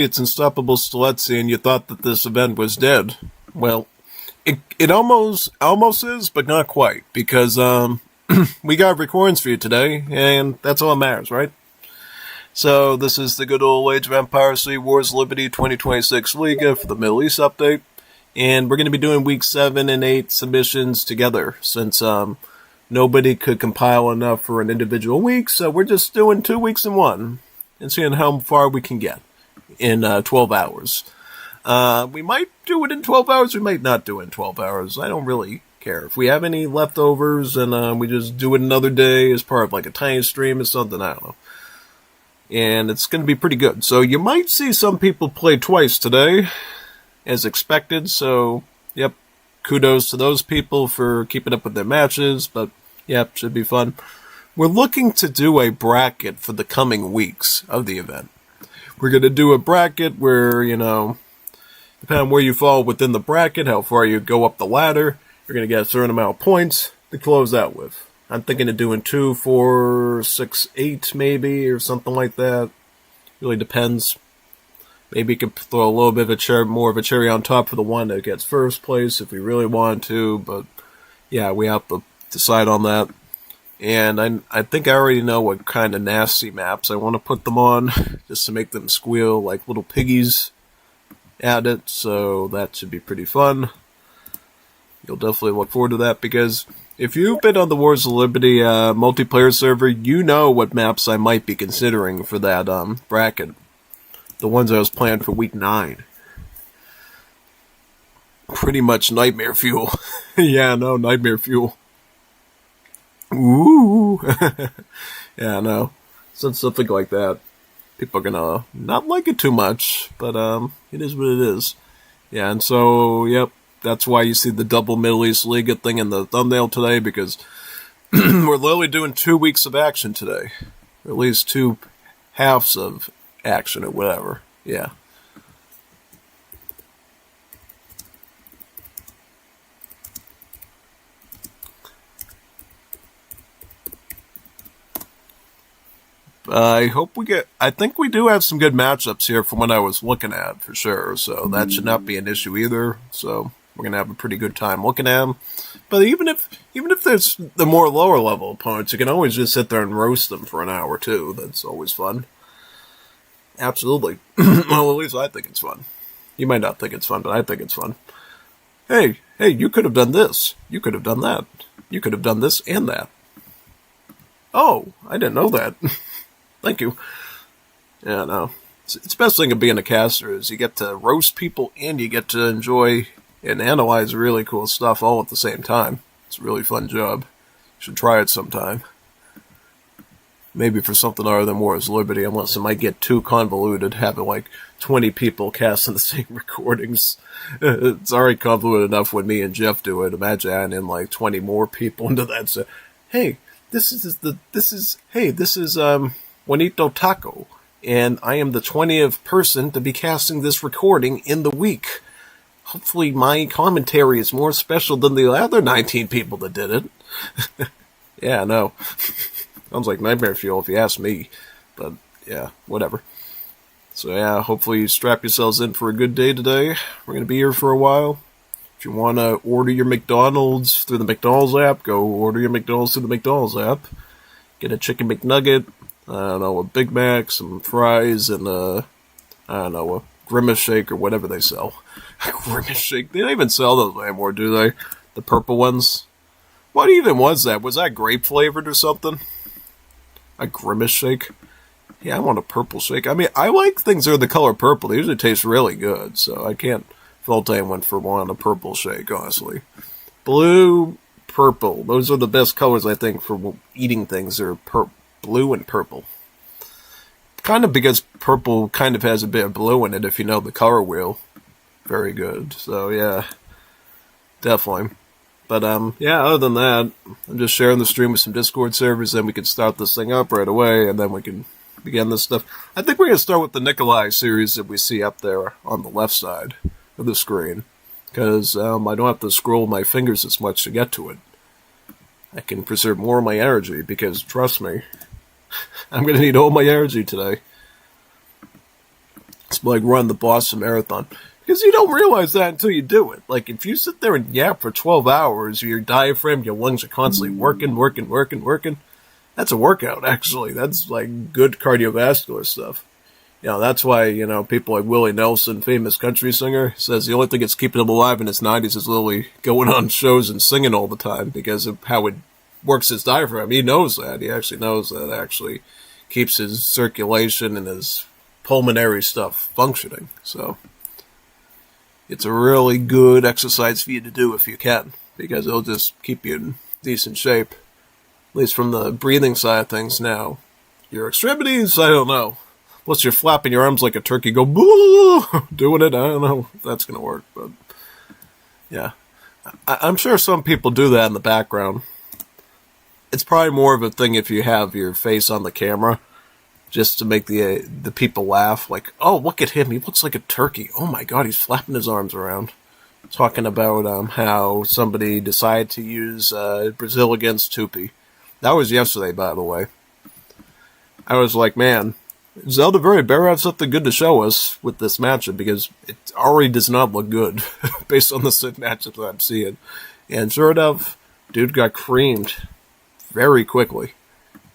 It's Unstoppable Stiletzi, and you thought that this event was dead. Well, it almost is, but not quite, because we got recordings for you today, and that's all that matters, right? So this is the good old Age of Empire Sea Wars Liberty 2026 Liga for the Middle East update, and we're going to be doing week 7 and 8 submissions together, since nobody could compile enough for an individual week, so we're just doing 2 weeks in one, and seeing how far we can get in 12 hours. We might do it in 12 hours, we might not do it in 12 hours. I don't really care. If we have any leftovers and we just do it another day as part of like a tiny stream or something, I don't know. And it's going to be pretty good. So you might see some people play twice today, as expected. So, yep, kudos to those people for keeping up with their matches. But, yep, should be fun. We're looking to do a bracket for the coming weeks of the event. We're going to do a bracket where, depending on where you fall within the bracket, how far you go up the ladder, you're going to get a certain amount of points to close out with. I'm thinking of doing 2, 4, 6, 8 maybe, or something like that. Really depends. Maybe you could throw a little bit of more of a cherry on top for the one that gets first place if we really want to, but yeah, we have to decide on that. And I think I already know what kind of nasty maps I want to put them on, just to make them squeal like little piggies at it, so that should be pretty fun. You'll definitely look forward to that, because if you've been on the Wars of Liberty multiplayer server, you know what maps I might be considering for that bracket. The ones I was planning for week 9. Pretty much nightmare fuel. Yeah, no, nightmare fuel. Ooh. Yeah, no. Something like that. People are gonna not like it too much, but it is what it is. Yeah, and so, yep. That's why you see the double Middle East Liga thing in the thumbnail today, because we're literally doing 2 weeks of action today. Or at least 2 halves of action or whatever. Yeah. I think we do have some good matchups here from what I was looking at, for sure. So that should not be an issue either. So we're going to have a pretty good time looking at them. But even if there's the more lower level opponents, you can always just sit there and roast them for an hour too. That's always fun. Absolutely. Well, at least I think it's fun. You might not think it's fun, but I think it's fun. Hey, you could have done this. You could have done that. You could have done this and that. Oh, I didn't know that. Thank you. Yeah, no. It's the best thing of being a caster is you get to roast people and you get to enjoy and analyze really cool stuff all at the same time. It's a really fun job. You should try it sometime. Maybe for something other than Wars of Liberty, unless it might get too convoluted, having like 20 people casting the same recordings. It's already convoluted enough when me and Jeff do it. Imagine adding in like 20 more people into that. So, hey, this is Juanito Taco, and I am the 20th person to be casting this recording in the week. Hopefully my commentary is more special than the other 19 people that did it. Yeah, no. Sounds like nightmare fuel if you ask me. But, yeah, whatever. So, yeah, hopefully you strap yourselves in for a good day today. We're going to be here for a while. If you want to order your McDonald's through the McDonald's app, go order your McDonald's through the McDonald's app. Get a chicken McNugget, a Big Mac, some fries, and a Grimace Shake or whatever they sell. Grimace Shake? They don't even sell those anymore, do they? The purple ones? What even was that? Was that grape flavored or something? A Grimace Shake? Yeah, I want a purple shake. I mean, I like things that are the color purple. They usually taste really good, so I can't fault anyone for wanting a purple shake, honestly. Blue, purple. Those are the best colors, I think, for eating things. They're blue and purple. Kind of because purple kind of has a bit of blue in it, if you know the color wheel. Very good. So, yeah. Definitely. But, yeah, other than that, I'm just sharing the stream with some Discord servers, then we can start this thing up right away, and then we can begin this stuff. I think we're going to start with the Nikolai series that we see up there on the left side of the screen, because I don't have to scroll my fingers as much to get to it. I can preserve more of my energy, because, trust me, I'm going to need all my energy today. It's like run the Boston Marathon. Because you don't realize that until you do it. Like, if you sit there and yap for 12 hours, your diaphragm, your lungs are constantly working. That's a workout, actually. That's, like, good cardiovascular stuff. That's why, people like Willie Nelson, famous country singer, says the only thing that's keeping him alive in his 90s is literally going on shows and singing all the time because of how it works his diaphragm. He knows that. He actually knows that actually keeps his circulation and his pulmonary stuff functioning. So it's a really good exercise for you to do if you can, because it'll just keep you in decent shape, at least from the breathing side of things. Now, your extremities, I don't know. Plus, you're flapping your arms like a turkey, doing it. I don't know if that's going to work, but yeah. I'm sure some people do that in the background. It's probably more of a thing if you have your face on the camera, just to make the people laugh. Like, oh, look at him. He looks like a turkey. Oh, my God, he's flapping his arms around. Talking about how somebody decided to use Brazil against Tupi. That was yesterday, by the way. I was like, man, Zelda very better have something good to show us with this matchup, because it already does not look good based on the matchup that I'm seeing. And sure enough, dude got creamed very quickly.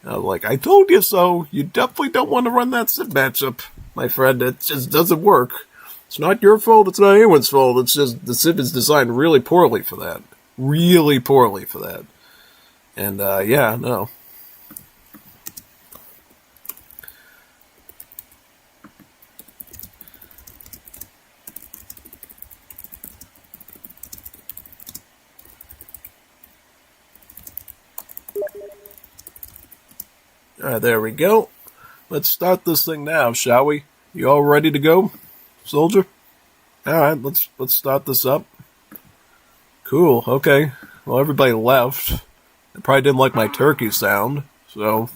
Like, I told you so. You definitely don't want to run that Sid matchup, my friend. It just doesn't work. It's not your fault. It's not anyone's fault. It's just the Sid is designed really poorly for that. Really poorly for that. And, yeah, no. Alright, there we go. Let's start this thing now, shall we? You all ready to go, soldier? Alright, let's start this up. Cool, okay. Well, everybody left. They probably didn't like my turkey sound, so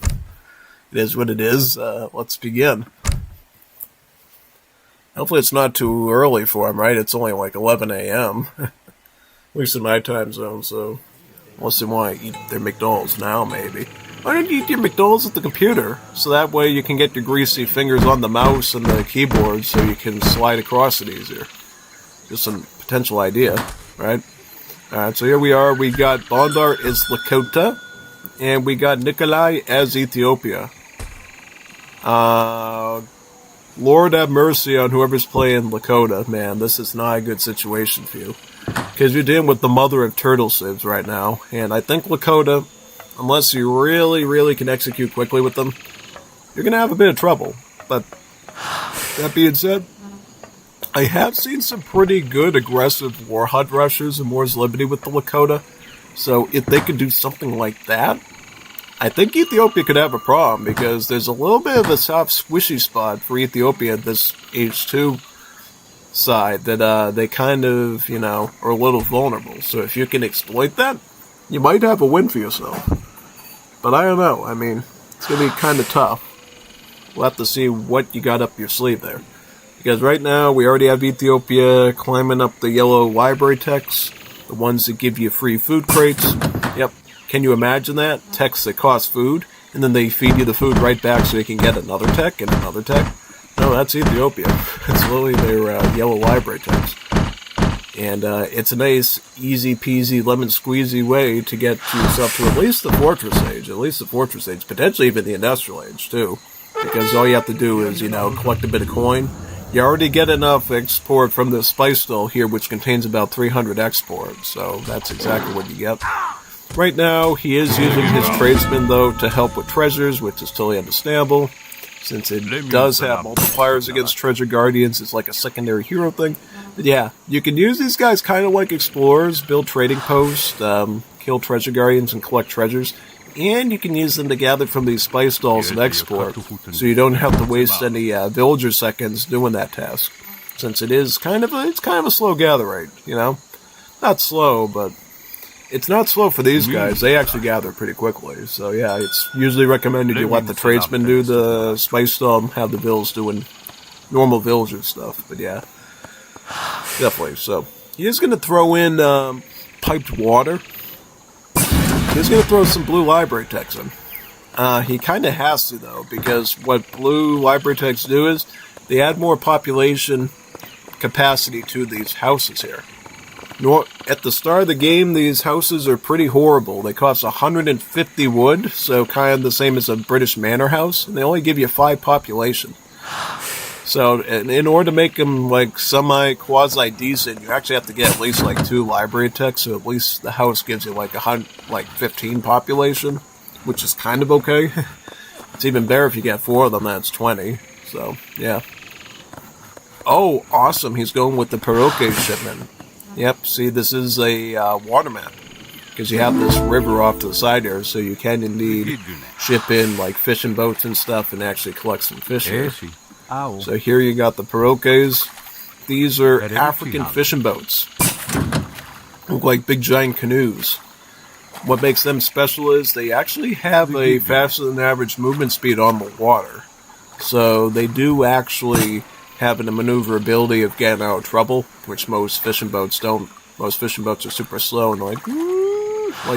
it is what it is. Let's begin. Hopefully it's not too early for them, right? It's only like 11 a.m. At least in my time zone, so unless they want to eat their McDonald's now, maybe. Why don't you eat your McDonald's at the computer? So that way you can get your greasy fingers on the mouse and the keyboard so you can slide across it easier. Just some potential idea, right? Alright, so here we are. We got Bondar as Lakota, and we got Nikolai as Ethiopia. Lord have mercy on whoever's playing Lakota. Man, this is not a good situation for you. Because you're dealing with the mother of turtle sieves right now. And I think Lakota, unless you really, really can execute quickly with them, you're going to have a bit of trouble. But that being said, I have seen some pretty good aggressive war hunt rushers in War's Liberty with the Lakota. So if they could do something like that, I think Ethiopia could have a problem, because there's a little bit of a soft squishy spot for Ethiopia at this H2 side that they kind of, are a little vulnerable. So if you can exploit that, you might have a win for yourself. But I don't know. I mean, it's going to be kind of tough. We'll have to see what you got up your sleeve there. Because right now, we already have Ethiopia climbing up the yellow library techs, the ones that give you free food crates. Yep. Can you imagine that? Techs that cost food, and then they feed you the food right back so you can get another tech and another tech? No, that's Ethiopia. It's literally their yellow library techs. And it's a nice, easy peasy, lemon squeezy way to get yourself to at least the Fortress Age, potentially even the Industrial Age, too. Because all you have to do is, collect a bit of coin. You already get enough export from the Spice Stall here, which contains about 300 export, so that's exactly what you get. Right now, he is using his tradesman, though, to help with treasures, which is totally understandable, since it does have multipliers against treasure guardians. It's like a secondary hero thing. But yeah, you can use these guys kind of like explorers, build trading posts, kill treasure guardians and collect treasures, and you can use them to gather from these spice stalls and export, so you don't have to waste any villager seconds doing that task, since it is kind of a slow gather rate, Not slow, but it's not slow for these guys. They actually gather pretty quickly. So yeah, it's usually recommended you let the tradesmen do the spice stall and have the vills doing normal villager stuff. But yeah, definitely. So he is going to throw in piped water. He's going to throw some blue library techs in. He kind of has to, though, because what blue library techs do is they add more population capacity to these houses here. At the start of the game, these houses are pretty horrible. They cost 150 wood, so kind of the same as a British manor house, and they only give you 5 population. So in order to make them like quasi-decent, you actually have to get at least like 2 library techs, so at least the house gives you like 15 population, which is kind of okay. It's even better if you get 4 of them, that's 20. So, yeah. Oh, awesome, he's going with the Piroque shipment. Yep, see, this is a water map, because you have this river off to the side here, so you can indeed ship in like fishing boats and stuff and actually collect some fish here. So here you got the Piroques. These are African fishing boats. Look like big giant canoes. What makes them special is they actually have a faster than average movement speed on the water. So they do actually have the maneuverability of getting out of trouble, which most fishing boats don't. Most fishing boats are super slow and like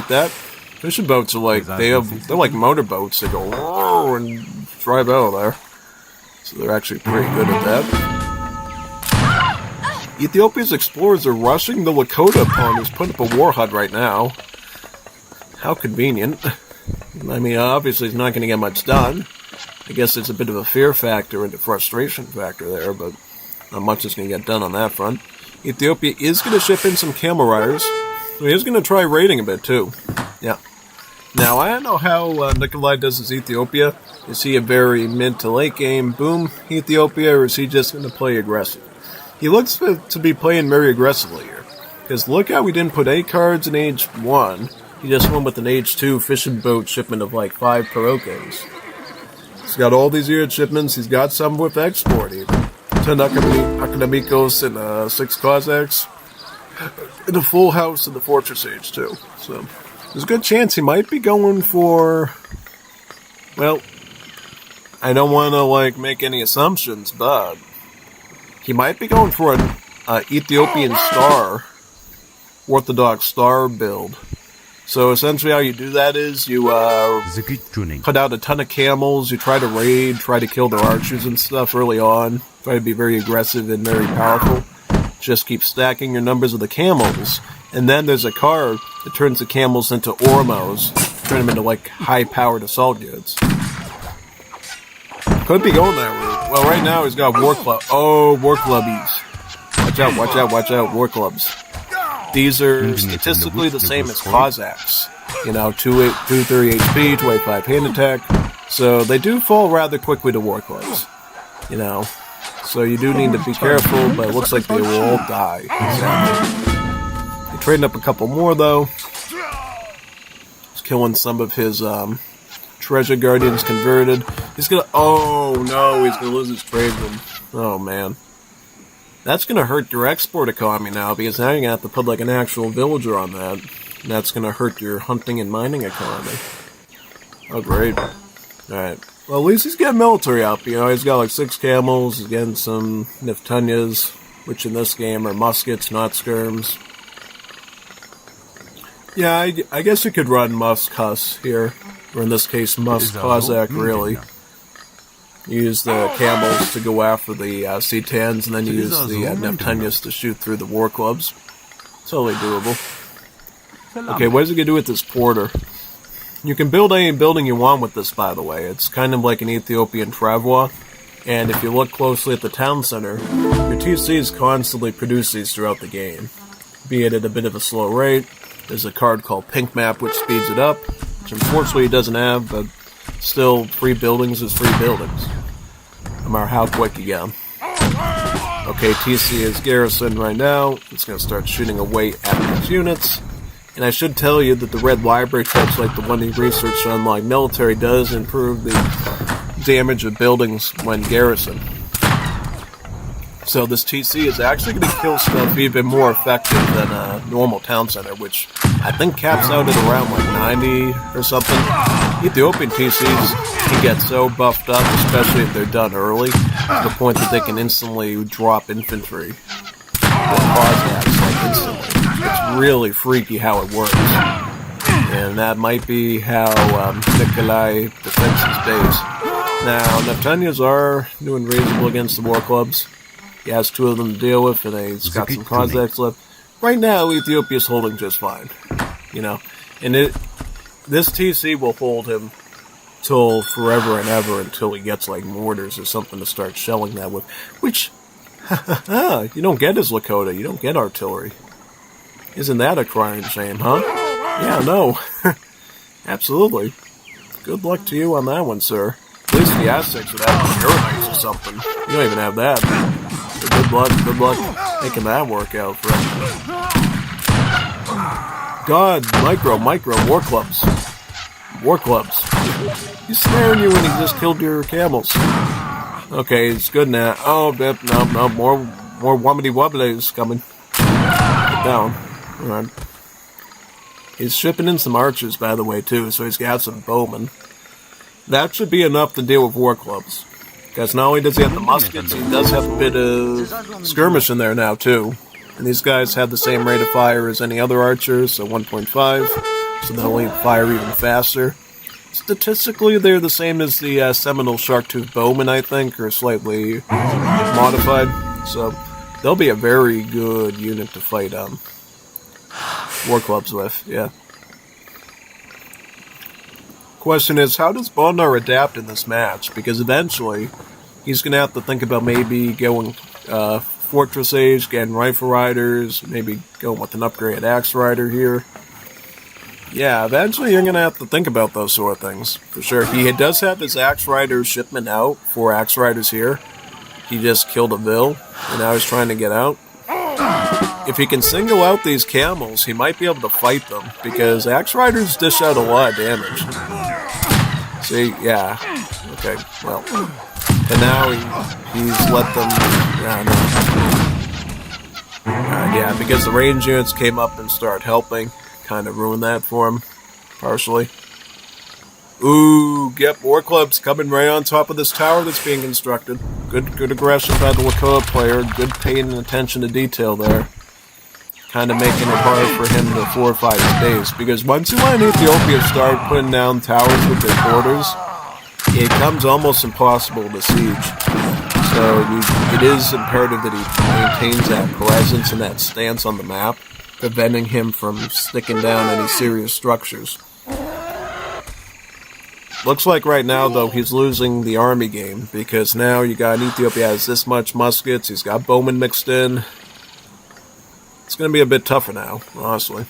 that. Fishing boats are like, they're like motorboats. They go and drive out of there. So they're actually pretty good at that. Ethiopia's explorers are rushing the Lakota pond who's putting up a war hut right now. How convenient. I mean, obviously it's not going to get much done. I guess there's a bit of a fear factor and a frustration factor there, but not much is going to get done on that front. Ethiopia is going to ship in some camel riders. So he is going to try raiding a bit too. Yeah. Now, I don't know how Nikolai does his Ethiopia. Is he a very mid to late game boom Ethiopia, or is he just going to play aggressive? He looks to be playing very aggressively here. Because look how we didn't put 8 cards in age 1. He just went with an age 2 fishing boat shipment of like 5 Piroques. He's got all these year shipments. He's got some with export even. 10 Akademikos and 6 Cossacks. And a full house in the Fortress Age too. So there's a good chance he might be going for... Well, I don't want to like make any assumptions, but he might be going for an Ethiopian star, Orthodox star build. So essentially how you do that is you put out a ton of camels, you try to raid, try to kill their archers and stuff early on, try to be very aggressive and very powerful. Just keep stacking your numbers of the camels, and then there's a card that turns the camels into Ormos, turn them into like high-powered assault units. Could be going that route. Well, right now he's got war club. Oh, war clubbies. Watch out, watch out, watch out, war clubs. These are statistically the same as Cossacks. You know, 230 HP, 285 hand attack. So they do fall rather quickly to war clubs. You know. So you do need to be careful, but it looks like they will all die. Exactly. They're trading up a couple more, though. He's killing some of his treasure guardians converted. He's gonna... Oh, no, he's gonna lose his tradesman. Oh, man. That's gonna hurt your export economy now, because now you're gonna have to put like an actual villager on that. And that's gonna hurt your hunting and mining economy. Oh, great. Alright. Well, at least he's getting military up. You know, he's got like 6 camels, he's getting some Niftanyas, which in this game are muskets, not skirms. Yeah, I guess you could run Musk Huss here. Or in this case, Musk Cossack, really. Use the camels to go after the C-10s, and then you use the Niftanyas to shoot through the war clubs. Totally doable. Okay, what is he going to do with this porter? You can build any building you want with this, by the way. It's kind of like an Ethiopian travois, and if you look closely at the town center, your TCs constantly produce these throughout the game. Be it at a bit of a slow rate, there's a card called Pink Map which speeds it up, which unfortunately it doesn't have, but still, free buildings is free buildings, no matter how quick you get them. Okay, TC is garrison right now. It's going to start shooting away at these units. And I should tell you that the red library text, like the one he researched on like military, does improve the damage of buildings when garrisoned. So this TC is actually going to kill stuff even more effective than a normal town center, which I think caps out at around like 90 or something. Ethiopian TCs can get so buffed up, especially if they're done early, to the point that they can instantly drop infantry or Cossacks like instantly. It's really freaky how it works. And that might be how Nikolai defends his base. Now, Neptunians are doing reasonable against the war clubs. He has 2 of them to deal with, and he's got some Cossacks left. Right now, Ethiopia's holding just fine. And this TC will hold him till forever and ever until he gets like mortars or something to start shelling that with. Which, you don't get as Lakota. You don't get artillery. Isn't that a crying shame, huh? Yeah, no. Absolutely. Good luck to you on that one, sir. At least the Aztecs would have Carolites or something. You don't even have that. So good luck making that work out for him. God, micro, war clubs. War clubs. He's snaring you when he just killed your camels. Okay, it's good now. Oh, no, more wobbly wobblies coming. Get down. Alright. He's shipping in some archers, by the way, too, so he's got some bowmen. That should be enough to deal with war clubs. Because not only does he have the muskets, he does have a bit of skirmish in there now, too. And these guys have the same rate of fire as any other archers, so 1.5, so they'll only fire even faster. Statistically, they're the same as the Seminole Shark-Tooth Bowmen, I think, or slightly modified. So they'll be a very good unit to fight war clubs with, yeah. Question is, how does Bondar adapt in this match? Because eventually, he's going to have to think about maybe going Fortress Age, getting Rifle Riders, maybe going with an upgraded Axe Rider here. Yeah, eventually you're going to have to think about those sort of things, for sure. He does have his Axe Rider shipment out, 4 Axe Riders here. He just killed a Vil, and now he's trying to get out. If he can single out these camels, he might be able to fight them, because Axe Riders dish out a lot of damage. See, yeah. Okay, well. And now he's let them... Yeah, because the range units came up and started helping. Kind of ruined that for him, partially. Ooh, yep, war clubs coming right on top of this tower that's being constructed. Good aggression by the Lakota player. Good paying attention to detail there. Kind of making it hard for him to fortify his base. Because once you let Ethiopia start putting down towers with their borders, it becomes almost impossible to siege. So it is imperative that he maintains that presence and that stance on the map, preventing him from sticking down any serious structures. Looks like right now, though, he's losing the army game, because now you got Ethiopia has this much muskets, he's got bowmen mixed in. It's going to be a bit tougher now, honestly.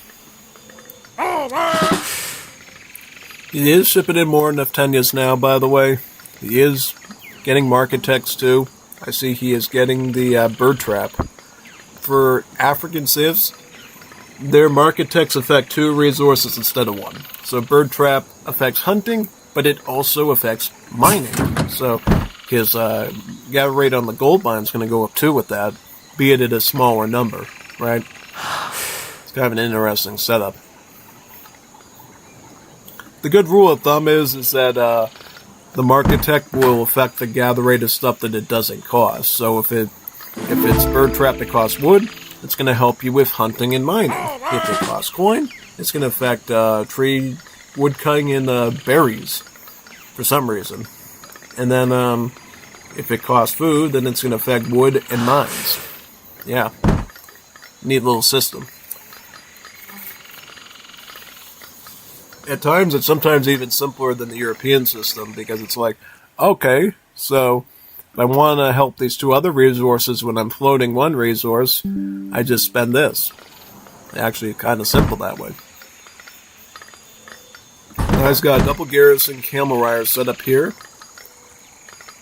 He is shipping in more Neftenias now, by the way. He is getting Marketechs, too. I see he is getting the bird trap. For African civs, their Marketechs affect 2 resources instead of 1. So bird trap affects hunting, but it also affects mining. So his gather rate on the gold mine is going to go up too with that, be it at a smaller number, right? It's kind of an interesting setup. The good rule of thumb is that the market tech will affect the gather rate of stuff that it doesn't cost. So if it's bird trap that costs wood, it's going to help you with hunting and mining. If it costs coin, it's going to affect tree wood cutting and berries for some reason. And then if it costs food, then it's going to affect wood and mines. Yeah. Neat little system. At times, it's sometimes even simpler than the European system, because it's like, okay, so if I want to help these 2 other resources when I'm floating one resource, I just spend this. Actually, kind of simple that way. Now he's got a double garrison camel riders set up here.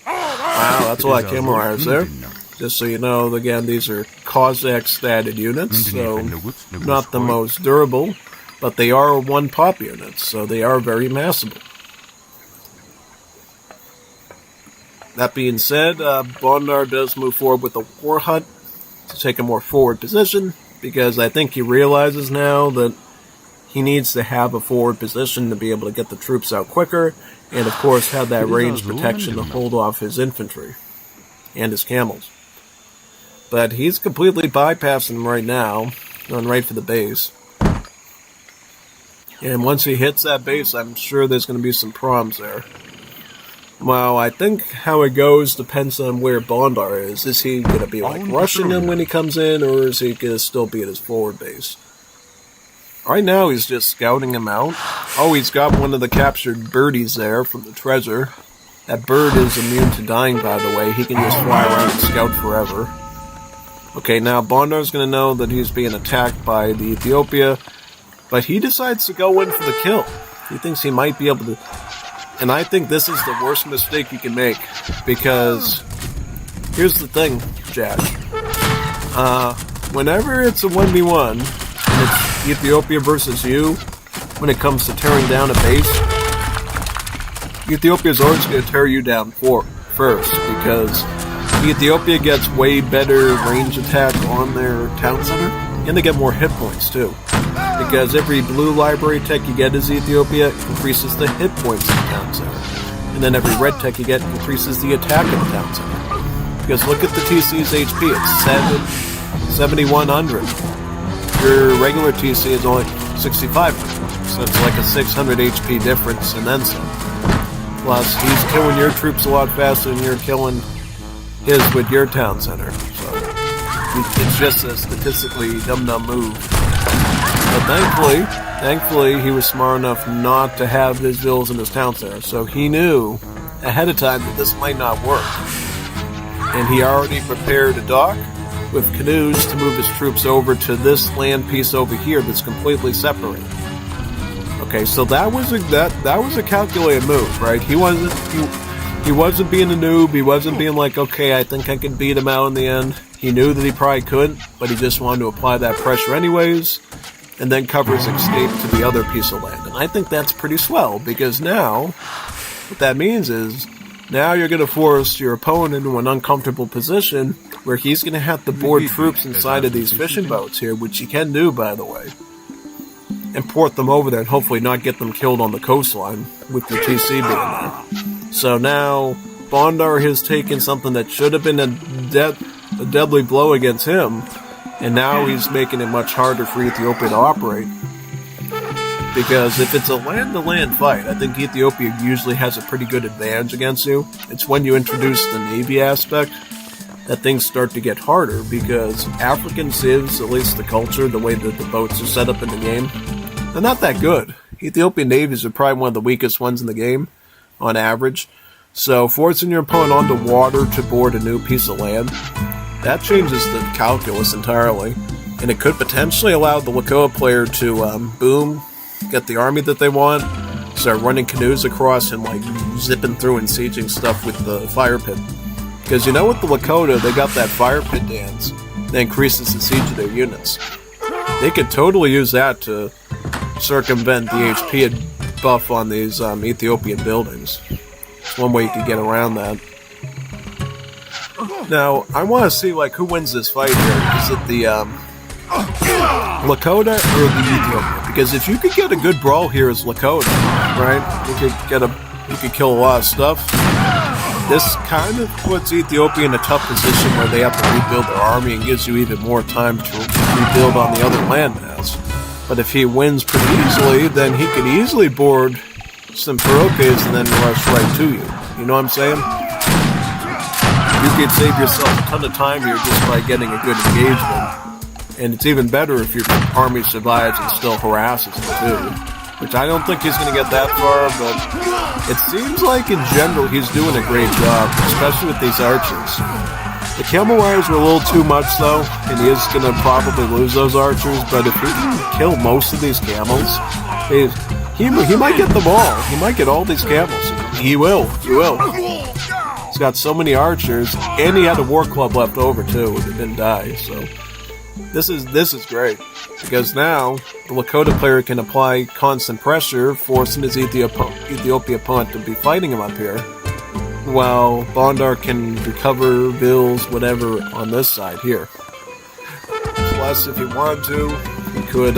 Wow, that's a lot of camel riders there. Just so you know, again, these are Cossack statted units, so not the most durable, but they are 1 pop units, so they are very massable. That being said, Bondar does move forward with the War Hut to take a more forward position, because I think he realizes now that he needs to have a forward position to be able to get the troops out quicker, and of course have that range protection to hold off his infantry and his camels. But he's completely bypassing them right now, going right for the base. And once he hits that base, I'm sure there's going to be some problems there. Well, I think how it goes depends on where Bondar is. Is he going to be like rushing him when he comes in, or is he going to still be at his forward base? Right now, he's just scouting him out. Oh, he's got one of the captured birdies there from the treasure. That bird is immune to dying, by the way. He can just fly around and scout forever. Okay, now Bondar's going to know that he's being attacked by the Ethiopia, but he decides to go in for the kill. He thinks he might be able to... And I think this is the worst mistake you can make, because here's the thing, Jack. Whenever it's a 1v1, and it's Ethiopia versus you, when it comes to tearing down a base, Ethiopia's always going to tear you down first, because Ethiopia gets way better range attack on their town center, and they get more hit points too. Because every blue library tech you get as Ethiopia increases the hit points in the town center. And then every red tech you get increases the attack in the town center. Because look at the TC's HP, it's 7,100. Your regular TC is only 6,500. So it's like a 600 HP difference and then some. Plus, he's killing your troops a lot faster than you're killing his with your town center. So it's just a statistically dum-dum move. But thankfully, he was smart enough not to have his villas in his town center, so he knew ahead of time that this might not work. And he already prepared a dock with canoes to move his troops over to this land piece over here that's completely separated. Okay, so that was a calculated move, right? He wasn't being a noob. He wasn't being like, okay, I think I can beat him out in the end. He knew that he probably couldn't, but he just wanted to apply that pressure anyways, and then cover his escape to the other piece of land. And I think that's pretty swell, because now, what that means is, now you're going to force your opponent into an uncomfortable position where he's going to have to board troops inside of these fishing boats here, which he can do, by the way, and port them over there and hopefully not get them killed on the coastline with the TC being there. So now, Bondar has taken something that should have been a deadly blow against him, and now he's making it much harder for Ethiopia to operate. Because if it's a land-to-land fight, I think Ethiopia usually has a pretty good advantage against you. It's when you introduce the Navy aspect that things start to get harder, because African civs, at least the culture, the way that the boats are set up in the game, they're not that good. Ethiopian navies are probably one of the weakest ones in the game, on average. So forcing your opponent onto water to board a new piece of land, that changes the calculus entirely. And it could potentially allow the Lakoa player to, get the army that they want, start running canoes across and, zipping through and sieging stuff with the fire pit. Because you know with the Lakota, they got that fire pit dance that increases the siege of their units. They could totally use that to circumvent the HP buff on these Ethiopian buildings. It's one way you could get around that. Now, I want to see, who wins this fight here. Is it the Lakota or the Ethiopia? Because if you could get a good brawl here as Lakota, right, you could kill a lot of stuff. This kind of puts Ethiopia in a tough position where they have to rebuild their army and gives you even more time to rebuild on the other landmass. But if he wins pretty easily, then he could easily board some Ferokes and then rush right to you. You know what I'm saying? You could save yourself a ton of time here just by getting a good engagement. And it's even better if your army survives and still harasses him too. Which I don't think he's going to get that far, but it seems like in general he's doing a great job, especially with these archers. The camel riders were a little too much though, and he is going to probably lose those archers, but if he can kill most of these camels, he might get them all. He might get all these camels. He will. He's got so many archers, and he had a war club left over too, and it didn't die, so... This is great, because now the Lakota player can apply constant pressure, forcing his Ethiopia opponent to be fighting him up here, while Bondar can recover bills, whatever, on this side here. Plus, if he wanted to, he could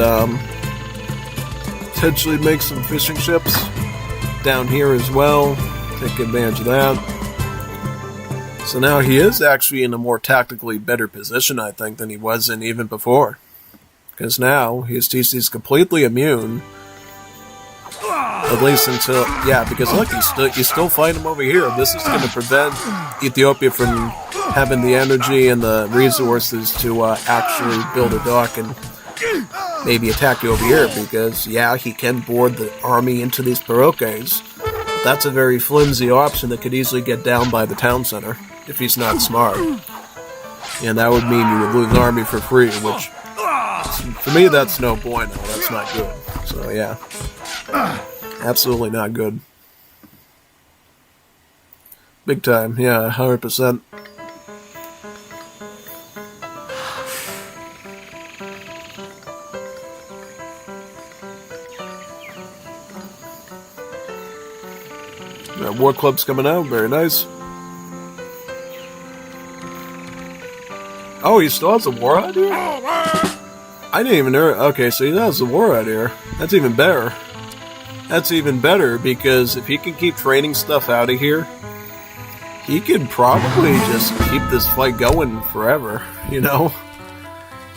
potentially make some fishing ships down here as well, take advantage of that. So now he is actually in a more tactically better position, I think, than he was in even before. Because now his TC is completely immune At least until, yeah, because look, you still find him over here. This is going to prevent Ethiopia from having the energy and the resources to actually build a dock and maybe attack you over here, because, yeah, he can board the army into these Parokes. That's a very flimsy option that could easily get down by the town center, if he's not smart. And that would mean you would lose army for free, which, for me, that's no bueno. That's not good. So, yeah. Absolutely not good. Big time, yeah, 100%. War Club's coming out, very nice. Oh, he still has a war out here? I didn't even know. Okay, so he has a war out here. That's even better. That's even better, because if he can keep training stuff out of here, he could probably just keep this fight going forever, you know?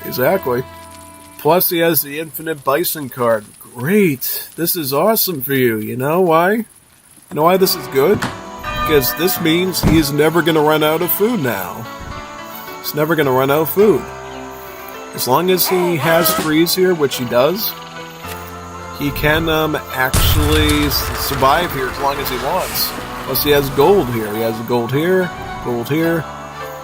Exactly. Plus, he has the Infinite Bison card. Great. This is awesome for you. You know why? You know why this is good? Because this means he's never going to run out of food now. He's never going to run out of food. As long as he has trees here, which he does, he can actually survive here as long as he wants. Plus he has gold here. He has gold here, gold here.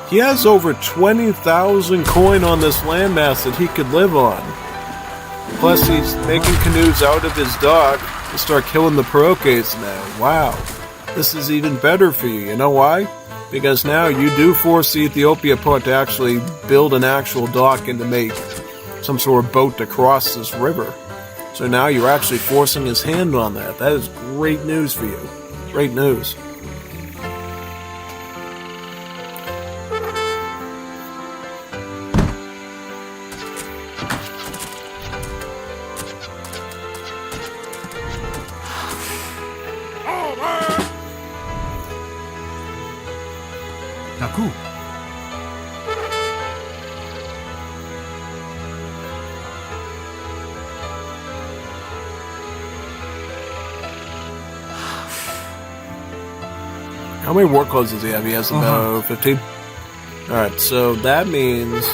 He has over 20,000 coin on this landmass that he could live on. Plus he's making canoes out of his dock to start killing the Parokes now. Wow. This is even better for you. You know why? Because now you do force the Ethiopia port to actually build an actual dock and to make some sort of boat to cross this river. So now you're actually forcing his hand on that. That is great news for you. Great news. Naku. How many war clubs does he have? He has about 15? Alright, so that means...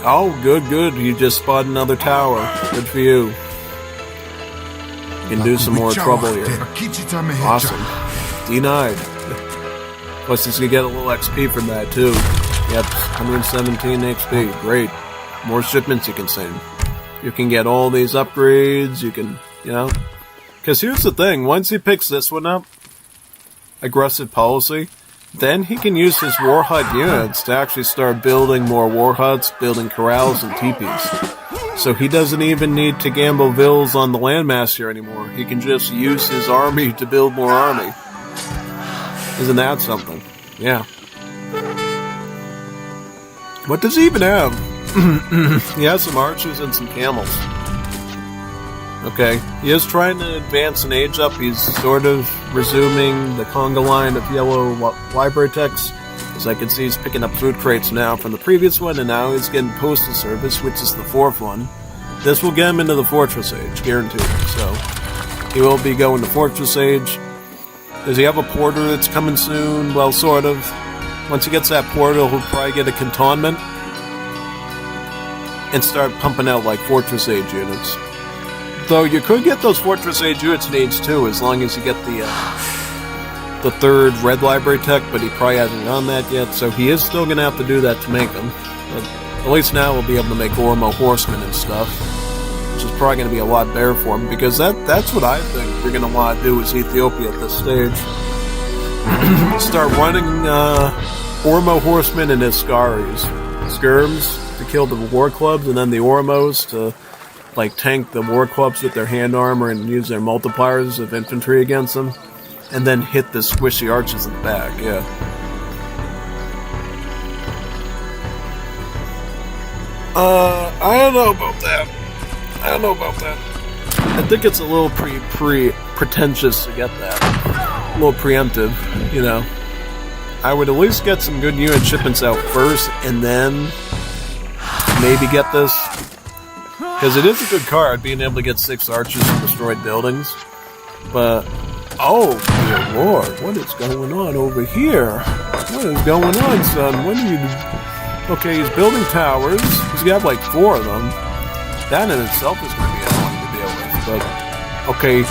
Oh, good. You just spotted another tower. Good for you. You can do some more trouble here. Awesome. Denied. Plus, he's going to get a little XP from that, too. Yep, 117 XP. Great. More shipments you can send. You can get all these upgrades. You can, you know... Because here's the thing. Once he picks this one up, aggressive policy, then he can use his war hut units to actually start building more war huts, building corrals and teepees. So he doesn't even need to gamble vills on the landmass here anymore. He can just use his army to build more army. Isn't that something? Yeah. What does he even have? He has some archers and some camels. Okay, he is trying to advance an age up. He's sort of resuming the conga line of yellow library texts. As I can see, he's picking up food crates now from the previous one, and now he's getting postal service, which is the fourth one. This will get him into the Fortress Age, guaranteed. So, he will be going to Fortress Age. Does he have a porter that's coming soon? Well, sort of. Once he gets that porter, he'll probably get a cantonment and start pumping out, like, Fortress Age units. Though you could get those Fortress Age units in Age 2 as long as you get the third red library tech, but he probably hasn't done that yet, so he is still going to have to do that to make them. But at least now we'll be able to make Ormo horsemen and stuff, which is probably going to be a lot better for him, because that's what I think you're going to want to do as Ethiopia at this stage. Start running Ormo horsemen and Iskaris. Skirms to kill the war clubs, and then the Ormos to like tank the war clubs with their hand armor and use their multipliers of infantry against them, and then hit the squishy archers in the back. Yeah. I don't know about that. I think it's a little pretentious to get that. A little preemptive, you know. I would at least get some good unit shipments out first, and then maybe get this. Because it is a good card, being able to get 6 archers from destroyed buildings. But, oh, dear Lord, what is going on over here? What is going on, son? What are you... Okay, he's building towers. He's got like 4 of them. That in itself is going to be annoying to deal with. But, okay,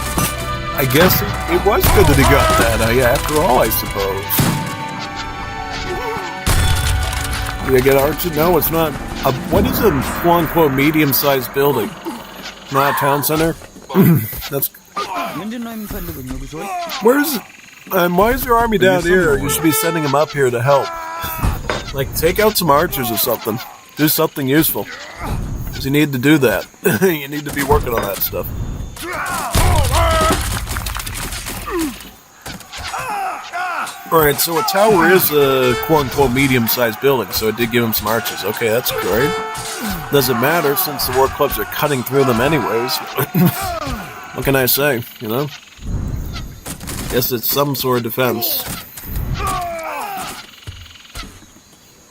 I guess it was good that he got that, after all, I suppose. Did I get arched? No, it's not. What is a quote-unquote medium-sized building? Not a town center? That's... Where's... why is your army down here? You should be sending them up here to help. Like, take out some archers or something. Do something useful. Because you need to do that. You need to be working on that stuff. Alright, so a tower is a quote-unquote medium-sized building, so it did give him some archers. Okay, that's great. Doesn't matter, since the war clubs are cutting through them anyways. What can I say, you know? Guess it's some sort of defense.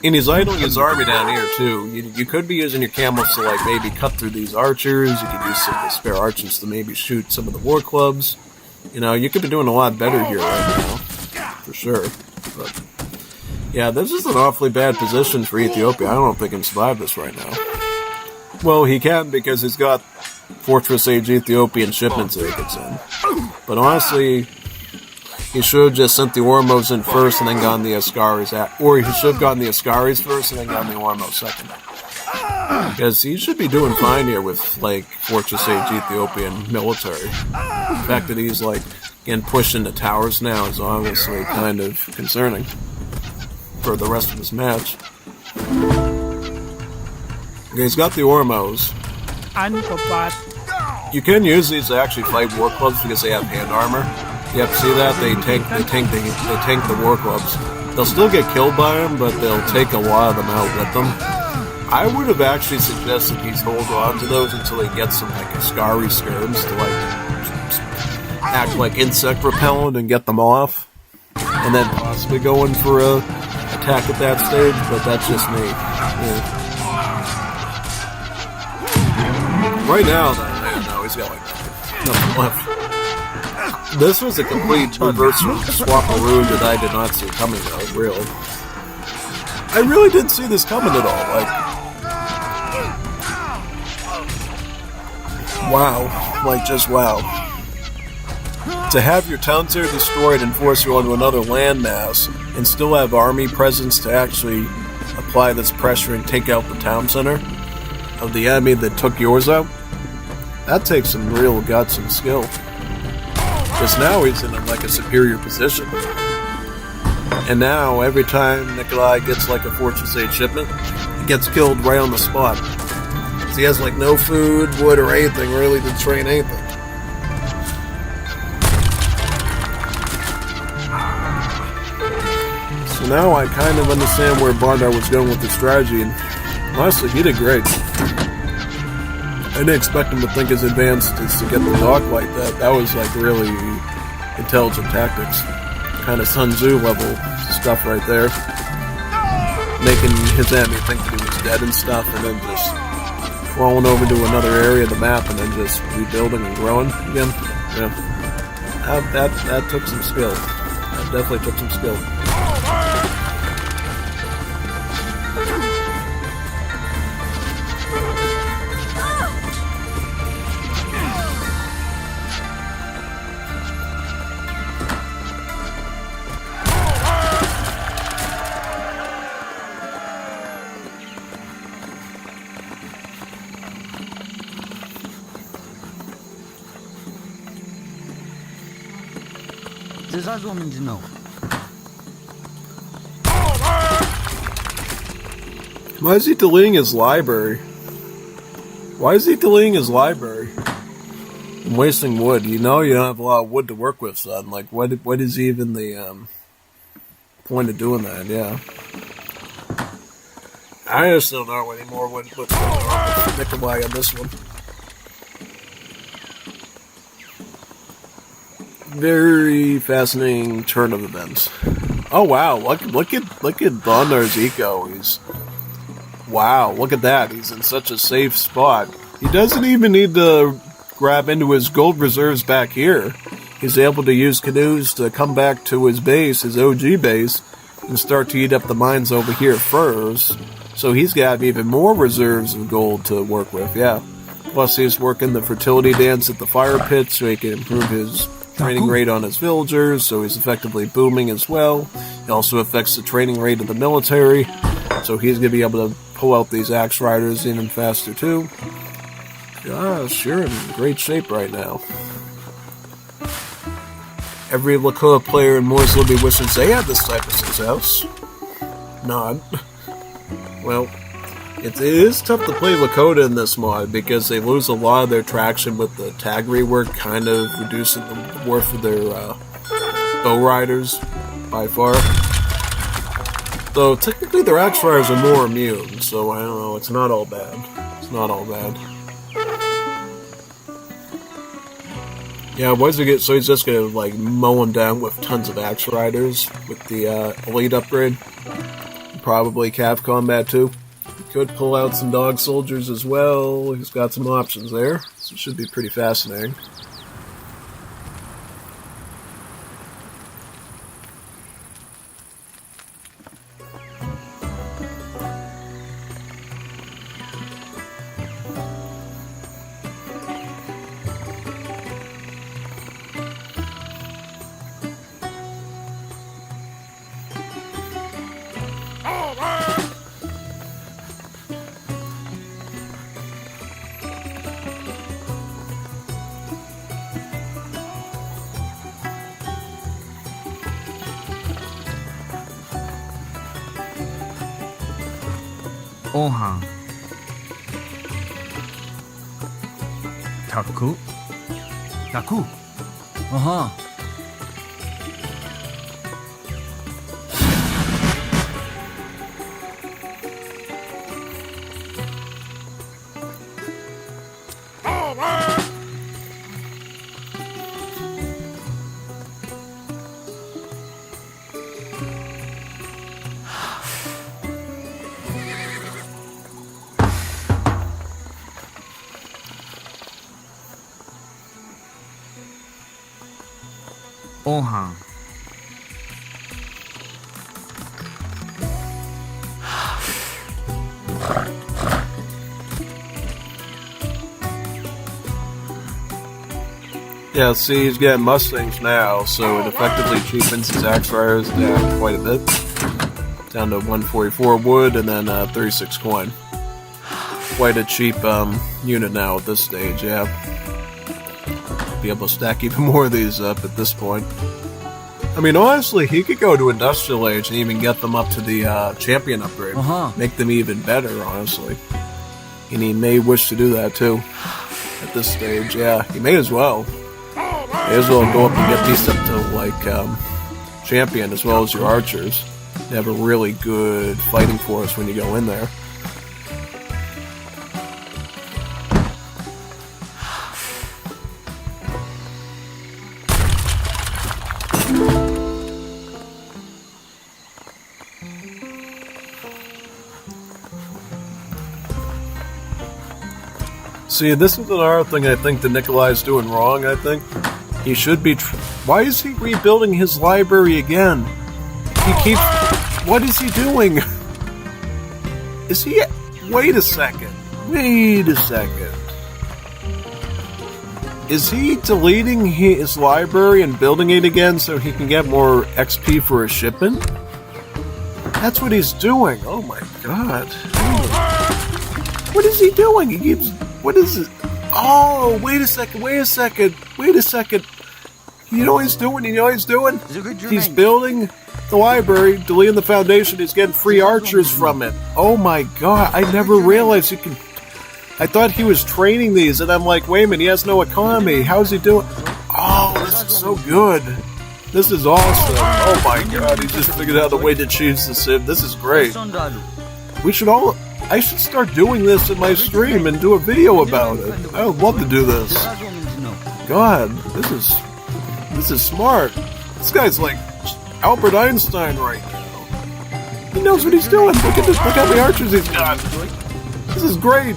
And he's idling his army down here, too. You could be using your camels to, like, maybe cut through these archers. You could use some of the spare archers to maybe shoot some of the war clubs. You know, you could be doing a lot better here right now. For sure. But, yeah, this is an awfully bad position for Ethiopia. I don't know if they can survive this right now. Well, he can because he's got Fortress Age Ethiopian shipments that he could send. But honestly, he should have just sent the Ormos in first and then gotten the Ascaris or he should have gotten the Ascaris first and then gotten the Ormos second. Because he should be doing fine here with, like, Fortress Age Ethiopian military. The fact that he's, like, getting pushed into towers now is obviously kind of concerning for the rest of this match. Okay, he's got the Ormos. You can use these to actually fight war clubs because they have hand armor. Yep, see that? They tank the war clubs. They'll still get killed by them, but they'll take a lot of them out with them. I would have actually suggested he's hold on to those until he gets some like Ascari skirms to like act like insect repellent and get them off, and then possibly go in for a attack at that stage. But that's just me. Yeah. Right now, though, no, he's got like nothing left. This was a complete reverse swap-a-roo that I did not see coming, though, really. I really didn't see this coming at all, like... Wow. Like, just wow. To have your town center destroyed and force you onto another landmass, and still have army presence to actually apply this pressure and take out the town center of the enemy that took yours out, that takes some real guts and skill. Because now he's in like a superior position. And now, every time Nikolai gets like a Fortress Age shipment, he gets killed right on the spot. So he has like no food, wood, or anything really to train anything. So now I kind of understand where Bondar was going with the strategy, and honestly, he did great. I didn't expect him to think as advanced as to get the dock like that. That was like really intelligent tactics. Kind of Sun Tzu level stuff right there. Making his enemy think that he was dead and stuff, and then just crawling over to another area of the map and then just rebuilding and growing again. Yeah. That took some skill. That definitely took some skill. Why is he deleting his library? Why is he deleting his library? I'm wasting wood. You know you don't have a lot of wood to work with, son. Like, what is even the point of doing that? Yeah. I just don't know anymore what's going on with Nikolai on this one. Very fascinating turn of events. Oh wow, look at Bondar's eco. Wow, look at that. He's in such a safe spot. He doesn't even need to grab into his gold reserves back here. he's able to use canoes to come back to his base, his OG base, and start to eat up the mines over here first. So he's got even more reserves of gold to work with, yeah. Plus he's working the fertility dance at the fire pit so he can improve his training rate on his villagers, so he's effectively booming as well. It also affects the training rate of the military, so he's going to be able to pull out these axe riders even faster too. Gosh, you're in great shape right now. Every Lakota player in Moore's Libby wishes they had this type of success. None. Well, it is tough to play Lakota in this mod because they lose a lot of their traction with the tag rework, kind of reducing the worth of their bow riders by far. Though technically their axe riders are more immune, so I don't know, it's not all bad. It's not all bad. Yeah, so he's just gonna like mow him down with tons of axe riders with the elite upgrade. Probably Cav combat too. Could pull out some dog soldiers as well. He's got some options there. So it should be pretty fascinating. Ohan. Taku? Taku? Aha. Ohan. Yeah, see, he's getting Mustangs now, so it effectively cheapens his axe riders down quite a bit. Down to 144 wood and then 36 coin. Quite a cheap unit now at this stage, yeah. Be able to stack even more of these up at this point. I mean, honestly, he could go to Industrial Age and even get them up to the champion upgrade. Make them even better, honestly. And he may wish to do that too. At this stage, yeah. He may as well. May as well go up and get these up to, like, champion as well as your archers. They have a really good fighting force when you go in there. See, this is another thing I think that Nikolai's doing wrong, I think. He should be... Why is he rebuilding his library again? He keeps... What is he doing? Is he... Wait a second. Wait a second. Is he deleting his library and building it again so he can get more XP for his shipment? That's what he's doing. Oh my god. What is he doing? He keeps... What is it? Oh, wait a second. You know what he's doing? He's building the library, deleting the foundation, he's getting free archers from it. Oh my god, I never realized you can... I thought he was training these, and I'm like, wait a minute, he has no economy. How's he doing? Oh, this is so good. This is awesome. Oh my god, he just figured out a way to choose the sim. This is great. We should all... I should start doing this in my stream and do a video about it. I would love to do this. God, this is smart. This guy's like Albert Einstein right now. He knows what he's doing. Look at this. Look how many archers he's got. This is great.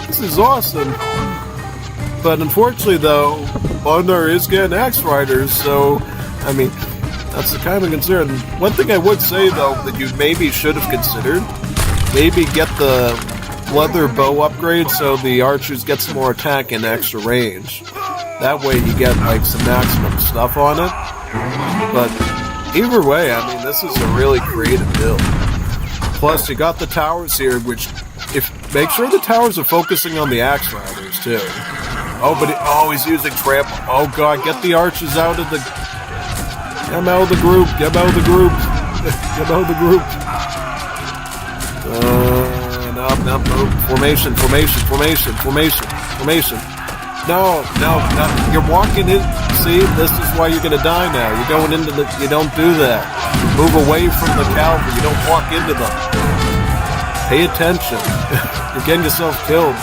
This is awesome. But unfortunately, though, Bondar is getting axe riders, so, I mean, that's the kind of concern. One thing I would say, though, that you maybe should have considered, maybe get the leather bow upgrade so the archers get some more attack and extra range. That way you get, like, some maximum stuff on it. But either way, I mean, this is a really creative build. Plus, you got the towers here, which, make sure the towers are focusing on the axe riders, too. Oh, but he's using trample. Oh, God, get the archers out of the... Get them out of the group. Get them out of the group. Get them out of the group. No. Formation. No. You're walking in. See, this is why you're going to die now. You're going into the... You don't do that. You move away from the cavalry. You don't walk into them. Pay attention. You're getting yourself killed.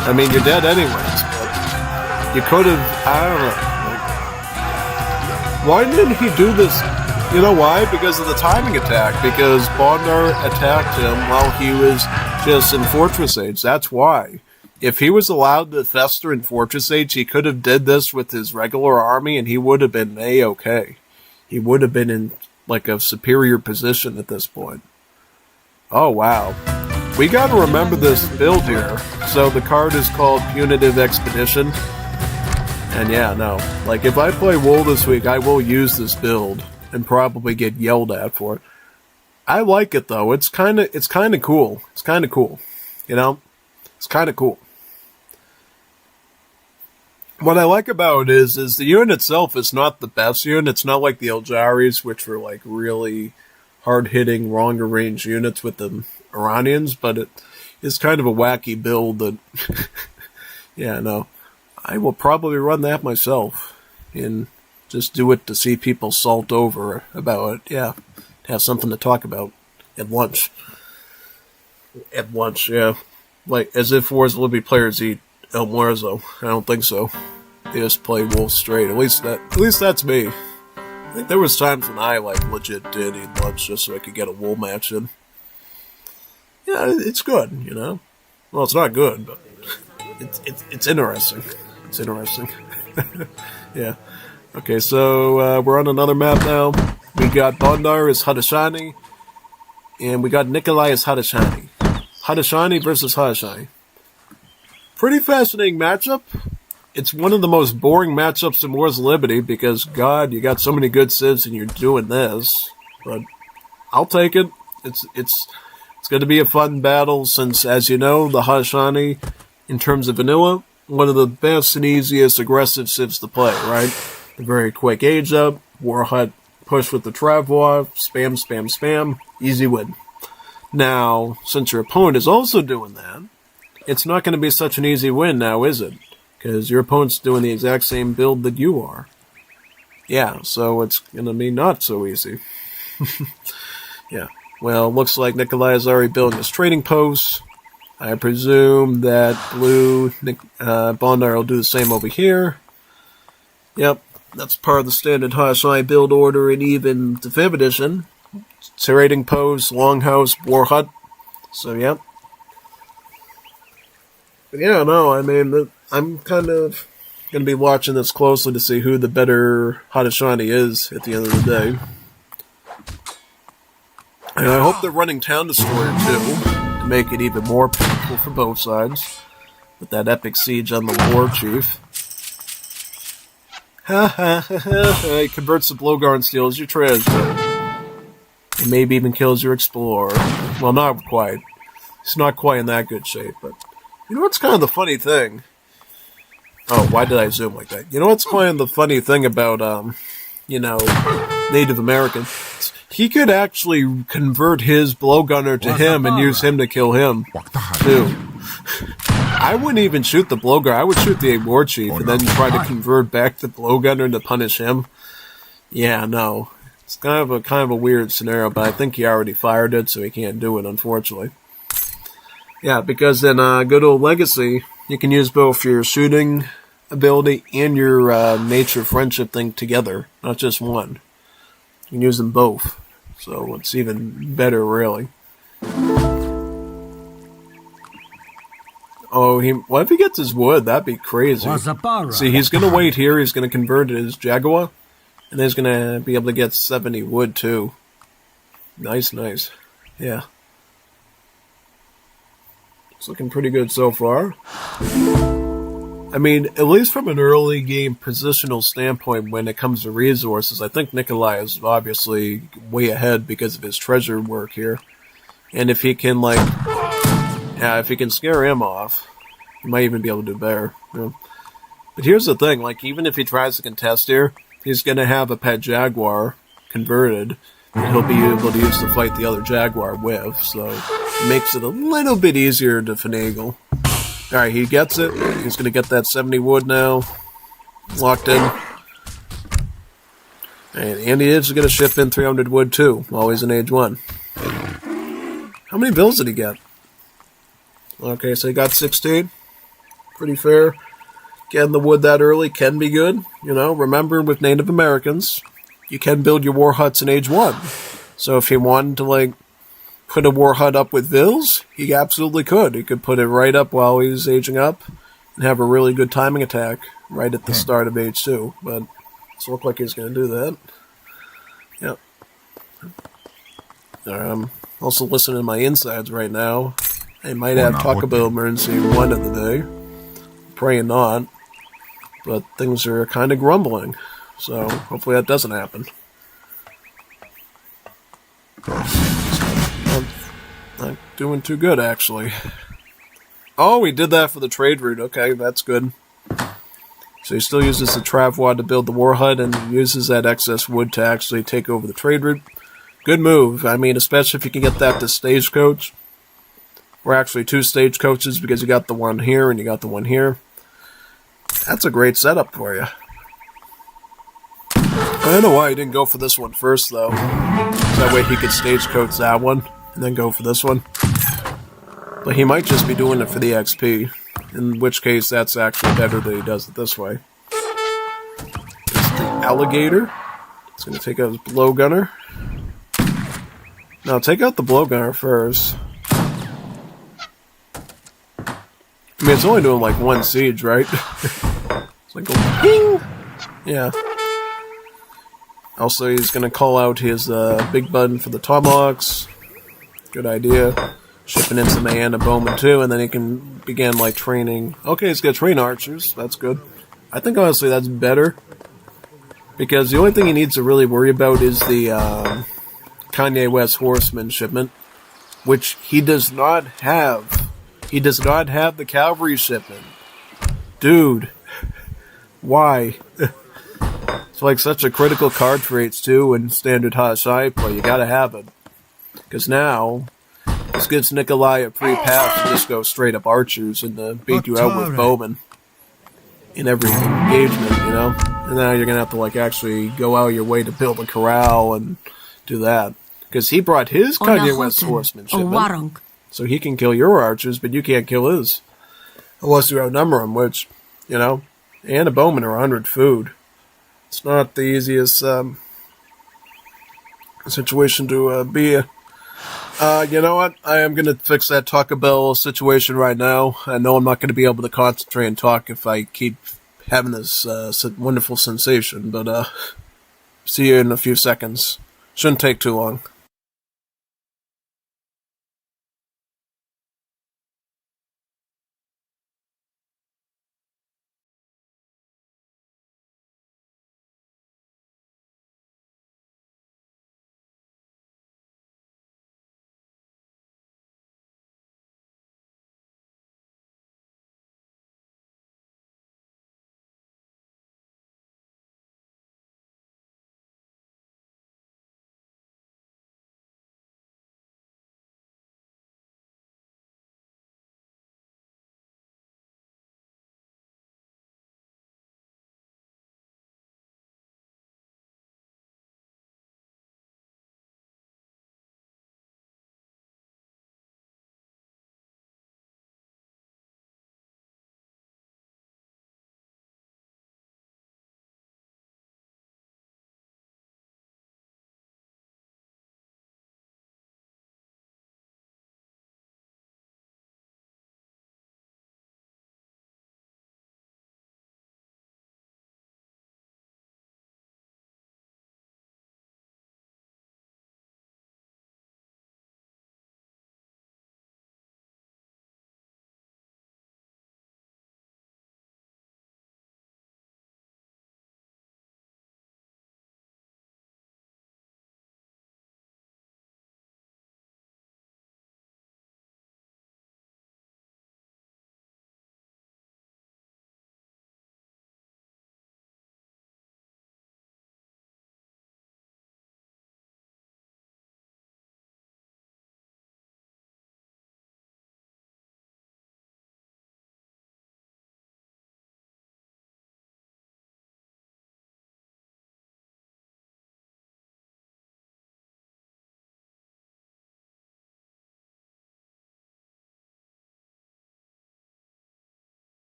I mean, you're dead anyways. But you could have... I don't know. Why didn't he do this? You know why? Because of the timing attack. Because Bondar attacked him while he was just in Fortress Age. That's why. If he was allowed to fester in Fortress Age, he could have did this with his regular army, and he would have been A-okay. He would have been in, like, a superior position at this point. Oh, wow. We gotta remember this build here. So the card is called Punitive Expedition. And yeah, no. Like, if I play WoW this week, I will use this build and probably get yelled at for it. I like it, though. It's kinda cool. It's kinda cool. You know? It's kinda cool. What I like about it is the unit itself is not the best unit. It's not like the Eljaris, which were, like, really hard-hitting, longer-range units with the Iranians, but it is kind of a wacky build that... yeah, no. I will probably run that myself and just do it to see people salt over about it. Yeah, have something to talk about at lunch. At lunch, yeah. Like, as if Wars Libby players eat El Muerzo. I don't think so. They just play Wolf straight. At least that's me. I think there was times when I, like, legit did eat lunch just so I could get a wool match in. Yeah, it's good, you know? Well, it's not good, but it's interesting. It's interesting. Yeah. Okay, so we're on another map now. We got Bondar as Hadashani, and we got Nikolai as Hadashani. Hadashani versus Hadashani. Pretty fascinating matchup. It's one of the most boring matchups in Wars of Liberty because, God, you got so many good civs and you're doing this. But I'll take it. It's going to be a fun battle since, as you know, the Hadashani, in terms of vanilla, one of the best and easiest aggressive civs to play, right? A very quick age up, War Hut push with the Travois, spam, easy win. Now, since your opponent is also doing that, it's not going to be such an easy win now, is it? Because your opponent's doing the exact same build that you are. Yeah, so it's going to be not so easy. Yeah, well, looks like Nikolai is already building his trading posts. I presume that blue Bondar will do the same over here. Yep, that's part of the standard Hadashani build order and even the 5th edition. Trading post, longhouse, war hut. So, yep. But yeah, no, I mean, I'm kind of going to be watching this closely to see who the better Hadashani is at the end of the day. And I hope they're running Town Destroyer too, to make it even more painful for both sides, with that epic siege on the War Chief. He converts the Blowguard and steals your treasure. And maybe even kills your Explorer. Well, not quite. He's not quite in that good shape, but... You know what's kind of the funny thing? Oh, why did I zoom like that? You know what's kind of the funny thing about, Native Americans? He could actually convert his blowgunner to him and use him to kill him, too. I wouldn't even shoot the blowgunner. I would shoot the war chief and then try to convert back the blowgunner to punish him. Yeah, no. It's kind of a weird scenario, but I think he already fired it, so he can't do it, unfortunately. Yeah, because in good old Legacy, you can use both your shooting ability and your nature friendship thing together, not just one. You can use them both, so it's even better, really. Oh, what if he gets his wood? That'd be crazy. Wazapara. See, he's going to wait here. He's going to convert it as Jaguar. And then he's going to be able to get 70 wood, too. Nice, nice. Yeah. It's looking pretty good so far. I mean, at least from an early game positional standpoint when it comes to resources, I think Nikolai is obviously way ahead because of his treasure work here. And if he can, like... Yeah, if he can scare him off, he might even be able to do better. Yeah. But here's the thing, like, even if he tries to contest here, he's going to have a pet Jaguar converted that he'll be able to use to fight the other Jaguar with, so it makes it a little bit easier to finagle. Alright, he gets it. He's going to get that 70 wood now. Locked in. And he is going to ship in 300 wood too, while he's in age 1. How many bills did he get? Okay, so he got 16. Pretty fair. Getting the wood that early can be good. You know, remember with Native Americans, you can build your war huts in age 1. So if he wanted to, like, put a war hut up with vills, he absolutely could. He could put it right up while he's aging up and have a really good timing attack right at the start of age 2. But it looks like he's going to do that. Yep. I'm also listening to my insides right now. I might have Taco Bell emergency one of the day. Praying not. But things are kind of grumbling. So hopefully that doesn't happen. Not doing too good, actually. Oh, we did that for the trade route. Okay, that's good. So he still uses the Travois to build the war hut and uses that excess wood to actually take over the trade route. Good move. I mean, especially if you can get that to Stagecoach. Or actually 2 stagecoaches because you got the one here and you got the one here. That's a great setup for you. I don't know why he didn't go for this one first, though. That way he could stagecoach that one and then go for this one. But he might just be doing it for the XP. In which case, that's actually better that he does it this way. There's the alligator. It's going to take out his blowgunner. Now, take out the blowgunner first. I mean, it's only doing like 1 siege, right? It's like a ping! Yeah. Also, he's going to call out his big button for the tomahawks. Good idea. Shipping in some Anna Bowman too, and then he can begin like training. Okay, he's going to train archers. That's good. I think honestly that's better. Because the only thing he needs to really worry about is the Kanye West Horseman shipment. Which he does not have. He does not have the cavalry shipment. Dude. Why? It's like such a critical card traits too in standard Hashai play. You gotta have it. Because now, this gives Nikolai a free path to just go straight up archers and beat you out with bowmen. In every engagement, you know? And now you're gonna have to like actually go out of your way to build a corral and do that. Because he brought his Kanye West Horseman shipment. So he can kill your archers, but you can't kill his. Unless you outnumber him, which, you know, and a bowman are 100 food. It's not the easiest situation to be. You know what? I am going to fix that Taco Bell situation right now. I know I'm not going to be able to concentrate and talk if I keep having this wonderful sensation, but see you in a few seconds. Shouldn't take too long.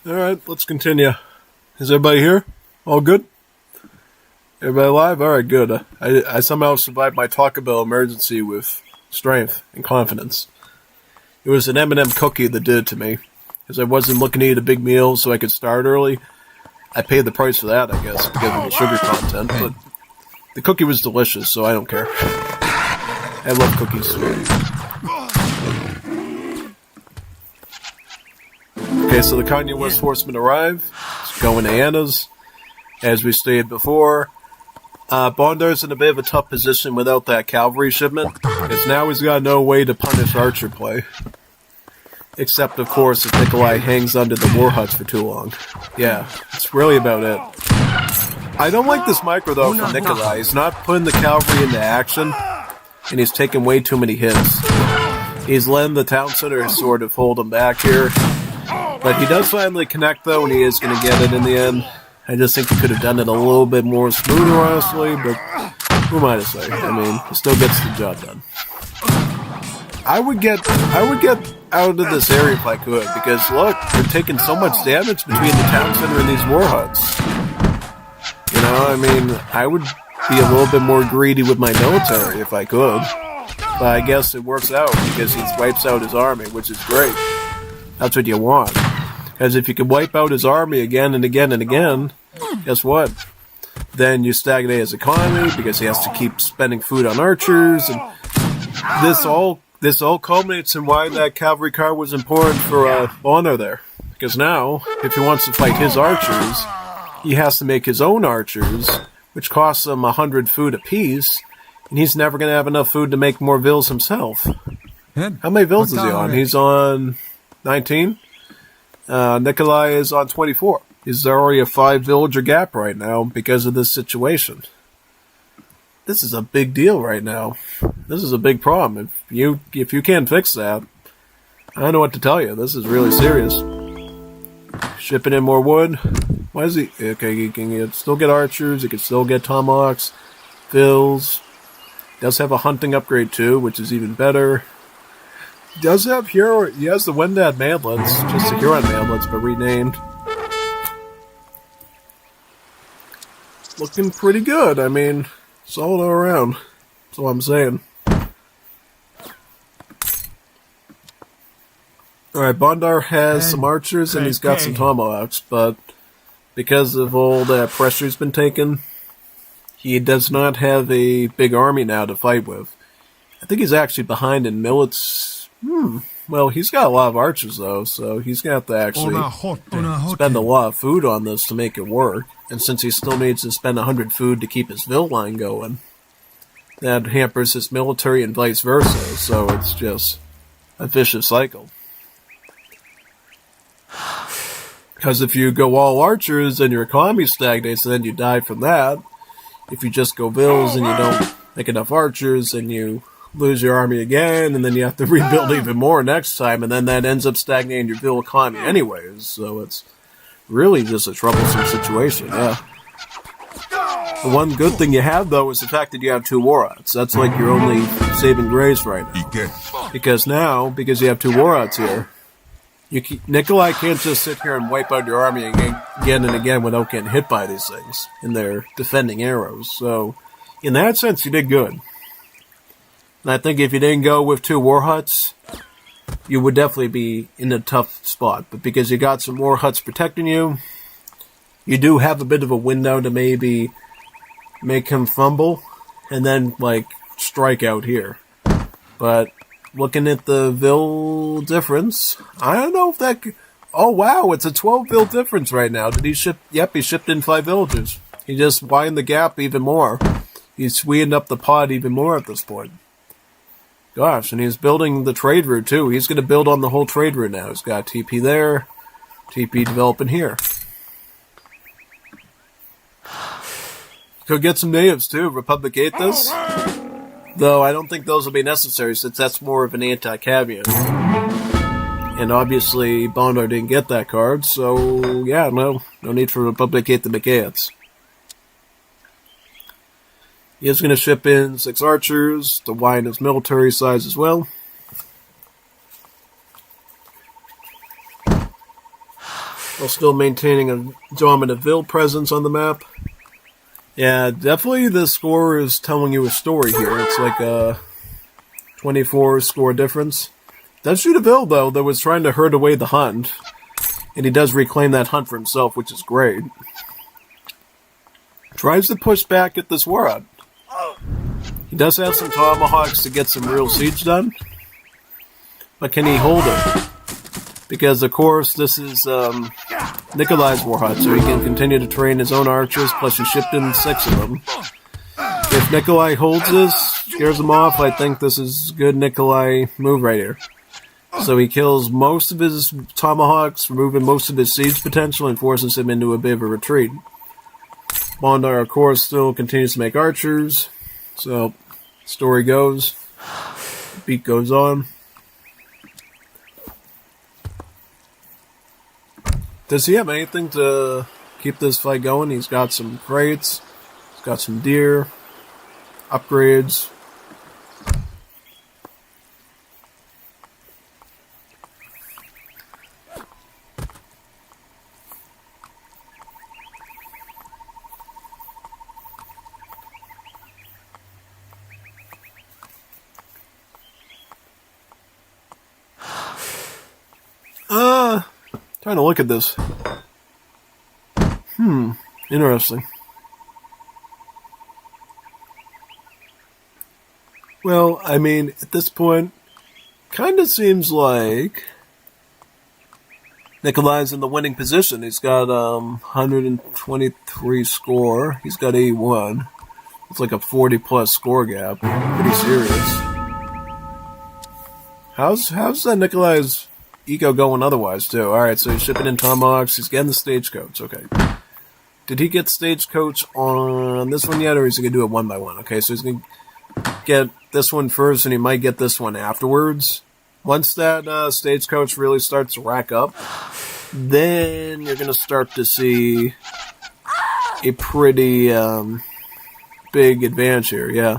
Alright, let's continue. Is everybody here? All good? Everybody alive? Alright, good. I somehow survived my Taco Bell emergency with strength and confidence. It was an M&M cookie that did it to me. Because I wasn't looking to eat a big meal so I could start early. I paid the price for that, I guess, because of the sugar content, but the cookie was delicious, so I don't care. I love cookies. Okay, so the Kanye West horsemen arrive. It's going to Anna's. As we stated before, Bondar's in a bit of a tough position without that cavalry shipment, because now he's got no way to punish archer play. Except, of course, if Nikolai hangs under the war huts for too long. Yeah, it's really about it. I don't like this micro, though, from Nikolai. He's not putting the cavalry into action, and he's taking way too many hits. He's letting the town center sort of hold him back here. But he does finally connect, though, and he is going to get it in the end. I just think he could have done it a little bit more smoother, honestly, but who am I to say? I mean, he still gets the job done. I would get out of this area if I could, because look, they're taking so much damage between the town center and these war huts. You know, I mean, I would be a little bit more greedy with my military if I could. But I guess it works out, because he wipes out his army, which is great. That's what you want. Because if you can wipe out his army again and again and again, guess what? Then you stagnate his economy, because he has to keep spending food on archers, and this all culminates in why that cavalry car was important for Bonner there. Because now, if he wants to fight his archers, he has to make his own archers, which costs him 100 food apiece, and he's never going to have enough food to make more vills himself. How many vills is he on? He's on 19? Nikolai is on 24. He's already a 5-villager gap right now because of this situation. This is a big deal right now. This is a big problem. If you can't fix that, I don't know what to tell you. This is really serious. Shipping in more wood. Why is he... Okay, he can still get archers. He can still get tomahawks. Fills. He does have a hunting upgrade too, which is even better. He does have hero... He has the Wendad mantlets. Just the Huron mantlets, but renamed. Looking pretty good. I mean... Solid all around. That's all I'm saying. Alright, Bondar has some archers and he's got some tomahawks, but because of all that pressure he's been taking, he does not have a big army now to fight with. I think he's actually behind in millets. Well, he's got a lot of archers, though, so he's going to have to actually spend a lot of food on this to make it work. And since he still needs to spend 100 food to keep his vill line going, that hampers his military and vice versa, so it's just a vicious cycle. Because if you go all archers and your economy stagnates, then you die from that. If you just go vills and you don't make enough archers, and you lose your army again, and then you have to rebuild even more next time, and then that ends up stagnating your vill economy anyways, so it's really just a troublesome situation, yeah. The one good thing you have, though, is the fact that you have 2 war huts. That's like your only saving grace right now. Because you have 2 war huts here, Nikolai can't just sit here and wipe out your army again and again without getting hit by these things in their defending arrows. So, in that sense, you did good. And I think if you didn't go with 2 war huts, you would definitely be in a tough spot. But because you got some war huts protecting you, you do have a bit of a window to maybe make him fumble and then, strike out here. But looking at the vill difference, I don't know if that... Oh, wow, it's a 12 vill difference right now. Did he ship... Yep, he shipped in 5 villagers. He just widened the gap even more. He's sweetened up the pot even more at this point. Gosh, and he's building the trade route, too. He's going to build on the whole trade route now. He's got TP there, TP developing here. Could get some natives, too. Republicate this. Though I don't think those will be necessary, since that's more of an anti-caveat. And obviously, Bondar didn't get that card, so yeah, no need for Republicate the Mechanics. He is going to ship in 6 archers to widen his military size as well. while still maintaining a dominant Ville presence on the map. Yeah, definitely the score is telling you a story here. It's like a 24 score difference. Does shoot a Ville, though, that was trying to herd away the hunt. And he does reclaim that hunt for himself, which is great. Tries to push back at this Warhawk. He does have some tomahawks to get some real siege done. But can he hold it? Because, of course, this is Nikolai's Warhawk, so he can continue to train his own archers, plus he shipped in 6 of them. If Nikolai holds this, scares him off, I think this is a good Nikolai move right here. So he kills most of his tomahawks, removing most of his siege potential, and forces him into a bit of a retreat. Bondar, of course, still continues to make archers. So, story goes. Beat goes on. Does he have anything to keep this fight going? He's got some crates. He's got some deer. Upgrades. Trying to look at this. Interesting. Well, I mean, at this point, kind of seems like Nikolai's in the winning position. He's got 123 score. He's got 81. It's like a 40-plus score gap. Pretty serious. How's that Nikolai's eco going otherwise, too? Alright, so he's shipping in tomahawks. He's getting the stagecoach. Okay. Did he get stagecoach on this one yet, or is he going to do it one by one? Okay, so he's going to get this one first, and he might get this one afterwards. Once that stagecoach really starts to rack up, then you're going to start to see a pretty big advantage here, yeah.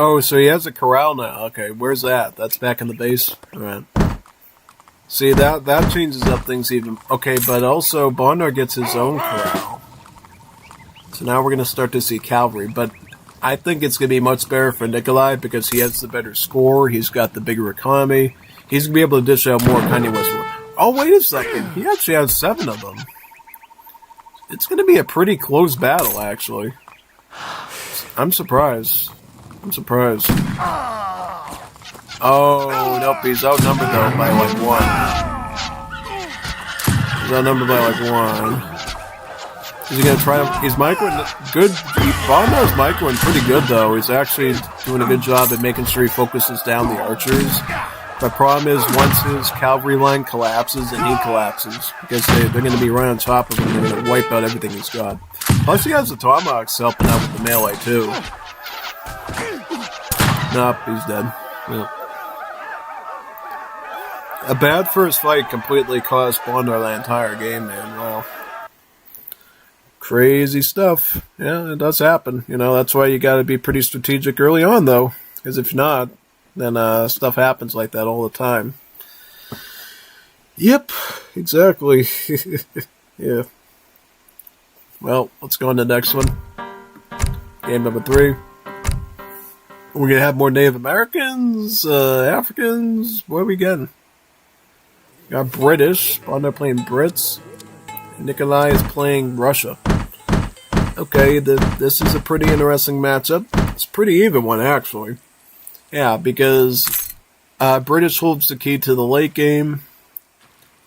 Oh, so he has a corral now. Okay, where's that? That's back in the base? Alright. See, that changes up things even. Okay, but also, Bondar gets his own corral. So now we're going to start to see cavalry. But I think it's going to be much better for Nikolai because he has the better score. He's got the bigger economy. He's going to be able to dish out more continuous. Oh, wait a second. He actually has 7 of them. It's going to be a pretty close battle, actually. I'm surprised. Oh, nope, he's outnumbered, though, by, like, 1. He's outnumbered by, like, 1. Is he gonna try to... He's microing... Good... Bondar's microing pretty good, though. He's actually doing a good job at making sure he focuses down the archers. The problem is, once his cavalry line collapses, and he collapses, because they're going to be right on top of him, they're going to wipe out everything he's got. Plus, he has the tomahawks helping out with the melee, too. Nope, he's dead. Yep. A bad first fight completely cost Bondar the entire game, man. Wow. Crazy stuff. Yeah, it does happen. You know, that's why you gotta be pretty strategic early on, though. Because if not, then stuff happens like that all the time. Yep, exactly. Yeah. Well, let's go on to the next one. Game number 3. We're going to have more Native Americans, Africans. What are we getting? Got British. Bondar playing Brits. Nikolai is playing Russia. Okay, this is a pretty interesting matchup. It's a pretty even one, actually. Yeah, because British holds the key to the late game,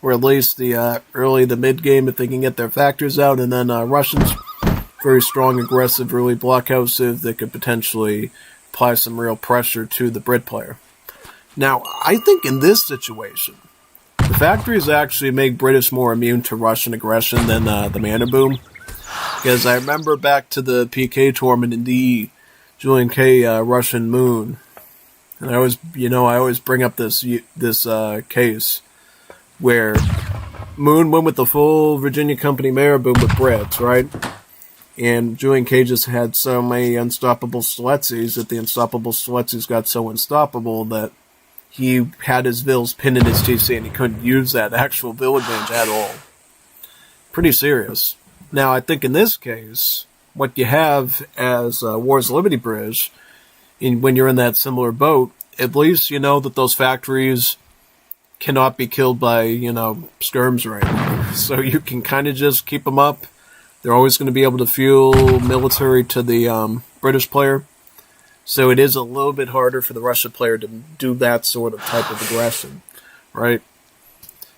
or at least the early to mid game if they can get their factors out, and then Russians very strong, aggressive, really blockhousive that could potentially apply some real pressure to the Brit player. Now, I think in this situation, the factories actually make British more immune to Russian aggression than the mana boom. Because I remember back to the PK tournament in the Julian K Russian Moon, and I always bring up this case where Moon went with the full Virginia Company Mara boom with Brits, right? And Julian K just had so many unstoppable Stiletsis that the unstoppable Stiletsis got so unstoppable that he had his Vills pinned in his TC and he couldn't use that actual Vill advantage at all. Pretty serious. Now, I think in this case, what you have as Wars of Liberty Bridge, when you're in that similar boat, at least you know that those factories cannot be killed by, skirms right now. So you can kind of just keep them up. They're always going to be able to fuel military to the British player. So it is a little bit harder for the Russian player to do that sort of type of aggression, right?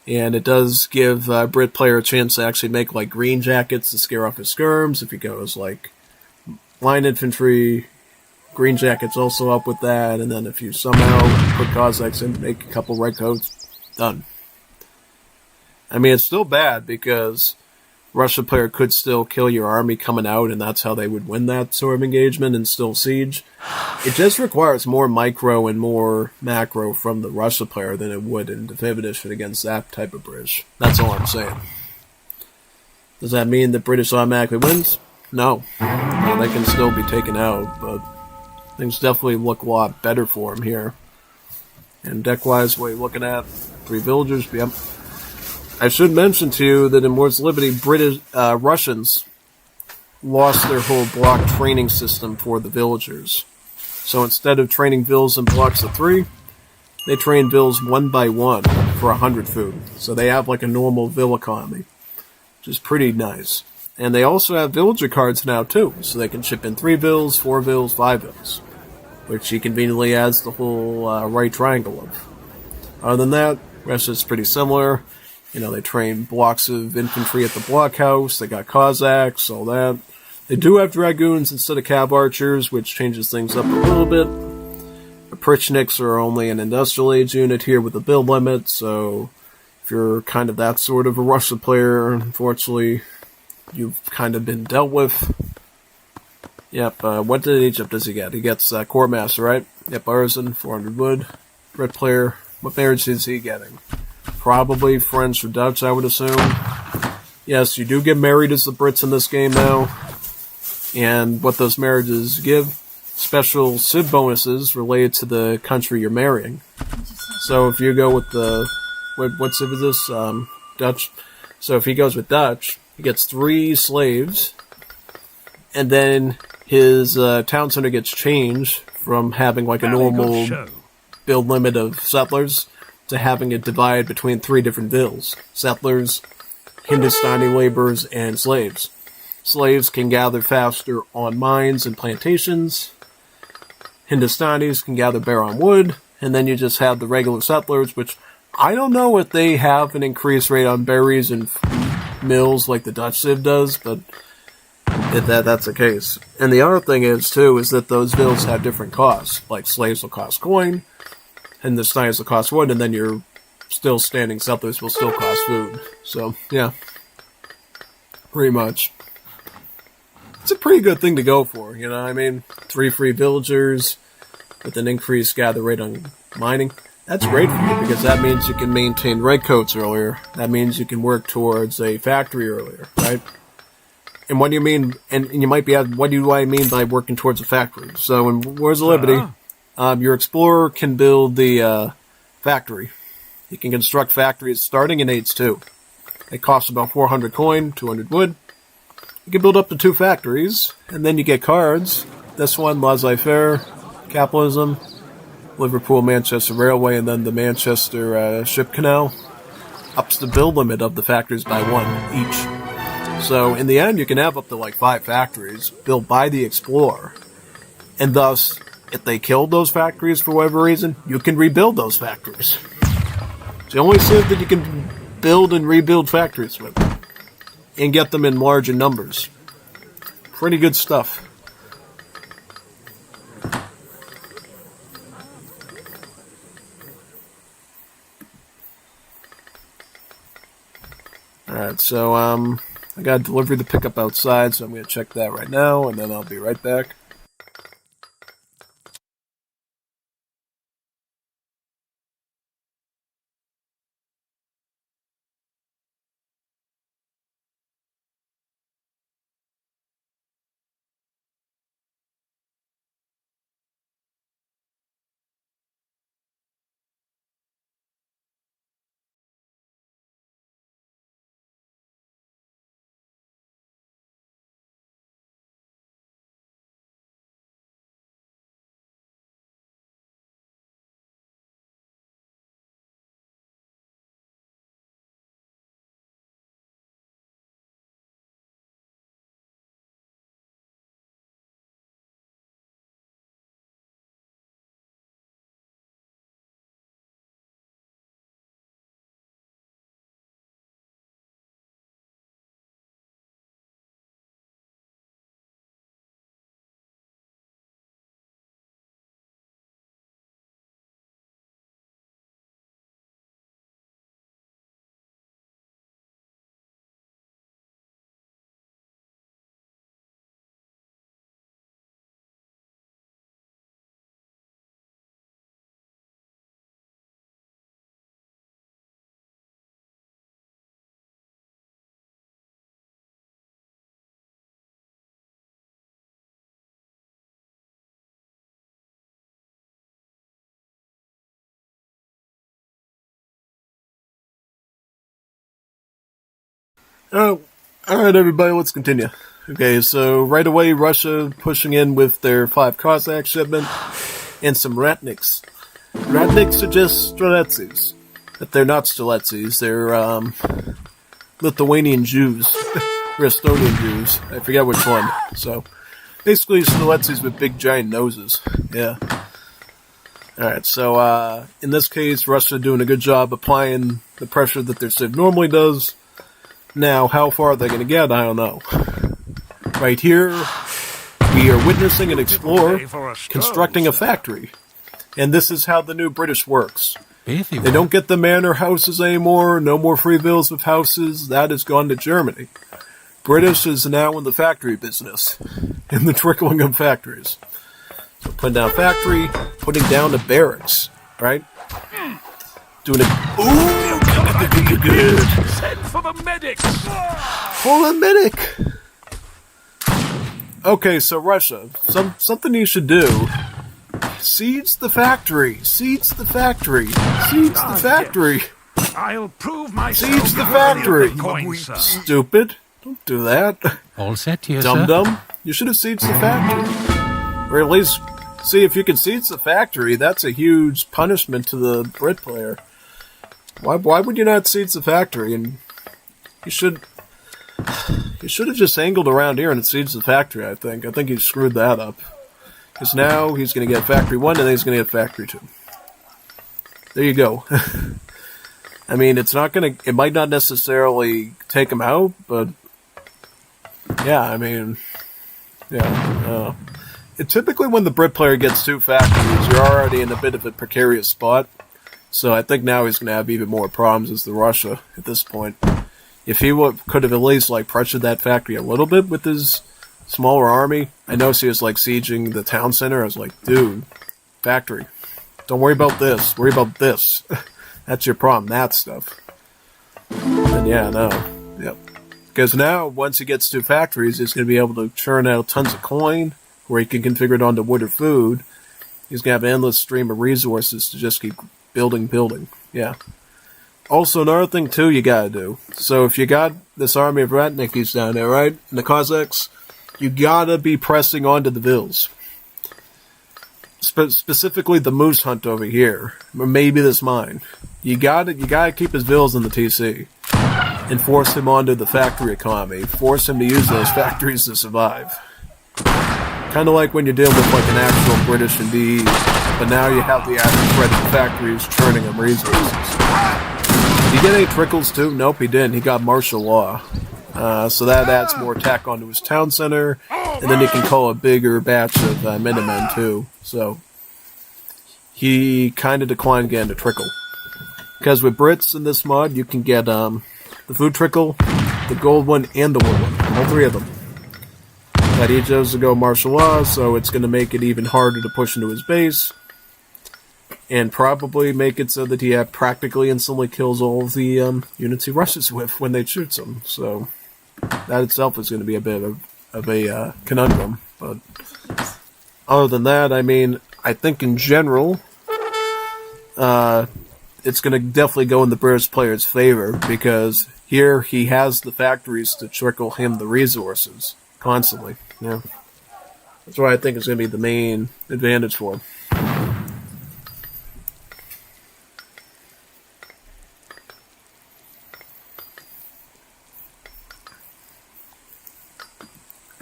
And it does give Brit player a chance to actually make like green jackets to scare off his skirms. If he goes like line infantry, green jackets also up with that. And then if you somehow put Cossacks in, make a couple red coats, done. I mean, it's still bad because Russian player could still kill your army coming out, and that's how they would win that sort of engagement and still siege. It just requires more micro and more macro from the Russia player than it would in definitive against that type of bridge. That's all I'm saying. Does that mean that British automatically wins? No. They can still be taken out, but things definitely look a lot better for them here. And deck-wise, what you're looking at, 3 villagers, yep. I should mention to you that in Wars of Liberty, Russians lost their whole block training system for the villagers. So instead of training vills in blocks of 3, they train vills 1 by 1 for 100 food. So they have like a normal vill economy, which is pretty nice. And they also have villager cards now too, so they can ship in 3 vills, 4 vills, 5 vills, which he conveniently adds the whole right triangle of. Other than that, the rest is pretty similar. They train blocks of infantry at the blockhouse. They got Cossacks, all that. They do have Dragoons instead of Cav Archers, which changes things up a little bit. The Prichniks are only an industrial age unit here with a build limit, so if you're kind of that sort of a Russia player, unfortunately, you've kind of been dealt with. Yep, what did Egypt does he get? He gets Core Master, right? Yep, Artisan, 400 wood. Red player, what marriage is he getting? Probably French or Dutch, I would assume. Yes, you do get married as the Brits in this game now. And what those marriages give, special civ bonuses related to the country you're marrying. So if you go with the... What civ is this? Dutch. So if he goes with Dutch, he gets 3 slaves. And then his town center gets changed from having like a normal build limit of settlers to having it divide between 3 different vills. Settlers, Hindustani laborers, and slaves. Slaves can gather faster on mines and plantations. Hindustanis can gather better on wood. And then you just have the regular settlers, which I don't know if they have an increased rate on berries and mills like the Dutch civ does, but that's the case. And the other thing is, too, is that those vills have different costs. Like slaves will cost coin, and the Hindustanis will cost wood, and then your still standing settlers will still cost food. So, yeah. Pretty much. It's a pretty good thing to go for, 3 free villagers with an increased gather rate on mining. That's great for you, because that means you can maintain red coats earlier. That means you can work towards a factory earlier, right? And what do you mean, and you might be asking, what do I mean by working towards a factory? So in Wars of Liberty, your explorer can build the factory. You can construct factories starting in Age 2. It costs about 400 coin, 200 wood. You can build up to 2 factories, and then you get cards. This one, laissez-faire, capitalism, Liverpool-Manchester Railway, and then the Manchester Ship Canal. Ups the build limit of the factories by 1 each. So in the end, you can have up to like 5 factories built by the explorer, and thus if they killed those factories for whatever reason, you can rebuild those factories. It's the only civ that you can build and rebuild factories with. And get them in larger numbers. Pretty good stuff. Alright, so, I got a delivery to pick up outside, so I'm going to check that right now, and then I'll be right back. Oh, alright everybody, let's continue. Okay, so right away Russia pushing in with their 5 Cossack shipment and some Ratniks. Ratniks are just Streletsys. But they're not Streletsys, they're Lithuanian Jews. Or Estonian Jews. I forget which one. So, basically Streletsys with big giant noses. Yeah. Alright, so in this case, Russia doing a good job applying the pressure that their civ normally does. Now, how far are they going to get? I don't know. Right here, we are witnessing an explorer constructing a factory. And this is how the new British works. They don't get the manor houses anymore, no more free villas with houses, that has gone to Germany. British is now in the factory business, in the trickling of factories. So putting down a factory, putting down a barracks, right? Doing it. Ooh! Good. Send for the medics! For the medic! Okay, so Russia, something you should do. Siege the factory! Siege the factory! Siege the factory! I'll prove myself. Siege the factory! Coin, sir. Stupid. Don't do that. All set here, Dum-dum. You should have sieged the factory. Or at least see if you can siege the factory. That's a huge punishment to the Brit player. Why would you not siege the factory? And you should have just angled around here and sieged the factory, I think. I think he screwed that up. Because now he's going to get Factory 1 and then he's going to get Factory 2. There you go. I mean, it might not necessarily take him out, but yeah, I mean, yeah. Typically when the Brit player gets 2 factories, you're already in a bit of a precarious spot. So I think now he's going to have even more problems as the Russia at this point. If he could have at least pressured that factory a little bit with his smaller army. I noticed he was sieging the town center. I was like, dude, factory. Don't worry about this. Worry about this. That's your problem, that stuff. And yeah, no. Yep. Because now, once he gets 2 factories, he's going to be able to churn out tons of coin, where he can configure it onto wood or food. He's going to have an endless stream of resources to just keep building. Yeah. Also, another thing, too, you gotta do. So, if you got this army of Ratnikis down there, right? And the Cossacks, you gotta be pressing onto the Vils. Specifically the Moose Hunt over here. Or maybe this mine. You gotta keep his Vils in the TC. And force him onto the factory economy. Force him to use those factories to survive. Kind of like when you're dealing with like an actual British indeed, but now you have the actual credit factories churning them resources. Did he get any trickles too? Nope, he didn't. He got martial law. So that adds more attack onto his town center, and then he can call a bigger batch of Minutemen too. So he kind of declined getting a trickle. Because with Brits in this mod, you can get the food trickle, the gold one, and the wood one. All three of them. But he chose to go martial law, so it's going to make it even harder to push into his base. And probably make it so that he practically instantly kills all of the units he rushes with when they shoots them. So that itself is going to be a bit of a conundrum. But other than that, I mean, I think in general, it's going to definitely go in the British player's favor, because here he has the factories to trickle him the resources constantly. Yeah, that's why I think it's going to be the main advantage for him.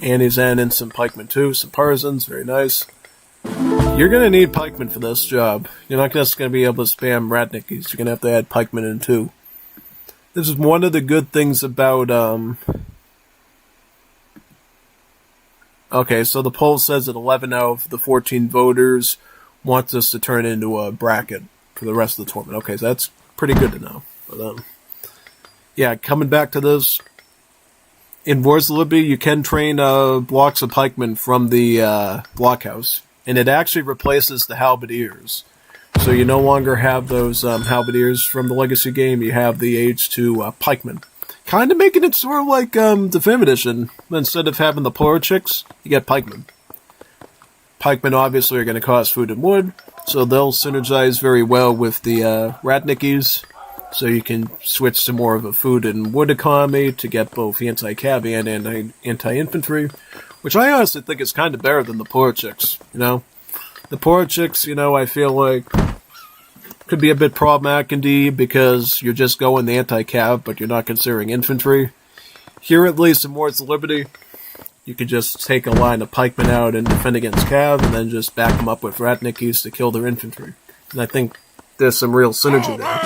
And he's adding in some pikemen too, some partisans, very nice. You're going to need pikemen for this job. You're not just going to be able to spam Ratnickies. You're going to have to add pikemen in too. This is one of the good things about... Okay, so the poll says that 11 out of the 14 voters wants us to turn into a bracket for the rest of the tournament. Okay, so that's pretty good to know. But, yeah, coming back to this, in Wars of Liberty, you can train blocks of pikemen from the blockhouse, and it actually replaces the halberdiers. So you no longer have those halberdiers from the Legacy game, you have the Age 2 pikemen. Kind of making it sort of like the 5th edition. Instead of having the poor chicks, you get pikemen. Pikemen obviously are going to cost food and wood, so they'll synergize very well with the Ratnickies. So you can switch to more of a food and wood economy to get both anti-cav and anti-infantry, which I honestly think is kind of better than the poor chicks, you know? The poor chicks, you know, I feel like could be a bit problematic indeed, because you're just going the anti-cav, but you're not considering infantry. Here, at least, in Wars of Liberty, you could just take a line of pikemen out and defend against cav, and then just back them up with Ratnickies to kill their infantry. And I think there's some real synergy there.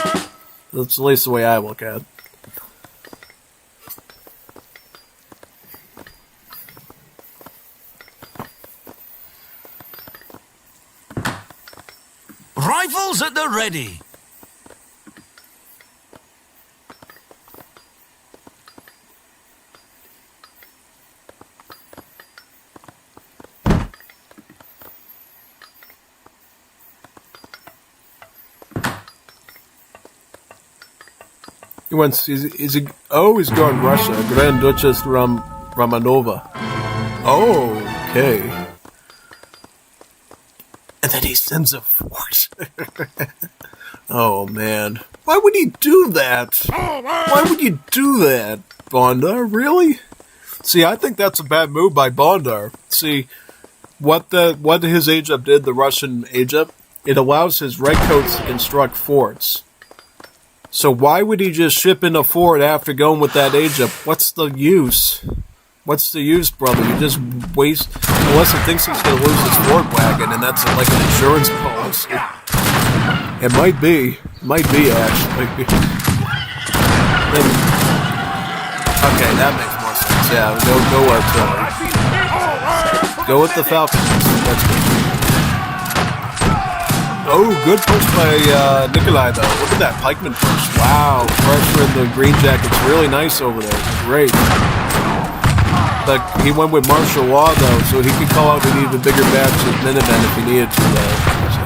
That's at least the way I look at it. Rifles at the ready. He wants. Is he? Oh, he's going Russia. Grand Duchess Romanova. Oh, okay. And then he sends a force. Oh, man. Why would he do that? Why would you do that, Bondar? Really? See, I think that's a bad move by Bondar. See, what his age-up did, the Russian age-up, it allows his redcoats to construct forts. So why would he just ship in a fort after going with that age-up? What's the use? What's the use, brother? You just waste... Unless he thinks he's going to lose his fort wagon, and that's like an insurance policy. It might be. Might be, actually. Then, okay, that makes more sense. Yeah, go artillery. Go with the Falcons. That's good. Oh, good push by Nikolai, though. Look at that pikeman push. Wow, pressure in the green jackets. Really nice over there. Great. But he went with martial law, though, so he could call out he needed a bigger batch of Minutemen if he needed to, though. So,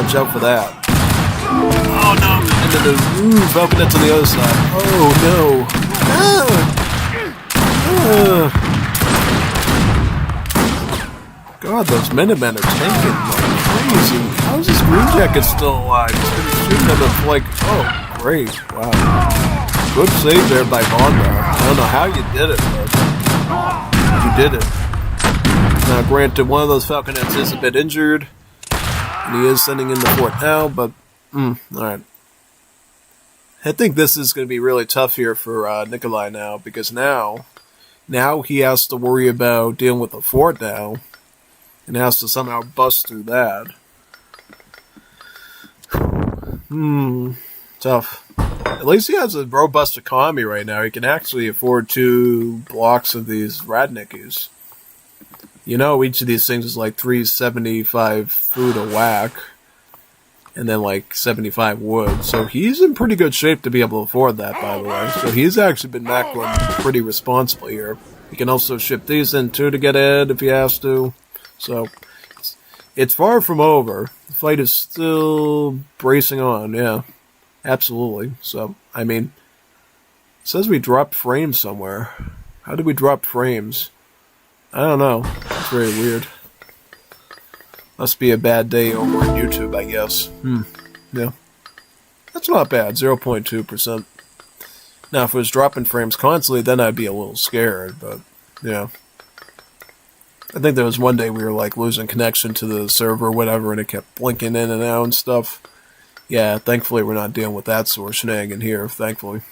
watch out for that. Oh, no. And then the Falconets on the other side. Oh, no. God, those Minutemen are tanking like crazy. How is this green jacket still alive? He's been shooting at them like, oh, great. Wow. Good save there by Bondar. I don't know how you did it, but you did it. Now, granted, one of those Falconets is a bit injured, and he is sending in the fort now, but, alright. I think this is going to be really tough here for Nikolai now, because now Now he has to worry about dealing with the fort now, and has to somehow bust through that. Tough. At least he has a robust economy right now. He can actually afford 2 blocks of these Radnickies. You know, each of these things is like 375 food a whack, and then like 75 wood. So he's in pretty good shape to be able to afford that, by the way. So he's actually been macroing pretty responsibly here. He can also ship these in too to get ahead if he has to. So it's far from over. The fight is still bracing on, yeah. Absolutely. So, I mean, it says we dropped frames somewhere. How did we drop frames? I don't know. It's very weird. Must be a bad day over on YouTube, I guess. Yeah. That's not bad. 0.2%. Now, if it was dropping frames constantly, then I'd be a little scared, but, yeah. I think there was one day we were, like, losing connection to the server or whatever, and it kept blinking in and out and stuff. Yeah, thankfully we're not dealing with that sort of shenanigan here, thankfully.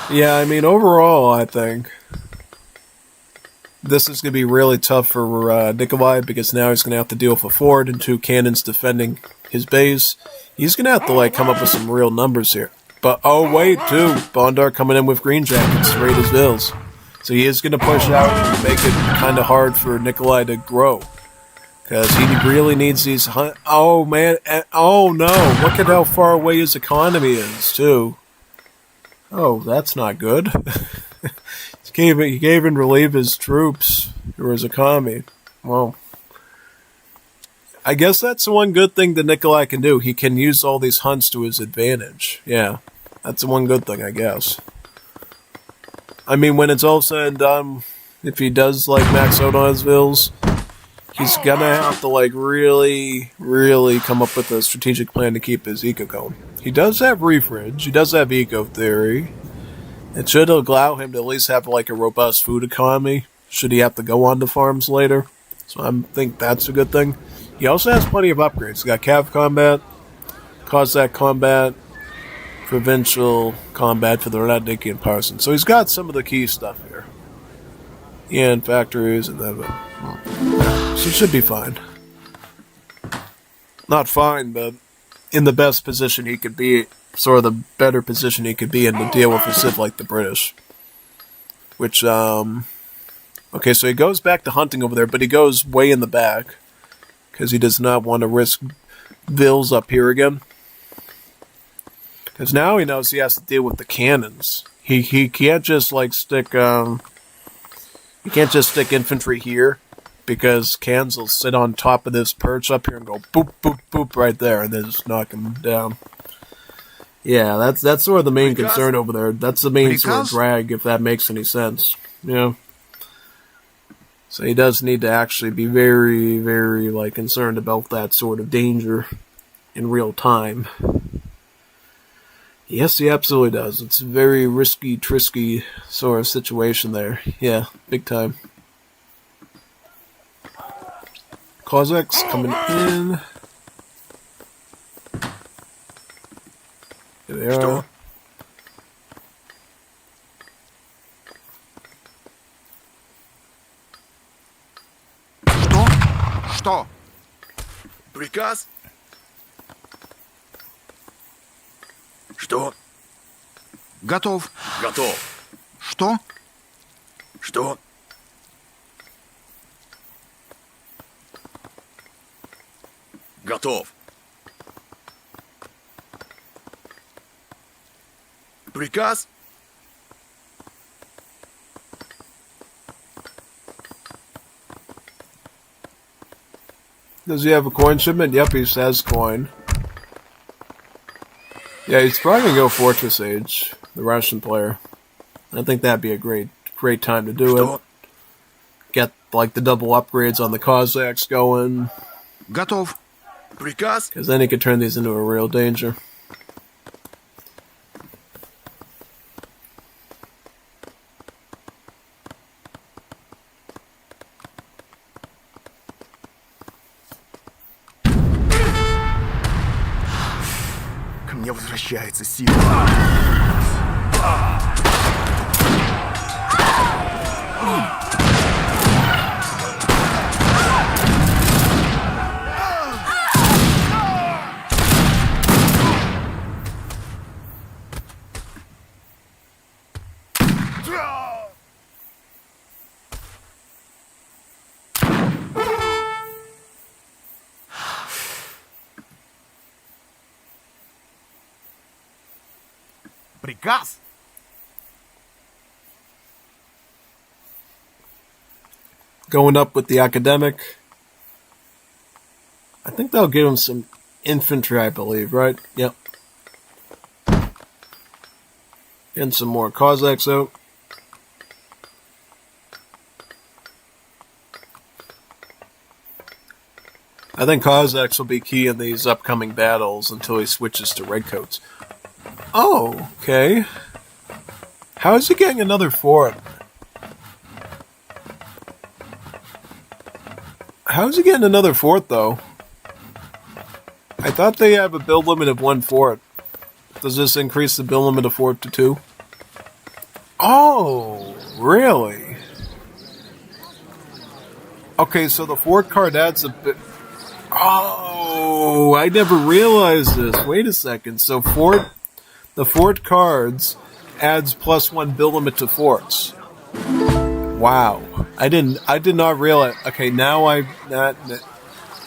Yeah, I mean, overall, I think this is going to be really tough for Nikolai, because now he's going to have to deal with a fort and 2 cannons defending his base. He's going to have to, like, come up with some real numbers here. But, oh, wait, too. Bondar coming in with green jackets, raid his bills. So he is going to push out and make it kind of hard for Nikolai to grow. Because he really needs these... Oh, man. Oh, no. Look at how far away his economy is, too. Oh, that's not good. He can't even relieve his troops or his economy. Well, I guess that's the one good thing that Nikolai can do. He can use all these hunts to his advantage. Yeah, that's the one good thing, I guess. I mean, when it's all said and done, if he does, like, max out on his vills, he's gonna have to, like, really, really come up with a strategic plan to keep his eco going. He does have refridge. He does have eco theory. It should allow him to at least have, like, a robust food economy, should he have to go on to farms later. So I think that's a good thing. He also has plenty of upgrades. He's got Cav Combat, Cossack Combat, Provincial Combat for the Radnicki and Parson. So he's got some of the key stuff here. And factories and that. So it should be fine. Not fine, but in the best position he could be, sort of the better position he could be in to deal with a civ like the British. Which, okay, so he goes back to hunting over there, but he goes way in the back, because he does not want to risk vills up here again. Because now he knows he has to deal with the cannons. He can't just, like, stick, he can't just stick infantry here, because cans will sit on top of this perch up here and go boop, boop, boop right there, and then just knock him down. Yeah, that's sort of the main concern over there. That's the main sort of drag, if that makes any sense. Yeah. So he does need to actually be very, very, like, concerned about that sort of danger in real time. Yes, he absolutely does. It's a very risky, trisky sort of situation there. Yeah, big time. Cossacks coming in. Here they are. Что? Приказ? Что? Готов. Готов. Что? Что? Готов. Приказ? Does he have a coin shipment? Yep, he says coin. Yeah, he's probably going to go Fortress Age, the Russian player. I think that'd be a great time to do it. Get, like, the double upgrades on the Cossacks going. Готов. Приказ? Because then he could turn these into a real danger. Ко мне возвращается сила. Приказ. Going up with the academic. I think they'll give him some infantry, I believe, right? Yep. And some more Cossacks out. I think Cossacks will be key in these upcoming battles until he switches to Redcoats. Oh, okay. How is he getting another fort? How is he getting another fort, though? I thought they have a build limit of 1 fort. Does this increase the build limit of fort to 2? Oh, really? Okay, so the fort card adds a bit... Oh, I never realized this. Wait a second. So the fort cards adds +1 build limit to forts. Wow. I did not realize. Okay, now I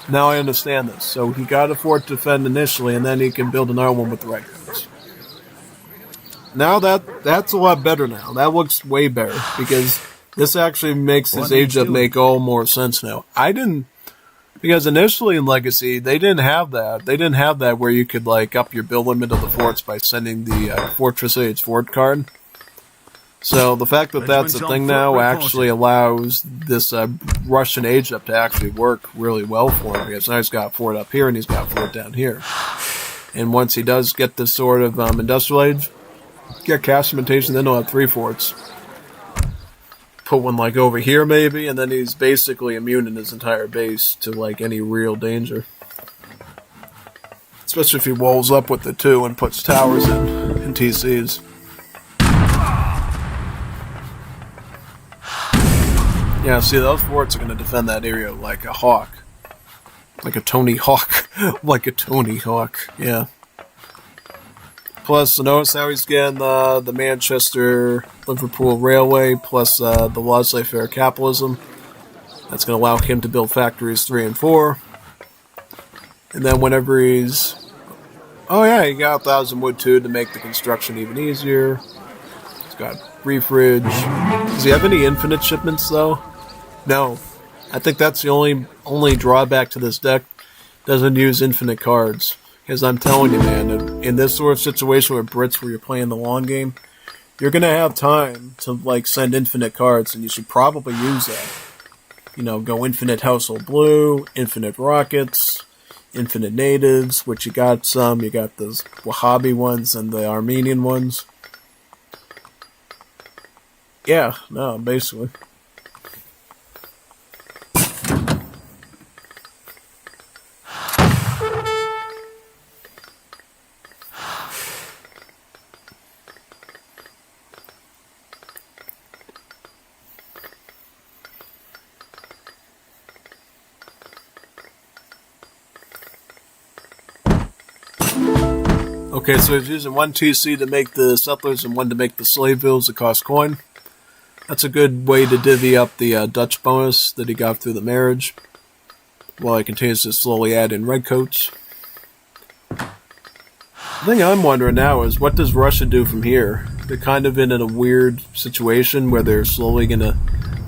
understand this. So he got a fort to defend initially, and then he can build another one with the Redcoats. Now that's a lot better now. That looks way better, because this actually makes his age up make all more sense now. Because initially in Legacy, they didn't have that. They didn't have that where you could, like, up your build limit of the forts by sending the Fortress Age fort card. So the fact that that's a thing now actually allows this Russian age up to actually work really well for him. Because now he's got a fort up here and he's got a fort down here. And once he does get this sort of industrial age, get cash cementation, then he'll have 3 forts. Put one, like, over here, maybe, and then he's basically immune in his entire base to, like, any real danger. Especially if he walls up with the 2 and puts towers in TCs. Yeah, see, those forts are going to defend that area like a hawk. Like a Tony Hawk. Like a Tony Hawk, yeah. Plus, notice how he's getting the Manchester-Liverpool Railway, plus the laissez-faire capitalism. That's going to allow him to build factories 3 and 4. And then whenever he's... Oh yeah, he got 1,000 wood too to make the construction even easier. He's got refridge. Does he have any infinite shipments though? No. I think that's the only drawback to this deck. Doesn't use infinite cards. Because I'm telling you, man, in this sort of situation with Brits where you're playing the long game, you're going to have time to, like, send infinite cards, and you should probably use that. You know, go infinite Household Blue, infinite Rockets, infinite Natives, which you got some. You got those Wahhabi ones and the Armenian ones. Yeah, no, basically. Okay, so he's using 1 TC to make the settlers and 1 to make the slave bills that cost coin. That's a good way to divvy up the Dutch bonus that he got through the marriage, while he continues to slowly add in redcoats. The thing I'm wondering now is, what does Russia do from here? They're kind of in a weird situation where they're slowly gonna...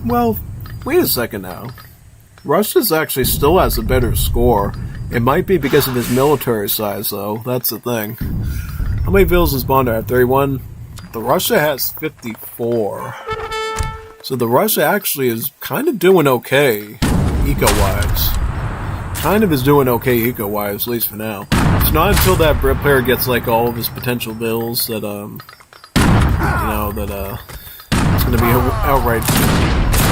Well, wait a second now. Russia's actually still has a better score. It might be because of his military size, though. That's the thing. How many villas does Bondar have? 31? The Russia has 54. So the Russia actually is kind of doing okay, eco-wise. Kind of is doing okay eco-wise, at least for now. It's not until that Brit player gets, like, all of his potential bills that, it's gonna be an outright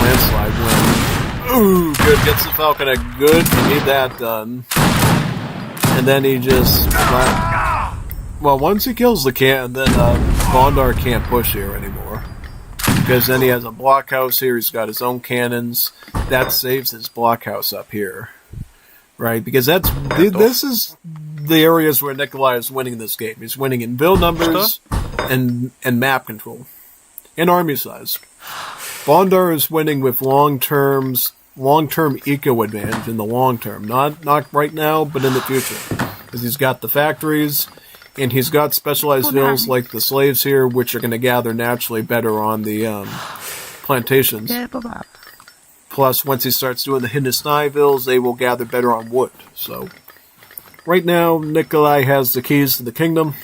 landslide win. Ooh, good. Gets the Falcon a good. Need that done. And then he just... Well, once he kills the can, then Bondar can't push here anymore. Because then he has a blockhouse here. He's got his own cannons. That saves his blockhouse up here. Right? Because this is the areas where Nikolai is winning this game. He's winning in build numbers and map control. And army size. Bondar is winning with long-term eco advantage in the long term. Not right now, but in the future. Because he's got the factories, And he's got specialized villas like the slaves here, which are going to gather naturally better on the plantations. Plus, once he starts doing the Hindustani villas, they will gather better on wood. So, right now, Nikolai has the keys to the kingdom,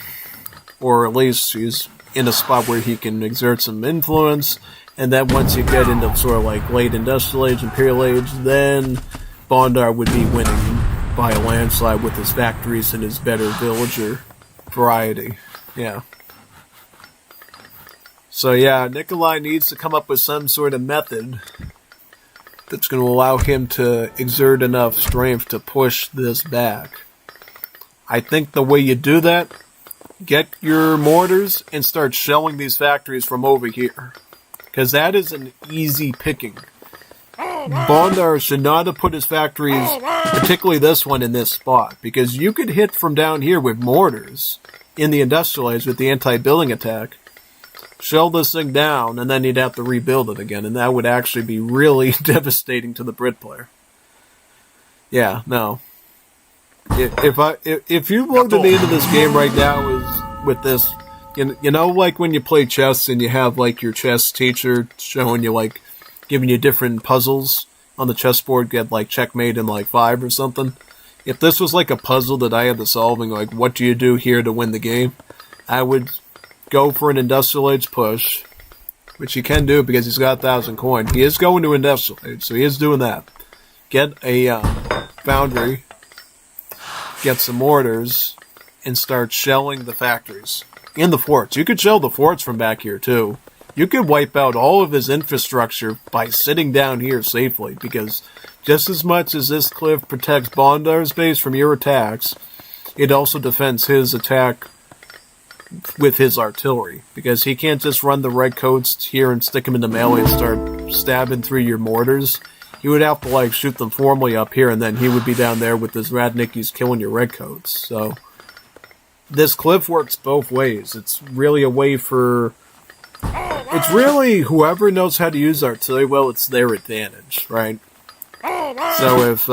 or at least he's in a spot where he can exert some influence. And then once you get into sort of like late industrial age, imperial age, then Bondar would be winning by a landslide with his factories and his better villager variety. Yeah. So yeah, Nikolai needs to come up with some sort of method that's going to allow him to exert enough strength to push this back. I think the way you do that, get your mortars and start shelling these factories from over here. Because that is an easy picking. Bondar should not have put his factories, particularly this one, in this spot. Because you could hit from down here with mortars in the industrial age with the anti-building attack, shell this thing down, and then you'd have to rebuild it again. And that would actually be really devastating to the Brit player. Yeah, no. If you looked at me into this game right now is with this... You know, like when you play chess and you have, like, your chess teacher showing you, like, giving you different puzzles on the chessboard, get, like, checkmate in, like, 5 or something? If this was, like, a puzzle that I had to solve, and, like, what do you do here to win the game? I would go for an industrial age push, which he can do because he's got 1,000 coin. He is going to industrial age, so he is doing that. Get a foundry, get some mortars, and start shelling the factories. In the forts. You could shell the forts from back here, too. You could wipe out all of his infrastructure by sitting down here safely, because just as much as this cliff protects Bondar's base from your attacks, it also defends his attack with his artillery, because he can't just run the redcoats here and stick them in the melee and start stabbing through your mortars. He would have to, like, shoot them formally up here, and then he would be down there with his Radnickies killing your redcoats, so... This cliff works both ways. It's really a way for... It's really whoever knows how to use artillery well, it's their advantage, right? So if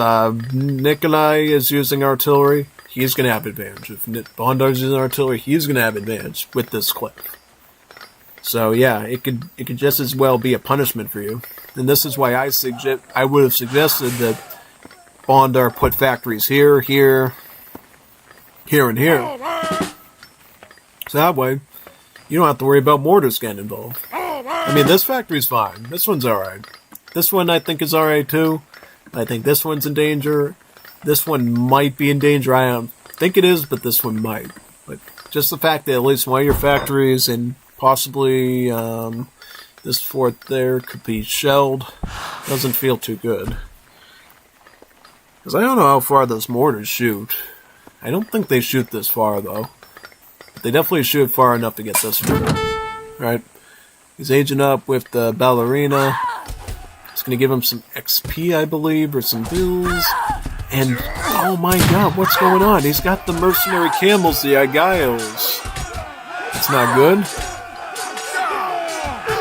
Nikolai is using artillery, he's going to have advantage. If Bondar's using artillery, he's going to have advantage with this cliff. So yeah, it could just as well be a punishment for you. And this is why I would have suggested that Bondar put factories here, here, and here. So that way, you don't have to worry about mortars getting involved. I mean, this factory's fine. This one's alright. This one I think is alright too. I think this one's in danger. This one might be in danger. I don't think it is, but this one might. But just the fact that at least one of your factories and possibly this fort there could be shelled doesn't feel too good. Because I don't know how far those mortars shoot. I don't think they shoot this far, though. But they definitely shoot far enough to get this far. Right? He's aging up with the ballerina. It's going to give him some XP, I believe, or some bills. And, oh my god, what's going on? He's got the mercenary camels, the Agaios. It's not good.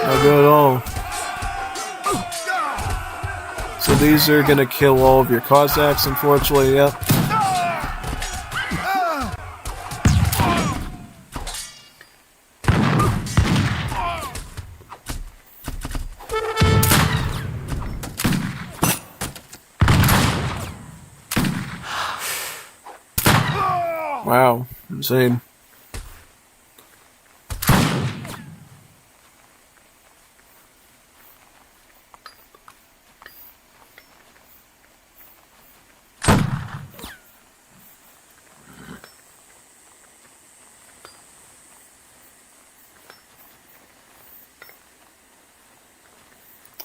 Not good at all. So these are going to kill all of your Cossacks, unfortunately, yep. Wow, insane.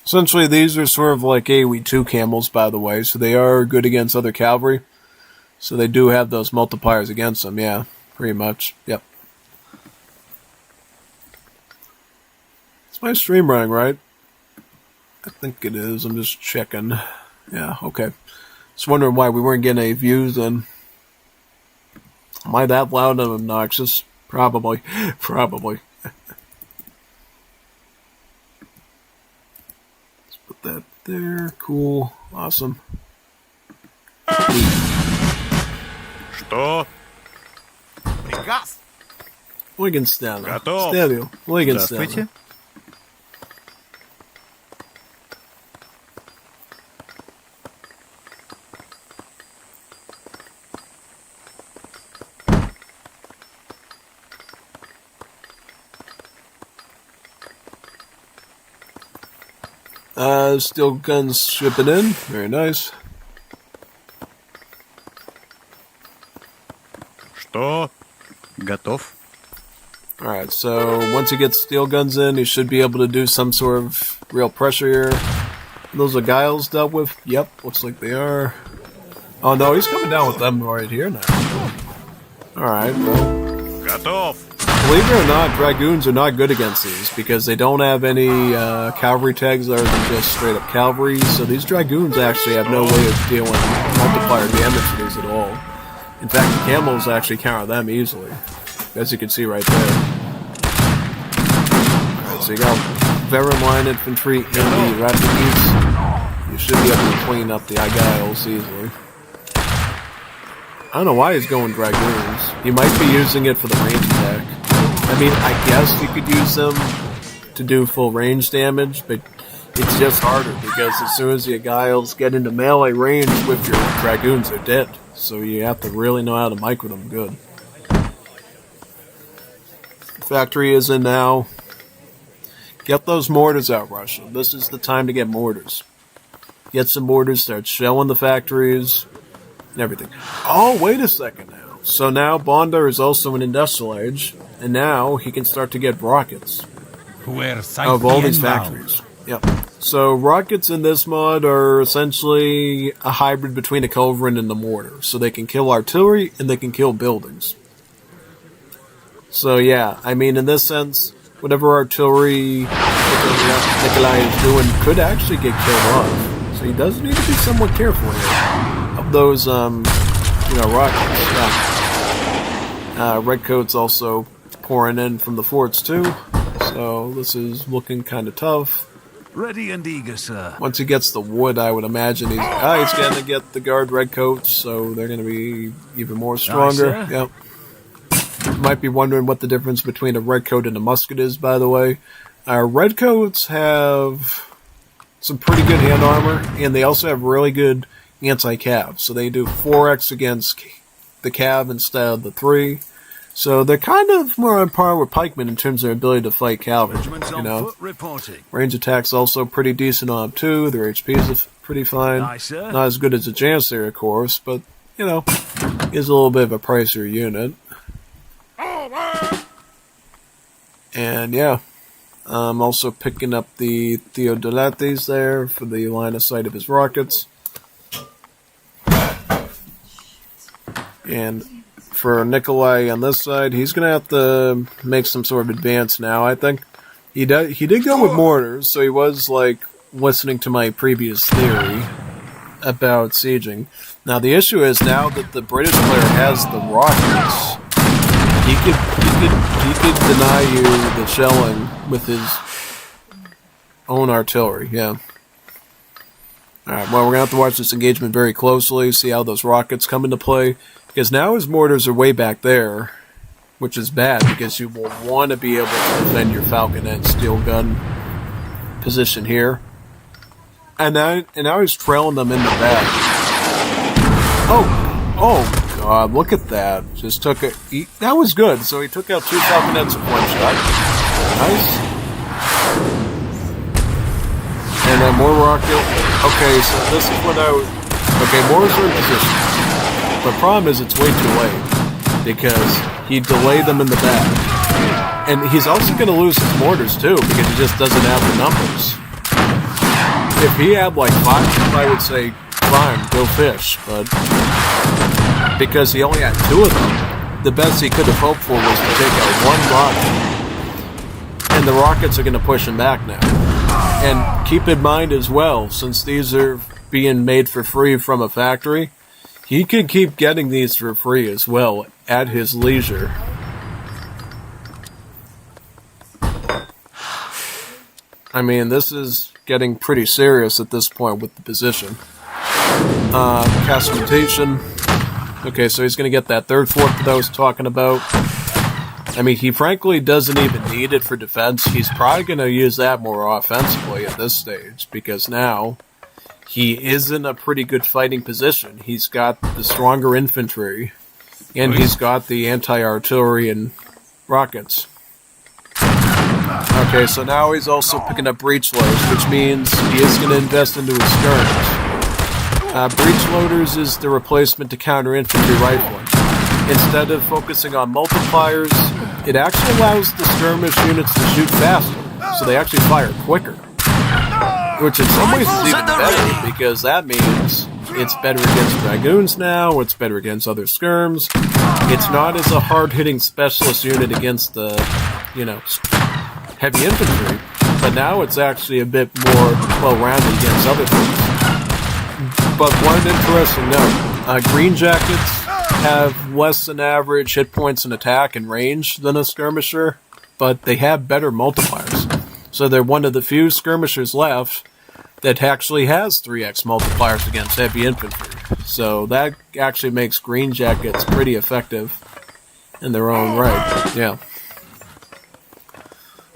Essentially, these are sort of like AoE2 camels, by the way, so they are good against other cavalry. So they do have those multipliers against them, yeah, pretty much, yep. It's my stream running, right? I think it is, I'm just checking. Yeah, okay. Just wondering why we weren't getting any views then. Am I that loud and obnoxious? Probably, probably. Let's put that there, cool, awesome. Что? Приказ. Лыгин Стяну. Готов. Стелю. Лыгин Здравствуйте. Steel guns shipping in. Very nice. Что? Готов. Alright, so once he gets steel guns in, he should be able to do some sort of real pressure here. Those are Giles dealt with? Yep, looks like they are. Oh no, he's coming down with them right here now. Alright, well. Готов. Believe it or not, Dragoons are not good against these because they don't have any cavalry tags other than just straight up cavalry, so these Dragoons actually have no way of dealing multiplier damage to these at all. In fact, the camels actually counter them easily, as you can see right there. Alright, so you got veteran line infantry in the Rapid. You should be able to clean up the Argyles easily. I don't know why he's going Dragoons. He might be using it for the range attack. I mean, I guess you could use them to do full range damage, but it's just harder because as soon as the Argyles get into melee range with your Dragoons, they're dead. So you have to really know how to micro them good. Factory is in now. Get those mortars out, Russia. This is the time to get mortars. Get some mortars, start shelling the factories, and everything. Oh, wait a second now. So now Bondar is also an industrial age, and now he can start to get rockets of all these factories. Yep. So rockets in this mod are essentially a hybrid between a culverin and the mortar. So they can kill artillery and they can kill buildings. So yeah, I mean in this sense, whatever artillery Nikolai is doing could actually get killed off. So he does need to be somewhat careful here of those rockets. Yeah. Redcoat's also pouring in from the forts too. So this is looking kind of tough. Ready and eager, sir. Once he gets the wood, I would imagine he's going to get the guard redcoats, so they're going to be even more stronger. Aye, yep. You might be wondering what the difference between a redcoat and a musket is, by the way. Redcoats have some pretty good hand armor, and they also have really good anti-cav. So they do 4x against the cav instead of the 3. So they're kind of more on par with pikemen in terms of their ability to fight cavalry. Regiment's on foot reporting. Range attack's also pretty decent on them too. Their HP's is pretty fine. Aye, sir. Not as good as a Janissary, of course, but is a little bit of a pricier unit. And yeah, I'm also picking up the Theodolates there for the line of sight of his rockets. And for Nikolai on this side, he's going to have to make some sort of advance now, I think. He did go with mortars, so he was, listening to my previous theory about sieging. Now, the issue is now that the British player has the rockets, he could deny you the shelling with his own artillery, yeah. Alright, well, we're going to have to watch this engagement very closely, see how those rockets come into play. Because now his mortars are way back there, which is bad because you will want to be able to defend your falconet steel gun position here. And now he's trailing them in the back. Oh god, look at that. Just took that was good. So he took out 2 falconets with 1 shot. Nice. And then more rocket. Okay, so this is what mortars are in position. The problem is it's way too late, because he delayed them in the back. And he's also going to lose his mortars too, because he just doesn't have the numbers. If he had 5, I would say, fine, go fish, but because he only had 2 of them, the best he could have hoped for was to take out 1 rocket. And the rockets are going to push him back now. And keep in mind as well, since these are being made for free from a factory, he could keep getting these for free as well, at his leisure. I mean, this is getting pretty serious at this point with the position. Castumentation. Okay, so he's going to get that 3rd fort that I was talking about. I mean, he frankly doesn't even need it for defense. He's probably going to use that more offensively at this stage, because now he is in a pretty good fighting position. He's got the stronger infantry, and he's got the anti-artillery and rockets. Okay, so now he's also picking up breech loaders, which means he is going to invest into his skirmish. Breech loaders is the replacement to counter infantry rifling. Instead of focusing on multipliers, it actually allows the skirmish units to shoot faster, so they actually fire quicker. Which in some ways is even better, because that means it's better against dragoons now, it's better against other skirms. It's not as a hard-hitting specialist unit against the, heavy infantry, but now it's actually a bit more well-rounded against other things. But one interesting note, green jackets have less than average hit points in attack and range than a skirmisher, but they have better multipliers. So they're one of the few skirmishers left that actually has 3x multipliers against heavy infantry. So that actually makes green jackets pretty effective in their own right. Yeah.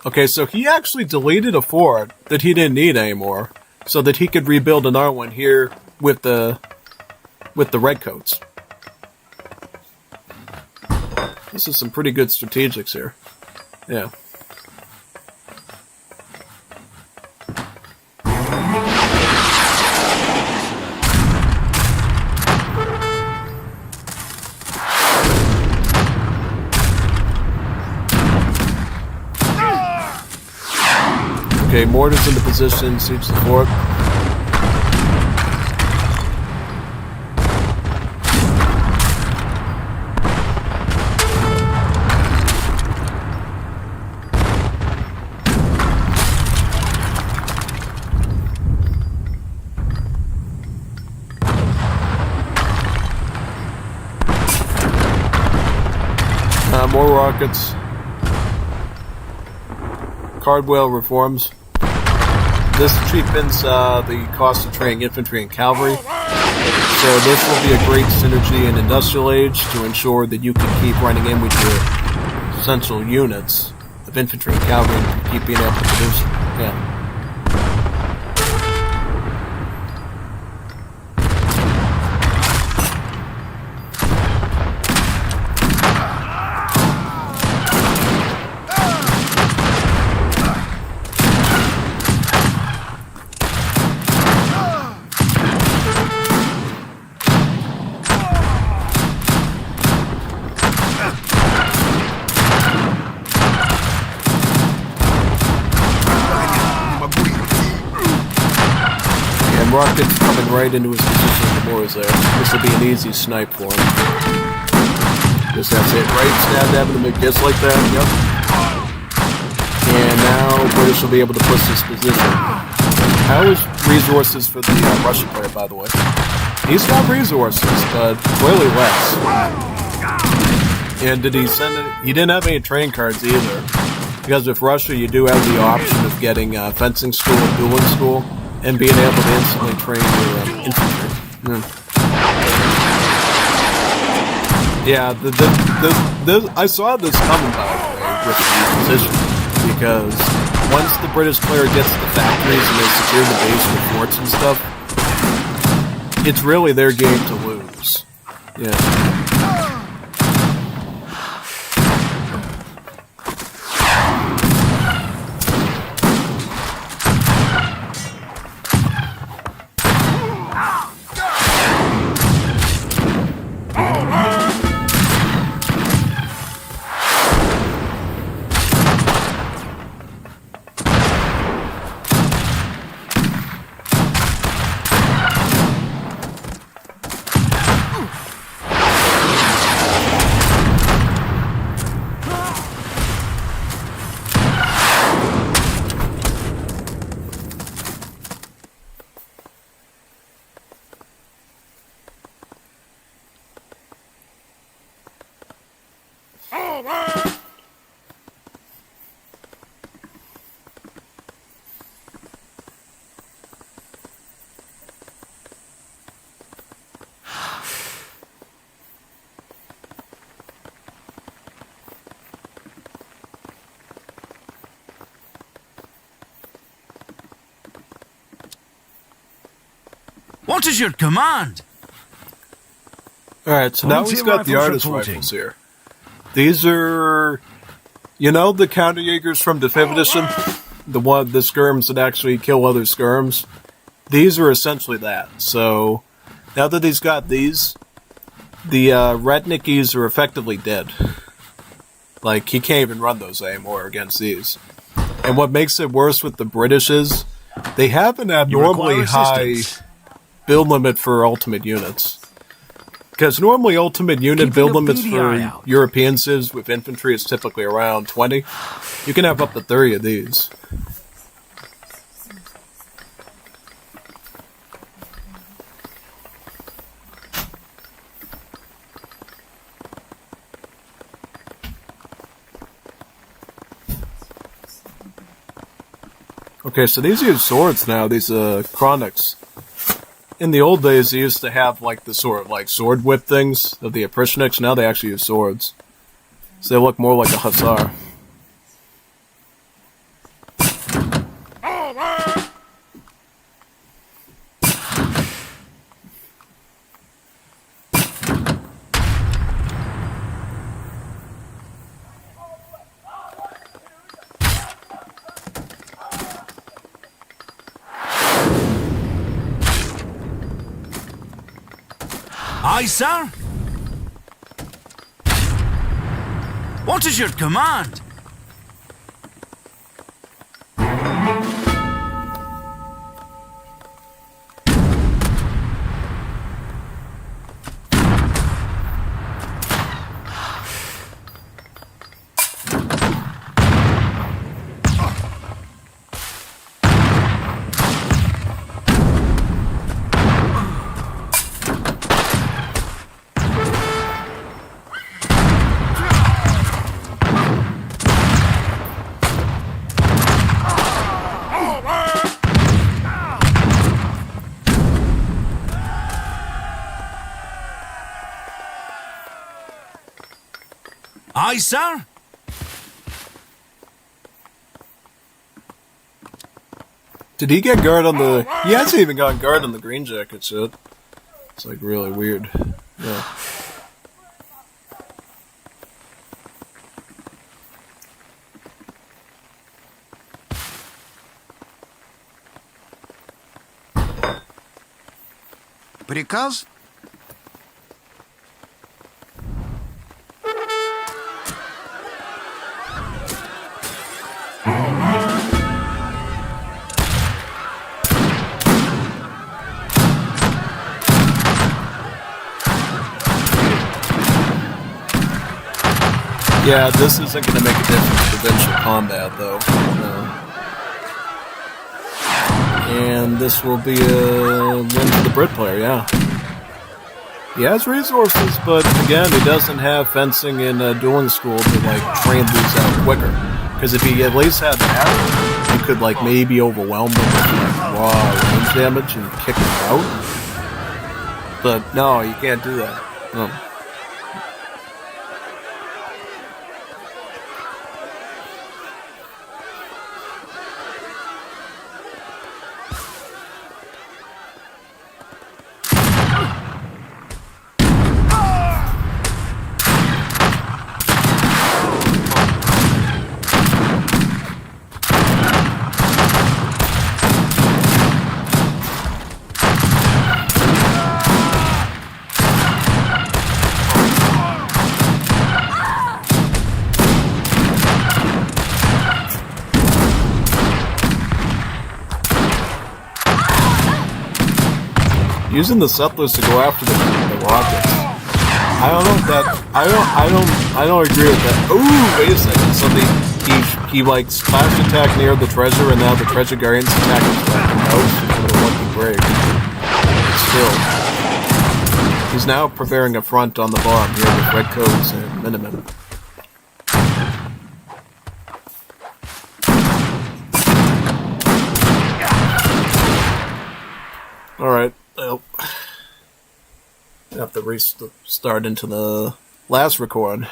Okay, so he actually deleted a fort that he didn't need anymore, so that he could rebuild another one here with the redcoats. This is some pretty good strategics here. Yeah. Okay, mortars into position, siege the fort. More rockets. Cardwell reforms. This cheapens the cost of training infantry and cavalry. So this will be a great synergy in industrial age to ensure that you can keep running in with your essential units of infantry and cavalry and keep being able to produce them. Yeah. Rockets coming right into his position in the moors there. This will be an easy snipe for him. Just that's it, right? Stab dab in the mid, just like that, yep. And now British will be able to push this position. How is resources for the Russian player, by the way? He's got resources, but clearly less. And did he send it? He didn't have any training cards either. Because with Russia, you do have the option of getting fencing school and dueling school, and being able to instantly train your infantry. Yeah, I saw this coming, by the way, with the position, because once the British player gets the factories and they secure the base with forts and stuff, it's really their game to lose. Yeah. What is your command? Alright, so now Volunteer he's got the rifles artist reporting. rifles here. These are, you know, the counterjägers from the 5th edition? The skirms that actually kill other skirms? These are essentially that. So, now that he's got these, the Rednickies are effectively dead. Like, he can't even run those anymore against these. And what makes it worse with the British is, they have an abnormally high build limit for ultimate units. Because normally ultimate unit Keeping build a limits beady for eye out. European civs with infantry is typically around 20. You can have up to 30 of these. Okay, so these use swords now, these chronics. In the old days, they used to have like the sort of like sword whip things of the Oprishniks. Now they actually use swords, so they look more like a hussar. Aye, sir? What is your command? Aye, sir? Did he get guard on the... He hasn't even gotten guard on the green jacket shit. It's like really weird. Yeah. Приказ? Yeah, this isn't going to make a difference to provincial combat, though. And this will be a win for the Brit player, yeah. He has resources, but again, he doesn't have fencing and dueling school to, like, train these out quicker. Because if he at least had that, he could, like, maybe overwhelm them with, like, raw range damage and kick them out. But no, you can't do that. No. Using the settlers to go after the rockets. I don't know if that. I don't agree with that. Ooh, wait a second. So he like splash attack near the treasure, and now the treasure guardians attack his house. What a lucky break. Still, he's now preparing a front on the bottom here with redcoats and Minimen. All right. Well, I have to restart into the last record.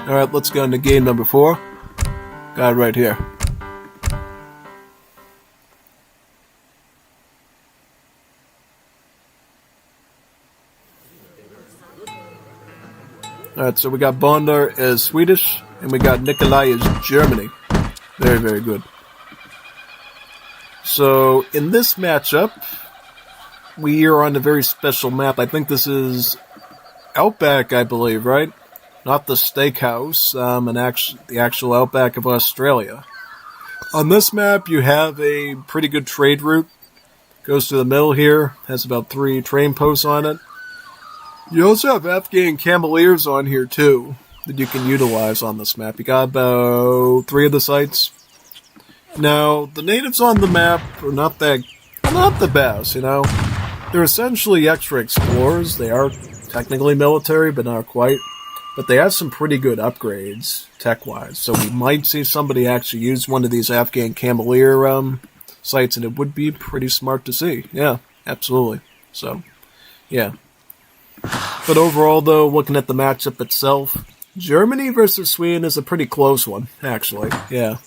Alright, let's go into game number 4. Got it right here. Alright, so we got Bondar as Swedish, and we got Nikolai as Germany. Very, very good. So, in this matchup, we are on a very special map. I think this is Outback, I believe, right? Not the steakhouse, the actual Outback of Australia. On this map, you have a pretty good trade route. Goes to the middle here, has about 3 train posts on it. You also have Afghan Cameliers on here, too, that you can utilize on this map. You got about 3 of the sites. Now, the natives on the map are not the best, you know? They're essentially extra explorers. They are technically military, but not quite. But they have some pretty good upgrades, tech-wise. So we might see somebody actually use one of these Afghan Camelier sites, and it would be pretty smart to see. Yeah, absolutely. So, yeah. But overall, though, looking at the matchup itself, Germany versus Sweden is a pretty close one, actually. Yeah.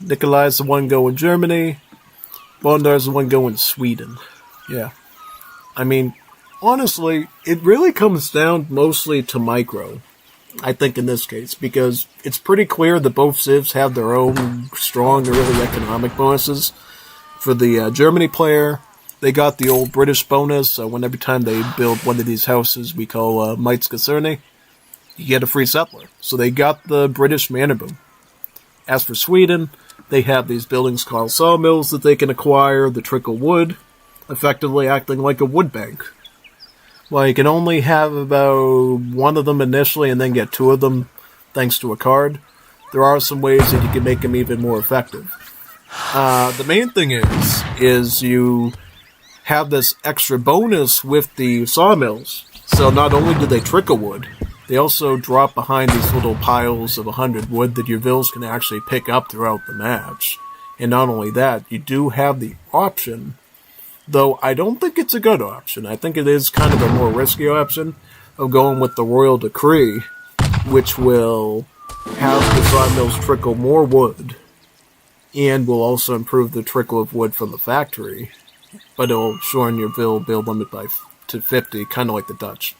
Nikolai's the one going Germany. Bondar's the one going Sweden. Yeah. I mean, honestly, it really comes down mostly to micro, I think, in this case, because it's pretty clear that both civs have their own strong early economic bonuses. For the Germany player, they got the old British bonus, so every time they build one of these houses we call Mites you get a free settler. So they got the British manor boom. As for Sweden, they have these buildings called sawmills that they can acquire, the trickle wood, effectively acting like a wood bank. Well, you can only have about 1 of them initially and then get 2 of them thanks to a card. There are some ways that you can make them even more effective. The main thing is you have this extra bonus with the sawmills. So not only do they trickle wood, they also drop behind these little piles of 100 wood that your vills can actually pick up throughout the match. And not only that, you do have the option, though I don't think it's a good option. I think it is kind of a more risky option of going with the Royal Decree, which will have the sawmills trickle more wood, and will also improve the trickle of wood from the factory, but it'll shorten your build limit to 50, kind of like the Dutch.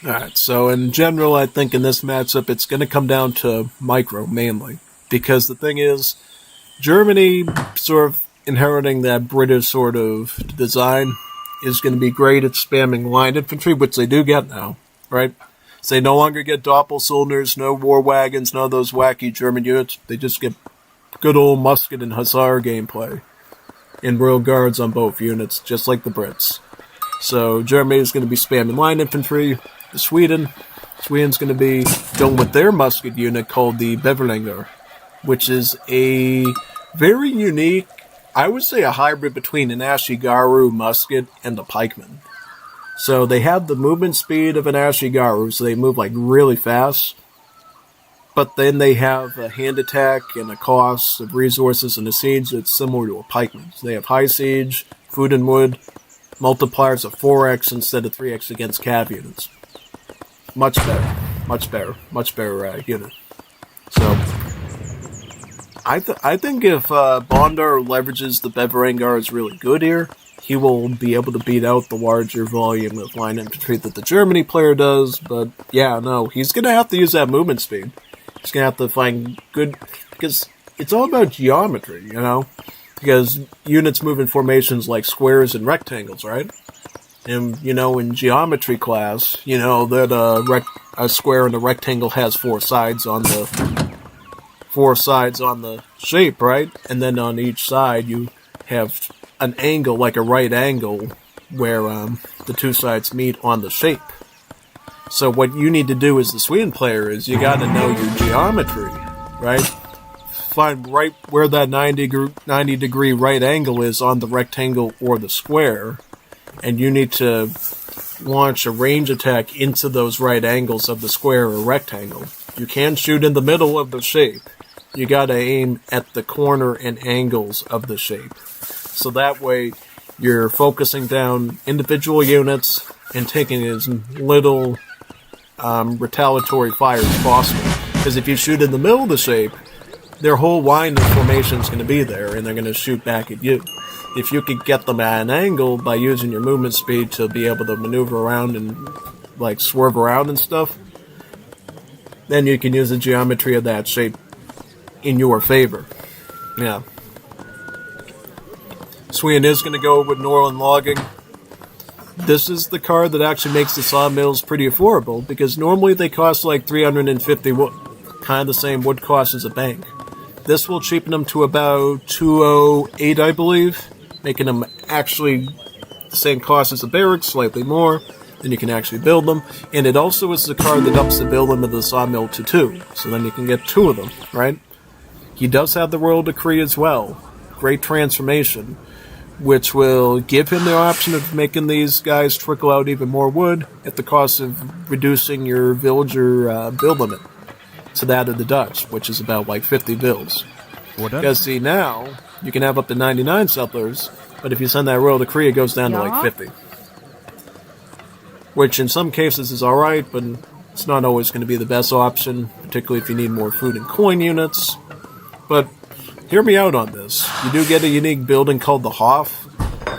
Alright, so in general, I think in this matchup, it's going to come down to micro, mainly. Because the thing is, Germany, sort of inheriting that British sort of design, is going to be great at spamming line infantry, which they do get now, right? So they no longer get Doppelsoldiers, no war wagons, none of those wacky German units. They just get good old musket and hussar gameplay. And Royal Guards on both units, just like the Brits. So Germany is going to be spamming line infantry. Sweden's going to be going with their musket unit called the Beverlinger, which is a very unique, I would say a hybrid between an Ashigaru musket and a pikeman. So they have the movement speed of an Ashigaru, so they move like really fast, but then they have a hand attack and a cost of resources and a siege that's similar to a pikeman. So they have high siege, food and wood, multipliers of 4x instead of 3x against cav units. Much better unit. So, I think if Bondar leverages the Beverengars really good here, he will be able to beat out the larger volume of line infantry that the Germany player does, but yeah, no, he's going to have to use that movement speed. He's going to have to find good, because it's all about geometry, you know? Because units move in formations like squares and rectangles, right? And, you know, in geometry class, you know, that a square and a rectangle has 4 sides on the shape, right? And then on each side you have an angle, like a right angle, where the 2 sides meet on the shape. So what you need to do as the Sweden player is you got to know your geometry, right? Find right where that 90 degree right angle is on the rectangle or the square, and you need to launch a range attack into those right angles of the square or rectangle. You can shoot in the middle of the shape, you gotta aim at the corner and angles of the shape. So that way, you're focusing down individual units and taking as little retaliatory fire as possible. Because if you shoot in the middle of the shape, their whole line of formation is going to be there, and they're going to shoot back at you. If you could get them at an angle by using your movement speed to be able to maneuver around and like swerve around and stuff, then you can use the geometry of that shape in your favor. Yeah. Sweden is going to go with Norland Logging. This is the card that actually makes the sawmills pretty affordable, because normally they cost like 350 wood, kind of the same wood cost as a bank. This will cheapen them to about 208, I believe, making them actually the same cost as a barracks, slightly more. Then you can actually build them. And it also is the card that ups the build limit of the sawmill to 2. So then you can get 2 of them, right? He does have the Royal Decree as well. Great transformation, which will give him the option of making these guys trickle out even more wood at the cost of reducing your villager build limit to that of the Dutch, which is about like 50 builds. Because see, now you can have up to 99 settlers, but if you send that Royal Decree, it goes down to like 50. Which in some cases is alright, but it's not always going to be the best option, particularly if you need more food and coin units. But hear me out on this. You do get a unique building called the Hof.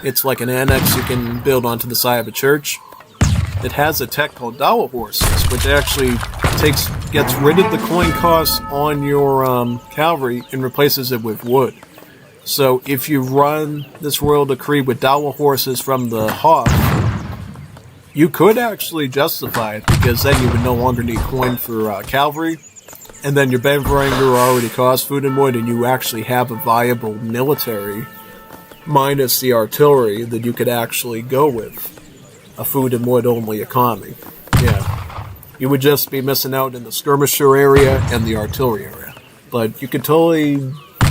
It's like an annex you can build onto the side of a church. It has a tech called Dawa Horses, which actually gets rid of the coin costs on your cavalry and replaces it with wood. So if you run this Royal Decree with Dawa Horses from the Hof, you could actually justify it, because then you would no longer need coin for cavalry. And then your Benveranger already costs food and wood, and you actually have a viable military, minus the artillery, that you could actually go with. A food and wood only economy. Yeah. You would just be missing out in the skirmisher area and the artillery area. But you could totally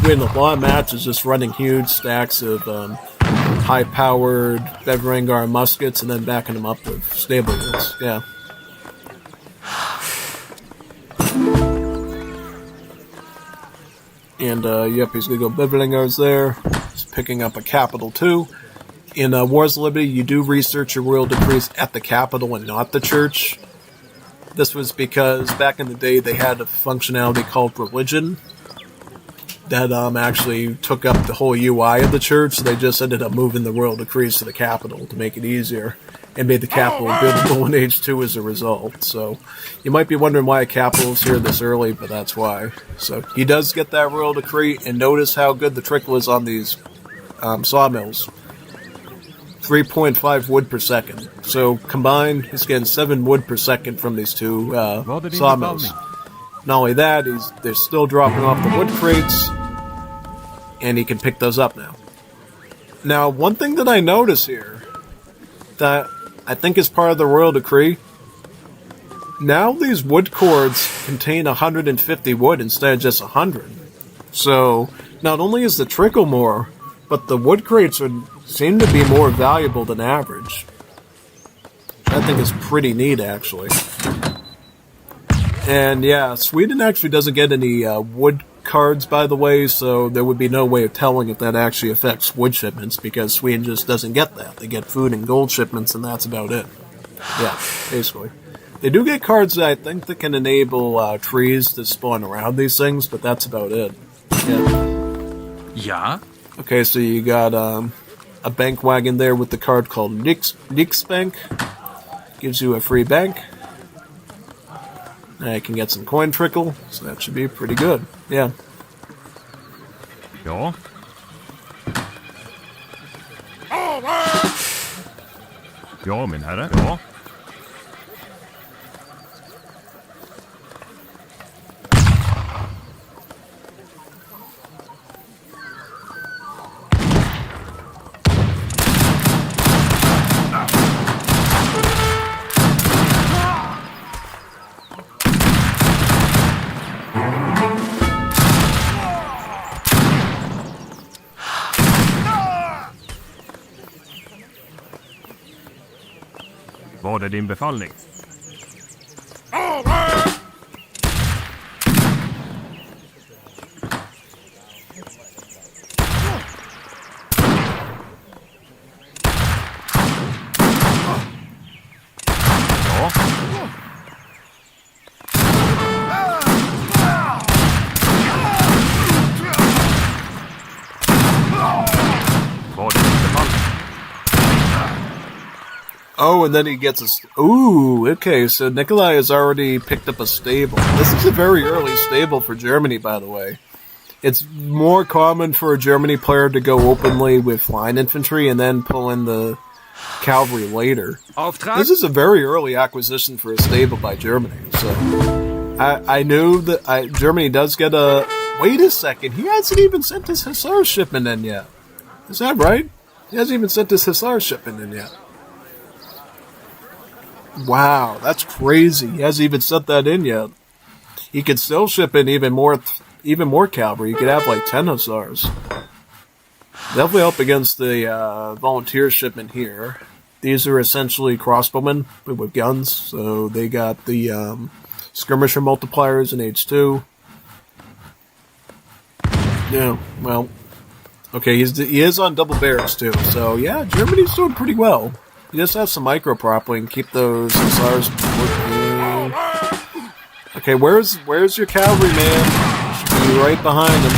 win a lot of matches just running huge stacks of high-powered Benveranger muskets and then backing them up with stable units. Yeah. And, yep, he's going to go Benverangers there. He's picking up a capital, too. In Wars of Liberty, you do research your Royal Decrees at the capital and not the church. This was because back in the day they had a functionality called religion that actually took up the whole UI of the church, so they just ended up moving the Royal Decrees to the capital to make it easier, and made the capital buildable in Age 2 as a result. So you might be wondering why a capital is here this early, but that's why. So he does get that Royal Decree, and notice how good the trickle is on these sawmills. 3.5 wood per second. So combined, he's getting 7 wood per second from these two sawmills. Not only that, they're still dropping off the wood crates, and he can pick those up now. Now, one thing that I notice here, that I think is part of the Royal Decree, now these wood cords contain 150 wood instead of just 100. So, not only is the trickle more, but the wood crates seem to be more valuable than average. I think it's pretty neat, actually. And yeah, Sweden actually doesn't get any wood cards, by the way, so there would be no way of telling if that actually affects wood shipments, because Sweden just doesn't get that. They get food and gold shipments, and that's about it. Yeah, basically. They do get cards that I think that can enable trees to spawn around these things, but that's about it. Yeah? Okay, so you got a bank wagon there with the card called Riksbank. Gives you a free bank. Now you can get some coin trickle, so that should be pretty good. Yeah. Ja. Ja, min herre. Ja. Vad är din befallning? Oh, and then he gets a... Ooh, okay, so Nikolai has already picked up a stable. This is a very early stable for Germany, by the way. It's more common for a Germany player to go openly with line infantry and then pull in the cavalry later. This is a very early acquisition for a stable by Germany, so... I knew that Germany does get a... Wait a second, he hasn't even sent his Hussar shipment in yet. Is that right? He hasn't even sent his Hussar shipment in yet. Wow, that's crazy. He hasn't even sent that in yet. He could still ship in even more cavalry. He could have like 10 Hussars. Definitely up against the volunteer shipment here. These are essentially crossbowmen with guns, so they got the skirmisher multipliers in H2. Yeah, well, okay, he is on double bears too, so yeah, Germany's doing pretty well. You just have some micro propping and keep those Hussars working. Okay, where's your cavalry, man? Should be right behind him.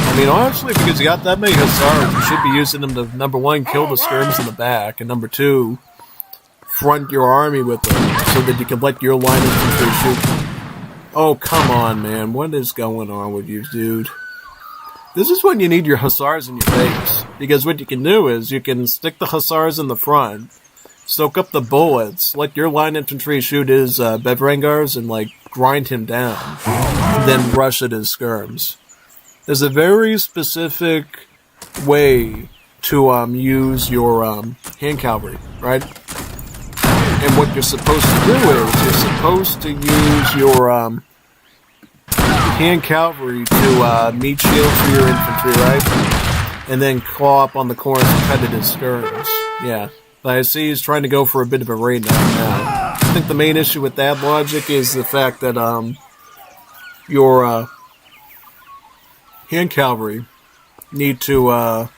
I mean, honestly, because you got that many Hussars, you should be using them to, number one, kill the skirms in the back, and number two, front your army with them, so that you can let your line infantry shoot. Oh, come on, man. What is going on with you, dude? This is when you need your Hussars in your base. Because what you can do is you can stick the Hussars in the front, soak up the bullets, let your line infantry shoot his Bevrangars and, like, grind him down. And then rush at his skirms. There's a very specific way to use your hand cavalry, right? And what you're supposed to do is you're supposed to use your hand cavalry to meet shield for your infantry, right? And then claw up on the corners and cut at his skirms. Yeah. But I see he's trying to go for a bit of a raid now. I think the main issue with that logic is the fact that your hand cavalry need to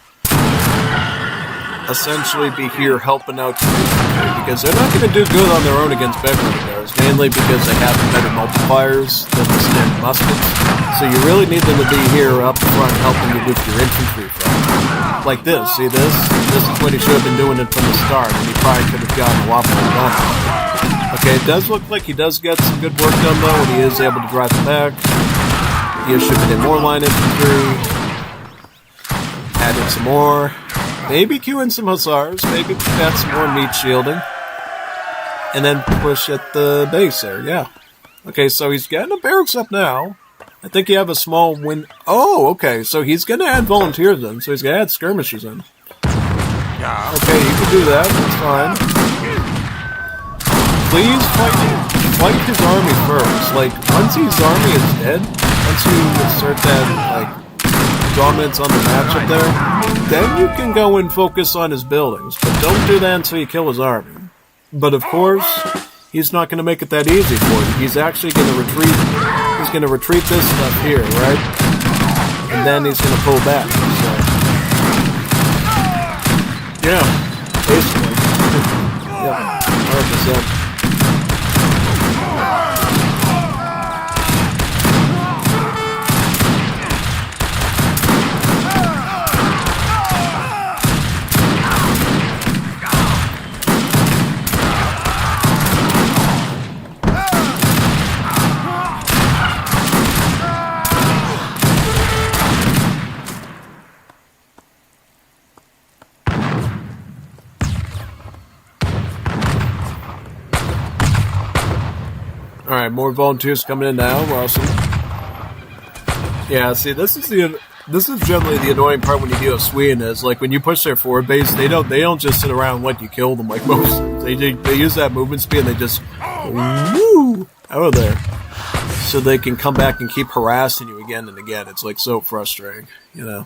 essentially be here helping out your infantry, because they're not going to do good on their own against Bevrangars, mainly because they have better multipliers than the standard muskets. So you really need them to be here up front helping you with your infantry front. Like this, see this? This is what he should have been doing it from the start, and he probably could have gotten a lot more done. Okay, it does look like he does get some good work done though, and he is able to drive it back. He is shipping in more line infantry. Adding some more. Maybe queue in some Hussars, maybe add some more meat shielding. And then push at the base there, yeah. Okay, so he's getting a barracks up now. I think you have a small win. Oh, okay, so he's going to add volunteers in, so he's going to add skirmishers in. Okay, you can do that, that's fine. Please fight his army first. Like, once his army is dead, once you assert that, like, dominance on the match up there, then you can go and focus on his buildings. But don't do that until you kill his army. But of course, he's not going to make it that easy for you. He's actually going to retreat. He's going to retreat this stuff here, right? And then he's going to pull back. So, yeah, basically. Yeah, 100%. Alright, more volunteers coming in now. Awesome. Yeah, see, this is generally the annoying part when you deal with Sweden is, like, when you push their forward base, they don't just sit around and let you kill them like most. They use that movement speed and they just woo out of there. So they can come back and keep harassing you again and again. It's like so frustrating, you know.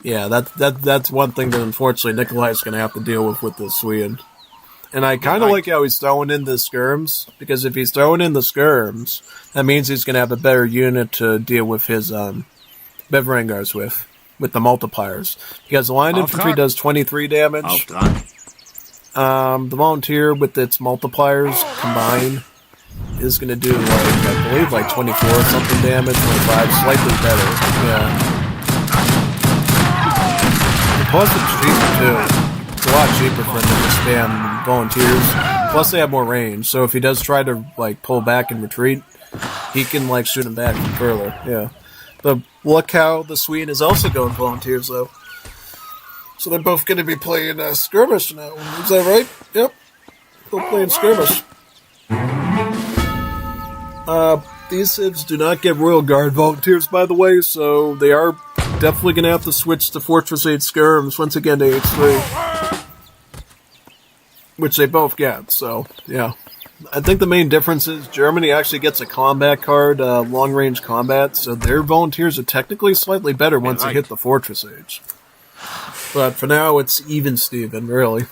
Yeah, that's one thing that unfortunately Nikolai's gonna have to deal with the Sweden. And I kind of like how he's throwing in the skirms, because if he's throwing in the skirms, that means he's going to have a better unit to deal with his Bevrangars with the multipliers. Because the line infantry does 23 damage. The volunteer with its multipliers combined is going to do, like, I believe, like 24 something damage, 25, slightly better. Yeah. And plus it's cheaper too. So a lot cheaper for him to just spam volunteers. Plus, they have more range, so if he does try to like pull back and retreat, he can like shoot him back from further. Yeah. But look how the Swede is also going volunteers though. So they're both going to be playing skirmish now. Is that right? Yep. Both playing skirmish. These civs do not get Royal Guard volunteers, by the way, so they are definitely going to have to switch to Fortress 8 skirms once again to H3. Which they both get, so, yeah. I think the main difference is Germany actually gets a combat card, long-range combat, so their volunteers are technically slightly better once they hit the Fortress Age. But for now, it's even Steven, really.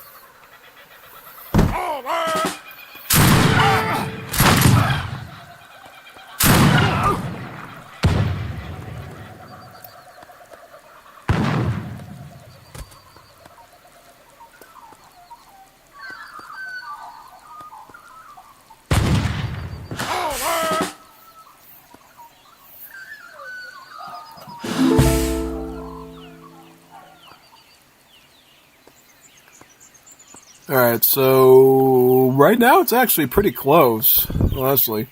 Alright, so right now it's actually pretty close, honestly.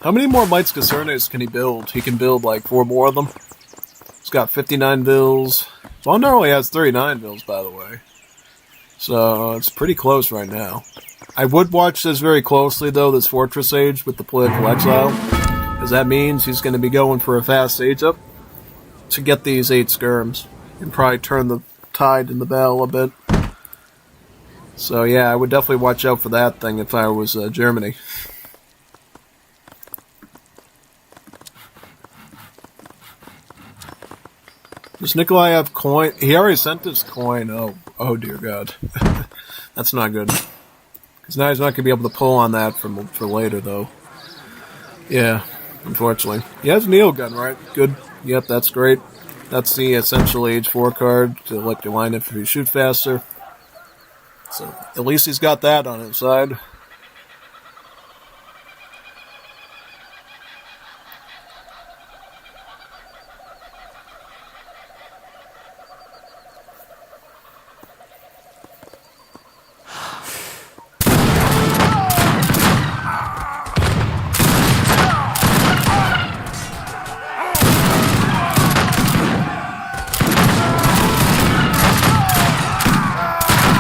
How many more Mites Casernes can he build? He can build like 4 more of them. He's got 59 vills. Bondar only has 39 vills, by the way. So it's pretty close right now. I would watch this very closely, though, this Fortress Age with the political exile. Because that means he's going to be going for a fast age up to get these 8 skirms. And probably turn the tide in the battle a bit. So yeah, I would definitely watch out for that thing if I was Germany. Does Nikolai have coin? He already sent his coin. Oh dear God. That's not good. Because now he's not going to be able to pull on that for later, though. Yeah, unfortunately. He has Neogun, right? Good. Yep, that's great. That's the essential age 4 card to let you line if you shoot faster. So, at least he's got that on his side.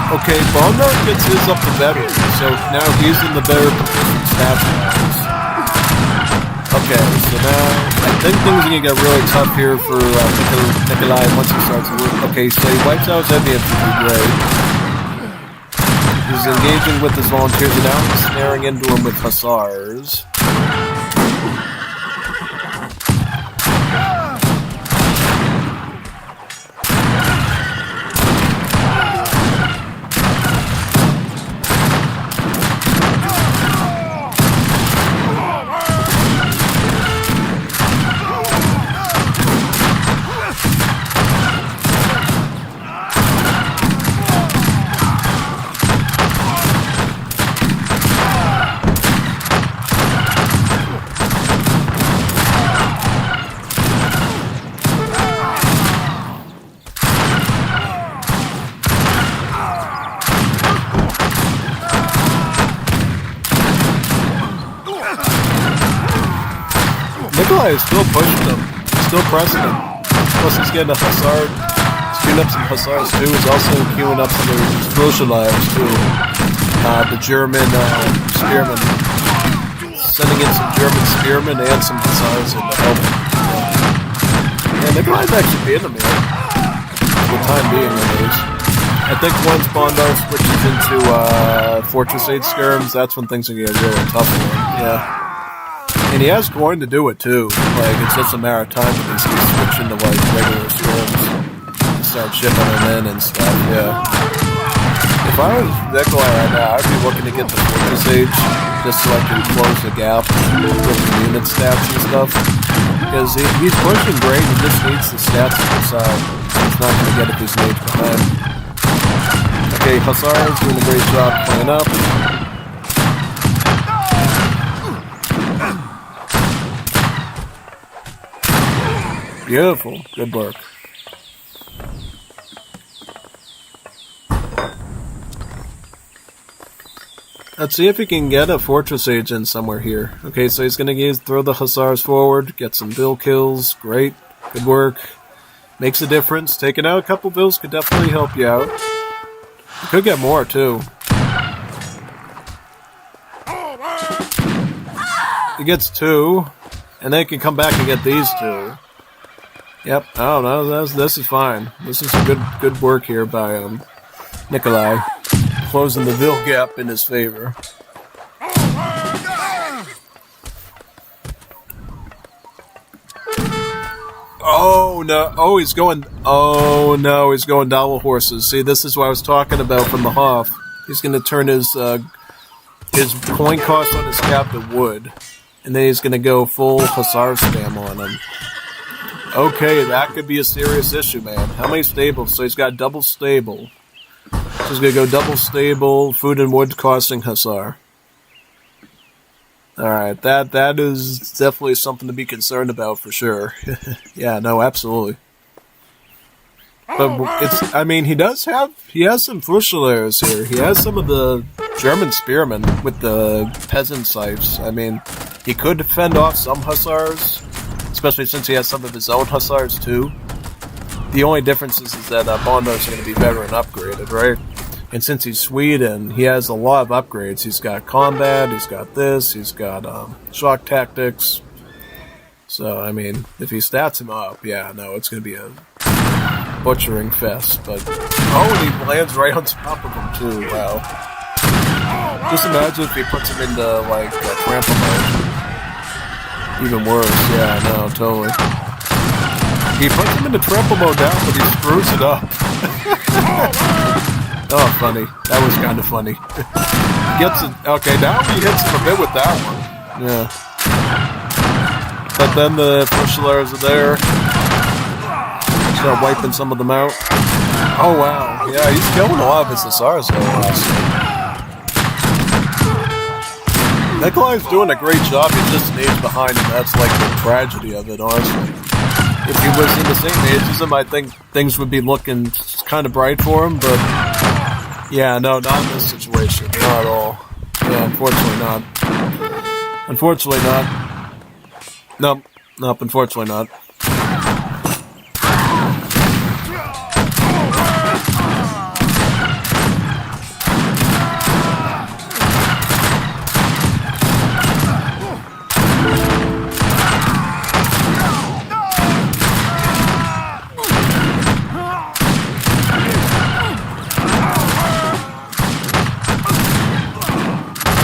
Okay, Bondar gets his up to better, so now he's in the better position stats-wise. Okay, so now I think things are going to get really tough here for Nikolai once he starts to work. Okay, so he wipes out his heavy infantry, great. He's engaging with his volunteers, and now he's snaring into him with hussars. Nikolai is still pushing them, still pressing them. Plus he's getting a hussar, he's queuing up some hussars too. He's also queuing up some of his Fusiliers too. The German spearmen. Sending in some German spearmen and some hussars in to help him. Yeah, Nikolai's actually being a man. For the time being, anyways. I think once Bondar switches into Fortress 8 skirms, that's when things are going to get really tough for him. Yeah. And he has coin to do it too. Like, it's just a matter of time when he's switching to like regular skirms and start shipping them in and stuff, yeah. If I was Nikolai right now, I'd be looking to get the Fortress Age just so I can close the gap with the unit stats and stuff. Because he's pushing great, he just needs the stats to the side. He's not going to get it if he's an age behind. Okay, Hussar's doing a great job playing up. Beautiful. Good work. Let's see if he can get a fortress agent somewhere here. Okay, so he's going to throw the hussars forward, get some bill kills. Great. Good work. Makes a difference. Taking out a couple bills could definitely help you out. You could get more, too. He gets 2, and then he can come back and get these 2. Yep. Oh, no, this is fine. This is good work here by Nikolai. Closing the bill gap in his favor. Oh no! Oh, he's going. Oh no! He's going double horses. See, this is what I was talking about from the Hoff. He's going to turn his coin cost on his cap to wood, and then he's going to go full hussar spam on him. Okay, that could be a serious issue, man. How many stables? So he's got double stable. So he's going to go double stable, food and wood costing hussar. Alright, that is definitely something to be concerned about for sure. Yeah, no, absolutely. But it's, I mean, he has some Fusiliers here. He has some of the German spearmen with the peasant scythes. I mean, he could fend off some hussars, especially since he has some of his own hussars too. The only difference is that Bondar's are going to be veteran upgraded, right? And since he's Sweden, he has a lot of upgrades. He's got combat, he's got this, he's got shock tactics. So, I mean, if he stats him up, yeah, no, it's going to be a butchering fest. But, oh, and he lands right on top of him, too. Wow. Just imagine if he puts him into, like, trample mode. Even worse, yeah, no, totally. He puts him into trample mode down, but he screws it up. Oh, funny. That was kind of funny. Gets it. Okay, now he hits him a bit with that one. Yeah. But then the Fusiliers are there. Start wiping some of them out. Oh, wow. Yeah, he's killing a lot of his hussars, though, honestly. Nikolai's doing a great job. He's just an age behind him. That's like the tragedy of it, honestly. If he was in the same age as him, I think things would be looking kind of bright for him, but yeah, no, not in this situation. Not at all. Yeah, unfortunately not. Unfortunately not. Nope, unfortunately not.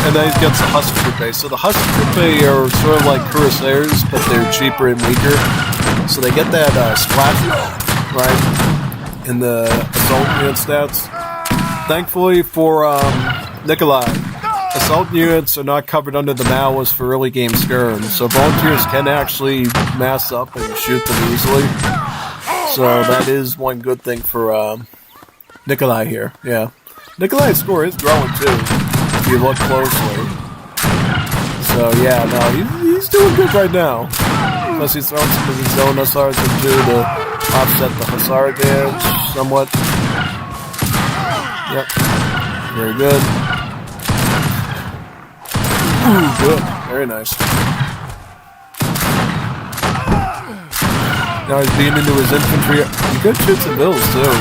And then he gets the Hussar. So the Hussar are sort of like Cuirassiers, but they're cheaper and weaker. So they get that splash, right, in the assault unit stats. Thankfully for Nikolai, assault units are not covered under the malice for early game skirms, so volunteers can actually mass up and shoot them easily. So that is one good thing for Nikolai here, yeah. Nikolai's score is growing too, if you look closely. So yeah, no, he's doing good right now. Plus he's throwing some of his own hussars into to offset the hussar damage somewhat. Yep, very good. Ooh, good, very nice. Now he's beating into his infantry. He could shoot some bills too.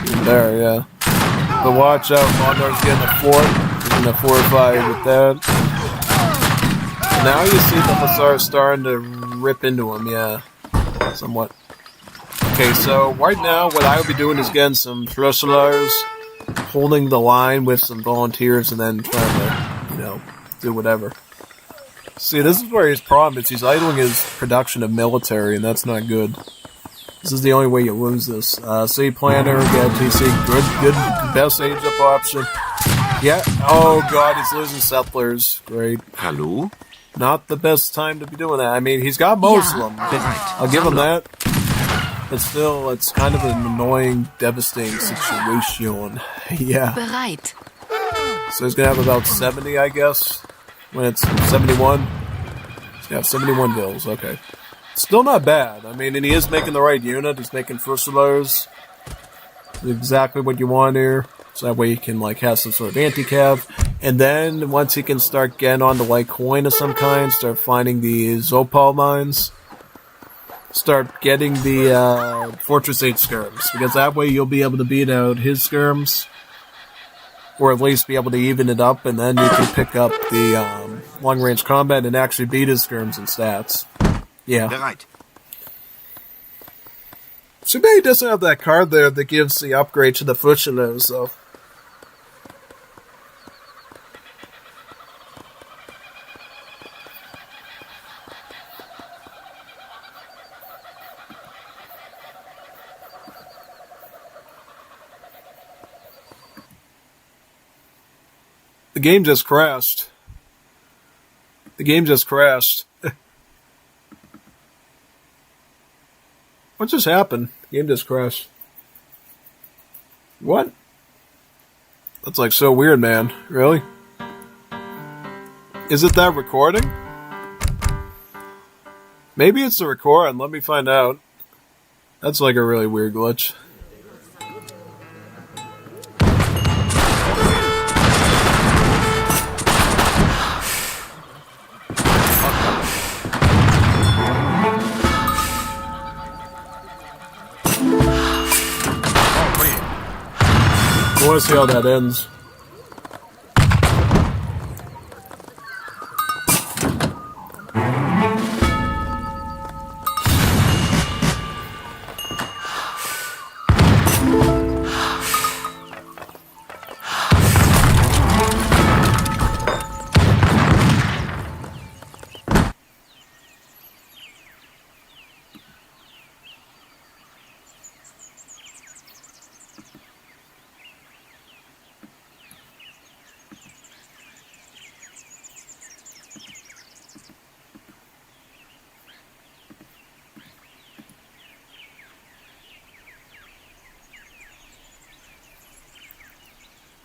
Even there, yeah. But watch out, Mondar's getting a fort. He's going to fortify with that. And now you see the hussars starting to rip into him, yeah. Somewhat. Okay, so right now what I would be doing is getting some Fusiliers, holding the line with some volunteers, and then trying to, do whatever. See, this is where his problem is. He's idling his production of military, and that's not good. This is the only way you lose this. C planner, get TC, good, best age up option. Yeah, oh god, he's losing settlers. Great. Hello? Not the best time to be doing that. I mean, he's got most of them. I'll give him that. But still, it's kind of an annoying, devastating situation. Yeah. Bereit. So he's gonna have about 70, I guess. When it's 71. He's gonna have 71 bills, okay. Still not bad. I mean, and he is making the right unit. He's making Fusiliers. Exactly what you want here. So that way you can, have some sort of anti-cav. And then once he can start getting onto like coin of some kind, start finding the Zopal mines, start getting the Fortress 8 skirms, because that way you'll be able to beat out his skirms, or at least be able to even it up, and then you can pick up the long-range combat and actually beat his skirms and stats. Yeah. Bereit. Too bad he doesn't have that card there that gives the upgrade to the Fusilos, though. The game just crashed. The game just crashed. What just happened? The game just crashed. What? That's like so weird, man. Really? Is it that recording? Maybe it's the recording. Let me find out. That's like a really weird glitch. I want to see how that ends.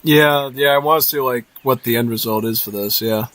Yeah, I want to see like what the end result is for this, yeah.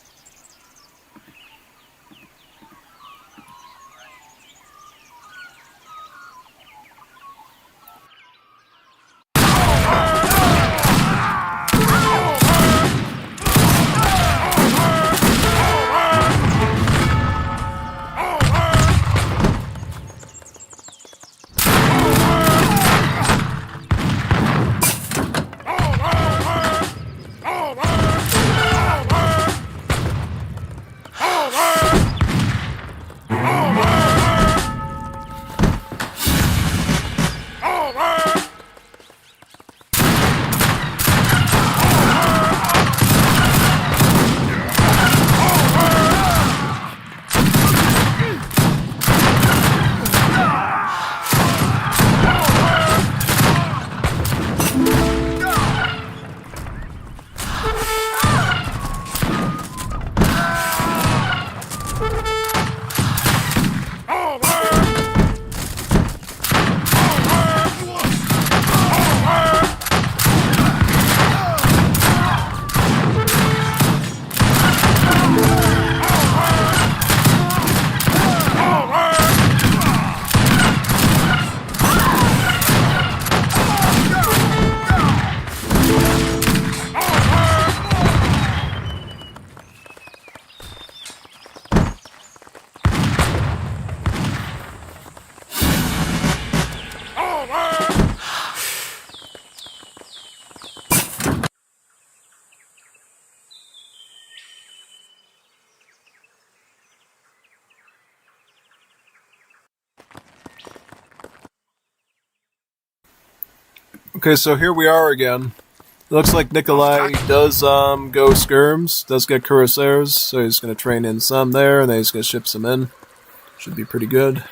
Okay, so here we are again. Looks like Nikolai does go skirms, does get cuirassiers, so he's going to train in some there, and then he's going to ship some in. Should be pretty good.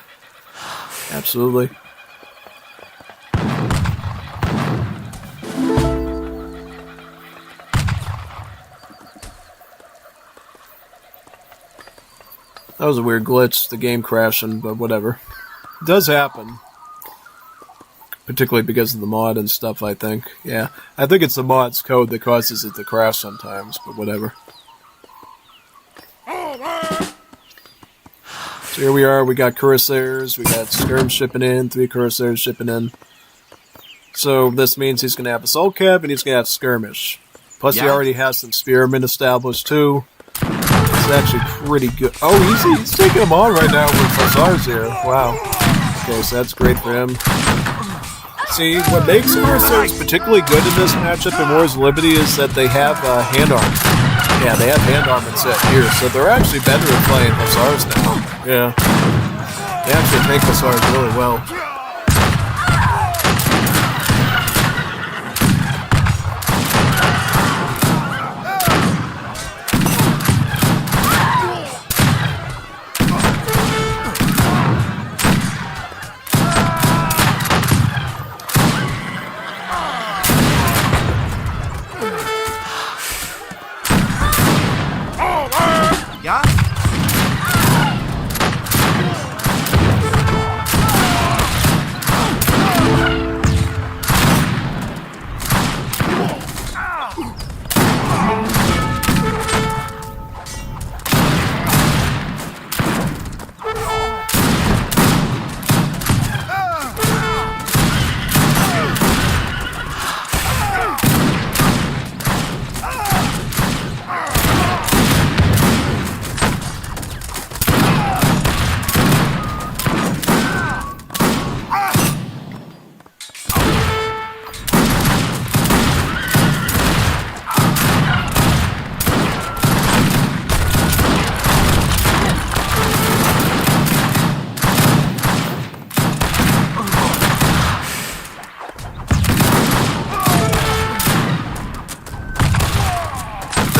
Absolutely. That was a weird glitch, the game crashing, but whatever. It does happen. Particularly because of the mod and stuff, I think. Yeah, I think it's the mod's code that causes it to crash sometimes, but whatever. So here we are, we got cuirassiers, we got skirms shipping in, 3 cuirassiers shipping in. So this means he's going to have assault cab and he's going to have skirmish. Plus, he Yeah. already has some spearmen established, too. It's actually pretty good. Oh, he's taking them on right now with Hussars here. Wow. Okay, so that's great for him. See, what makes Corsairs particularly good in this matchup in Wars of Liberty is that they have hand armor. Yeah, they have hand armor set here, so they're actually better at playing Hussars now. Yeah. They actually take Hussars really well. Yeah?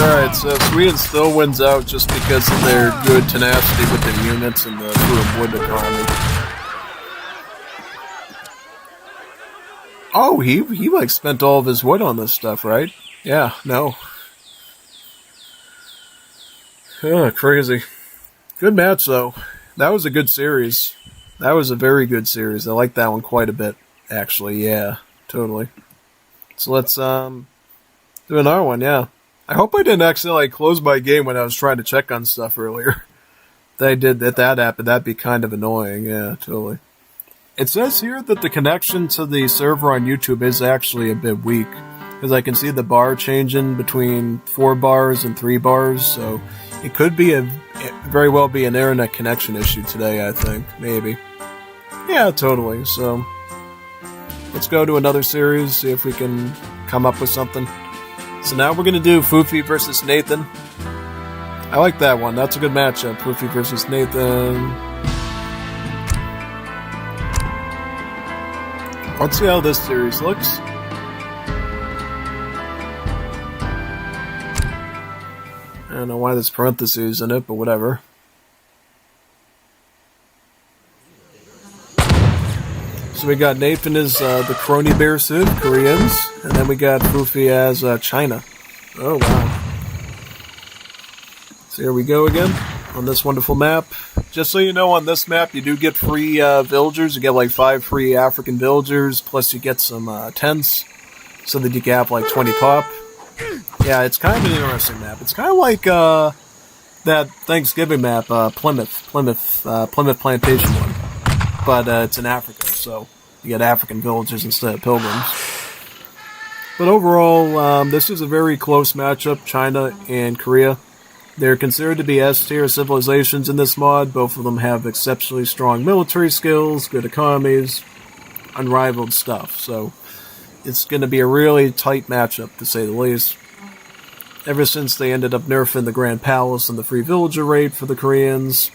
Alright, so Sweden still wins out just because of their good tenacity with their units and the Furum wood economy. Oh, he like spent all of his wood on this stuff, right? Yeah, no. Crazy. Good match though. That was a good series. That was a very good series. I like that one quite a bit, actually. Yeah, totally. So let's do another one. Yeah. I hope I didn't accidentally close my game when I was trying to check on stuff earlier. If I did that happened, that'd be kind of annoying. Yeah, totally. It says here that the connection to the server on YouTube is actually a bit weak, because I can see the bar changing between 4 bars and 3 bars, so it could be very well be an internet connection issue today, I think. Maybe. Yeah, totally. So, let's go to another series, see if we can come up with something. So now we're going to do Fufi versus Nathan. I like that one. That's a good matchup. Fufi versus Nathan. Let's see how this series looks. I don't know why there's parentheses in it, but whatever. So we got Nathan as the Crony Bear Sid, Koreans, and then we got Fufi as China. Oh, wow. So here we go again on this wonderful map. Just so you know, on this map, you do get free villagers. You get like 5 free African villagers, plus you get some tents, so that you can have like 20 pop. Yeah, it's kind of an interesting map. It's kind of like that Thanksgiving map, Plymouth Plantation one. But it's in Africa, so you get African villagers instead of pilgrims. But overall, this is a very close matchup, China and Korea. They're considered to be S-tier civilizations in this mod. Both of them have exceptionally strong military skills, good economies, unrivaled stuff. So it's going to be a really tight matchup, to say the least. Ever since they ended up nerfing the Grand Palace and the free villager rate for the Koreans,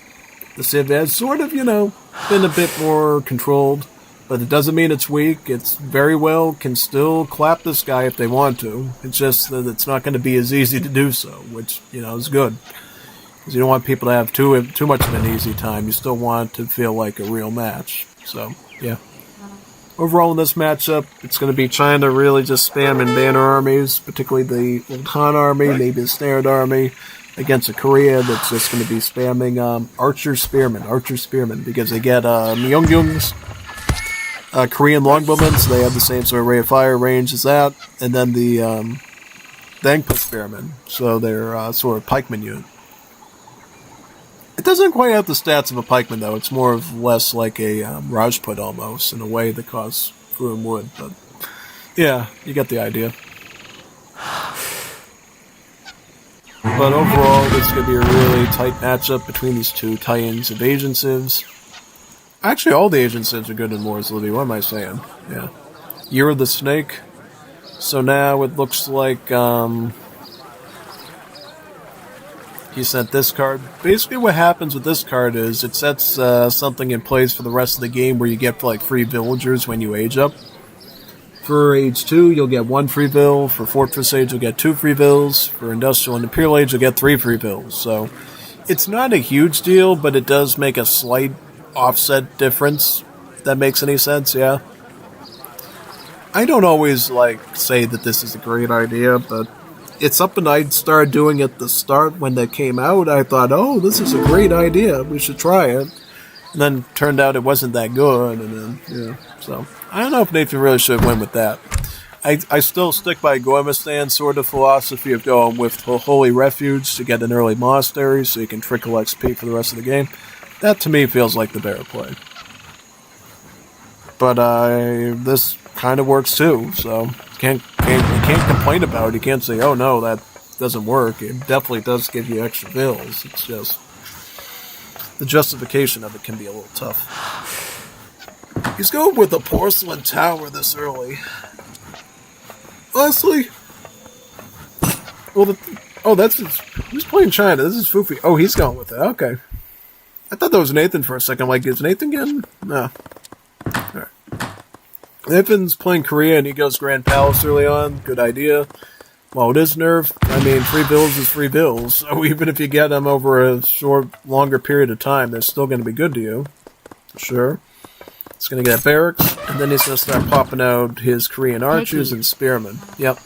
the Civ has sort of, been a bit more controlled, but it doesn't mean it's weak. It's very well can still clap this guy if they want to. It's just that it's not going to be as easy to do so, which, is good. Because you don't want people to have too much of an easy time. You still want to feel like a real match. So, yeah. Overall in this matchup, it's going to be China really just spamming banner armies, particularly the Old Han army, maybe the Standard army, against a Korea that's just going to be spamming Archer Spearmen, because they get Myeongyung's Korean longbowmen, so they have the same sort of rate of fire range as that, and then the Dangpa Spearmen, so they're sort of pikeman unit. It doesn't quite have the stats of a pikeman, though. It's more or less like a Rajput almost, in a way that costs Furum wood, but yeah, you get the idea. But overall, this is going to be a really tight matchup between these two titans of Asian civs. Actually, all the Asian civs are good in Wars Libby. What am I saying? Yeah. Year of the Snake. So now it looks like he sent this card. Basically what happens with this card is it sets something in place for the rest of the game where you get like free villagers when you age up. For Age 2, you'll get 1 free bill. For Fortress Age, you'll get 2 free bills. For Industrial and Imperial Age, you'll get 3 free bills. So it's not a huge deal, but it does make a slight offset difference. If that makes any sense, yeah. I don't always say that this is a great idea, but it's something I started doing at the start when that came out. I thought, oh, this is a great idea. We should try it. And then turned out it wasn't that good. And then, yeah. So I don't know if Nathan really should have went with that. I still stick by Gormistan sort of philosophy of going with Holy Refuge to get an early monastery so you can trickle XP for the rest of the game. That to me feels like the better play. But this kind of works too, so you can't complain about it. You can't say, oh no, that doesn't work. It definitely does give you extra bills. It's just the justification of it can be a little tough. He's going with a porcelain tower this early. Honestly, well, who's playing China? This is Fufi. Oh, he's going with it. Okay, I thought that was Nathan for a second. Like, is Nathan getting? No. All right. Nathan's playing Korea and he goes Grand Palace early on. Good idea. Well, it is nerf. I mean, free bills is free bills. So even if you get them over a longer period of time, they're still going to be good to you. Sure. He's going to get barracks, and then he's going to start popping out his Korean archers and spearmen. Yep.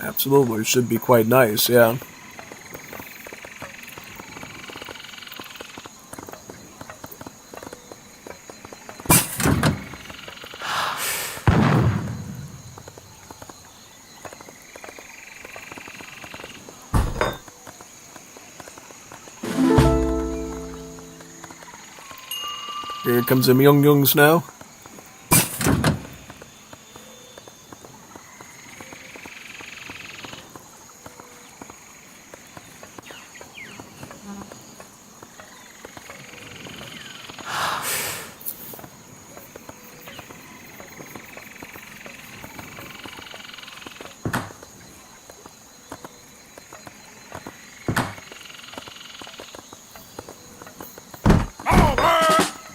Absolutely. It should be quite nice, yeah. Here comes the Myung-Youngs now.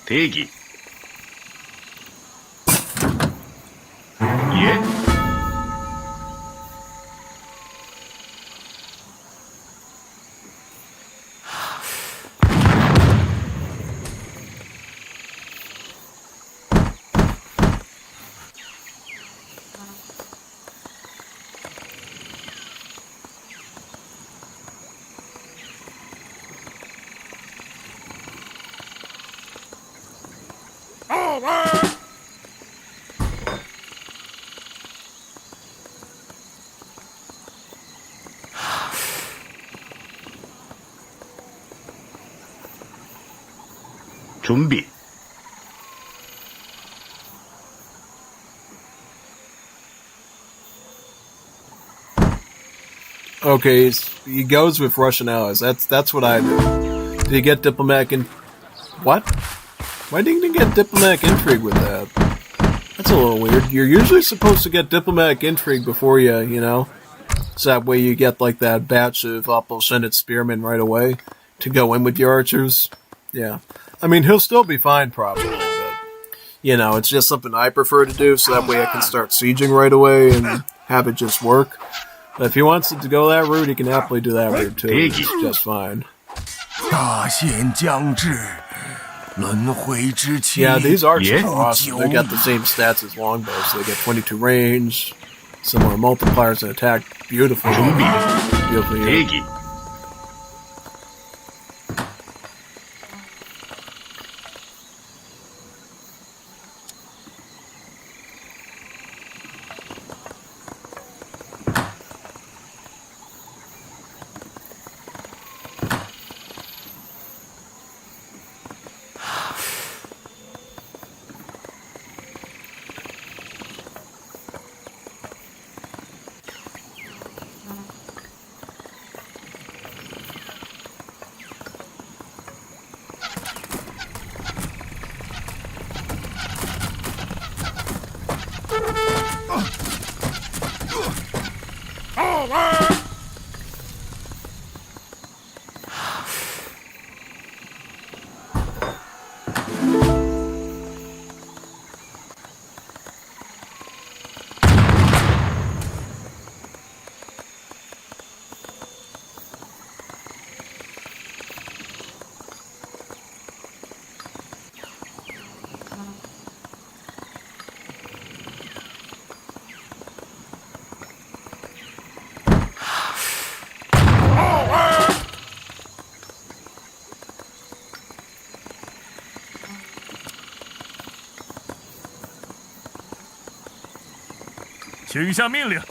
대기. 예? 준비. Okay, he goes with Russian allies. That's what I do. Did he get diplomatic in... What? Why didn't he get diplomatic intrigue with that? That's a little weird. You're usually supposed to get diplomatic intrigue before you know? So that way you get like that batch of Opal-Shened spearmen right away to go in with your archers. Yeah. I mean, he'll still be fine probably, but... it's just something I prefer to do so that way I can start sieging right away and have it just work. But if he wants to go that route, he can happily do that route too. It's just fine. Yeah, these archers are awesome. They got the same stats as longbows, so they get 22 range, similar multipliers and attack. Beautiful. Beautiful. 请一下命令。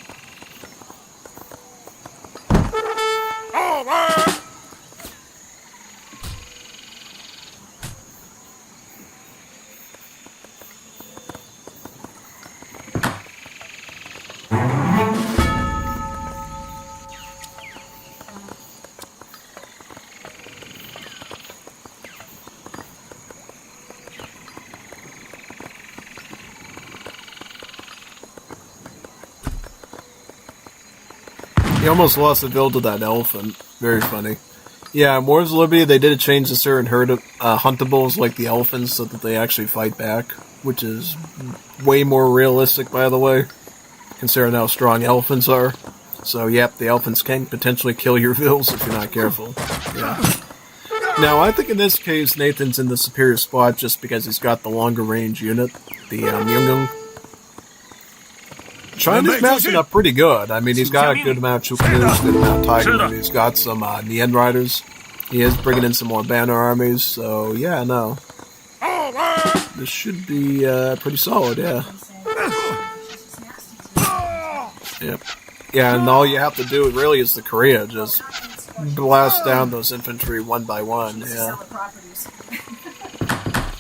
He almost lost the bill to that elephant. Very funny. Yeah, in Wars of Libya, they did change to certain huntables like the elephants so that they actually fight back, which is way more realistic, by the way, considering how strong elephants are. So, yep, the elephants can potentially kill your vills if you're not careful. Yeah. Now, I think in this case, Nathan's in the superior spot just because he's got the longer range unit, the Myungung. China's matching up pretty good. I mean, he's got a good amount of Chukanu's, good amount of Tiger, and he's got some Nien Riders. He is bringing in some more banner armies, so yeah, no. This should be pretty solid, yeah. Yep. Yeah, and all you have to do really is the Korea, just blast down those infantry one by one, yeah.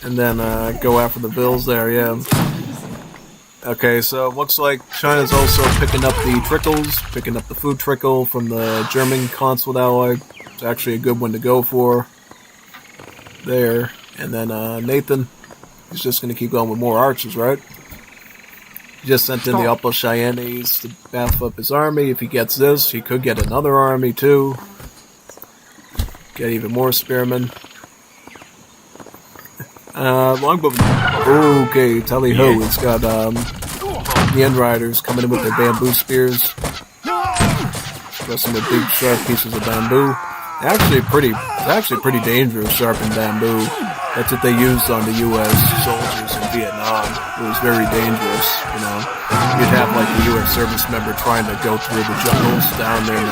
And then go after the bills there, yeah. Okay, so it looks like China's also picking up the trickles, picking up the food trickle from the German consulate ally. It's actually a good one to go for. There. And then Nathan, he's just going to keep going with more archers, right? He just sent in the Upper Cheyennes to baff up his army. If he gets this, he could get another army too. Get even more spearmen. Longbow. Okay, tally ho. It's got Nien Riders coming in with their bamboo spears. Got some of the big sharp pieces of bamboo. Actually pretty dangerous, sharpened bamboo. That's what they used on the U.S. soldiers in Vietnam. It was very dangerous, you know. You'd have like a U.S. service member trying to go through the jungles down in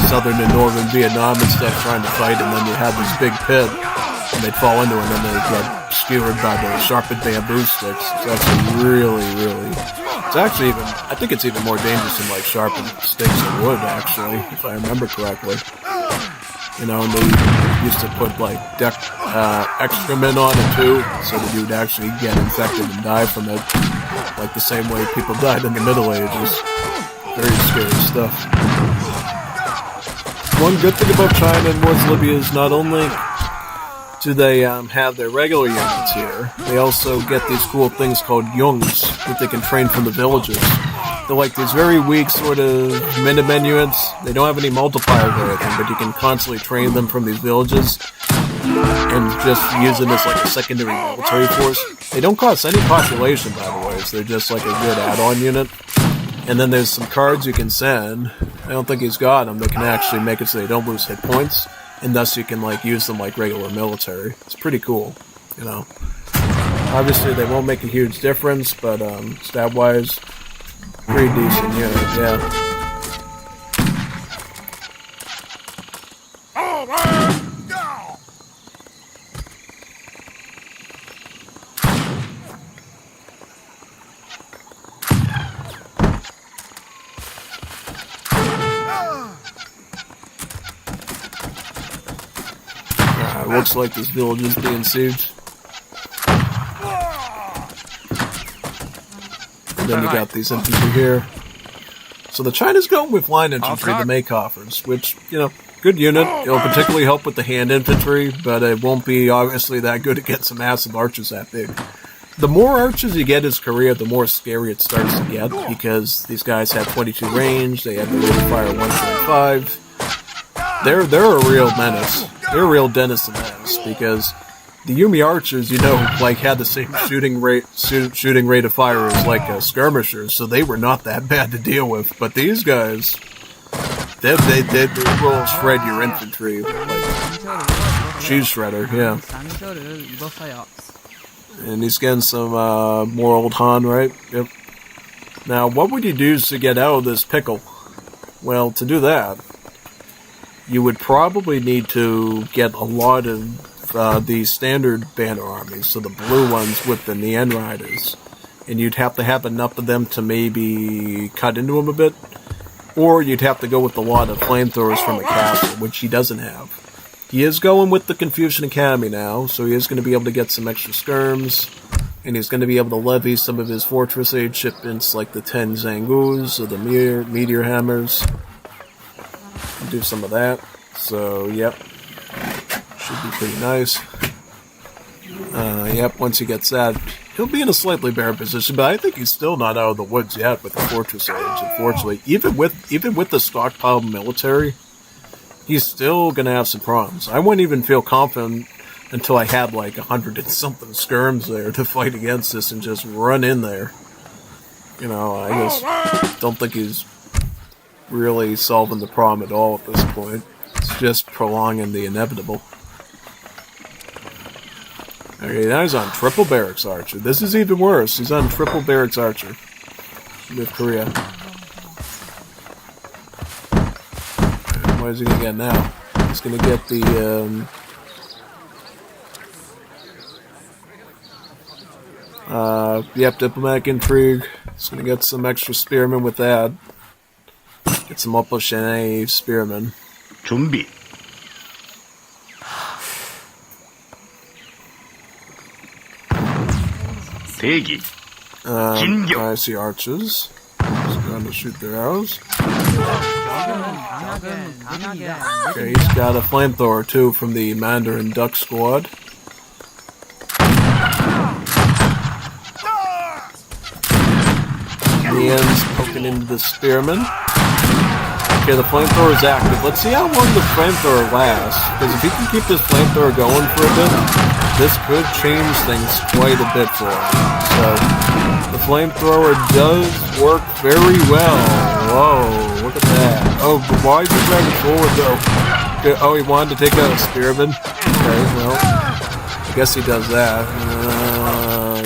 southern and northern Vietnam and stuff, trying to fight, and then you had this big pit. And they'd fall into it, and then they'd get skewered by the sharpened bamboo sticks. It's actually really... It's actually even... I think it's even more dangerous than, like, sharpened sticks of wood, actually, if I remember correctly. You know, and they used to put, like, excrement on it, too, so that you would actually get infected and die from it. Like the same way people died in the Middle Ages. Very scary stuff. One good thing about China and North Libya is not only do they have their regular units here, they also get these cool things called yungs that they can train from the villages. They're like these very weak sort of Minutemen units. They don't have any multipliers or anything, but you can constantly train them from these villages and just use them as like a secondary military force. They don't cost any population, by the way, so they're just like a good add-on unit. And then there's some cards you can send. I don't think he's got them. They can actually make it so they don't lose hit points. And thus you can, like, use them like regular military. It's pretty cool, you know. Obviously, they won't make a huge difference, but, stat-wise, pretty decent unit, yeah. Looks like this village is being sieged. And then you got these infantry here. So the China's going with line infantry, the Maykoffers, which, you know, good unit. It'll particularly help with the hand infantry, but it won't be obviously that good against some massive archers that big. The more archers you get as Korea, the more scary it starts to get, because these guys have 22 range, they have the rate of fire 1.5. They're a real menace. They're a real Dennis and Menace, because the Yumi archers, you know, like had the same shooting rate of fire as like skirmishers, so they were not that bad to deal with. But these guys, they will shred your infantry like cheese shredder, yeah. And he's getting some more old Han, right? Yep. Now, what would you do to get out of this pickle? Well, to do that, you would probably need to get a lot of the standard banner armies, so the blue ones with the Nien Riders. and you'd have to have enough of them to maybe cut into him a bit, or you'd have to go with a lot of flamethrowers from a castle, which he doesn't have. He is going with the Confucian Academy now, so he is going to be able to get some extra skirms, and he's going to be able to levy some of his Fortress Age shipments like the 10 Zangus or the Meteor Hammers. Do some of that. So, yep. Should be pretty nice. Yep, once he gets that, he'll be in a slightly better position, but I think he's still not out of the woods yet with the Fortress Age, unfortunately. Even with the stockpile military, he's still going to have some problems. I wouldn't even feel confident until I had like 100 and something skirms there to fight against this and just run in there. You know, I just don't think he's really solving the problem at all at this point. It's just prolonging the inevitable. Okay, now he's on triple barracks archer. This is even worse. He's on triple barracks archer with Korea. What is he going to get now? He's going to get the diplomatic intrigue. He's going to get some extra spearmen with that. Get some Opposhenei spearmen. 준비. 대기. 진격. I see archers. He's going to shoot their arrows. Okay, he's got a flamethrower too from the Mandarin Duck Squad. The end's poking into the spearman. Okay, the flamethrower is active. Let's see how long the flamethrower lasts. Because if he can keep this flamethrower going for a bit, this could change things quite a bit for him. So, the flamethrower does work very well. Whoa, look at that. Oh, but why is he driving forward though? Okay, oh, he wanted to take out a spearman? Okay, well, I guess he does that.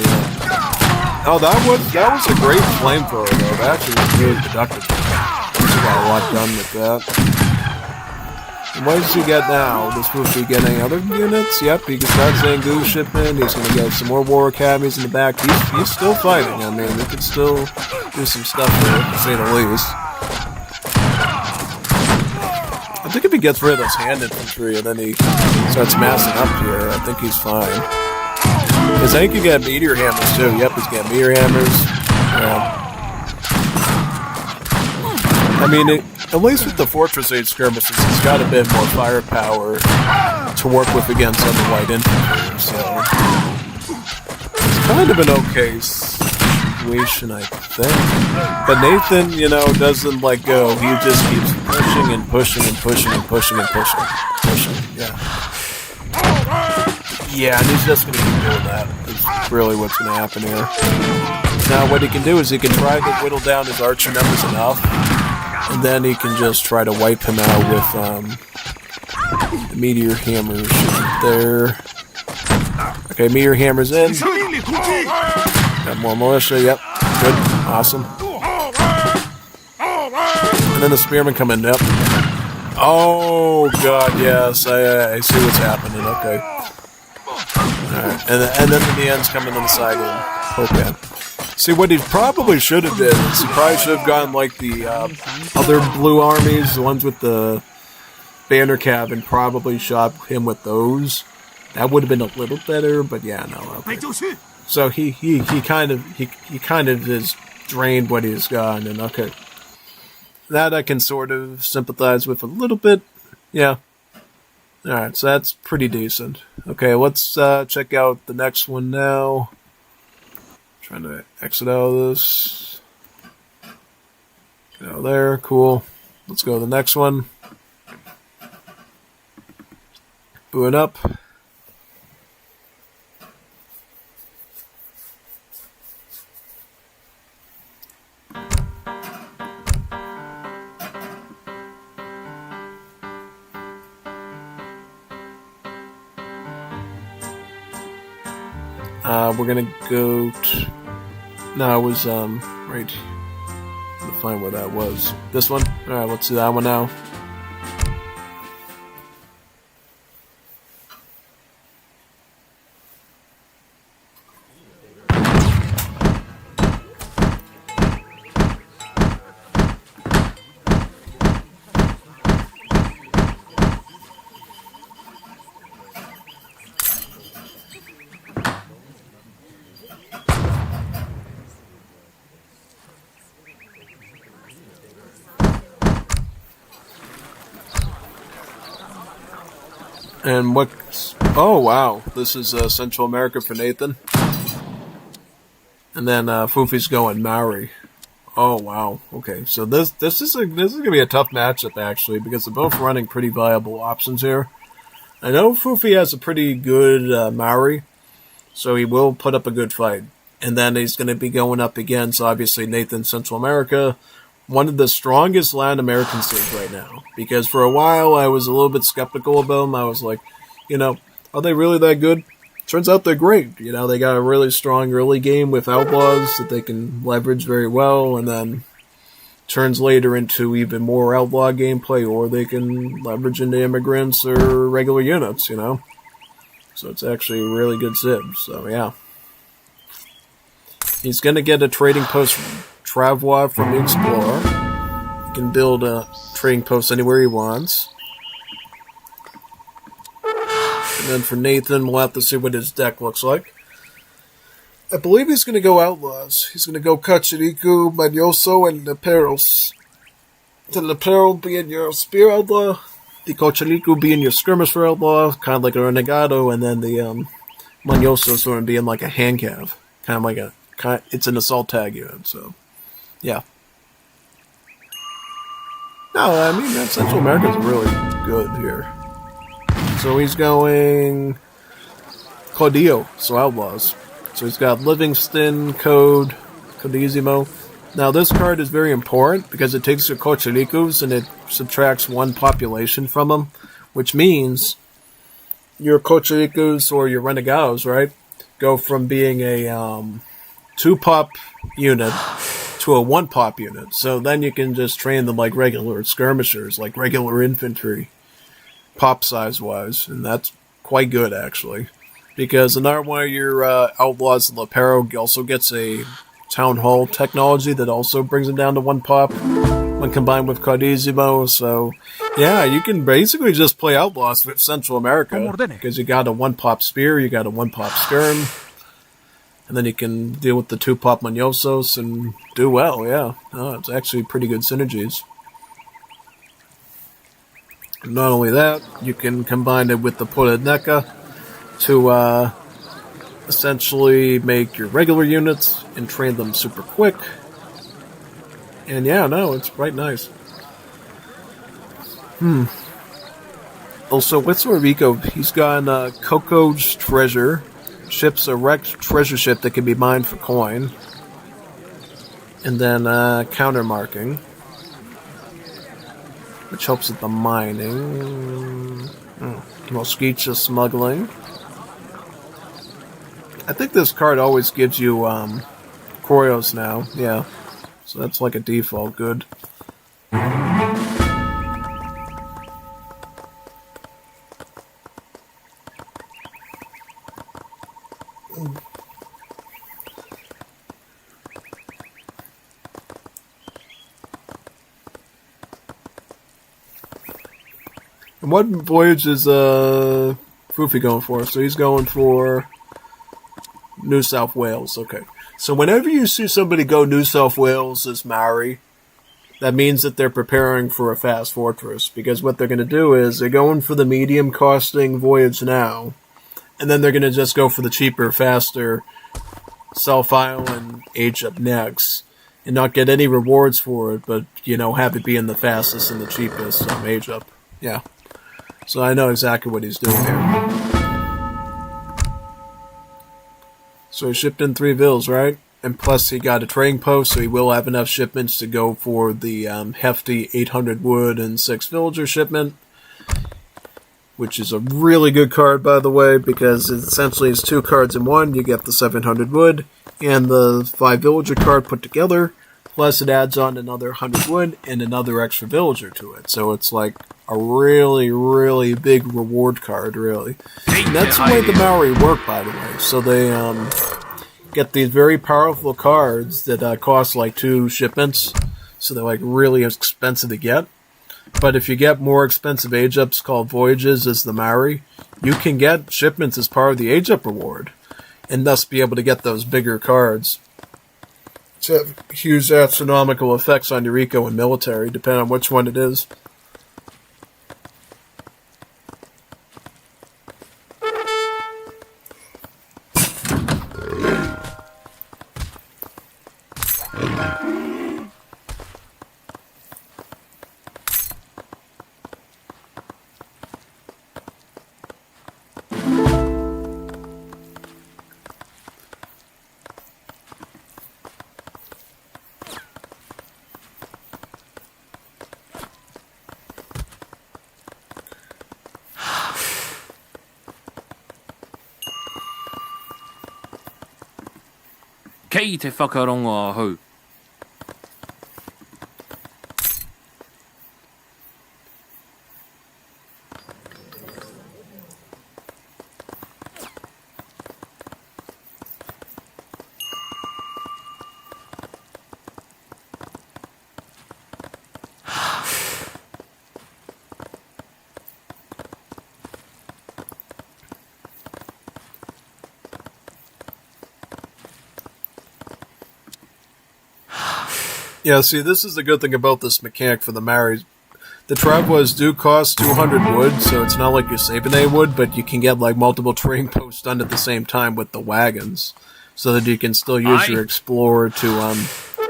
Yeah. Oh, that was a great flamethrower though. That actually was really productive. Got a lot done with that. And what does he get now? This will be getting other units? Yep, he can start Zangu shipment. He's going to get some more war academies in the back. He's still fighting. I mean, he can still do some stuff there, to say the least. I think if he gets rid of those hand infantry and then he starts massing up here, I think he's fine. Because I think he got meteor hammers too. Yep, he's got meteor hammers. I mean, at least with the Fortress Age skirmishes, he's got a bit more firepower to work with against other light infantry, so it's kind of an okay situation, I think. But Nathan, you know, doesn't let go. He just keeps pushing and pushing and pushing and pushing and pushing. Yeah. Yeah, and he's just going to keep doing that. That's really what's going to happen here. Now, what he can do is he can try to whittle down his archer numbers enough, and then he can just try to wipe him out with the meteor hammers there. Okay, meteor hammers in. Got more militia. Yep, good, awesome. And then the spearmen come in. Yep. Oh god, yes, I see what's happening. Okay. All right, and then the end's coming on the side. Okay. See, what he probably should have did is he probably should have gone like the other blue armies, the ones with the banner cab, and probably shot him with those. That would have been a little better, but yeah, no. Okay. So he kind of has drained what he's got, and okay, that I can sort of sympathize with a little bit. Yeah. All right, so that's pretty decent. Okay, let's check out the next one now. Trying to exit out of this. Get out there, cool. Let's go to the next one. Boot up. We're gonna go to... No, it was, right... I'll find where that was. This one? Alright, let's do that one now. And what? Oh wow, this is Central America for Nathan. And then Fufi's going Maori. Oh wow. Okay, so this is gonna be a tough matchup actually because they're both running pretty viable options here. I know Fufi has a pretty good Maori, so he will put up a good fight. And then he's going to be going up against obviously Nathan Central America, one of the strongest Latin American teams right now. Because for a while I was a little bit skeptical about them. I was like, are they really that good? Turns out they're great. They got a really strong early game with Outlaws that they can leverage very well, and then turns later into even more Outlaw gameplay, or they can leverage into Immigrants or regular units, So it's actually a really good Zib. So yeah. He's going to get a trading post Travois from the Explorer. He can build a trading post anywhere he wants. And then for Nathan, we'll have to see what his deck looks like. I believe he's going to go Outlaws. He's going to go Kachiriku, Manyoso, and Leperos. The Lepero being your Spear Outlaw, the Kachiriku being your Skirmisher Outlaw, kind of like a Renegado, and then the Manyoso sort of being like a hand cav. Kind of like it's an assault tag unit, so yeah. No, I mean that Central America's really good here. So he's going Caudillo, so Outlaws. So he's got Livingston, Codizimo. Now this card is very important because it takes your Cochirikus and it subtracts one population from them, which means your Cochirikus or your Renegados, right, go from being a 2-pop unit to a 1-pop unit. So then you can just train them like regular skirmishers, like regular infantry, pop size-wise, and that's quite good, actually. Because another one of your Outlaws, Lepero, also gets a Town Hall technology that also brings him down to 1 pop when combined with Cardizimo. So, yeah, you can basically just play Outlaws with Central America because you got a 1-pop Spear, you got a 1-pop Skirm, and then you can deal with the 2-pop Manyosos and do well, yeah. Oh, it's actually pretty good synergies. Not only that, you can combine it with the Poleneca to essentially make your regular units and train them super quick. And yeah, no, it's quite nice. Also, what's Rico? He's got Coco's Treasure. Ship's a wrecked treasure ship that can be mined for coin. And then counter marking, which helps with the mining. Mosquicha smuggling. I think this card always gives you Corios now, yeah. So that's like a default good. And what voyage is Fufi going for? So he's going for New South Wales, okay. So whenever you see somebody go New South Wales as Maori, that means that they're preparing for a fast fortress. Because what they're going to do is they're going for the medium costing voyage now, and then they're going to just go for the cheaper, faster South Island age up next, and not get any rewards for it, but, have it being the fastest and the cheapest age up. Yeah. So I know exactly what he's doing here. So he shipped in 3 vills, right? And plus he got a trading post, so he will have enough shipments to go for the hefty 800 wood and 6 villager shipment. Which is a really good card, by the way, because it essentially is 2 cards in one. You get the 700 wood and the 5 villager card put together. Plus it adds on another 100 wood and another extra villager to it. So it's like a really, really big reward card, really. And that's the way the Maori work, by the way. So they get these very powerful cards that cost like 2 shipments. So they're like really expensive to get. But if you get more expensive age-ups called voyages as the Maori, you can get shipments as part of the age-up reward. And thus be able to get those bigger cards. To have huge astronomical effects on your eco and military, depending on which one it is. Kei te whakarongo hou. Yeah, see, this is the good thing about this mechanic for the Maoris. The travois do cost 200 wood, so it's not like you're saving a wood, but you can get like multiple trading posts done at the same time with the wagons, so that you can still use your explorer to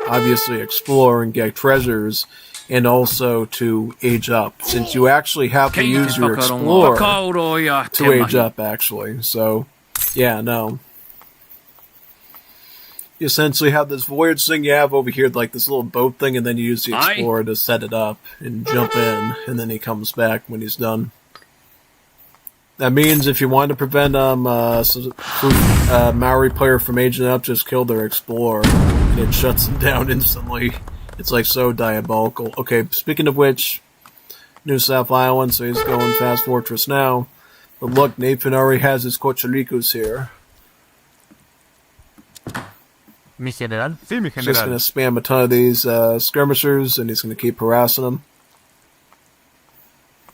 obviously explore and get treasures, and also to age up, since you actually have to use your explorer to age up, actually. So, yeah, no. You essentially have this voyage thing you have over here, like this little boat thing, and then you use the explorer to set it up and jump in, and then he comes back when he's done. That means if you want to prevent Maori player from aging up, just kill their explorer, and it shuts them down instantly. It's like so diabolical. Okay, speaking of which, New South Island, so he's going Fast Fortress now. But look, Nathan already has his Cocharikus here. Mi general. Sí, mi He's just general. going to spam a ton of these skirmishers, and he's going to keep harassing them.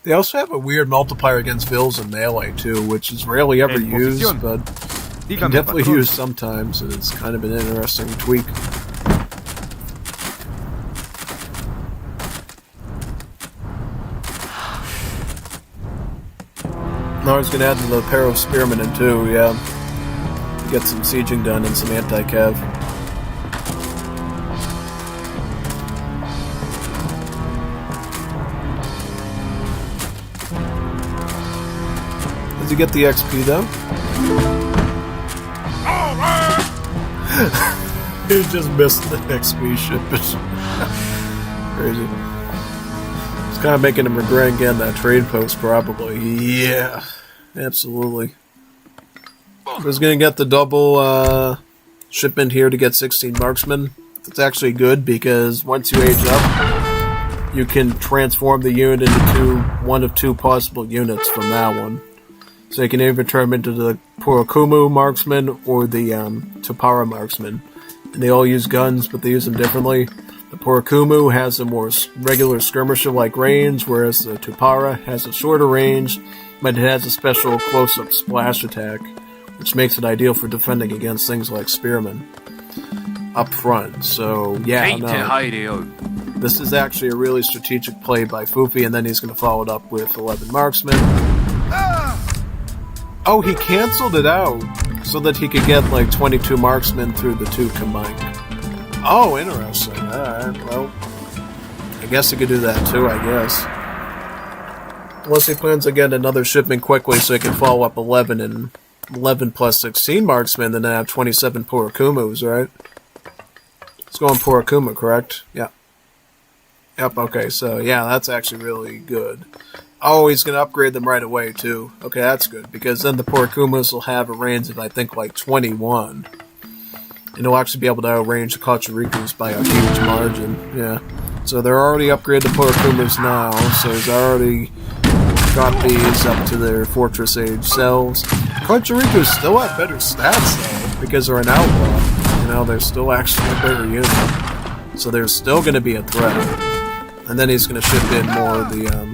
They also have a weird multiplier against Vills and Melee, too, which is rarely ever En used, posición. but you can Dígame, definitely patrón. use sometimes, and it's kind of an interesting tweak. Now he's going to add the pair of Spearmen in, too, yeah. Get some sieging done and some anti-cav. Does he get the XP though? He just missed the XP shipment. Crazy. It's kind of making him regret getting that trade post, probably. Yeah, absolutely. He's going to get the double shipment here to get 16 marksmen. It's actually good because once you age up, you can transform the unit into one of two possible units from that one. So you can either turn them into the Purakumu marksman or the Tupara marksman. And they all use guns, but they use them differently. The Purakumu has a more regular skirmisher-like range, whereas the Tupara has a shorter range, but it has a special close-up splash attack, which makes it ideal for defending against things like spearmen up front. So, yeah, no. This is actually a really strategic play by Fufi, and then he's going to follow it up with 11 marksmen. Oh, he canceled it out so that he could get like 22 marksmen through the two combined. Oh, interesting. Alright, well, I guess he could do that too, I guess. Unless he plans on getting another shipment quickly so he can follow up 11 and 11 plus 16 marksmen, then have 27 Purakumus, right? Let's go on Purakuma, correct? Yeah. Yep, okay, so yeah, that's actually really good. Oh, he's going to upgrade them right away, too. Okay, that's good, because then the Purakumas will have a range of, I think, like 21. And he'll actually be able to outrange the Kachirikus by a huge margin. Yeah. So they're already upgraded the Purakumas now, so he's already got these up to their Fortress Age selves. Kachirikus still have better stats, though, because they're an outlaw. You know, they're still actually a better unit. So they're still going to be a threat. And then he's going to ship in more of the,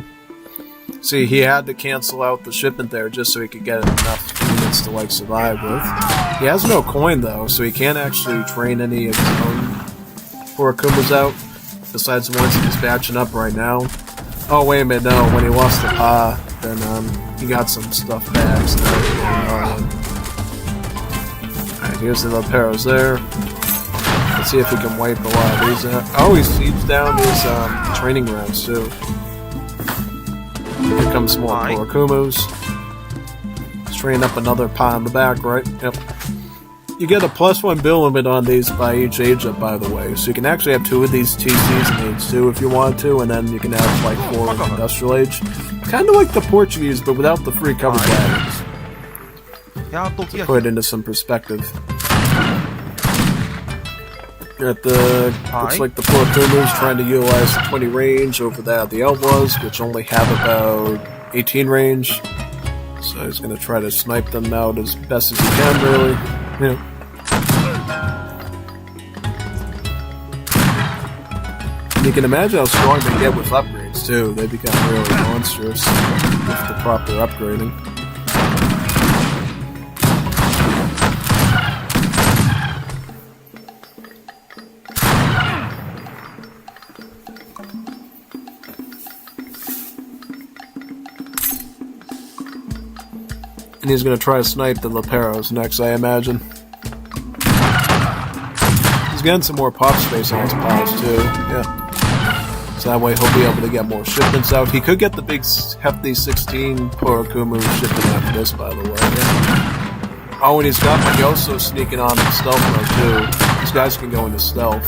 See, he had to cancel out the shipment there just so he could get enough units to, like, survive with. He has no coin, though, so he can't actually train any of his own Purakumas out, besides the ones he's batching up right now. Oh, wait a minute, no, when he lost the Pa, then, he got some stuff back, so Alright, here's the Leperos there. Let's see if we can wipe a lot of these out. Oh, he sieged down his, training rounds, too. Here comes more Purakumus. Let's train up another Pa in the back, right? Yep. You get a +1 bill limit on these by each age up, by the way. So you can actually have 2 of these TCs in age 2 if you want to, and then you can have like 4 in industrial age. Kind of like the Portuguese, but without the free cover wagons. To put it into some perspective. At the looks like the poor Kuma's trying to utilize the 20 range over that of the Outlaws, which only have about 18 range. So he's going to try to snipe them out as best as he can, really. Yeah. You can imagine how strong they get with upgrades, too. They become really monstrous with the proper upgrading. And he's going to try to snipe the Leperos next, I imagine. He's getting some more pop space on his piles, too. Yeah. So that way he'll be able to get more shipments out. He could get the big hefty 16 Porokumu shipment after this, by the way. Yeah. Oh, and he's got Manyoso sneaking on in stealth mode, too. These guys can go into stealth.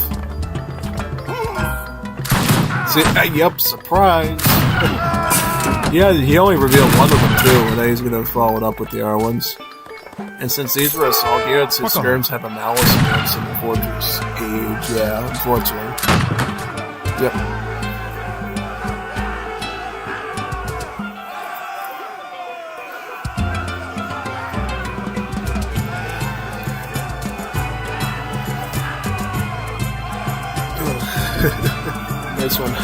See, yep, surprise! Yeah, he only revealed one of them, too, and then he's going to follow it up with the R1s. And since these were assault units, his skirms have a malice against in the Fortress Age. Yeah, unfortunately. Yep. Nice one.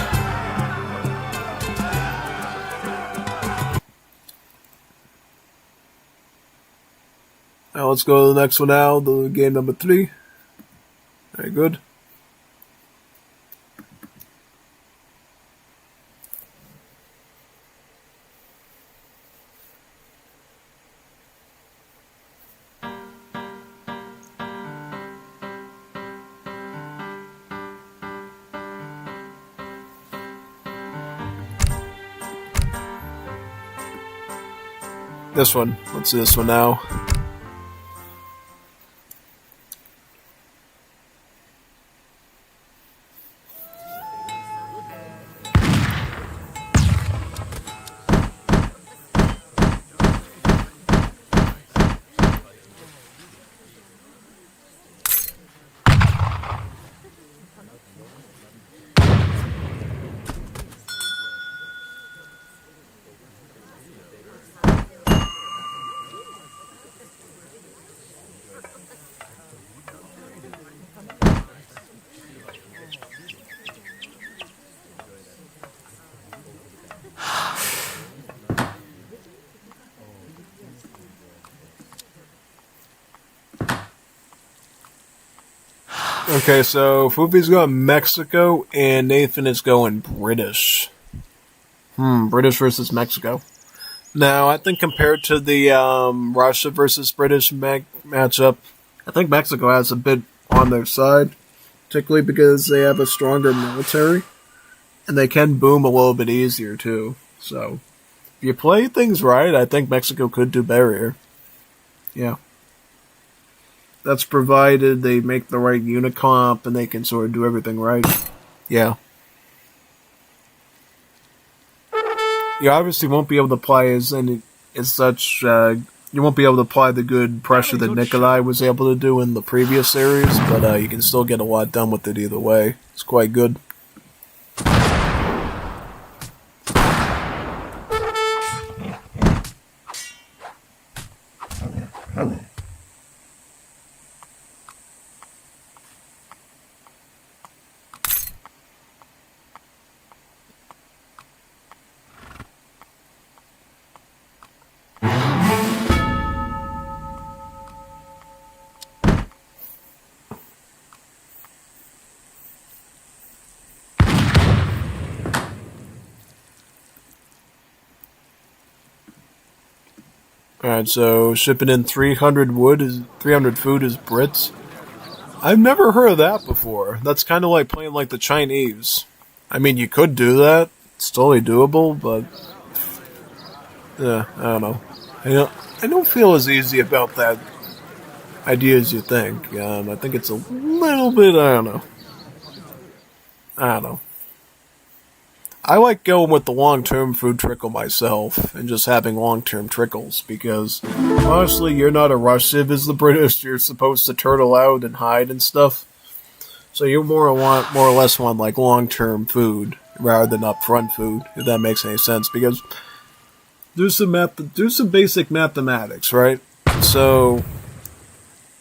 Now let's go to the next one now, the game number 3. Very good. This one. Let's do this one now. Okay, so Fufi's going Mexico, and Nathan is going British. British versus Mexico. Now, I think compared to the Russia versus British matchup, I think Mexico has a bit on their side, particularly because they have a stronger military, and they can boom a little bit easier, too. So, if you play things right, I think Mexico could do better here. Yeah. That's provided they make the right unit comp and they can sort of do everything right. Yeah. You obviously won't be able to apply you won't be able to apply the good pressure that Nikolai was able to do in the previous series, but you can still get a lot done with it either way. It's quite good. Alright, so shipping in 300 food is Brits. I've never heard of that before. That's kind of like playing like the Chinese. I mean, you could do that. It's totally doable, but yeah, I don't know. I don't feel as easy about that idea as you think. I think it's a little bit, I don't know. I like going with the long-term food trickle myself, and just having long-term trickles, because, honestly, you're not a rush civ as the British, you're supposed to turtle out and hide and stuff. So you more or less want like long-term food rather than upfront food, if that makes any sense. Because do some basic mathematics, right? So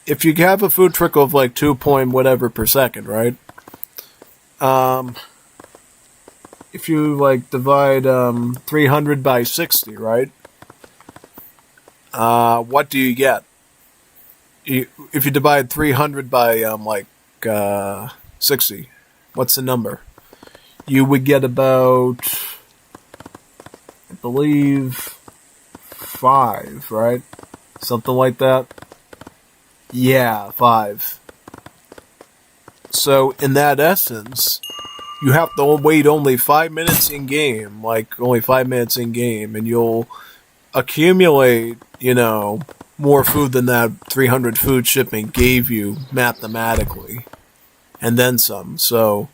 if you have a food trickle of like 2 point whatever per second, right? If you like divide 300 by 60, right? What do you get? If you divide 300 by 60, what's the number? You would get about, I believe, 5, right? Something like that. Yeah, 5. So in that essence, you have to wait only 5 minutes in game, and you'll accumulate, more food than that 300 food shipment gave you mathematically, and then some. So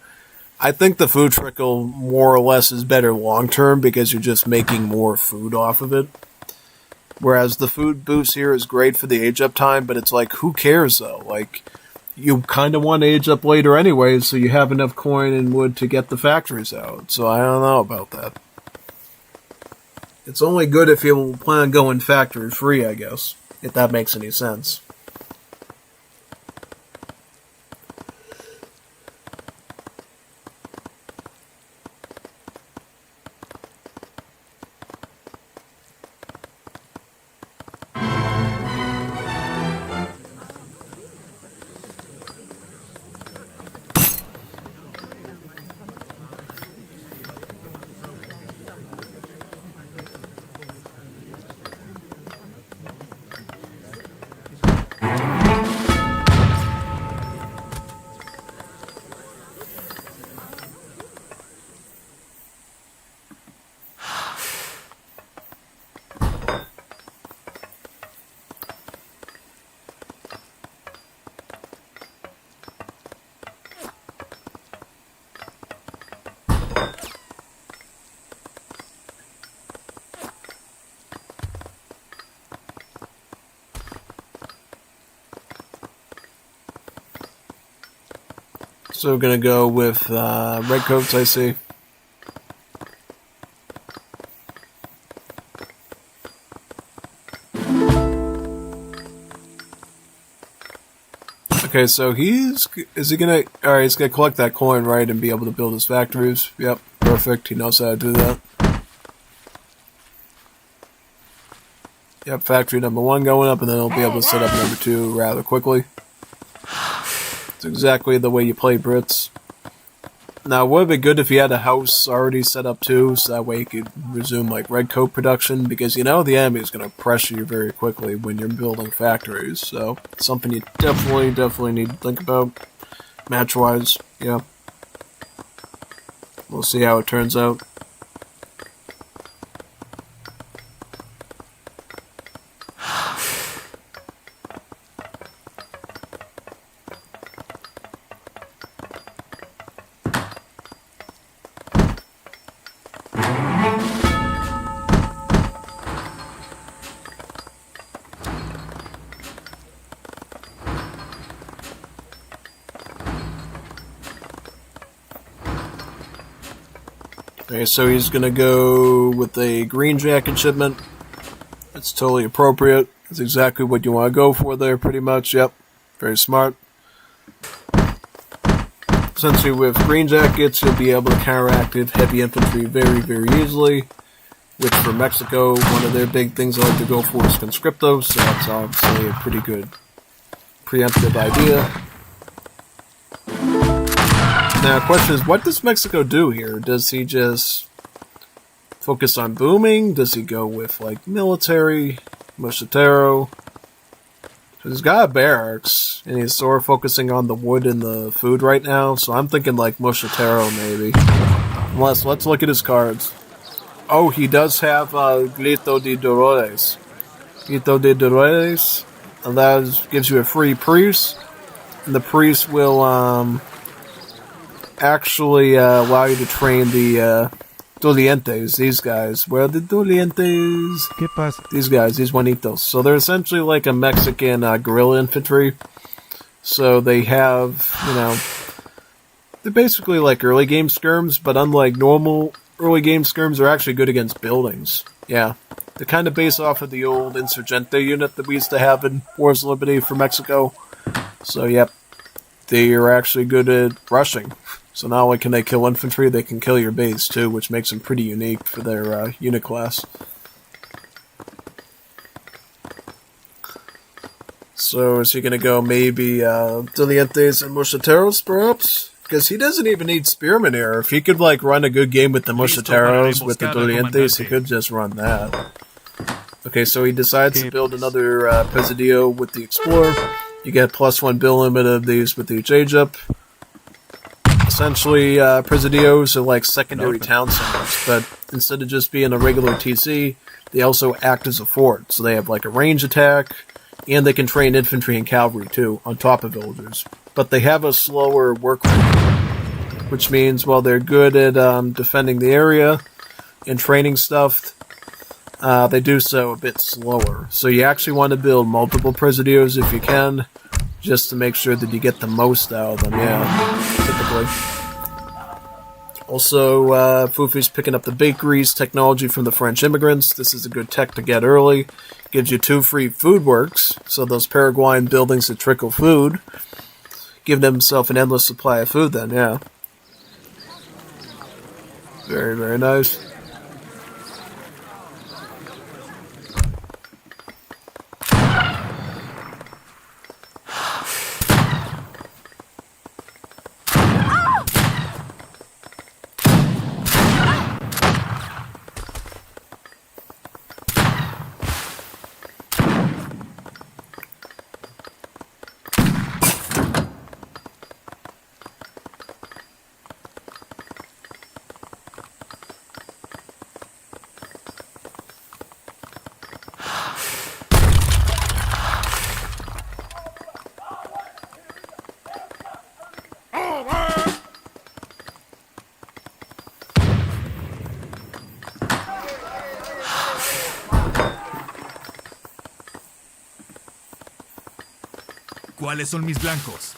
I think the food trickle more or less is better long term because you're just making more food off of it. Whereas the food boost here is great for the age up time, but it's like, who cares though? Like, you kind of want to age up later anyway, so you have enough coin and wood to get the factories out. So I don't know about that. It's only good if you plan on going factory free, I guess, if that makes any sense. So we're going to go with red coats, I see. Okay, so he's going to collect that coin, right, and be able to build his factories. Yep, perfect. He knows how to do that. Yep, factory number 1 going up, and then he'll be able to set up number 2 rather quickly. It's exactly the way you play Brits. Now, it would be good if he had a house already set up too, so that way he could resume like red coat production, because the enemy is going to pressure you very quickly when you're building factories. So, it's something you definitely need to think about, match-wise. Yeah. We'll see how it turns out. Okay, so he's going to go with a green jacket shipment. It's totally appropriate. That's exactly what you want to go for there, pretty much. Yep, very smart. Since you're with green jackets, you'll be able to counteract heavy infantry very, very easily. Which for Mexico, one of their big things I like to go for is conscriptos, so that's obviously a pretty good preemptive idea. Now, the question is, what does Mexico do here? Does he just focus on booming? Does he go with, like, military, mosquitero? He's got a barracks, and he's sort of focusing on the wood and the food right now, so I'm thinking, like, mosquitero, maybe. Unless, let's look at his cards. Oh, he does have Grito de Dolores. Grito de Dolores, and that gives you a free priest, and the priest will, actually allow you to train the dolientes, these guys. Where are the dolientes? ¿Qué pasa? These guys, these Juanitos. So they're essentially like a Mexican guerrilla infantry. So they have, They're basically like early game skirms, but unlike normal early game skirms, they're actually good against buildings. Yeah. They're kind of based off of the old Insurgente unit that we used to have in Wars of Liberty for Mexico. So, yep. They are actually good at rushing. So not only can they kill infantry, they can kill your base too, which makes them pretty unique for their unit class. So is he going to go maybe Dolientes and Mosqueteros, perhaps? Because he doesn't even need Spearmen here. If he could like run a good game with the Mosqueteros, with the Dolientes, he could just run that. Okay, so he decides to build another Presidio with the Explorer. You get +1 bill limit of these with each age up. Essentially, Presidios are like secondary town centers, but instead of just being a regular TC, they also act as a fort. So they have like a range attack, and they can train infantry and cavalry too, on top of villagers. But they have a slower work rate, which means while they're good at defending the area and training stuff, they do so a bit slower. So you actually want to build multiple Presidios if you can, just to make sure that you get the most out of them, yeah, typically. Also, Fufi's picking up the bakeries technology from the French immigrants. This is a good tech to get early. Gives you 2 free food works, so those Paraguayan buildings that trickle food give themselves an endless supply of food then, yeah. Very, very nice. ¿Cuáles son mis blancos?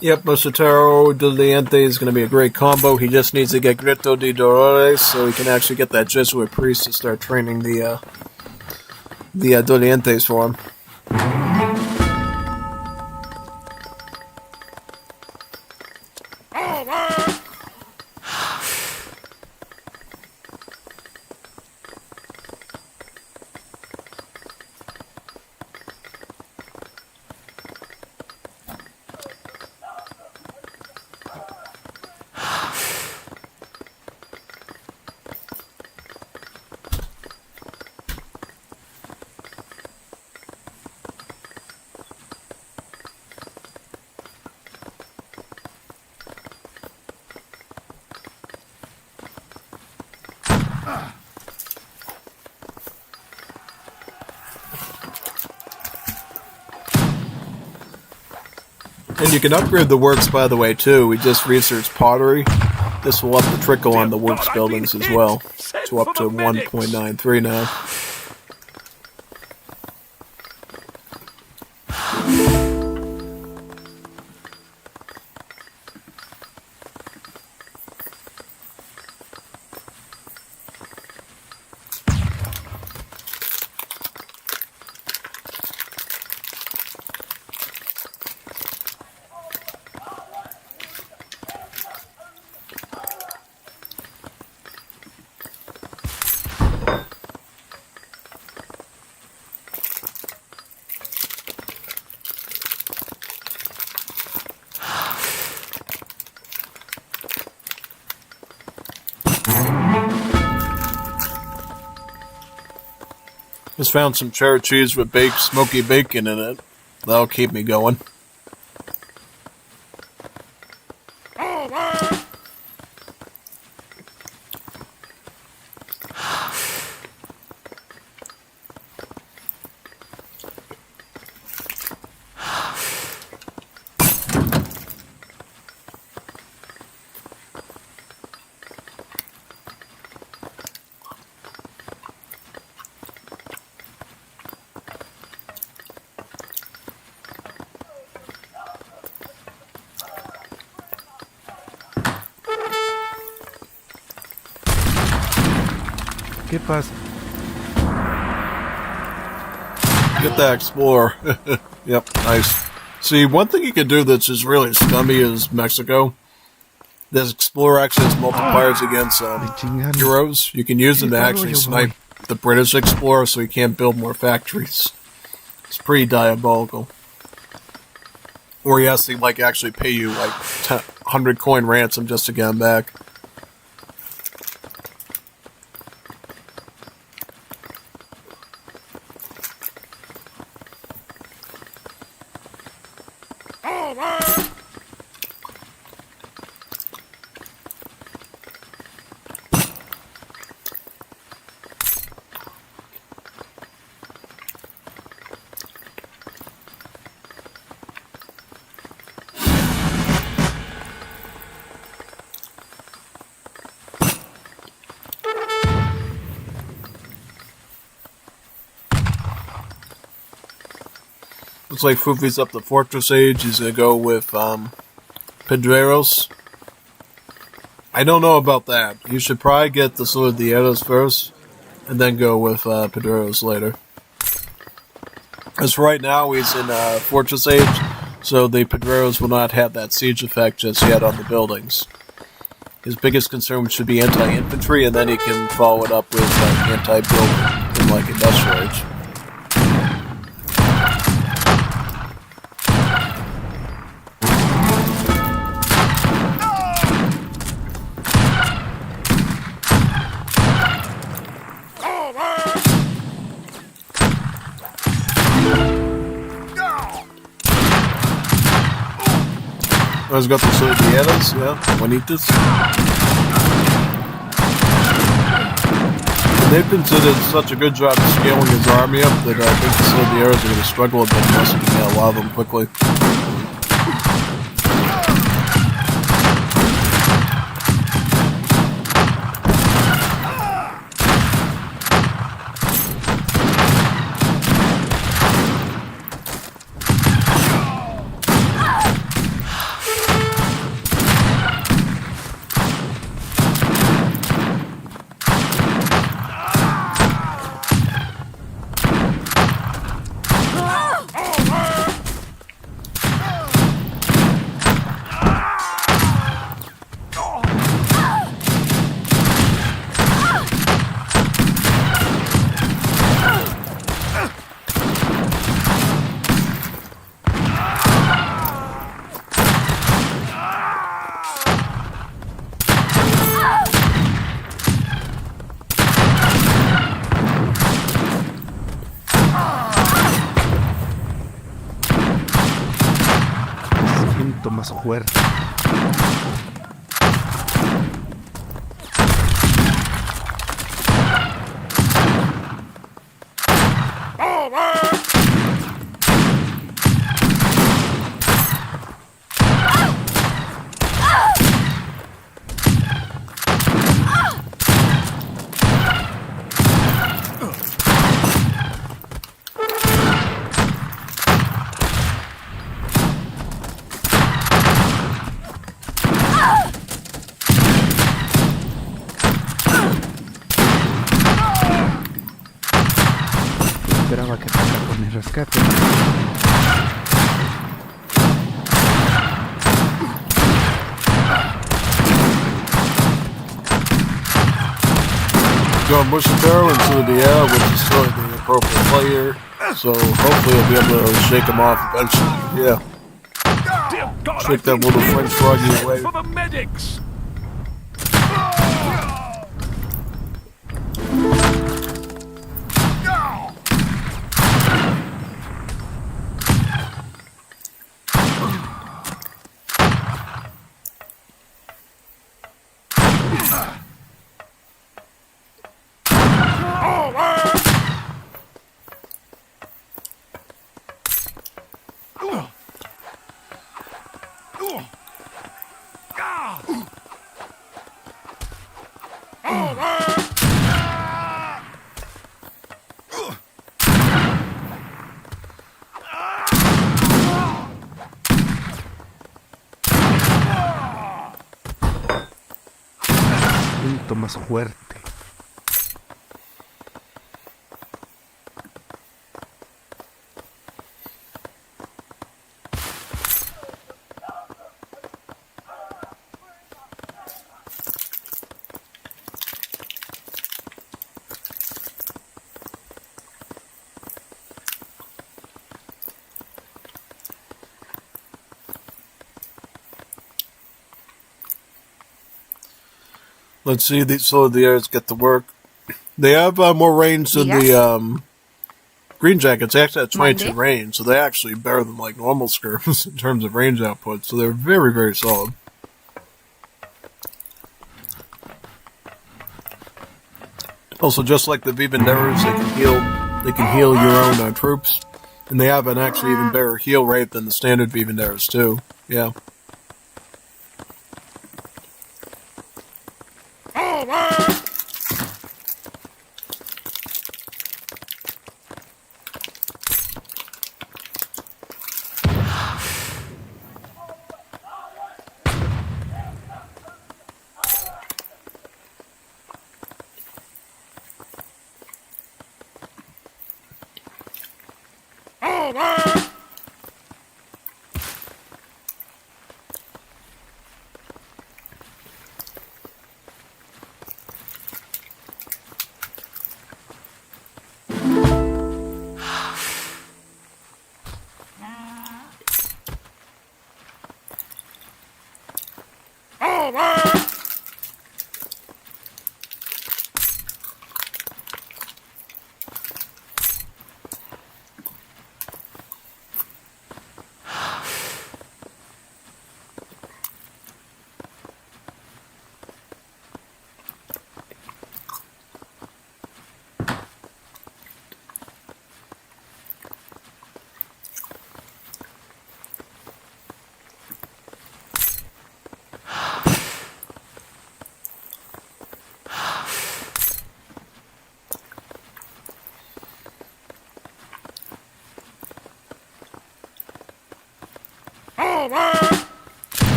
Yep, Mosquetero Doliente is going to be a great combo. He just needs to get Grito de Dolores so he can actually get that Jesuit priest to start training the Dolientes for him. And you can upgrade the works, by the way, too. We just researched pottery. This will up the trickle on the works buildings as well, to up to 1.93 now. Just found some cheddar cheese with smoky bacon in it. That'll keep me going. ¿Qué pasa? Get that Explorer. Yep, nice. See, one thing you can do that's just really scummy is Mexico. This Explorer actually has multipliers against heroes. You can use them to actually snipe the British Explorer so you can't build more factories. It's pretty diabolical. Or he has to like actually pay you like 100 coin ransom just to get him back. Looks like Fufi's up the Fortress Age. He's going to go with Pedreros. I don't know about that. You should probably get the Sword of the Eras first, and then go with Pedreros later. As for right now, he's in Fortress Age, so the Pedreros will not have that siege effect just yet on the buildings. His biggest concern should be anti-infantry, and then he can follow it up with anti-building in like Industrial Age. He's got the Sword of the Eras, yeah, Juanitas. And they've considered such a good job scaling his army up that I think the Sword of the Eras are going to struggle a bit unless he can get a lot of them quickly. Más fuerte. Esperaba que pasara por mi rescate. Going Bushitaro into the air, which is sort of the appropriate player, so hopefully he'll be able to shake him off eventually. Yeah. Shake that little French froggy away. For the medics! Más fuerte. Let's see. These soldiers get to work. They have more range than Yes. the Green Jackets. They actually have 22 Monday? range, so they actually better than like normal skirms in terms of range output. So they're very, very solid. Also, just like the Vivanderos, they can heal. They can heal your own troops, and they have an actually even better heal rate than the standard Vivanderos too. Yeah.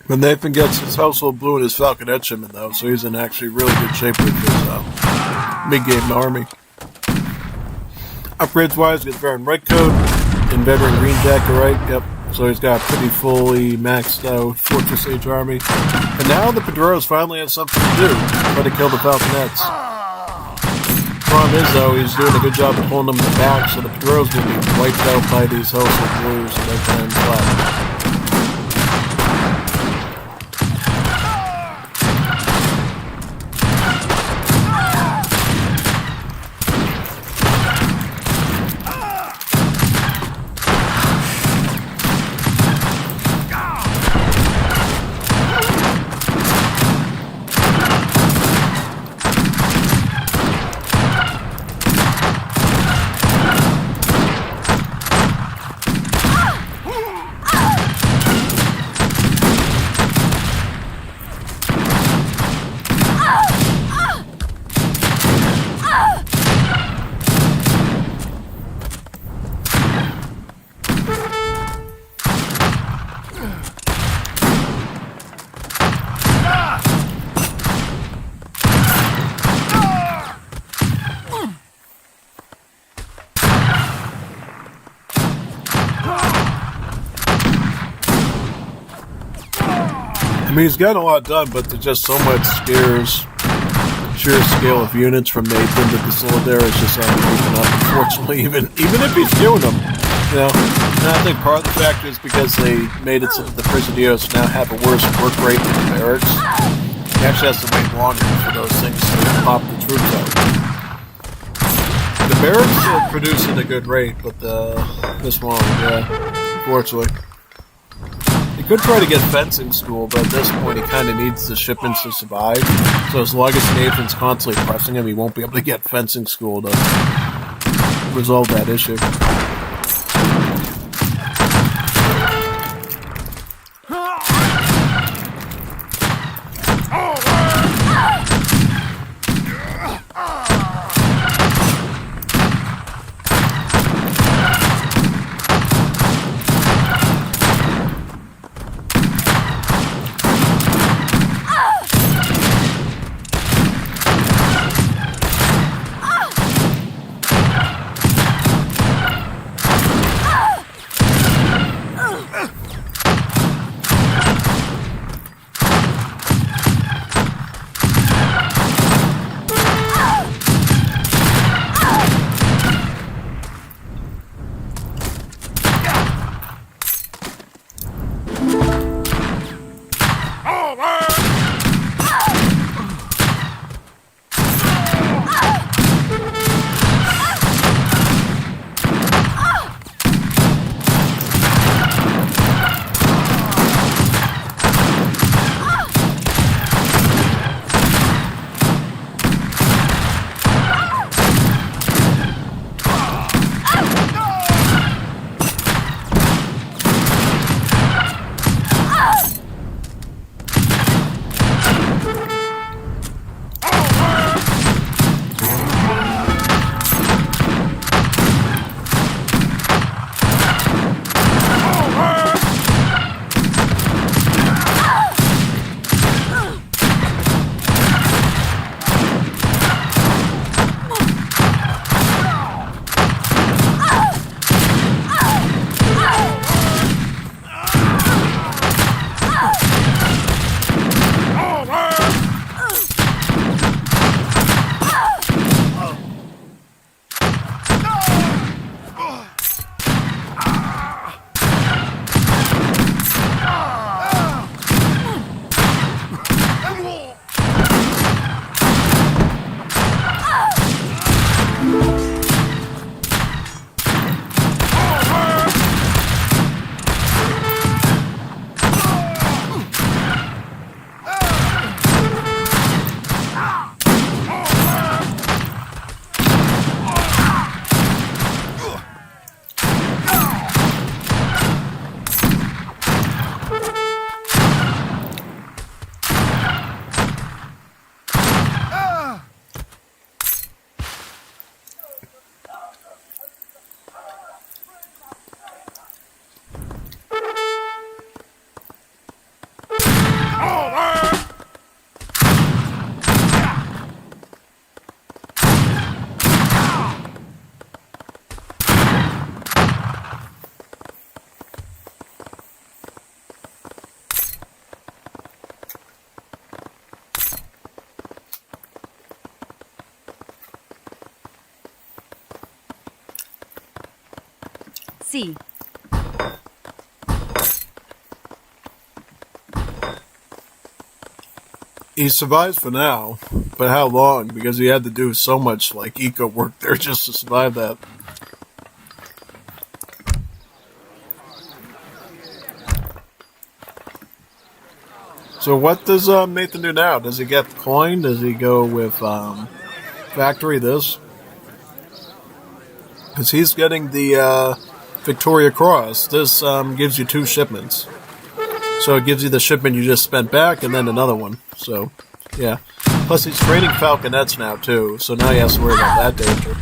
But Nathan gets his household blue and his falconet shipment though, so he's in actually really good shape with his big game army. Upgrades wise, gets Baron Red Coat and Veteran Green Jacket, right? Yep. So he's got a pretty fully maxed out Fortress Age army. And now the Padrones finally have something to do. Try to kill the Falconets. Problem is though, he's doing a good job of pulling them in the back, so the Padrones will be wiped out by these household blues and they're going flat. I mean, he's gotten a lot done, but there's just so much sheer scale of units from Nathan that the Solidar is just not keeping up, unfortunately, even if he's doing them. You know, and I think part of the factor is because they made it so that the Presidios now have a worse work rate than the barracks. He actually has to wait longer for those things to pop the troops out. The barracks are producing a good rate, but this one, yeah, unfortunately. He could try to get fencing school, but at this point he kind of needs the shipments to survive. So as long as Nathan's constantly pressing him, he won't be able to get fencing school to resolve that issue. C. He survives for now, but how long? Because he had to do so much like eco work there just to survive that. So what does Nathan do now? Does he get the coin? Does he go with factory this? Because he's getting the Victoria Cross. This gives you 2 shipments. So it gives you the shipment you just spent back and then another one. So, yeah. Plus he's training falconets now too, so now he has to worry about that danger.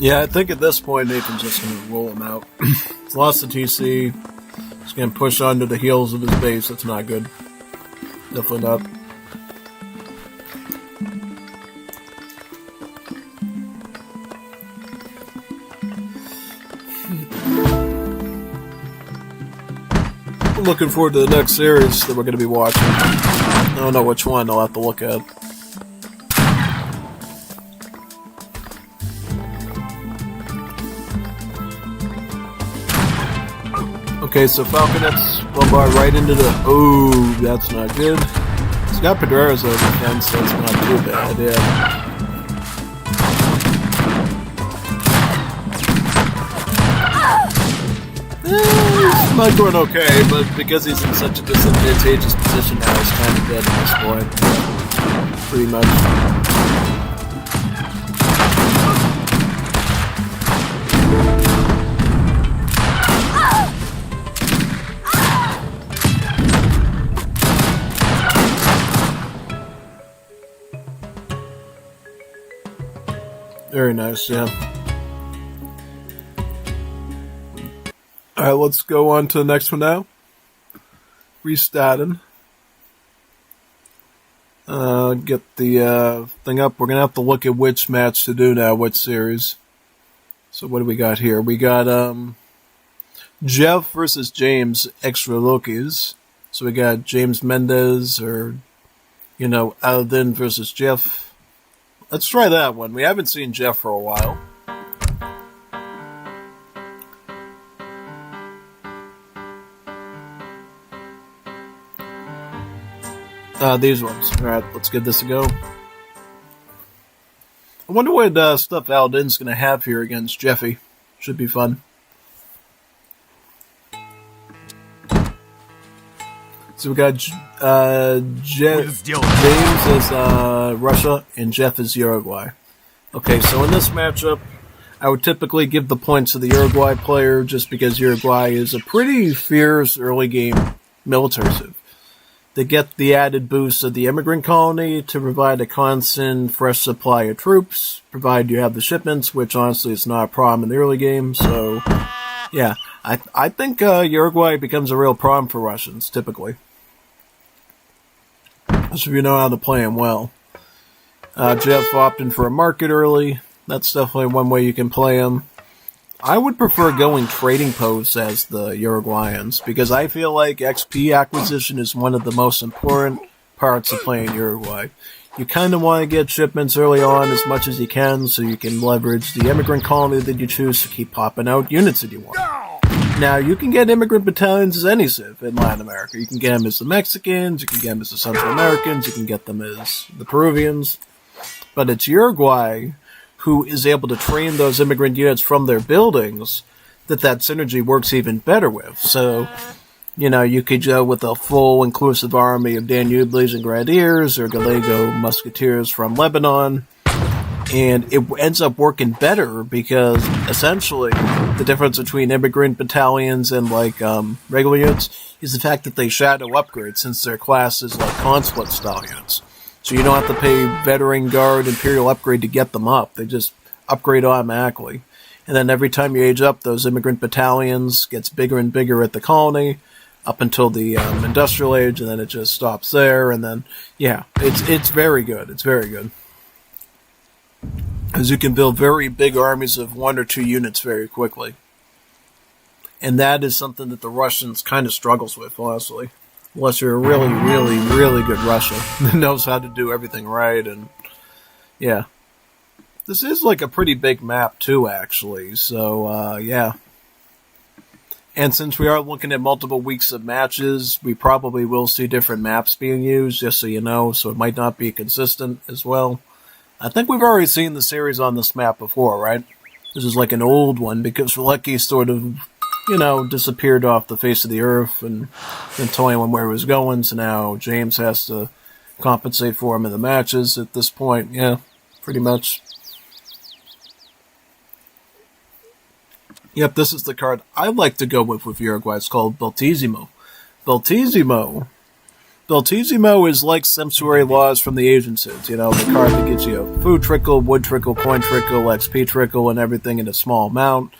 Yeah, I think at this point Nathan's just going to roll him out. He's lost the TC. He's going to push onto the heels of his base. That's not good. Definitely not. I'm looking forward to the next series that we're going to be watching. I don't know which one I'll have to look at. Okay, so Falconets bombard right into the... Oh, that's not good. He's got Pedreras as defense, so it's not too bad, yeah. He's not doing okay, but because he's in such a disadvantageous position now, he's kind of dead at this point. Pretty much. Very nice, yeah. Alright, let's go on to the next one now. Restarting. Get the thing up. We're going to have to look at which match to do now, which series. So what do we got here? We got Jeff versus James Extra Lokis. So we got James Mendez or, Aldin versus Jeff. Let's try that one. We haven't seen Jeff for a while. These ones. Alright, let's give this a go. I wonder what stuff Aldin's going to have here against Jeffy. Should be fun. So we got James is Russia and Jeff is Uruguay. Okay, so in this matchup, I would typically give the points to the Uruguay player just because Uruguay is a pretty fierce early game military civ. They get the added boost of the immigrant colony to provide a constant fresh supply of troops, provided you have the shipments, which honestly is not a problem in the early game, so yeah. I think Uruguay becomes a real problem for Russians, typically. If you know how to play him well. Jeff opting for a market early. That's definitely one way you can play him. I would prefer going trading posts as the Uruguayans, because I feel like XP acquisition is one of the most important parts of playing Uruguay. You kind of want to get shipments early on as much as you can, so you can leverage the immigrant colony that you choose to keep popping out units that you want. Now, you can get immigrant battalions as any civ in Latin America. You can get them as the Mexicans, you can get them as the Central Americans, you can get them as the Peruvians. But it's Uruguay who is able to train those immigrant units from their buildings that synergy works even better with. So, you could go with a full inclusive army of Danubles and Grenadiers or Gallego Musketeers from Lebanon, and it ends up working better because essentially the difference between immigrant battalions and regular units is the fact that they shadow upgrade, since their class is like consulate style units. So you don't have to pay veteran, guard, imperial upgrade to get them up. They just upgrade automatically. And then every time you age up, those immigrant battalions gets bigger and bigger at the colony up until the industrial age, and then it just stops there. And then, it's very good. It's very good. Because you can build very big armies of 1 or 2 units very quickly. And that is something that the Russians kind of struggles with, honestly. Unless you're a really, really, really good Russian that knows how to do everything right. And yeah. This is like a pretty big map too, actually. So, yeah. And since we are looking at multiple weeks of matches, we probably will see different maps being used, just so you know. So it might not be consistent as well. I think we've already seen the series on this map before, right? This is like an old one because Vilecki sort of, disappeared off the face of the earth and didn't tell anyone where he was going, so now James has to compensate for him in the matches at this point. Yeah, pretty much. Yep, this is the card I like to go with Uruguay. It's called Beltissimo. Beltissimo is like Sumptuary Laws from the Asian cids. The card that gives you a food trickle, wood trickle, coin trickle, XP trickle, and everything in a small amount.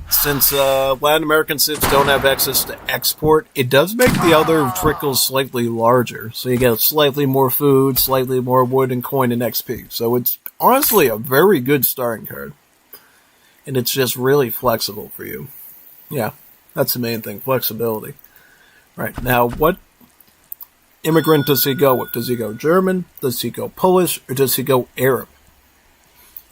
Since Latin American cids don't have access to export, it does make the other trickles slightly larger. So you get slightly more food, slightly more wood and coin and XP. So it's honestly a very good starting card. And it's just really flexible for you. Yeah, that's the main thing, flexibility. Right, now what immigrant does he go with? Does he go German? Does he go Polish? Or does he go Arab?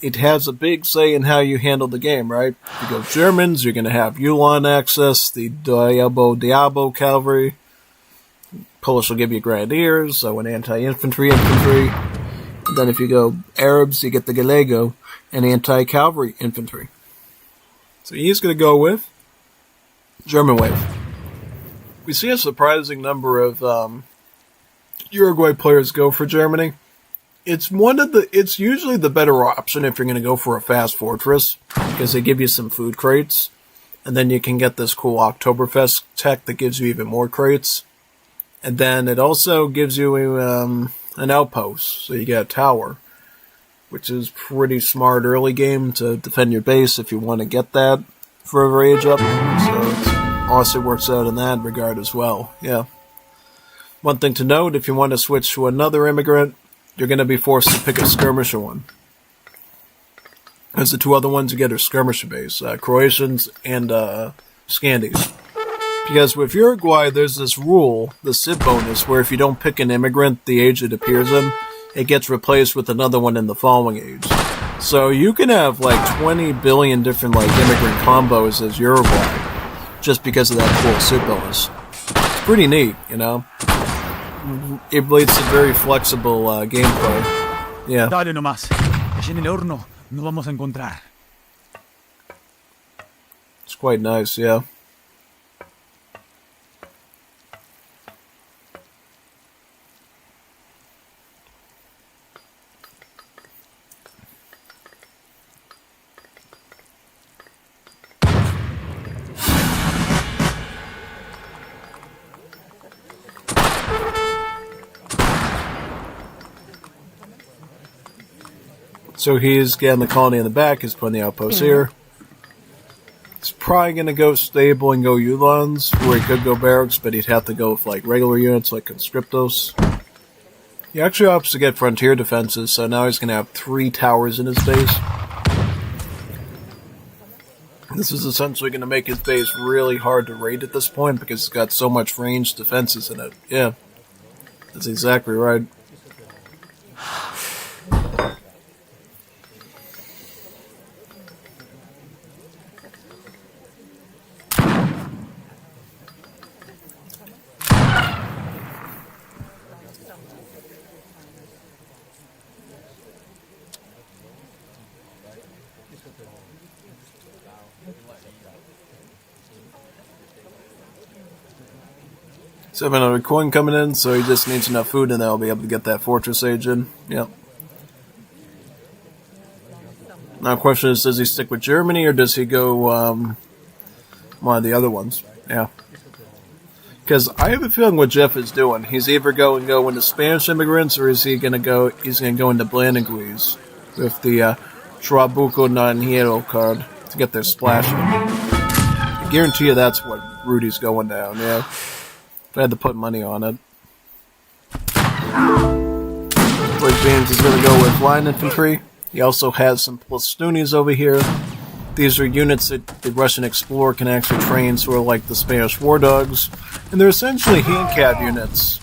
It has a big say in how you handle the game, right? If you go Germans, you're going to have Ulan access, the Diabo cavalry. Polish will give you Grenadiers, so an anti-infantry. And then if you go Arabs, you get the Gallego and anti-cavalry infantry. So he's going to go with German wave. We see a surprising number of Uruguay players go for Germany. It's usually the better option if you're going to go for a fast fortress, because they give you some food crates, and then you can get this cool Oktoberfest tech that gives you even more crates. And then it also gives you an outpost, so you get a tower, which is pretty smart early game to defend your base if you want to get that further age up. So it also works out in that regard as well. Yeah. One thing to note, if you want to switch to another immigrant, you're going to be forced to pick a skirmisher one. As the 2 other ones you get are skirmisher base, Croatians and Scandies. Because with Uruguay, there's this rule, the civ bonus, where if you don't pick an immigrant the age it appears in, it gets replaced with another one in the following age. So you can have 20 billion different immigrant combos as Uruguay, just because of that cool civ bonus. It's pretty neat, It leads to very flexible gameplay. Yeah. Dale nomás. Allí en el horno no vamos a encontrar. It's quite nice, yeah. So he's getting the colony in the back, he's putting the outpost here. He's probably going to go stable and go Ulans, where he could go barracks, but he'd have to go with regular units like Conscriptos. He actually opts to get frontier defenses, so now he's going to have 3 towers in his base. This is essentially going to make his base really hard to raid at this point because it's got so much ranged defenses in it. Yeah, that's exactly right. $700 coin coming in, so he just needs enough food and then I'll be able to get that Fortress Age in. Yep. Now the question is, does he stick with Germany or does he go one of the other ones? Yeah. Because I have a feeling what Jeff is doing, he's either going to go into Spanish immigrants or is he going to go into Blandengues with the Trabuco Non Hero card to get their splash. I guarantee you that's what Rudy's going down, yeah. I had to put money on it. But James is going to go with line infantry. He also has some Plastoonies over here. These are units that the Russian explorer can actually train, sort of like the Spanish war dogs. And they're essentially hand cab units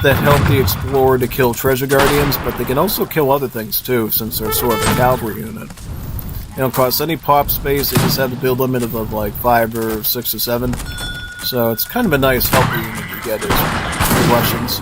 that help the explorer to kill treasure guardians, but they can also kill other things too, since they're sort of a cavalry unit. They don't cost any pop space, they just have a build limit of like 5 or 6 or 7. So it's kind of a nice helper unit to get as the Russians.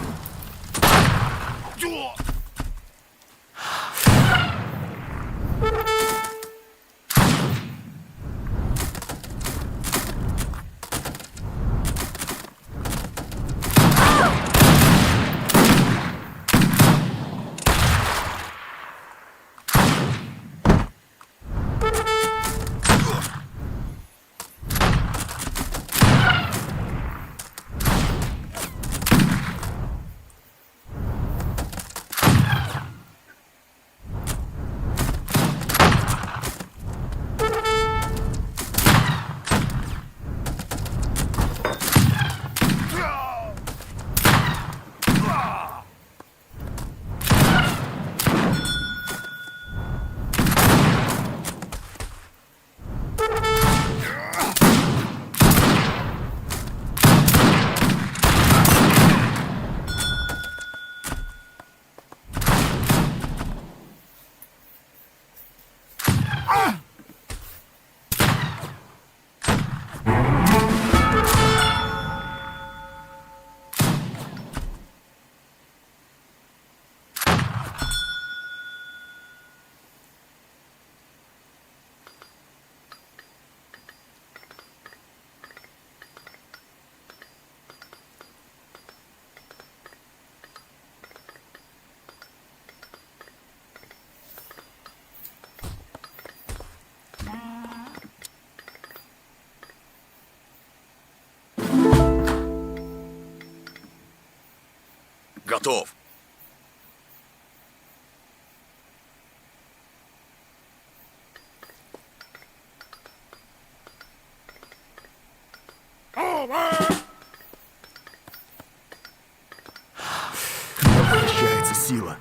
Готов. Возвращается сила.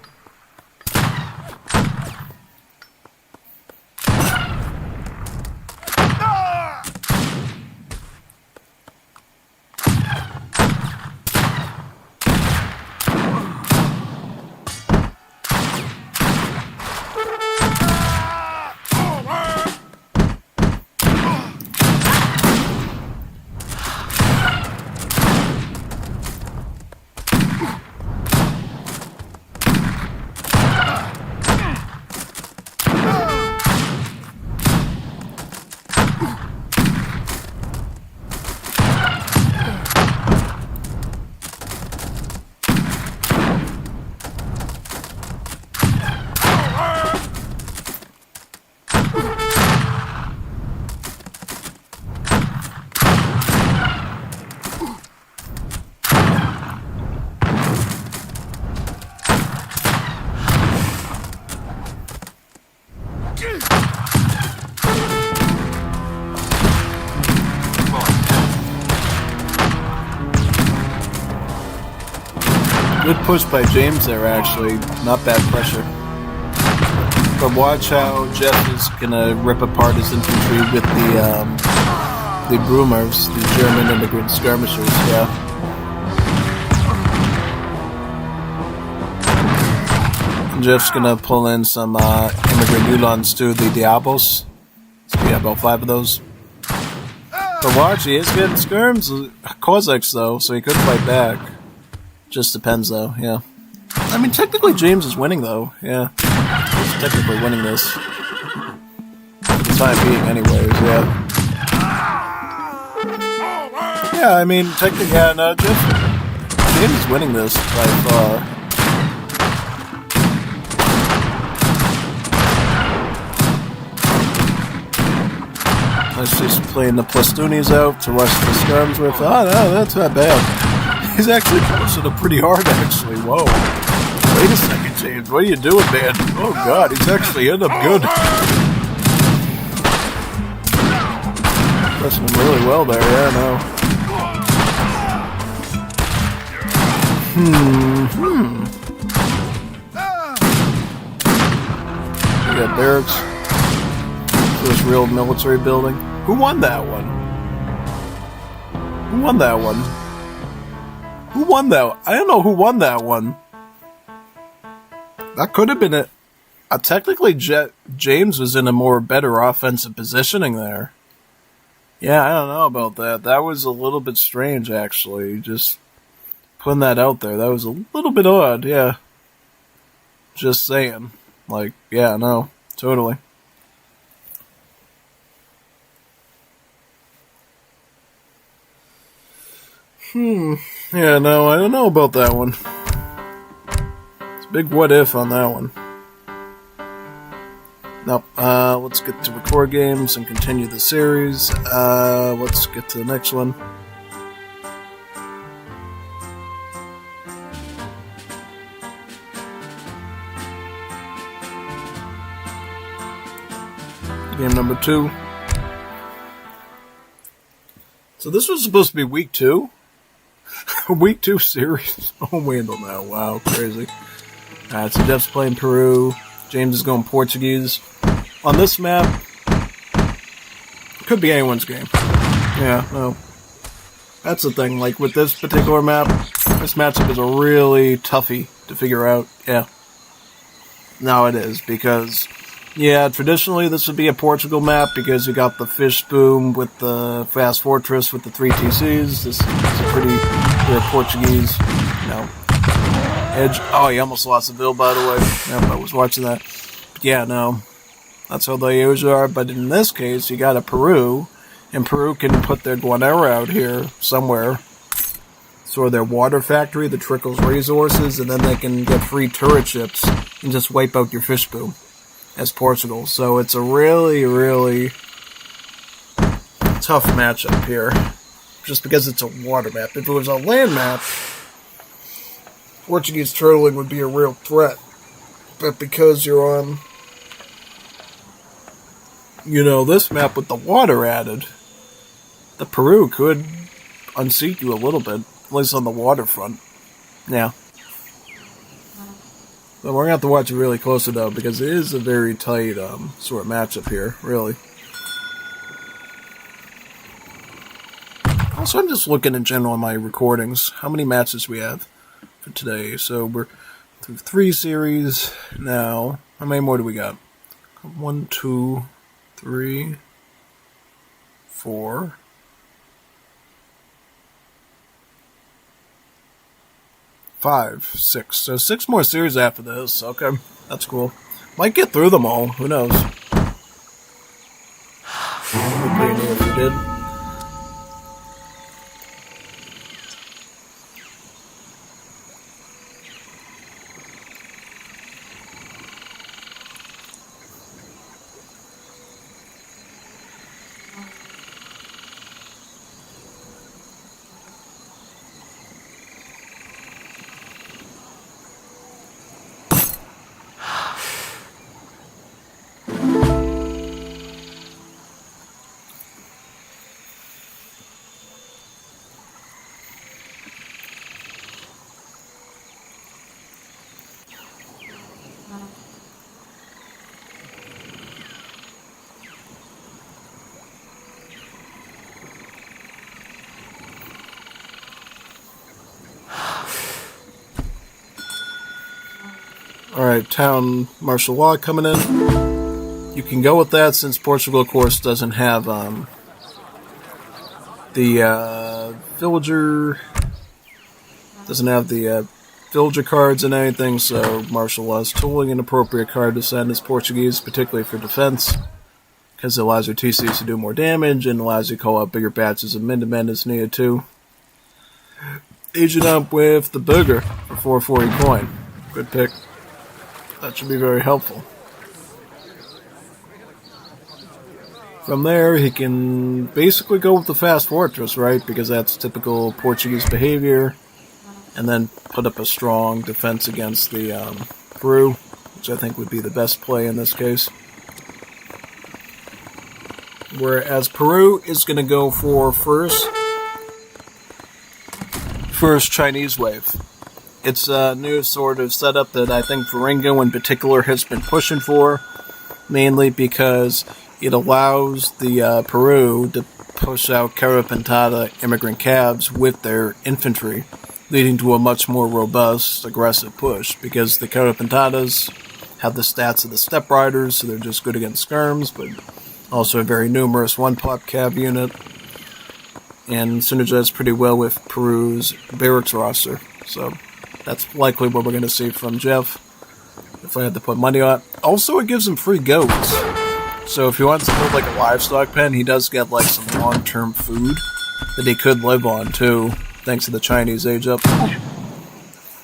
Good push by James there, actually. Not bad pressure. But watch how Jeff is gonna rip apart his infantry with the Broomers, the German immigrant skirmishers. Yeah. And Jeff's gonna pull in some immigrant Ulans too, the Diablos. So we have about 5 of those. But watch, he is getting skirms, Cossacks though, so he could fight back. Just depends though. Yeah. I mean, technically James is winning though. Yeah. He's technically winning this. For the time being anyways, yeah. Yeah, I mean, technically, yeah, no, James is winning this by far. Let's just playing the Plastunis out to rush the skirms with. Oh, no, that's not bad. He's actually pushing it pretty hard, actually. Whoa. Wait a second, James. What are you doing, man? Oh, God. He's actually ended up good. Pushing him really well there. Yeah, no. We got barracks. First real military building. Who won that one? Who won that one? Who won that? I don't know who won that one. That could have been it. Technically, James was in a more better offensive positioning there. Yeah, I don't know about that. That was a little bit strange, actually. Just putting that out there. That was a little bit odd, yeah. Just saying. Like, yeah, no. Totally. Yeah, no, I don't know about that one. It's a big what if on that one. Nope. Let's get to record games and continue the series. Let's get to the next one. Game number 2. So this was supposed to be week 2? Week 2 series? Oh, Wendell now. Wow, crazy. Alright, so Jeff's playing Peru. James is going Portuguese. On this map, it could be anyone's game. Yeah, no. That's the thing. Like, with this particular map, this matchup is a really toughie to figure out. Yeah. No, it is, because... yeah, traditionally this would be a Portugal map because you got the fish boom with the fast fortress with the 3 TCs. This is a pretty Portuguese, edge. Oh, he almost lost the bill, by the way. Yep, I was watching that. But yeah, no, that's how they usually are. But in this case, you got a Peru, and Peru can put their Guanera out here somewhere. So their water factory that trickles resources, and then they can get free turret ships and just wipe out your fish boom. As Portugal. So it's a really, really tough matchup here. Just because it's a water map. If it was a land map, Portuguese trolling would be a real threat. But because you're on, this map with the water added, the Peru could unseat you a little bit. At least on the waterfront. Yeah. But we're going to have to watch it really closely, though, because it is a very tight sort of matchup here, really. Also, I'm just looking in general at my recordings, how many matches we have for today. So we're through 3 series now. How many more do we got? 1, 2, 3, 4... 5, 6. So 6 more series after this. Okay, that's cool. Might get through them all. Who knows? Would be pretty neat if we did. Alright, town martial law coming in. You can go with that since Portugal, of course, doesn't have the villager... Doesn't have the villager cards and anything, so martial law is totally an appropriate card to send as Portuguese, particularly for defense, because it allows your TCs to do more damage and allows you to call out bigger batches of men-to-men as needed too. Agent up with the Booger for 440 coin. Good pick. That should be very helpful. From there, he can basically go with the fast fortress, right? Because that's typical Portuguese behavior. And then put up a strong defense against the Peru, which I think would be the best play in this case. Whereas Peru is going to go for first Chinese wave. It's a new sort of setup that I think Varingo in particular has been pushing for, mainly because it allows the Peru to push out Cara Pintada immigrant cabs with their infantry, leading to a much more robust, aggressive push, because the Cara Pintadas have the stats of the Step Riders, so they're just good against skirms, but also a very numerous one-pop cab unit, and synergize pretty well with Peru's barracks roster. So that's likely what we're going to see from Jeff, if I had to put money on it. Also, it gives him free goats. So if he wants to build like a livestock pen, he does get like some long-term food that he could live on too, thanks to the Chinese age up.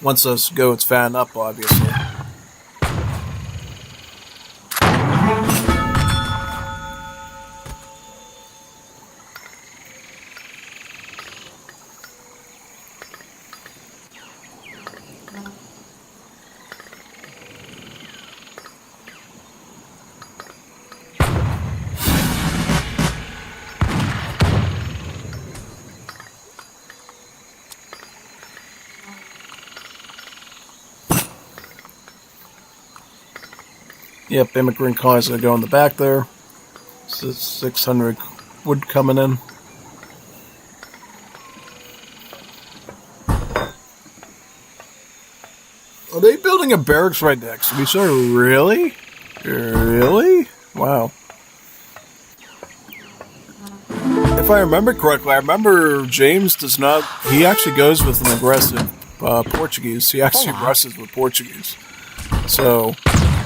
Once those goats fatten up, obviously. Yep, immigrant colonies are going to go in the back there. So 600 wood coming in. Are they building a barracks right next to each other? Really? Really? Wow. If I remember correctly, I remember James does not... He actually goes with an aggressive Portuguese. He actually rushes with Portuguese. So...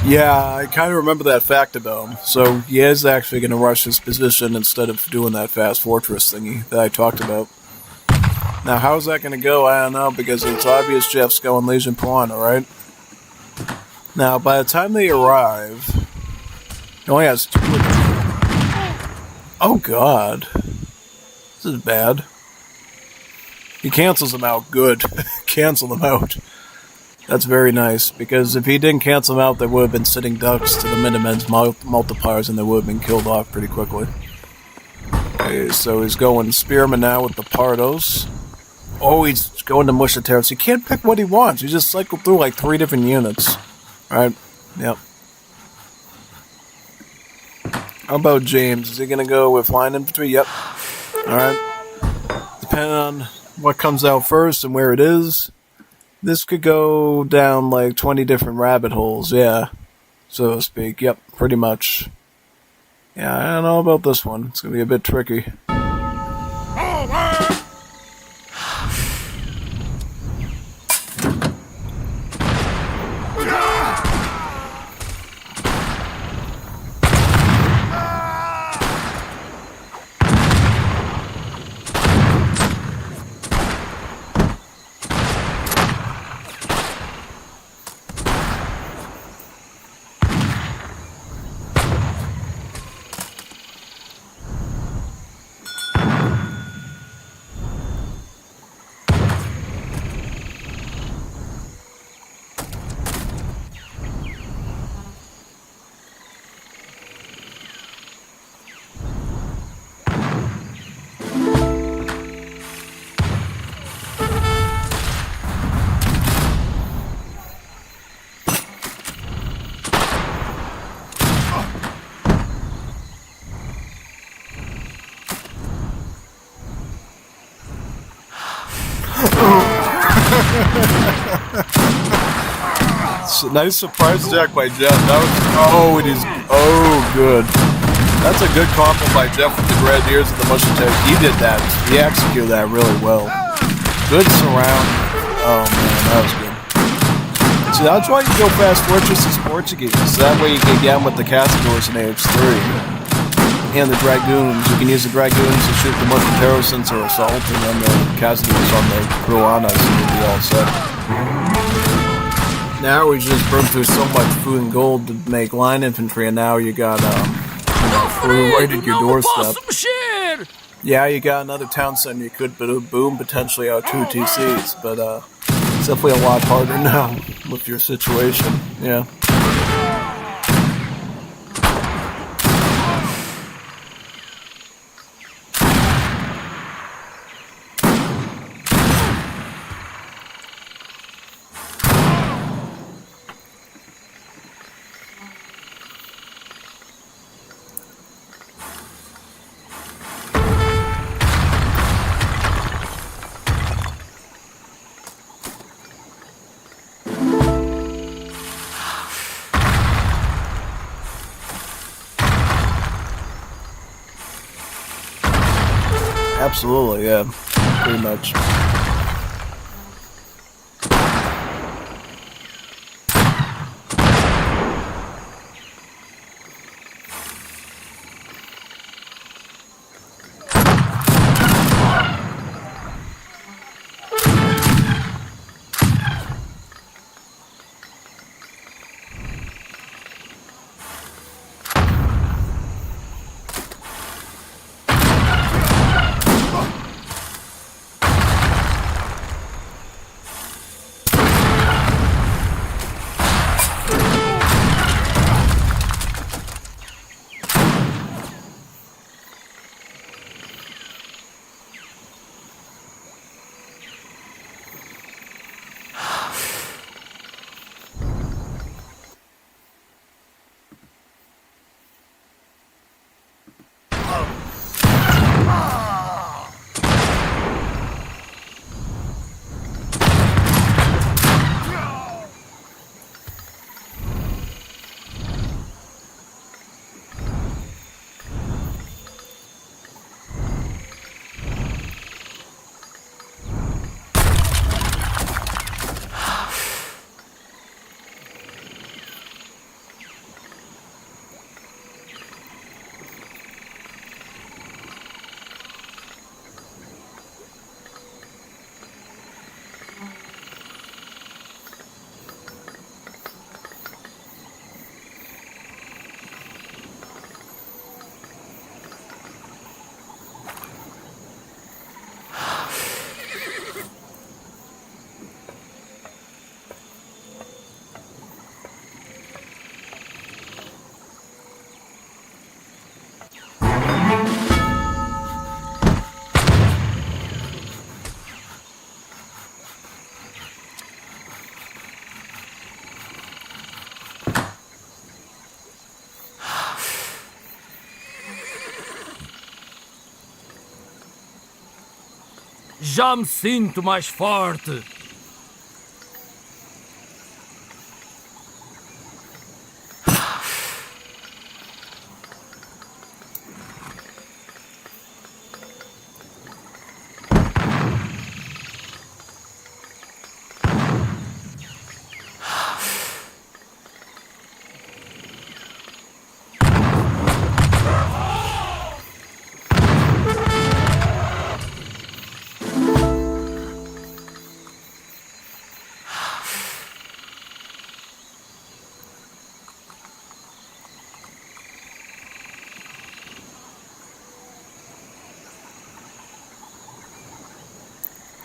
yeah, I kind of remember that fact about him. So he is actually going to rush his position instead of doing that fast fortress thingy that I talked about. Now, how's that going to go? I don't know, because it's obvious Jeff's going Legion Piranha, right? Now, by the time they arrive, he only has 2. Oh, God. This is bad. He cancels them out. Good. Cancel them out. That's very nice, because if he didn't cancel them out, they would have been sitting ducks to the Minutemen's multipliers, and they would have been killed off pretty quickly. Okay, so he's going Spearman now with the Pardos. Oh, he's going to Musketeers. He can't pick what he wants. He just cycled through like 3 different units. Alright, yep. How about James? Is he going to go with line infantry? Yep. Alright. Depending on what comes out first and where it is, this could go down like 20 different rabbit holes, yeah, so to speak. Yep, pretty much. Yeah, I don't know about this one. It's going to be a bit tricky. Nice surprise attack by Jeff. Good. That's a good combo by Jeff with the Grenadiers and the mush attack. He did that. He executed that really well. Good surround. Oh man, that was good. See, that's why you go fast fortresses Portuguese. That way you can get them with the Caçadores in AH3. And the Dragoons. You can use the Dragoons to shoot the Mosquiteros since they're assault, and then the Caçadores on the Peruanas, and you'll be all set. Now we just burned through so much food and gold to make line infantry, and now you got food right at your doorstep. Yeah, you got another town center you could boom potentially out 2 TCs, but it's definitely a lot harder now with your situation. Yeah. Absolutely, yeah. Pretty much. Já me sinto mais forte.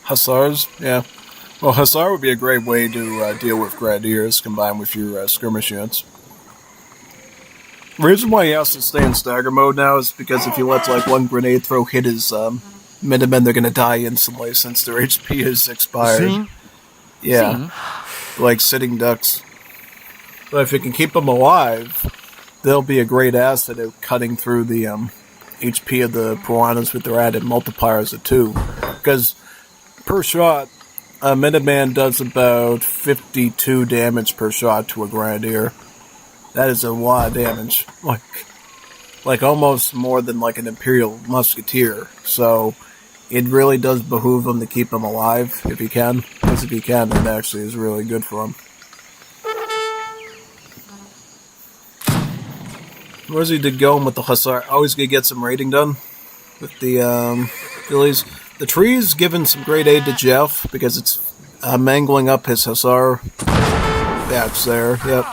Hussars, yeah. Well, Hussar would be a great way to deal with Grenadiers combined with your skirmish units. The reason why he has to stay in stagger mode now is because if he lets like one grenade throw hit his Minutemen, they're gonna die instantly since their HP is expired. See? Yeah, like sitting ducks. But if you can keep them alive, they'll be a great asset at cutting through the HP of the piranhas with their added multipliers of 2. Because per shot, A Minuteman does about 52 damage per shot to a Grenadier. That is a lot of damage. Like almost more than like an Imperial Musketeer. So it really does behoove him to keep him alive if he can. Because if he can, it actually is really good for him. Where's he going with the Hussar? Oh, he's going to get some raiding done with the Phillies. The tree's given some great aid to Jeff because it's mangling up his Hussar batch there. Yep.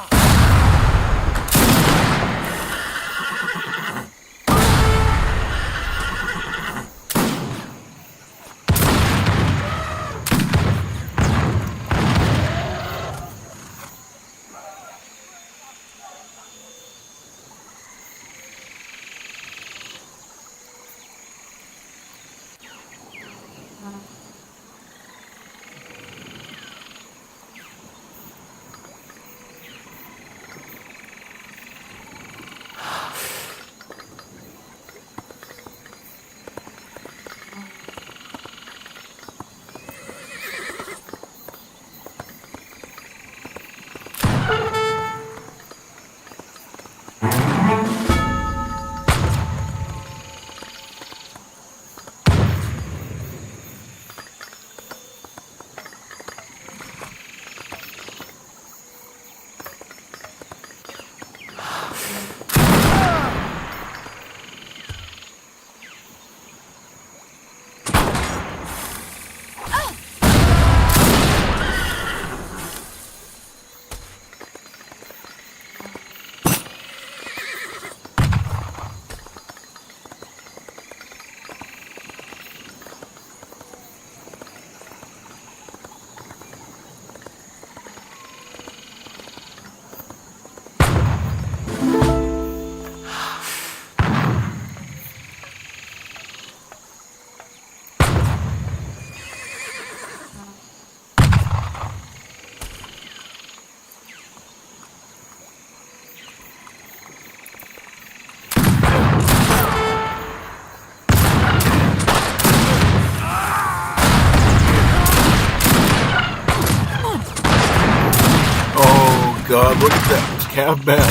God, look at that. Cav Bass.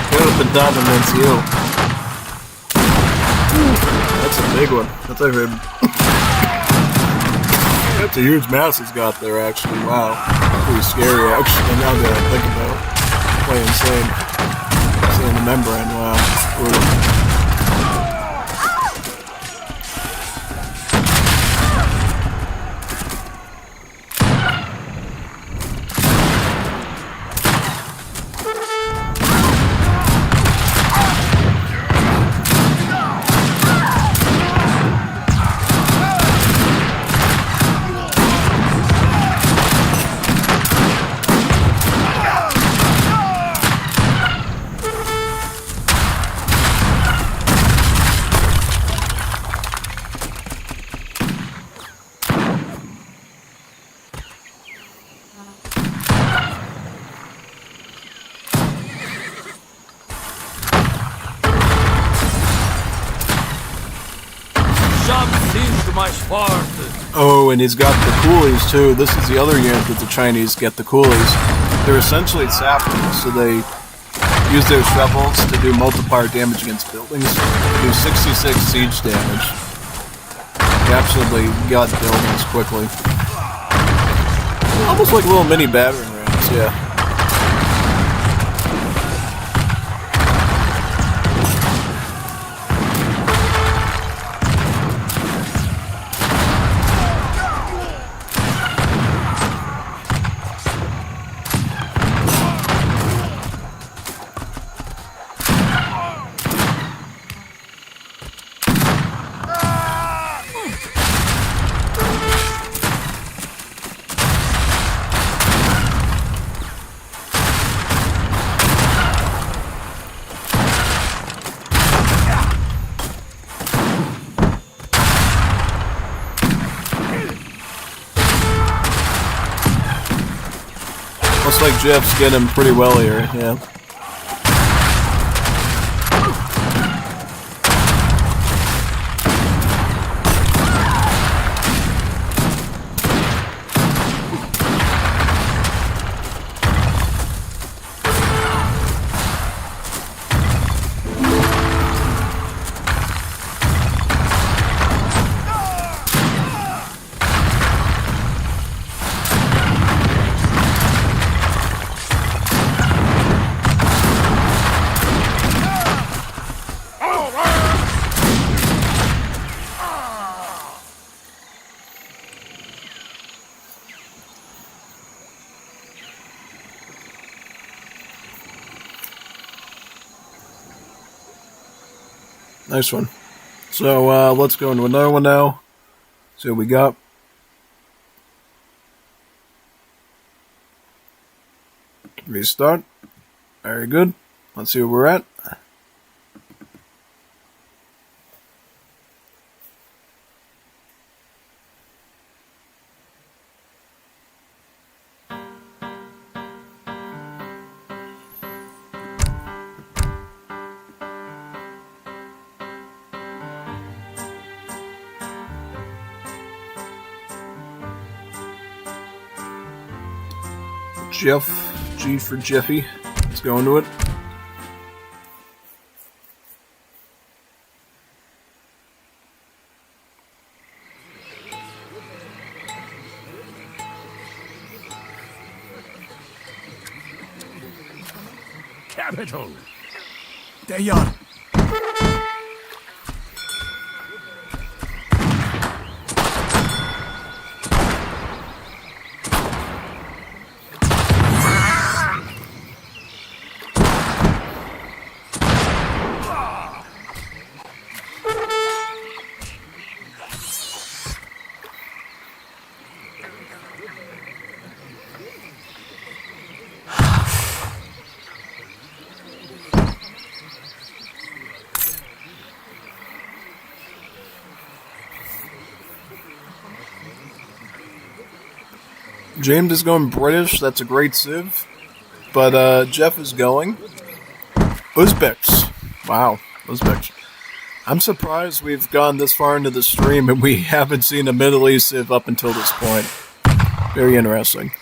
Get up and down against you. That's a big one. That's a huge mass he's got there, actually. Wow. Pretty scary, actually. Now that I think about it. Quite insane. Seeing the membrane. Wow. Brutal. Oh, and he's got the coolies too. This is the other unit that the Chinese get, the coolies. They're essentially sappers, so they use their shovels to do multiplier damage against buildings. They do 66 siege damage. They absolutely gut buildings quickly. Almost like little mini battering rams, yeah. Looks like Jeff's getting him pretty well here, yeah. Nice one. So let's go into another one now. See what we got. Restart. Very good. Let's see where we're at. Jeff, G for Jeffy. Let's go into it. Capital. There you are. James is going British. That's a great civ. But Jeff is going Uzbeks. Wow, Uzbeks. I'm surprised we've gone this far into the stream and we haven't seen a Middle East civ up until this point. Very interesting.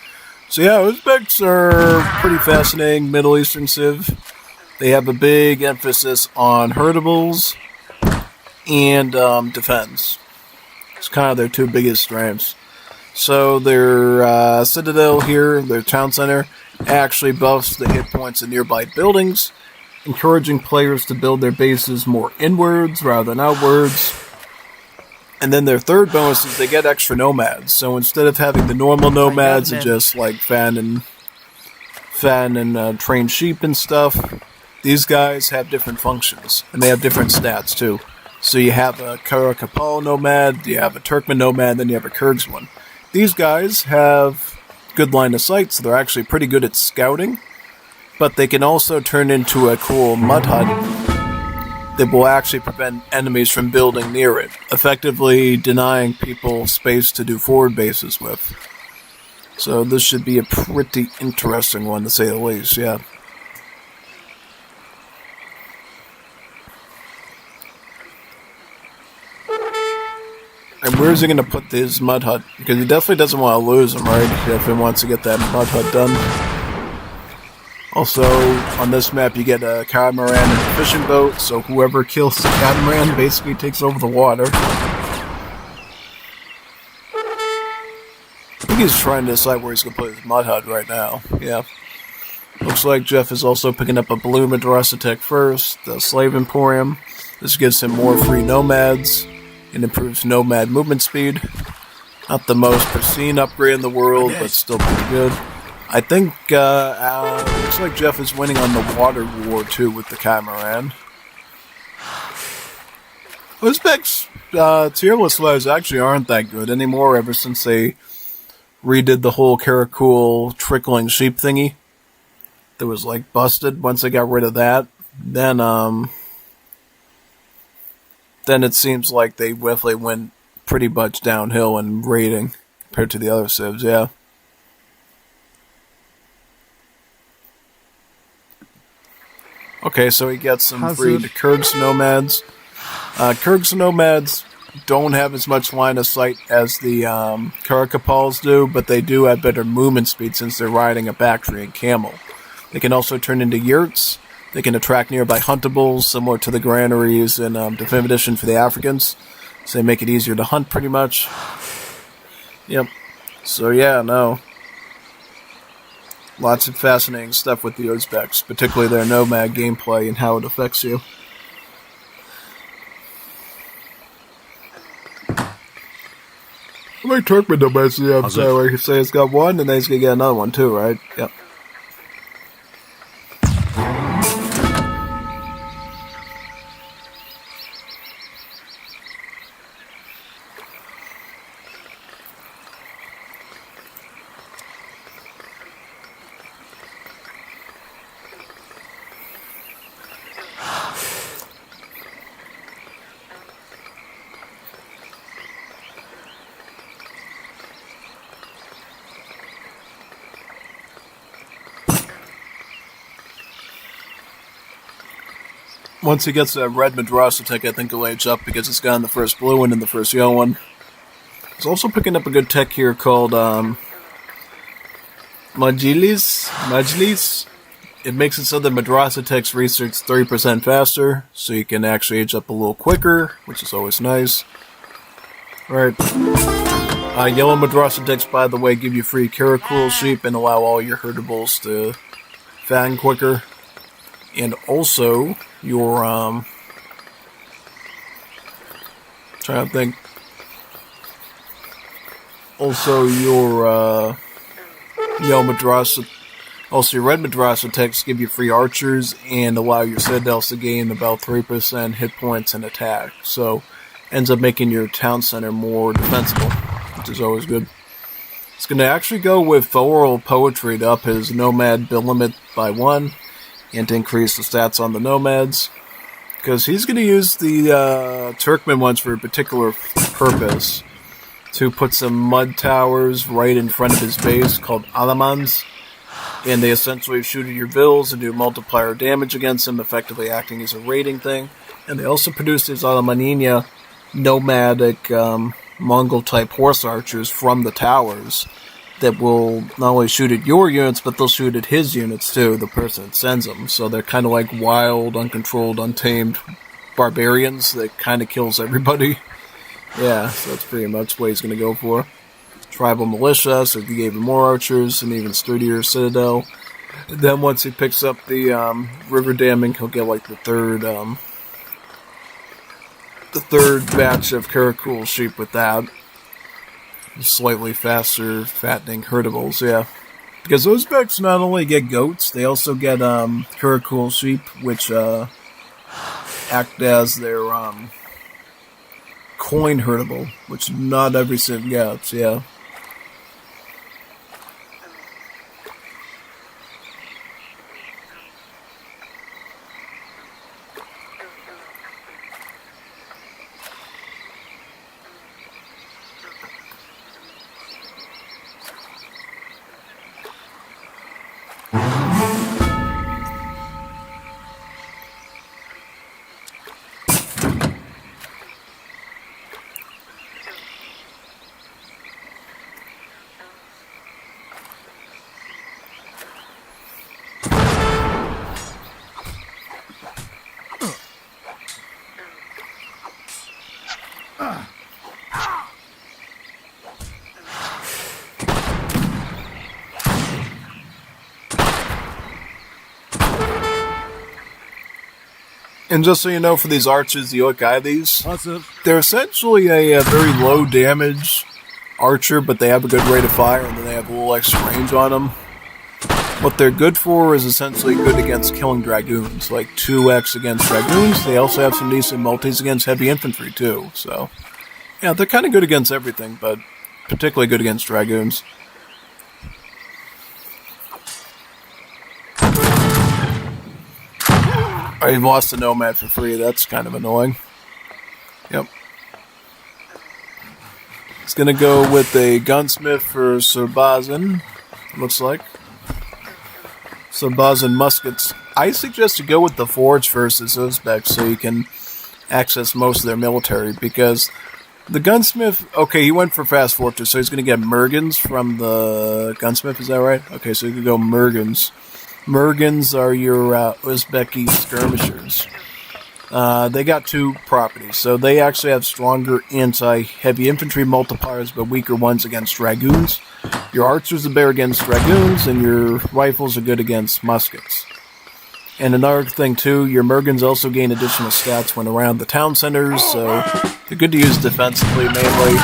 So yeah, Uzbeks are pretty fascinating Middle Eastern civ. They have a big emphasis on herdables and defense. It's kind of their two biggest strengths. So their citadel here, their town center, actually buffs the hit points of nearby buildings, encouraging players to build their bases more inwards rather than outwards. And then their third bonus is they get extra nomads. So instead of having the normal nomads and just like fan and train sheep and stuff, these guys have different functions and they have different stats too. So you have a Karakapal nomad, you have a Turkmen nomad, then you have a Kyrgyz one. These guys have good line of sight, so they're actually pretty good at scouting, but they can also turn into a cool mud hut that will actually prevent enemies from building near it, effectively denying people space to do forward bases with. So this should be a pretty interesting one, to say the least, yeah. And where's he going to put this mud hut? Because he definitely doesn't want to lose him, right? He definitely wants to get that mud hut done. Also, on this map, you get a catamaran and a fishing boat, so whoever kills the catamaran basically takes over the water. I think he's trying to decide where he's going to put his mud hut right now. Yeah. Looks like Jeff is also picking up a blue Madrasa Tech first, the Slave Emporium. This gives him more free nomads. It improves nomad movement speed. Not the most pristine upgrade in the world, but still pretty good. I think, looks like Jeff is winning on the water war, too, with the catamaran. Uzbeks, tier list wise actually aren't that good anymore ever since they redid the whole Karakul trickling sheep thingy. That was, like, busted. Once they got rid of that, then it seems like they definitely went pretty much downhill in rating compared to the other civs, yeah. Okay, so he gets some free Kyrgyz nomads. Kyrgyz nomads don't have as much line of sight as the Karakapals do, but they do have better movement speed since they're riding a Bactrian camel. They can also turn into yurts. They can attract nearby huntables, similar to the granaries in Definitive Edition for the Africans. So they make it easier to hunt, pretty much. Yep. So yeah, no. Lots of fascinating stuff with the Uzbeks, particularly their nomad gameplay and how it affects you. How many Turkmen nomads do you have? So you say it's got one, and then he's going to get another one too, right? Yep. once he gets that red Madrasa tech, I think he'll age up because it's gotten the first blue one and the first yellow one. He's also picking up a good tech here called Majlis. It makes it so that Madrasa techs research 30% faster, so you can actually age up a little quicker, which is always nice. Right. Yellow Madrasa techs, by the way, give you free Karakul sheep and allow all your herdables to fatten quicker. And also, your, trying to think. Also, your, Yellow Madrasa, also your Red Madrasa techs give you free archers and allow your citadels to gain about 3% hit points and attack. So, ends up making your town center more defensible, which is always good. It's going to actually go with oral poetry to up his nomad bill limit by 1 and to increase the stats on the nomads. Because he's going to use the Turkmen ones for a particular purpose. To put some mud towers right in front of his base called Alamans. And they essentially shoot at your vills and do multiplier damage against him, effectively acting as a raiding thing. And they also produce these Alamaninia nomadic Mongol-type horse archers from the towers that will not only shoot at your units, but they'll shoot at his units too, the person that sends them. So they're kind of like wild, uncontrolled, untamed barbarians that kind of kills everybody. Yeah, so that's pretty much what he's going to go for. Tribal militia, so he gave him more archers, and even sturdier citadel. And then once he picks up the river damming, he'll get like the third batch of Karakul sheep with that. Slightly faster, fattening herdables, yeah. Because those Uzbeks not only get goats, they also get Karakul sheep, which act as their coin herdable, which not every civ gets, yeah. And just so you know, for these archers, the Oikaides, they're essentially a very low damage archer, but they have a good rate of fire, and then they have a little extra range on them. What they're good for is essentially good against killing dragoons, like 2x against dragoons. They also have some decent multis against heavy infantry, too. So, yeah, they're kind of good against everything, but particularly good against dragoons. I've lost a nomad for free. That's kind of annoying. Yep. It's going to go with a gunsmith for Surbazan, looks like. Surbazan muskets. I suggest to go with the forge versus Uzbek so you can access most of their military, because the gunsmith, okay, he went for fast fortress, so he's going to get Mergens from the gunsmith, is that right? Okay, so you can go Mergens. Mergens are your Uzbeki skirmishers. They got 2 properties, so they actually have stronger anti-heavy infantry multipliers, but weaker ones against dragoons. Your archers are better against dragoons, and your rifles are good against muskets. And another thing too, your Mergens also gain additional stats when around the town centers, so they're good to use defensively mainly.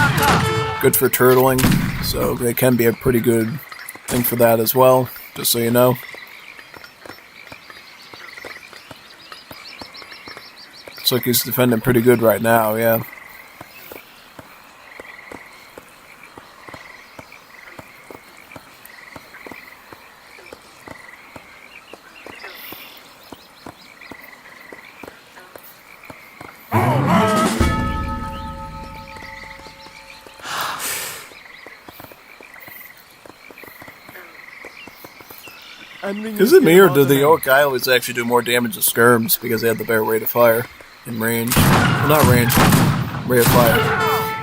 Good for turtling, so they can be a pretty good thing for that as well, just so you know. Looks like he's defending pretty good right now, yeah. Is it me or do the Orc Islands actually do more damage to skirms because they have the better rate of fire in range? Well, not range, rate of fire.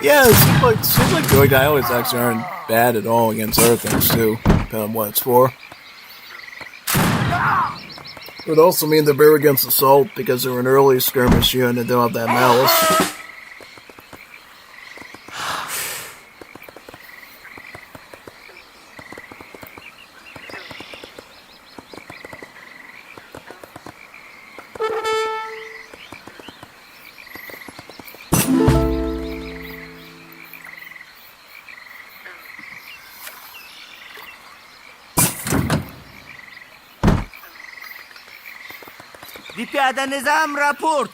Yeah, it seems like the Orc Islands actually aren't bad at all against other things too, depending on what it's for. It would also mean they're better against assault because they're an early skirmish unit and they don't have that malice. پیاده نظام راپورت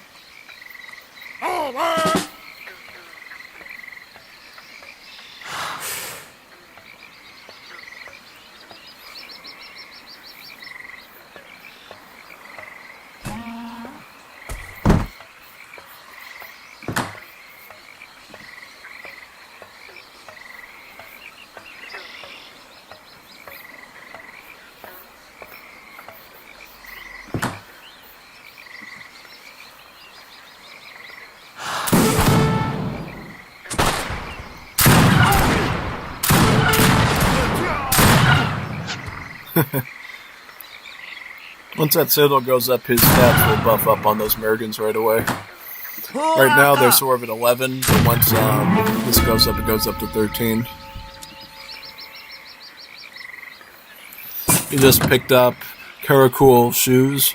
Once that citadel goes up, his stats will buff up on those Mergans right away. Right now they're sort of at 11, but once this goes up, it goes up to 13. He just picked up Karakul shoes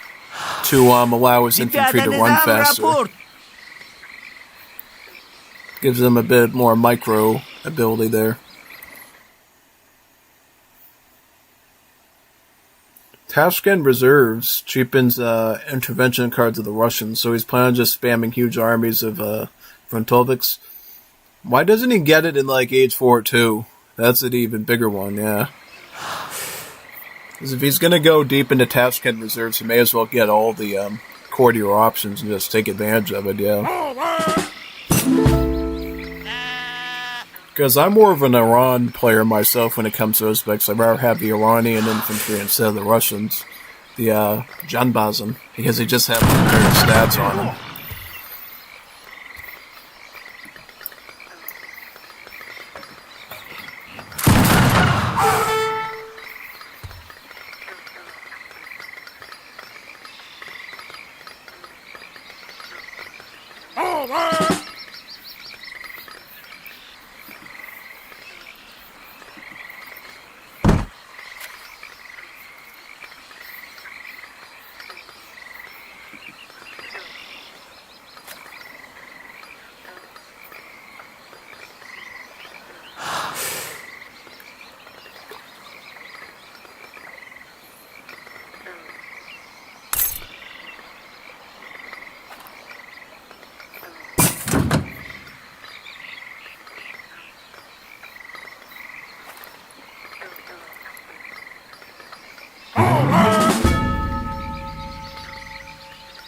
to allow his infantry to run faster. Gives them a bit more micro ability there. Tashkent reserves cheapens intervention cards of the Russians, so he's planning on just spamming huge armies of Frontovics. Why doesn't he get it in like Age 4 too? That's an even bigger one, yeah. Because if he's going to go deep into Tashkent reserves, he may as well get all the courtier options and just take advantage of it, yeah. Because I'm more of an Iran player myself when it comes to Uzbeks. I'd rather have the Iranian infantry instead of the Russians. The Janbazan, because they just have better stats on them.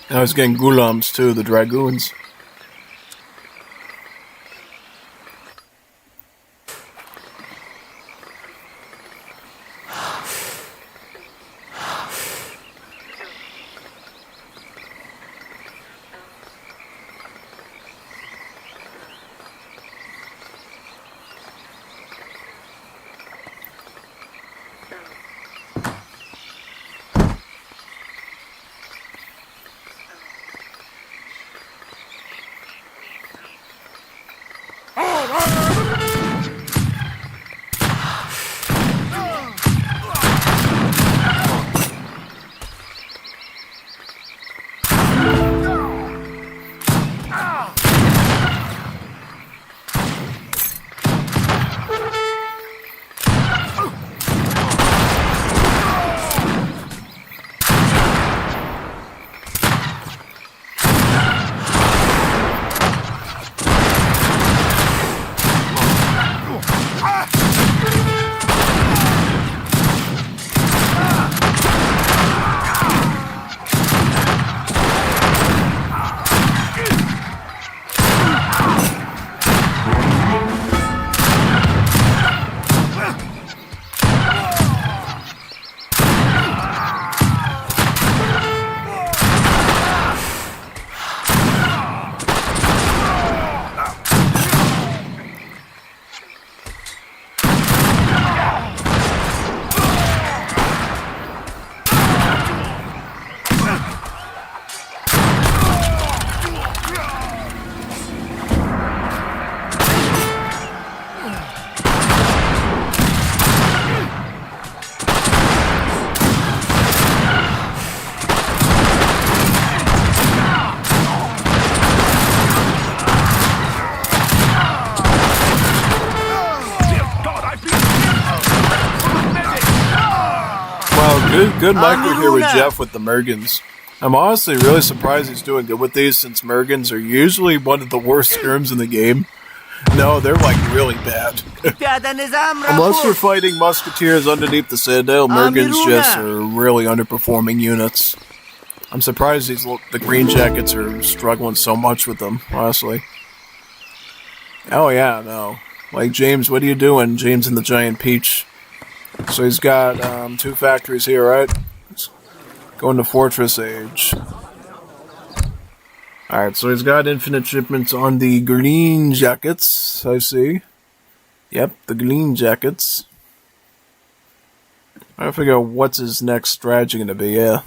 I was getting Gulams too, the Dragoons. Good micro here with Amiruna. Jeff with the Mergens. I'm honestly really surprised he's doing good with these since Mergens are usually one of the worst skirms in the game. No, they're like really bad. Piyada nizam Unless you're raport. fighting musketeers underneath the citadel, Mergens Amiruna. just are really underperforming units. I'm surprised the Green Jackets are struggling so much with them, honestly. Oh yeah, no. Like, James, what are you doing? James and the Giant Peach. So he's got 2 factories here, right? Going to Fortress Age. Alright, so he's got infinite shipments on the Green Jackets, I see. Yep, the Green Jackets. I figure out what's his next strategy going to be, yeah.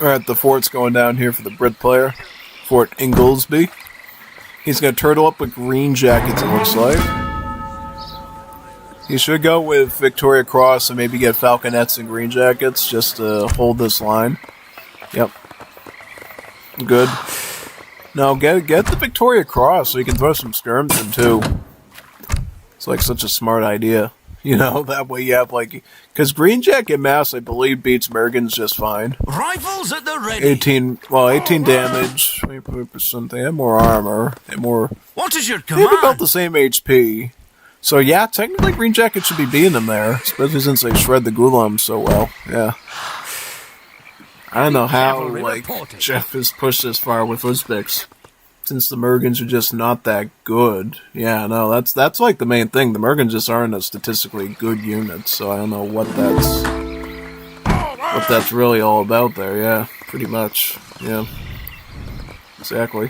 Alright, the fort's going down here for the Brit player. Fort Inglesby. He's going to turtle up with Green Jackets, it looks like. He should go with Victoria Cross and maybe get Falconets and Green Jackets just to hold this line. Yep. Good. No, get the Victoria Cross so you can throw some skirms in too. It's like such a smart idea. You know, that way you have like... Because Green Jacket Mass, I believe, beats Mergens just fine. Rifles at the ready. 18 damage, 20%. They have more armor. They have more... What is your They have about command? the same HP. So yeah, technically Green Jacket should be beating them there. Especially since they shred the Gulam so well. Yeah. I don't know how, Cavalry like, reporting. Jeff is pushed this far with Uzbeks. Since the Mergens are just not that good. Yeah, no, that's like the main thing. The Mergens just aren't a statistically good unit, so I don't know what that's really all about there, yeah. Pretty much. Yeah. Exactly.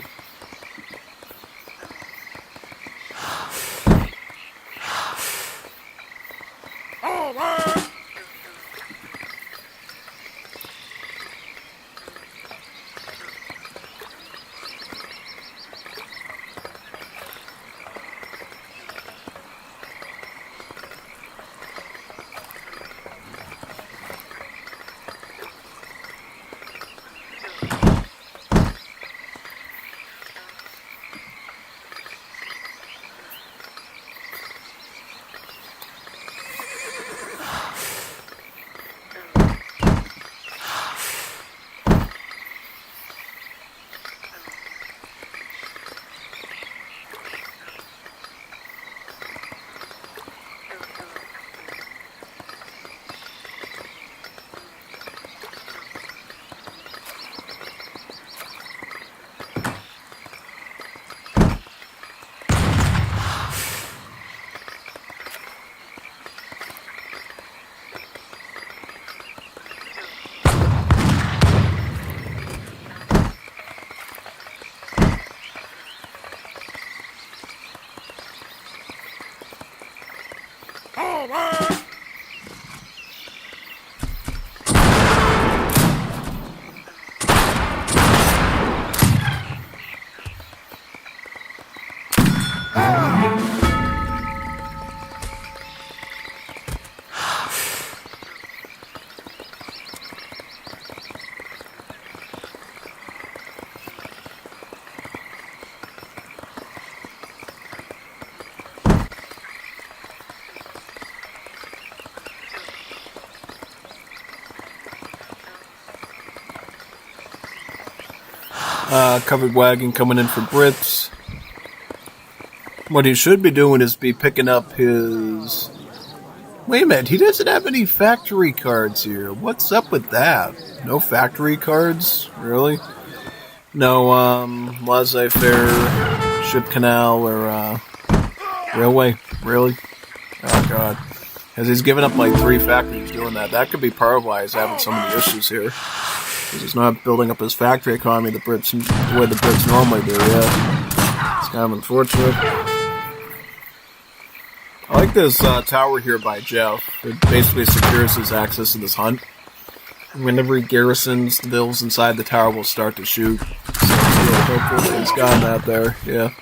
Covered wagon coming in for Brits. What he should be doing is be picking up his... Wait a minute, he doesn't have any factory cards here. What's up with that? No factory cards? Really? No, laissez-faire, ship canal, or, railway? Really? Oh, God. Because he's given up, like, 3 factories doing that. That could be part of why he's having so many issues here. Because he's not building up his factory economy the way the Brits normally do, yeah. It's kind of unfortunate. I like this tower here by Jeff. It basically secures his access to this hunt. Whenever he garrisons the vills inside the tower, will start to shoot. So hopefully he's gotten that there, yeah.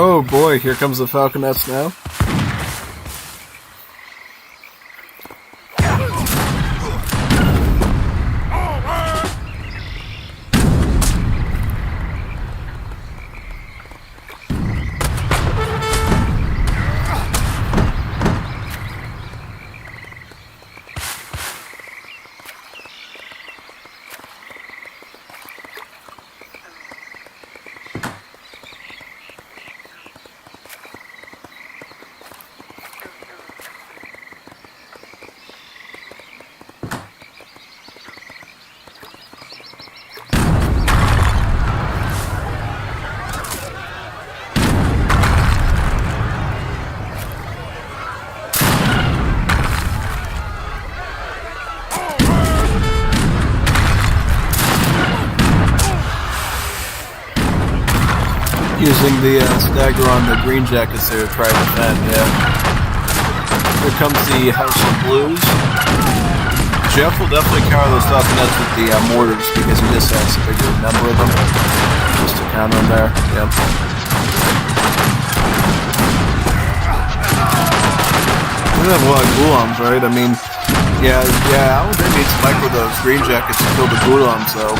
Oh boy, here comes the Falconets now. Using the stagger on the green jackets there to try to defend, yeah. Here comes the House of Blues. Jeff will definitely counter those Falconets with the mortars because he just has a bigger number of them. Just to counter him there. Yep. We have a lot of ghouloms, right? I mean, yeah, Aladdin needs to micro those green jackets to kill the ghouloms, though.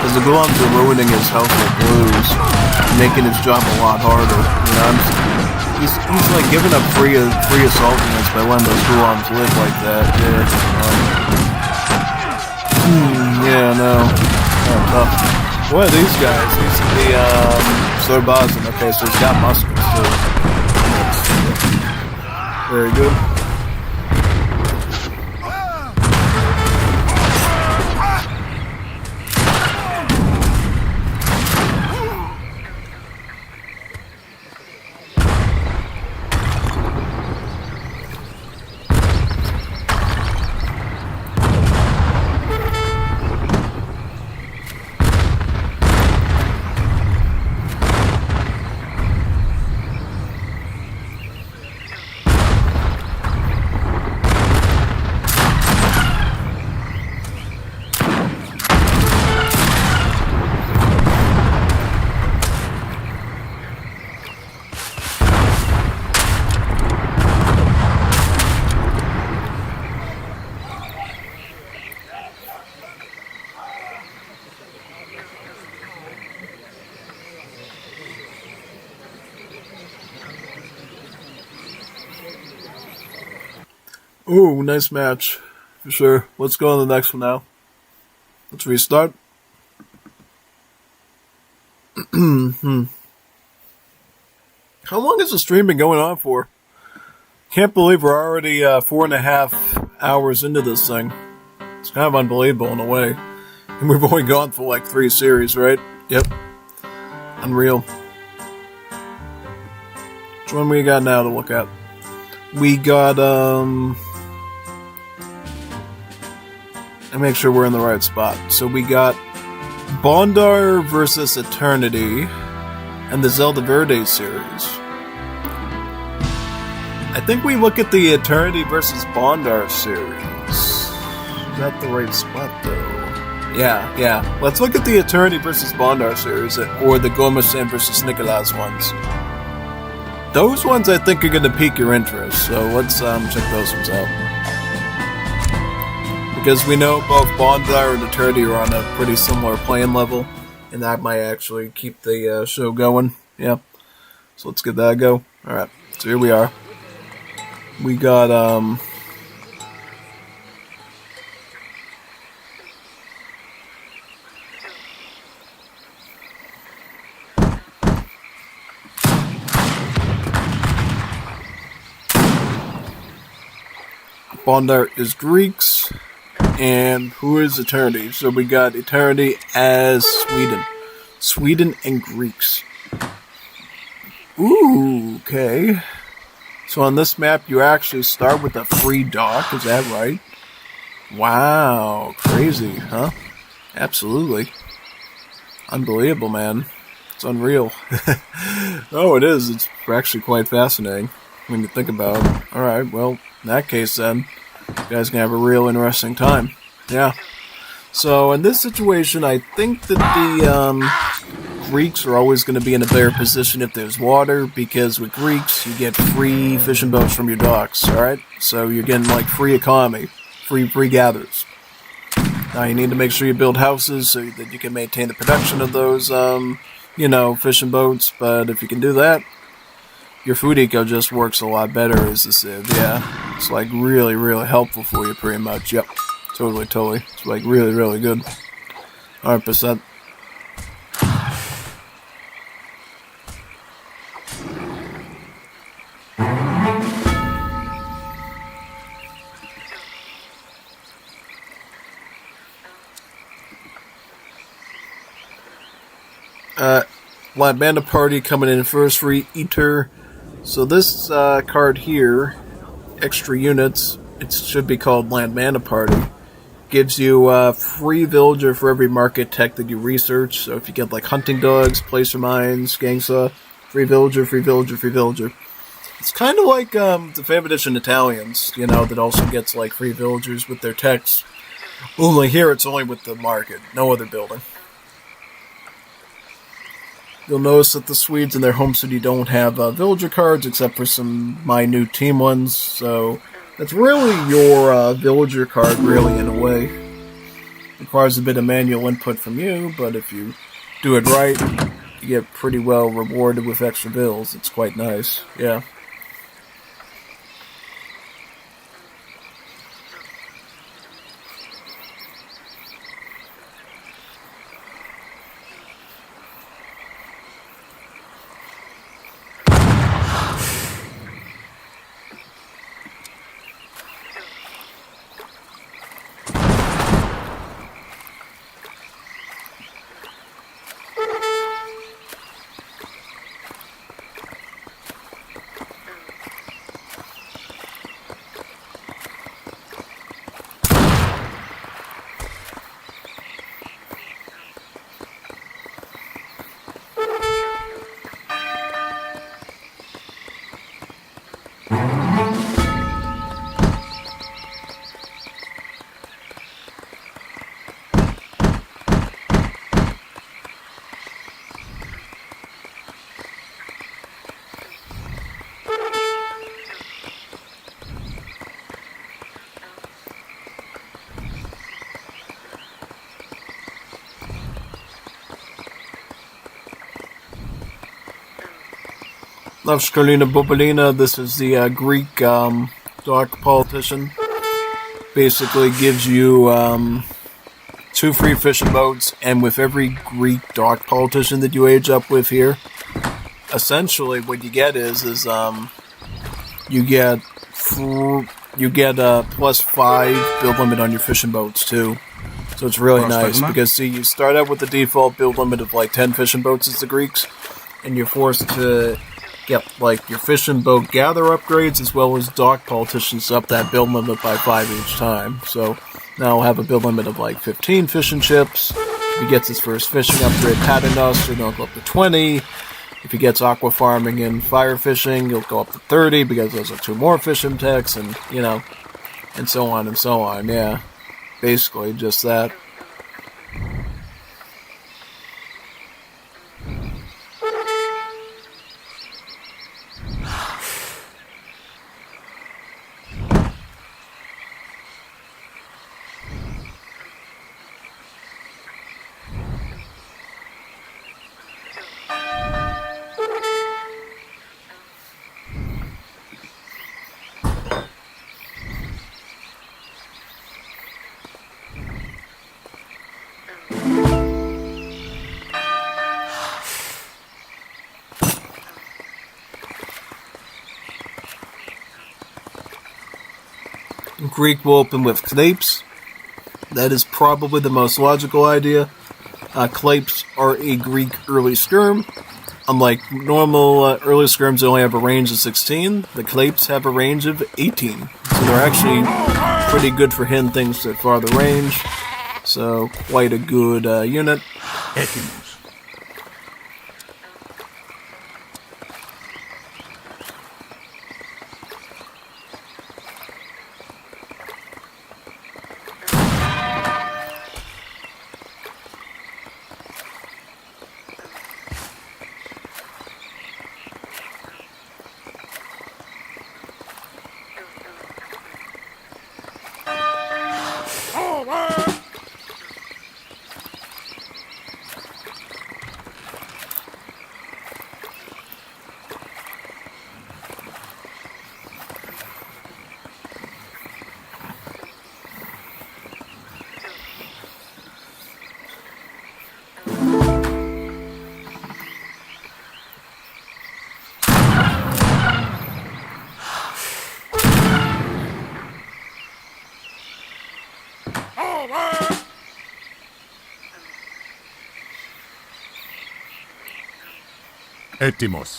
Because the ghouloms are ruining his health with blues, making his job a lot harder. You know, he's like giving up free assault units by letting those ghouloms live like that. Yeah, no. Oh, tough. What are these guys? These are the, Sorbazin. Okay, so he's got muskets, too. Very good. Ooh, nice match. For sure. Let's go on the next one now. Let's restart. How long has the stream been going on for? Can't believe we're already 4.5 hours into this thing. It's kind of unbelievable in a way. And we've only gone for like 3 series, right? Yep. Unreal. Which one we got now to look at? We got, and make sure we're in the right spot. So we got Bondar versus Eternity and the Zelda Verde series. I think we look at the Eternity versus Bondar series. Is that the right spot, though? Yeah. Let's look at the Eternity versus Bondar series, or the Gomasan versus Nicolas ones. Those ones I think are going to pique your interest, so let's check those ones out. Because we know both Bondar and Eternity are on a pretty similar playing level, and that might actually keep the show going. Yeah. So let's get that a go. Alright, so here we are. We got, Bondar is Greeks, and who is Eternity? So we got Eternity as Sweden. Sweden and Greeks. Ooh, okay. So on this map, you actually start with a free dock, is that right? Wow, crazy, huh? Absolutely. Unbelievable, man. It's unreal. Oh, it is. It's actually quite fascinating when you think about it. Alright, well, in that case then, you guys can have a real interesting time. Yeah. So in this situation, I think that the Greeks are always going to be in a better position if there's water, because with Greeks, you get free fishing boats from your docks, alright? So you're getting like free economy, free gathers. Now you need to make sure you build houses so that you can maintain the production of those, fishing boats, but if you can do that, your food eco just works a lot better as a civ, yeah. It's like really, really helpful for you pretty much, yep. Totally. It's like really, really good. 100%. Land Banda Party coming in first for Eater. So this card here, extra units, it should be called Land Banda Party, gives you free villager for every market tech that you research. So if you get like hunting dogs, placer mines, gangsa, free villager. It's kind of like the 5th edition Italians, that also gets like free villagers with their techs. Only here it's only with the market, no other building. you'll notice that the Swedes in their home city don't have villager cards except for some minute team ones, so that's really your villager card, really, in a way. Requires a bit of manual input from you, but if you do it right, you get pretty well rewarded with extra bills. It's quite nice, yeah. Lavskalina Bobalina, this is the Greek dock politician. Basically gives you 2 free fishing boats, and with every Greek dock politician that you age up with here, essentially what you get is you get plus 5 build limit on your fishing boats too. So it's really nice because see, you start out with the default build limit of like 10 fishing boats as the Greeks, and you're forced to get like your fishing boat gather upgrades as well as dock politicians up that build limit by 5 each time. So now I'll have a build limit of like 15 fishing ships. If he gets his first fishing upgrade, Paternos, he'll go up to 20. If he gets aqua farming and fire fishing, he'll go up to 30 because those are 2 more fishing techs, and you know, and so on and so on. Yeah, basically just that. Greek will open with Klapes. That is probably the most logical idea. Klapes are a Greek early skirm. Unlike normal early skirms that only have a range of 16, the Klapes have a range of 18. So they're actually pretty good for hitting things at farther range. So quite a good unit. Έτοιμος.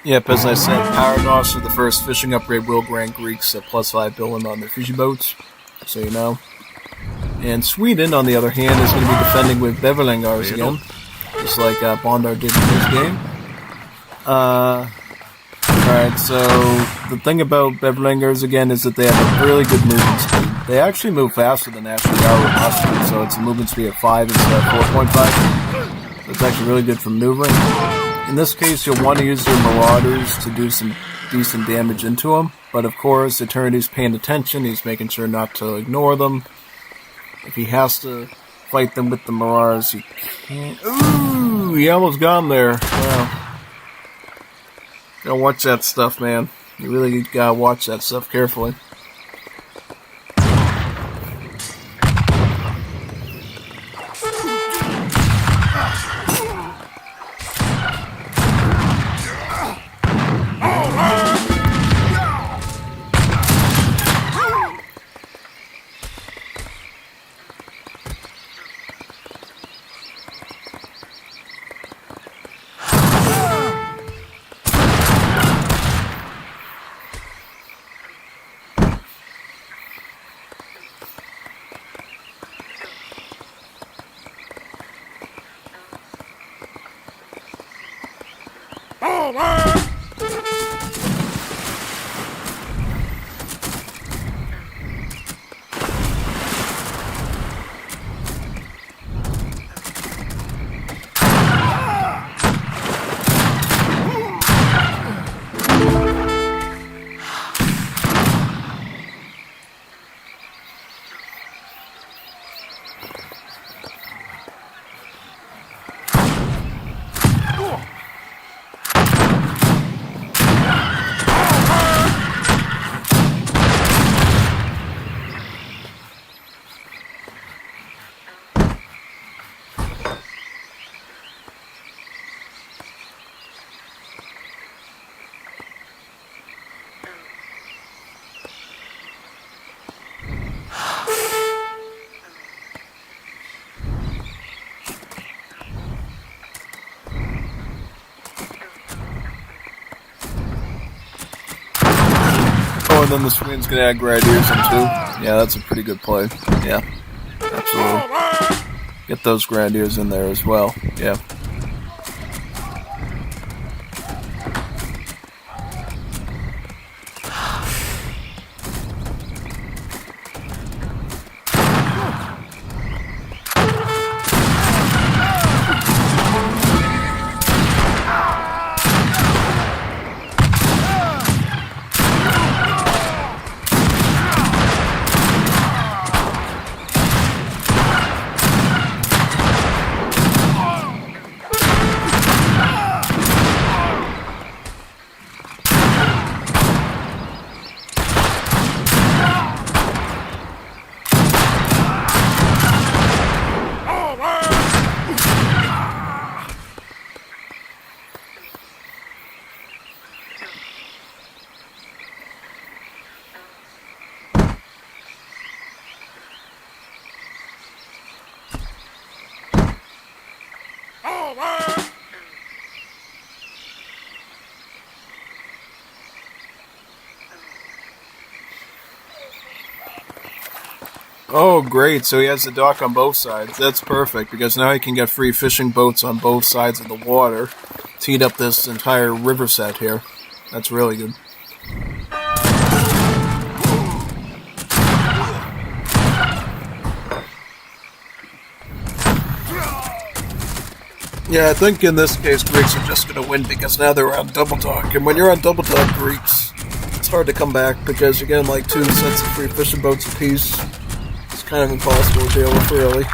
Yep, as I said, Paradox, or the first fishing upgrade, will grant Greeks a plus 5 build limit on their fishing boats. so you know. And Sweden, on the other hand, is going to be defending with Bevelingars again, just like Bondar did in his game. Alright, so the thing about Bevelingars again is that they have a really good movement speed. They actually move faster than National Guard with Mustang, so it's a movement speed of 5 instead of 4.5. So it's actually really good for maneuvering. In this case, you'll want to use your Marauders to do some decent damage into them, but of course, Eternity's paying attention, he's making sure not to ignore them. If he has to fight them with the Marauders, he can't. Ooh, he almost got him there. Wow. Gotta watch that stuff, man. You really gotta watch that stuff carefully. Oh, and then the Sweden's gonna add Grenadiers in too. Yeah, that's a pretty good play. Yeah, absolutely. Get those Grenadiers in there as well. Yeah. Oh, great. So he has the dock on both sides. That's perfect, because now he can get free fishing boats on both sides of the water to eat up this entire river set here. That's really good. Yeah, I think in this case, Greeks are just going to win because now they're on double dock. And when you're on double dock, Greeks, it's hard to come back because you're getting like 2 sets of free fishing boats apiece. It's kind of impossible to deal with, really.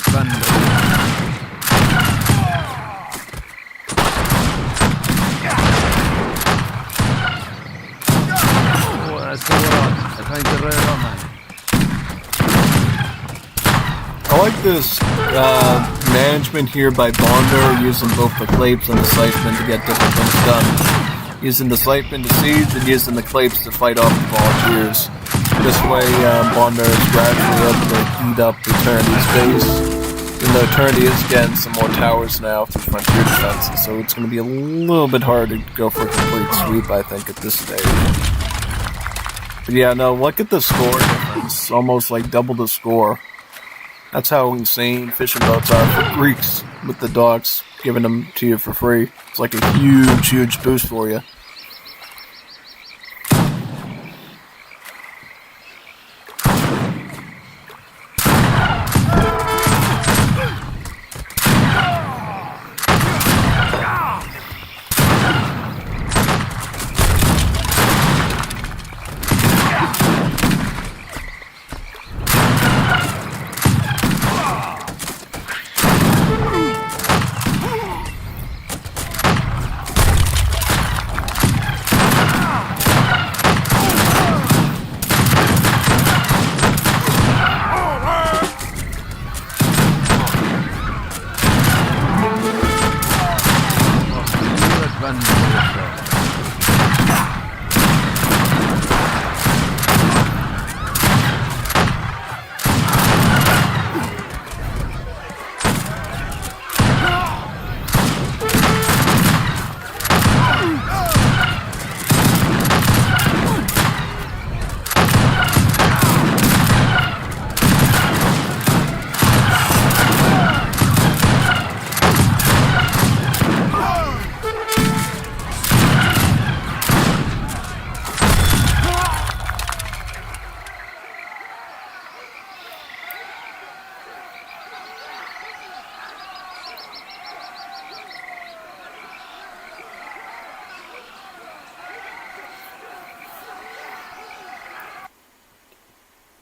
I like this management here by Bonder, using both the Clapes and the Scythemen to get different things done. Using the Scythemen to siege and using the Clapes to fight off the volunteers. This way, Bonder is gradually able to heat up Eternity's base. Even though Eternity is getting some more towers now for frontier defenses, so it's going to be a little bit hard to go for a complete sweep, I think, at this stage. But yeah, no, look at the score difference. Almost like double the score. That's how insane fishing boats are for Greeks, with the docks giving them to you for free. It's like a huge, huge boost for you.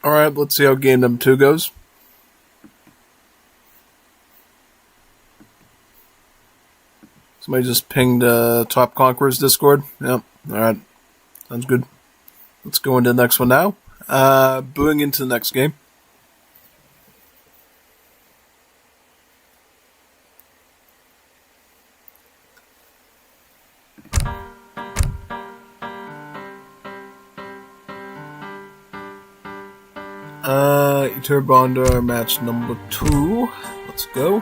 Alright, let's see how game number 2 goes. Somebody just pinged Top Conqueror's Discord. Yep, alright. Sounds good. Let's go into the next one now. Booing into the next game. Bonder match number 2. Let's go.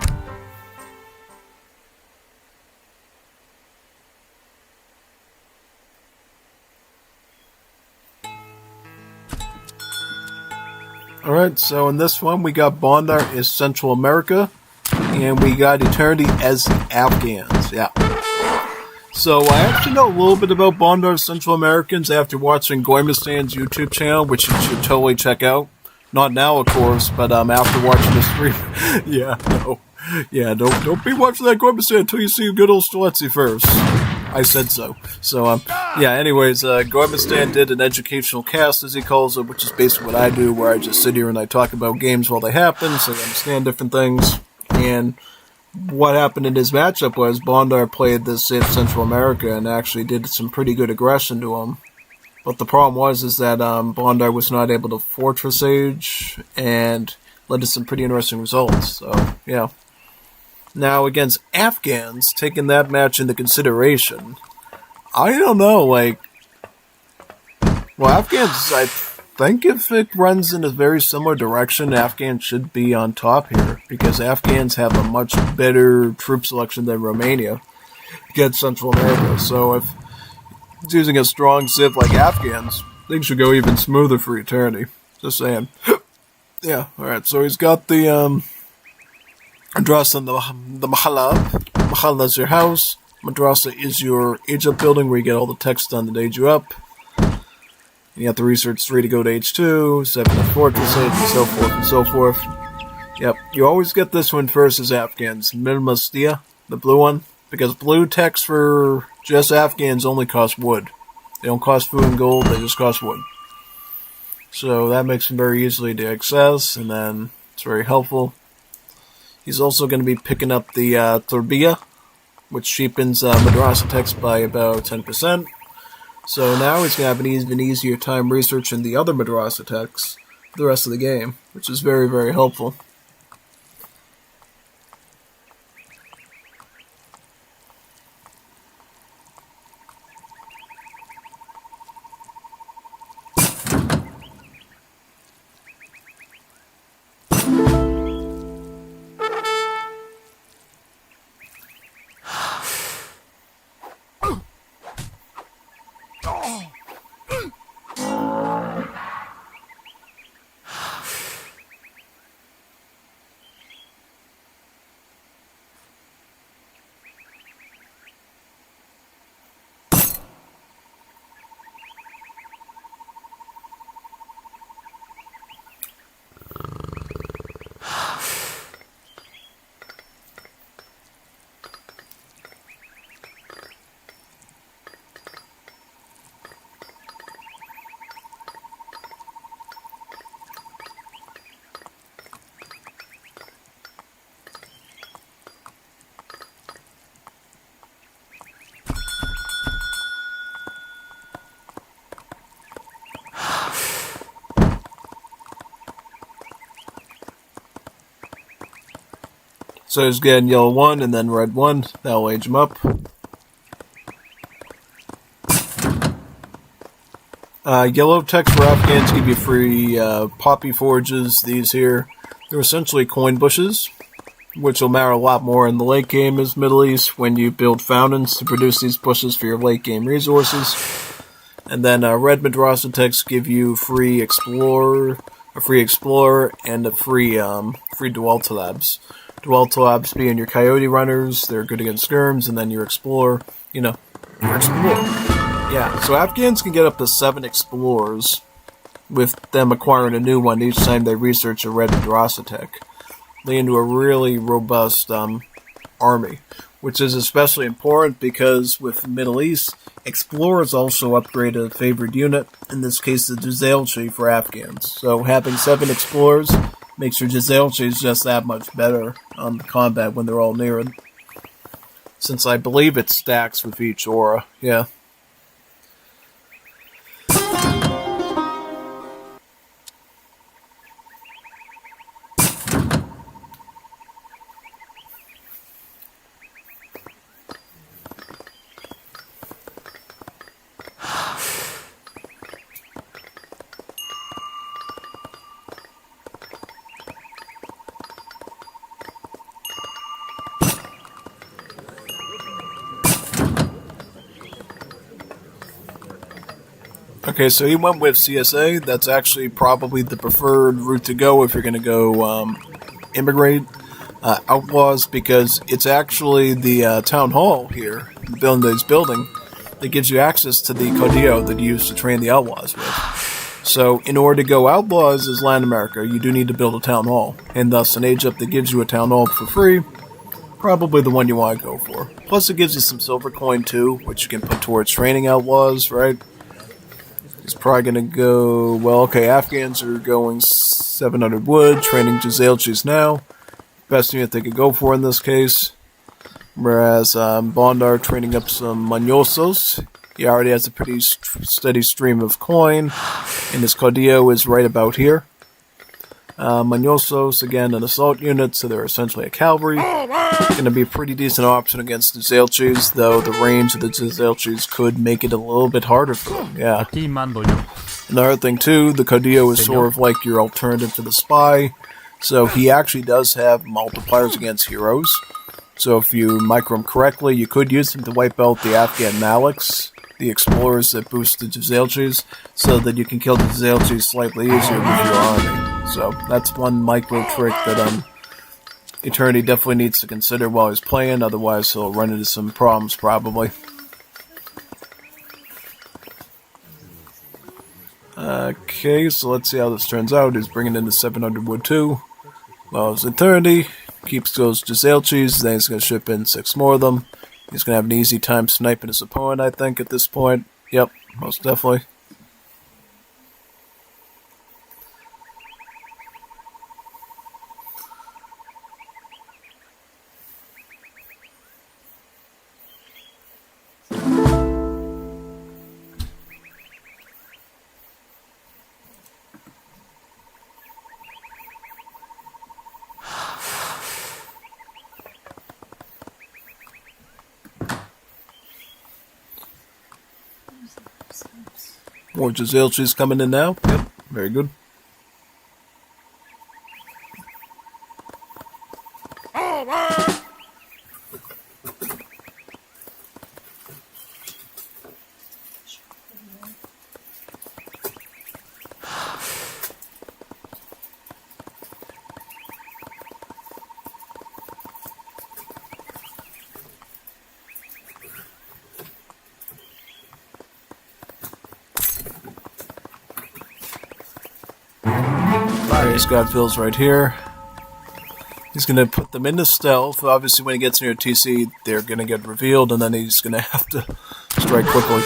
Alright, so in this one we got Bondar as Central America, and we got Eternity as the Afghans. Yeah. So I actually know a little bit about Bondar's Central Americans after watching Goimistan's YouTube channel, which you should totally check out. Not now, of course, but after watching the stream. Yeah, no. Yeah, don't be watching that Goimistan until you see good old Streletsy first. I said so. So, yeah, anyways, Goimistan did an educational cast, as he calls it, which is basically what I do, where I just sit here and I talk about games while they happen, so I understand different things. And what happened in his matchup was Bondar played this Save Central America and actually did some pretty good aggression to him. But the problem is that Bondar was not able to Fortress Age and led to some pretty interesting results. So, yeah. Now, against Afghans, taking that match into consideration, I don't know, like... Well, Afghans, I think if it runs in a very similar direction, Afghans should be on top here, because Afghans have a much better troop selection than Romania against Central America. So if it's using a strong civ like Afghans, things should go even smoother for Eternity. Just saying. Yeah, alright, so he's got the Madrasa and the Mahala. Mahala is your house. Madrasa is your age-up building where you get all the text done that age you up. You have to research 3 to go to H2, 7 to Fortress Age, and so forth and so forth. Yep, you always get this one first as Afghans. Minimastia, the blue one, because blue text for just Afghans only cost wood. They don't cost food and gold, they just cost wood. So that makes them very easily to access, and then it's very helpful. He's also going to be picking up the Torbia, which cheapens Madrasa text by about 10%. So now he's going to have an even easier time researching the other Madrasa texts for the rest of the game, which is very, very helpful. So he's getting yellow 1 and then red 1. That'll age him up. Yellow text for Afghans give you free poppy forges. These here, they're essentially coin bushes, which will matter a lot more in the late game as Middle East when you build fountains to produce these bushes for your late game resources. And then red Madrasa texts give you free explorer, a free explorer, and a free Dwelta labs. Dwelta labs being your coyote runners, they're good against skirms, and then your explorer, your explorer. Yeah, so Afghans can get up to 7 explorers, with them acquiring a new one each time they research a red Madrasa tech, leading to a really robust army, which is especially important because with Middle East, explorers also upgrade a favored unit, in this case the Juzailchi for Afghans. So having 7 explorers makes your Juzailchis just that much better on the combat when they're all near it. Since I believe it stacks with each aura, yeah. Okay, so he went with CSA. That's actually probably the preferred route to go if you're going to go immigrate. Outlaws, because it's actually the town hall here, the building that he's building, that gives you access to the Caudillo that you use to train the outlaws with. So in order to go outlaws as Latin America, you do need to build a town hall, and thus an age up that gives you a town hall for free, probably the one you want to go for. Plus it gives you some silver coin too, which you can put towards training outlaws, right? He's probably going to go, well, okay, Afghans are going 700 wood, training Juzailchis now. Best unit they could go for in this case. Whereas Bondar training up some Manyosos. He already has a pretty steady stream of coin, and his Caudillo is right about here. Manyosos, again, an assault unit, so they're essentially a cavalry. Going to be a pretty decent option against the Juzailchis, though the range of the Juzailchis could make it a little bit harder for them, yeah. Another thing, too, the Caudillo is sort of like your alternative to the Spy, so he actually does have multipliers against heroes. So if you micro him correctly, you could use him to wipe out the Afghan Maliks, the explorers that boost the Juzailchis, so that you can kill the Juzailchis slightly easier with your army. So that's one micro trick that Eternity definitely needs to consider while he's playing, otherwise he'll run into some problems probably. Okay, so let's see how this turns out. He's bringing in the 700 wood too. Well, it's Eternity. Keeps those Juzailchis, then he's going to ship in 6 more of them. He's going to have an easy time sniping his opponent, I think, at this point. Yep, most definitely. More Giselches coming in now. Yep, very good. Godfill's right here. He's going to put them into stealth. Obviously, when he gets near TC, they're going to get revealed, and then he's going to have to strike quickly.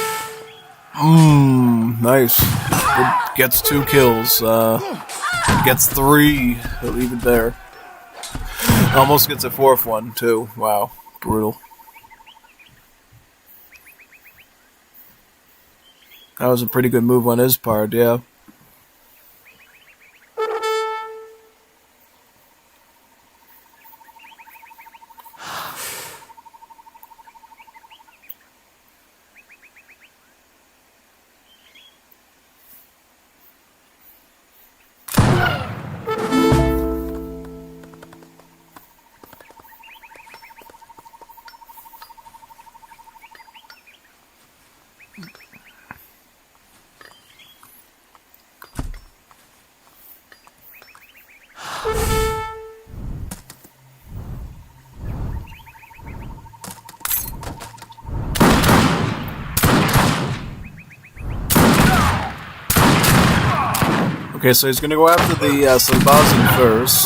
Nice. It gets 2 kills. Gets 3. He'll leave it there. Almost gets a 4th one, too. Wow. Brutal. That was a pretty good move on his part, yeah. Okay, so he's going to go after the Salbazin first.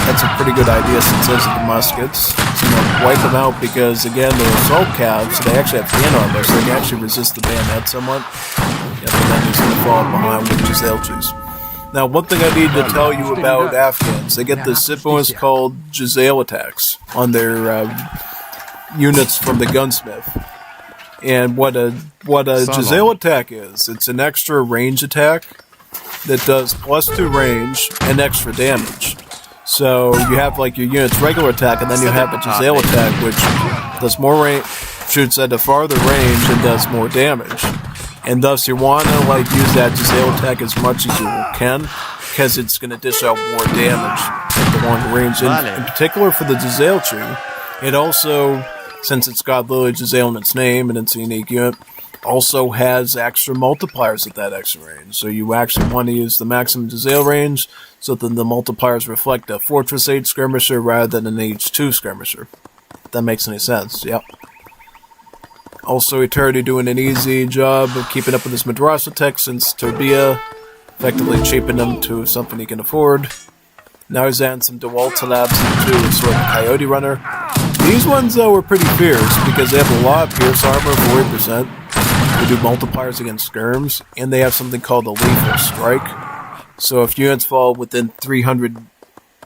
That's a pretty good idea since those are the muskets. So I'm going to wipe them out because, again, they're assault calves, so they actually have fin armor, so they can actually resist the bayonet somewhat. Yeah, but then he's going to fall behind with Giselches. Now, one thing I need to tell you about Afghans, they get this bonus called Giselle attacks on their units from the gunsmith. And what a Giselle attack is, it's an extra range attack that does +2 range and extra damage. So you have like your unit's regular attack, and then you have a Giselle attack, which does more range, shoots at a farther range, and does more damage. And thus you want to like use that Giselle attack as much as you can, because it's going to dish out more damage at the long range. And in particular for the Giselle tree, it also, since it's got literally Giselle in its name and it's a unique unit, also has extra multipliers at that extra range. So you actually want to use the maximum Giselle range, so then the multipliers reflect a Fortress 8 skirmisher rather than an H2 skirmisher. If that makes any sense, yep. Also, Eternity doing an easy job of keeping up with his Madrasa tech since Turbia, effectively cheapened him to something he can afford. Now he's adding some DeWalta labs into sort of a Coyote Runner. These ones, though, are pretty fierce because they have a lot of Pierce Armor, 40%. They do multipliers against skirms, and they have something called a Lethal Strike. So if units fall within 300,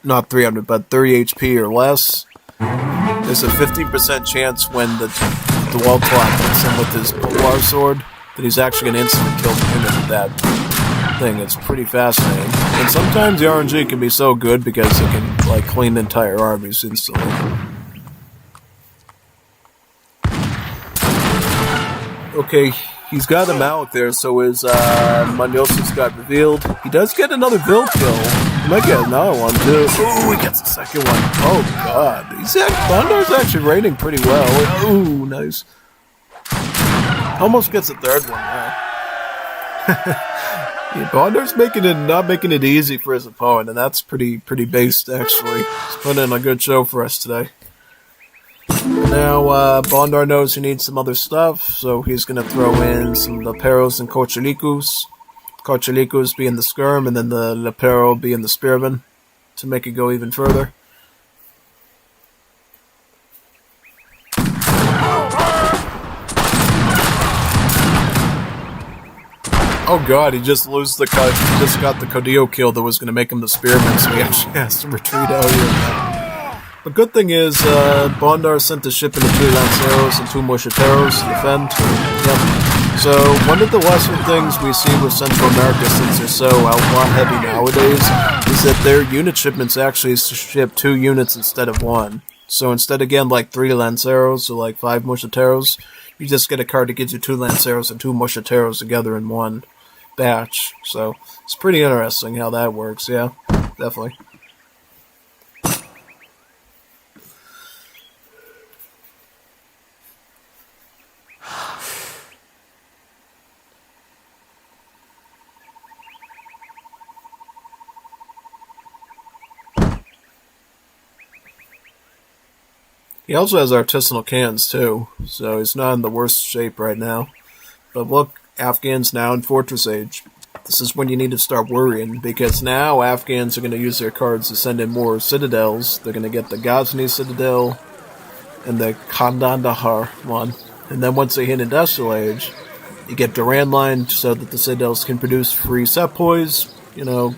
not 300, but 30 HP or less, there's a 50% chance when the DeWalta lab hits him with his Polar Sword that he's actually going to instantly kill the unit with that thing. It's pretty fascinating. And sometimes the RNG can be so good because it can like clean entire armies instantly. Okay, he's got a Malik there, so his Manyosis got revealed. He does get another build kill. He might get another one too. Ooh, he gets the second one. Oh god, Bondar's actually rating pretty well. Ooh, nice. Almost gets a third one now. Yeah, Bondar's not making it easy for his opponent, and that's pretty based actually. He's putting in a good show for us today. Now, Bondar knows he needs some other stuff, so he's going to throw in some Leperos and Kochelikus. Kochelikus being the Skirm, and then the Lepero being the Spearman, to make it go even further. Oh god, he just got the Codillo kill that was going to make him the Spearman, so he actually has to retreat out here. The good thing is, Bondar sent a ship into 3 Lanceros and 2 Mosqueteros to defend. Yep. So, one of the lesser things we see with Central America, since they're so outlaw-heavy nowadays, is that their unit shipments actually ship 2 units instead of 1. So instead, again, like 3 Lanceros or like 5 Mosqueteros, you just get a card that gives you 2 Lanceros and 2 Mosqueteros together in one batch. So it's pretty interesting how that works. Yeah, definitely. He also has artisanal cannons too, so he's not in the worst shape right now. But look, Afghans now in Fortress Age. This is when you need to start worrying, because now Afghans are going to use their cards to send in more citadels. They're going to get the Ghazni Citadel and the Kandandahar one. And then once they hit Industrial Age, you get Duran Line so that the citadels can produce free sepoys,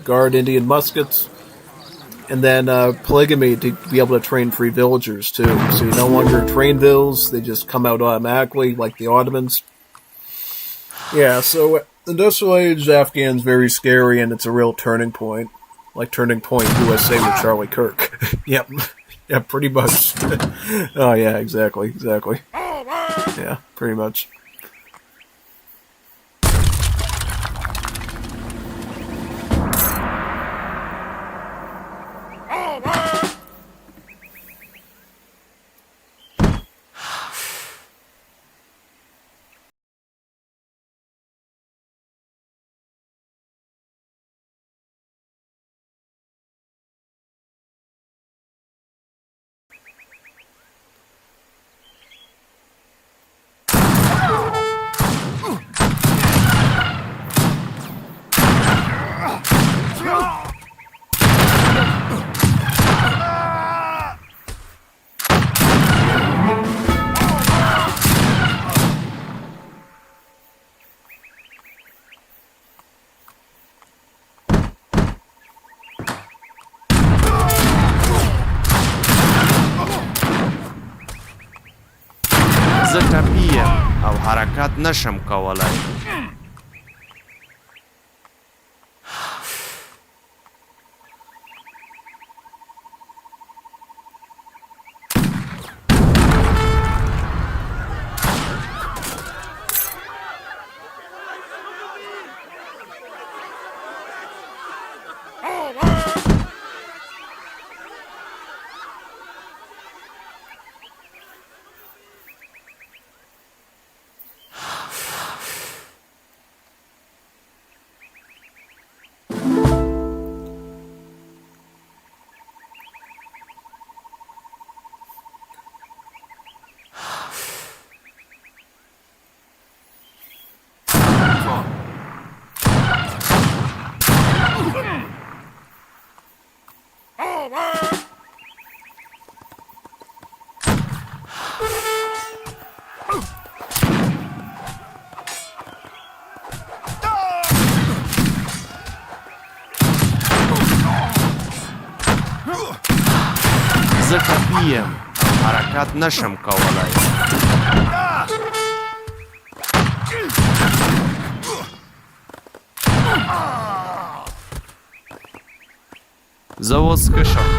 guard Indian muskets. And then polygamy to be able to train free villagers too. So you no longer train vills, they just come out automatically like the Ottomans. Yeah, so Industrial Age Afghan's very scary and it's a real turning point. Like Turning Point USA with Charlie Kirk. Yep. Yeah, pretty much. Oh yeah, exactly. Yeah, pretty much. زه ټپي یم او حرکت نشم کولی. زه ټپي یم او حرکت نشم کولی. زه اوس ښه شم.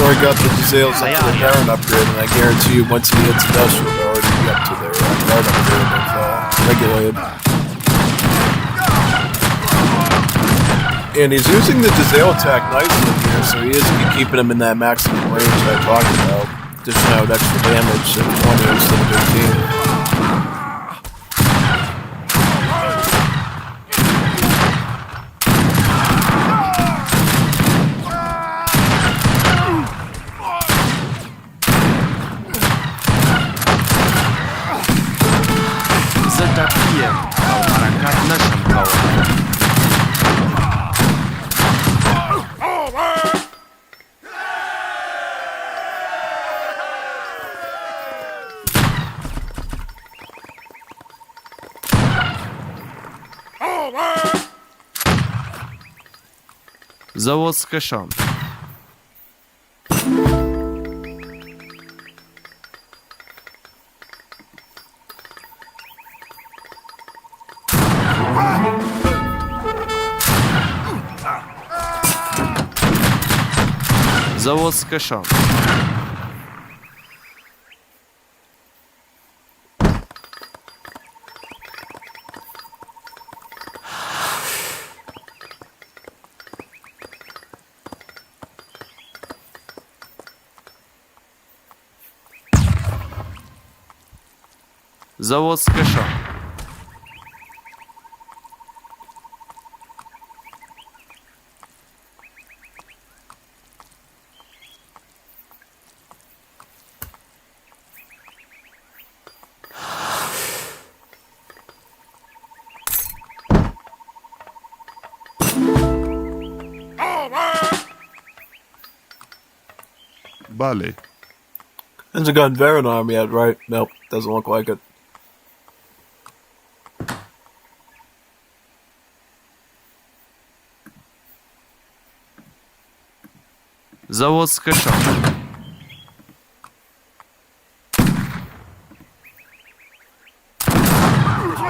I got the Dizales up to the Baron upgrade, and I guarantee you once he hits Industrial, they'll already be up to their guard upgrade of Regulated. And he's using the Dizale attack nicely here, so he is keeping him in that maximum range that I talked about. Dishing out extra damage at 20 instead of 18. Завод с кэшом. Завод с кэшом. Завод с кэшом. Vale. Hasn't gotten Varen arm yet, right? Nope, doesn't look like it. Завод с кэшом.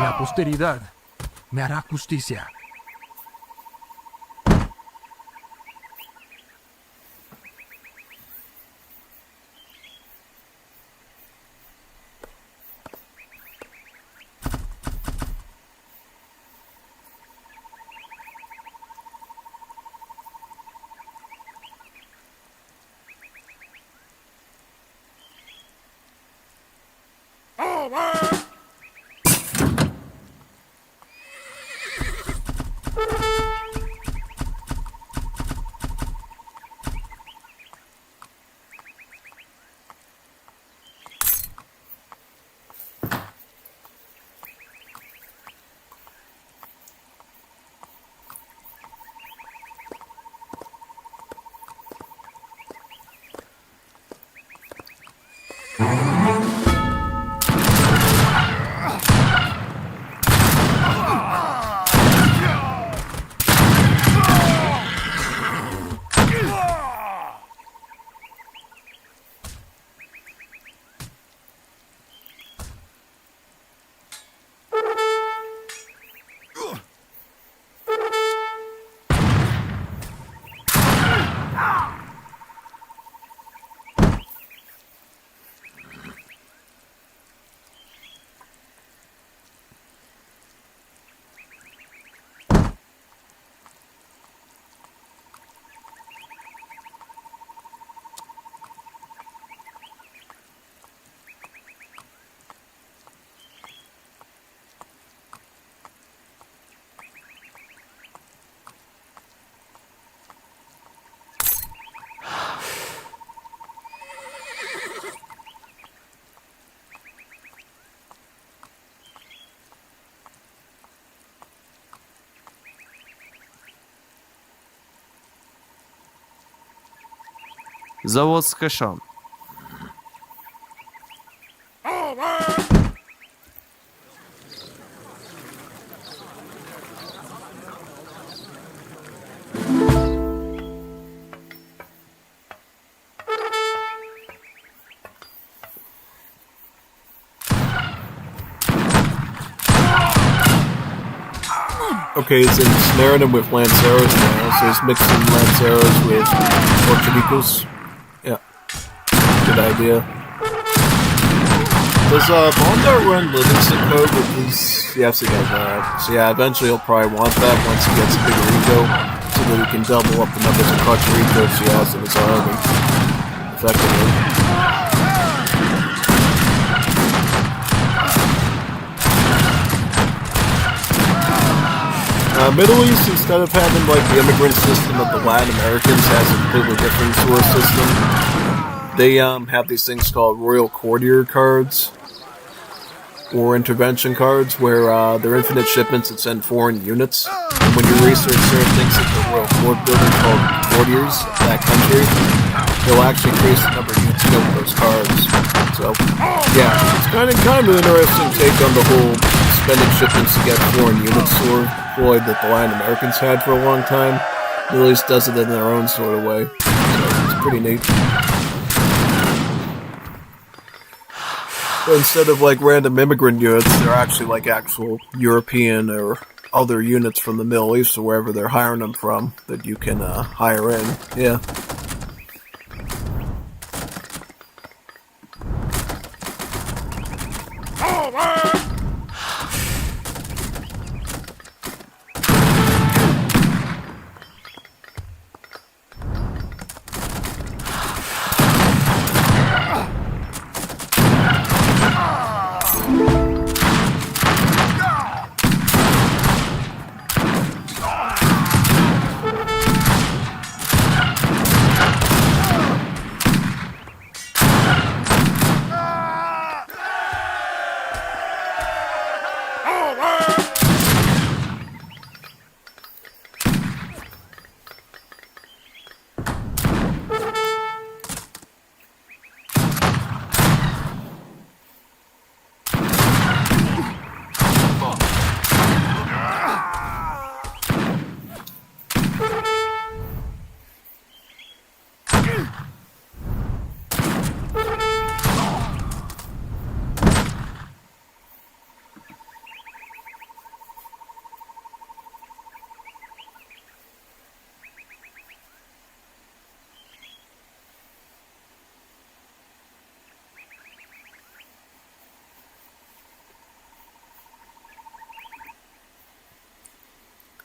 La posteridad me hará justicia. Завод с кэшом. Okay, he's ensnaring him with Lanceros now, so he's mixing Lanceros with Orchidicos. Yeah, good idea. Does Bondar run Livingston mode with these? Yes, he does. Alright. So yeah, eventually he'll probably want that once he gets a bigger Rico, so that he can double up the numbers of Orchidicos he has in his army effectively. Middle East, instead of having like the immigrant system of the Latin Americans, has a completely different source system. They have these things called Royal Courtier cards, or intervention cards, where they're infinite shipments that send foreign units. And when you research certain things like the Royal Court building called courtiers of that country, they'll actually increase the number of units you get with those cards. So, yeah, it's kind of an interesting take on the whole spending shipments to get foreign units deployed that the Latin Americans had for a long time. At least does it in their own sort of way. So it's pretty neat. But instead of like random immigrant units, they're actually like actual European or other units from the Middle East or wherever they're hiring them from that you can hire in. Yeah.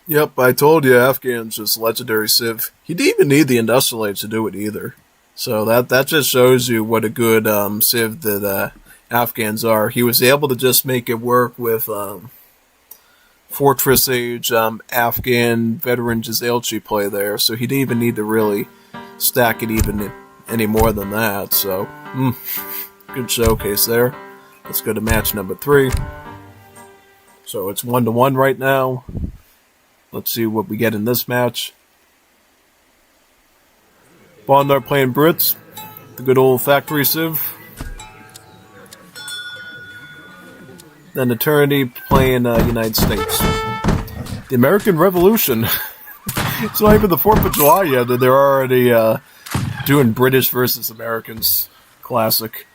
Yep, I told you, Afghan's just legendary Civ. He didn't even need the Industrial Age to do it either. So that just shows you what a good Civ that Afghans are. He was able to just make it work with Fortress Age Afghan veteran Jazelchi play there. So he didn't even need to really stack it even any more than that. So, good showcase there. Let's go to match number 3. So it's 1-1 right now. Let's see what we get in this match. Bondar playing Brits. The good old factory Civ. Then Eternity playing United States. The American Revolution. It's not even the 4th of July yet, and they're already doing British versus Americans. Classic.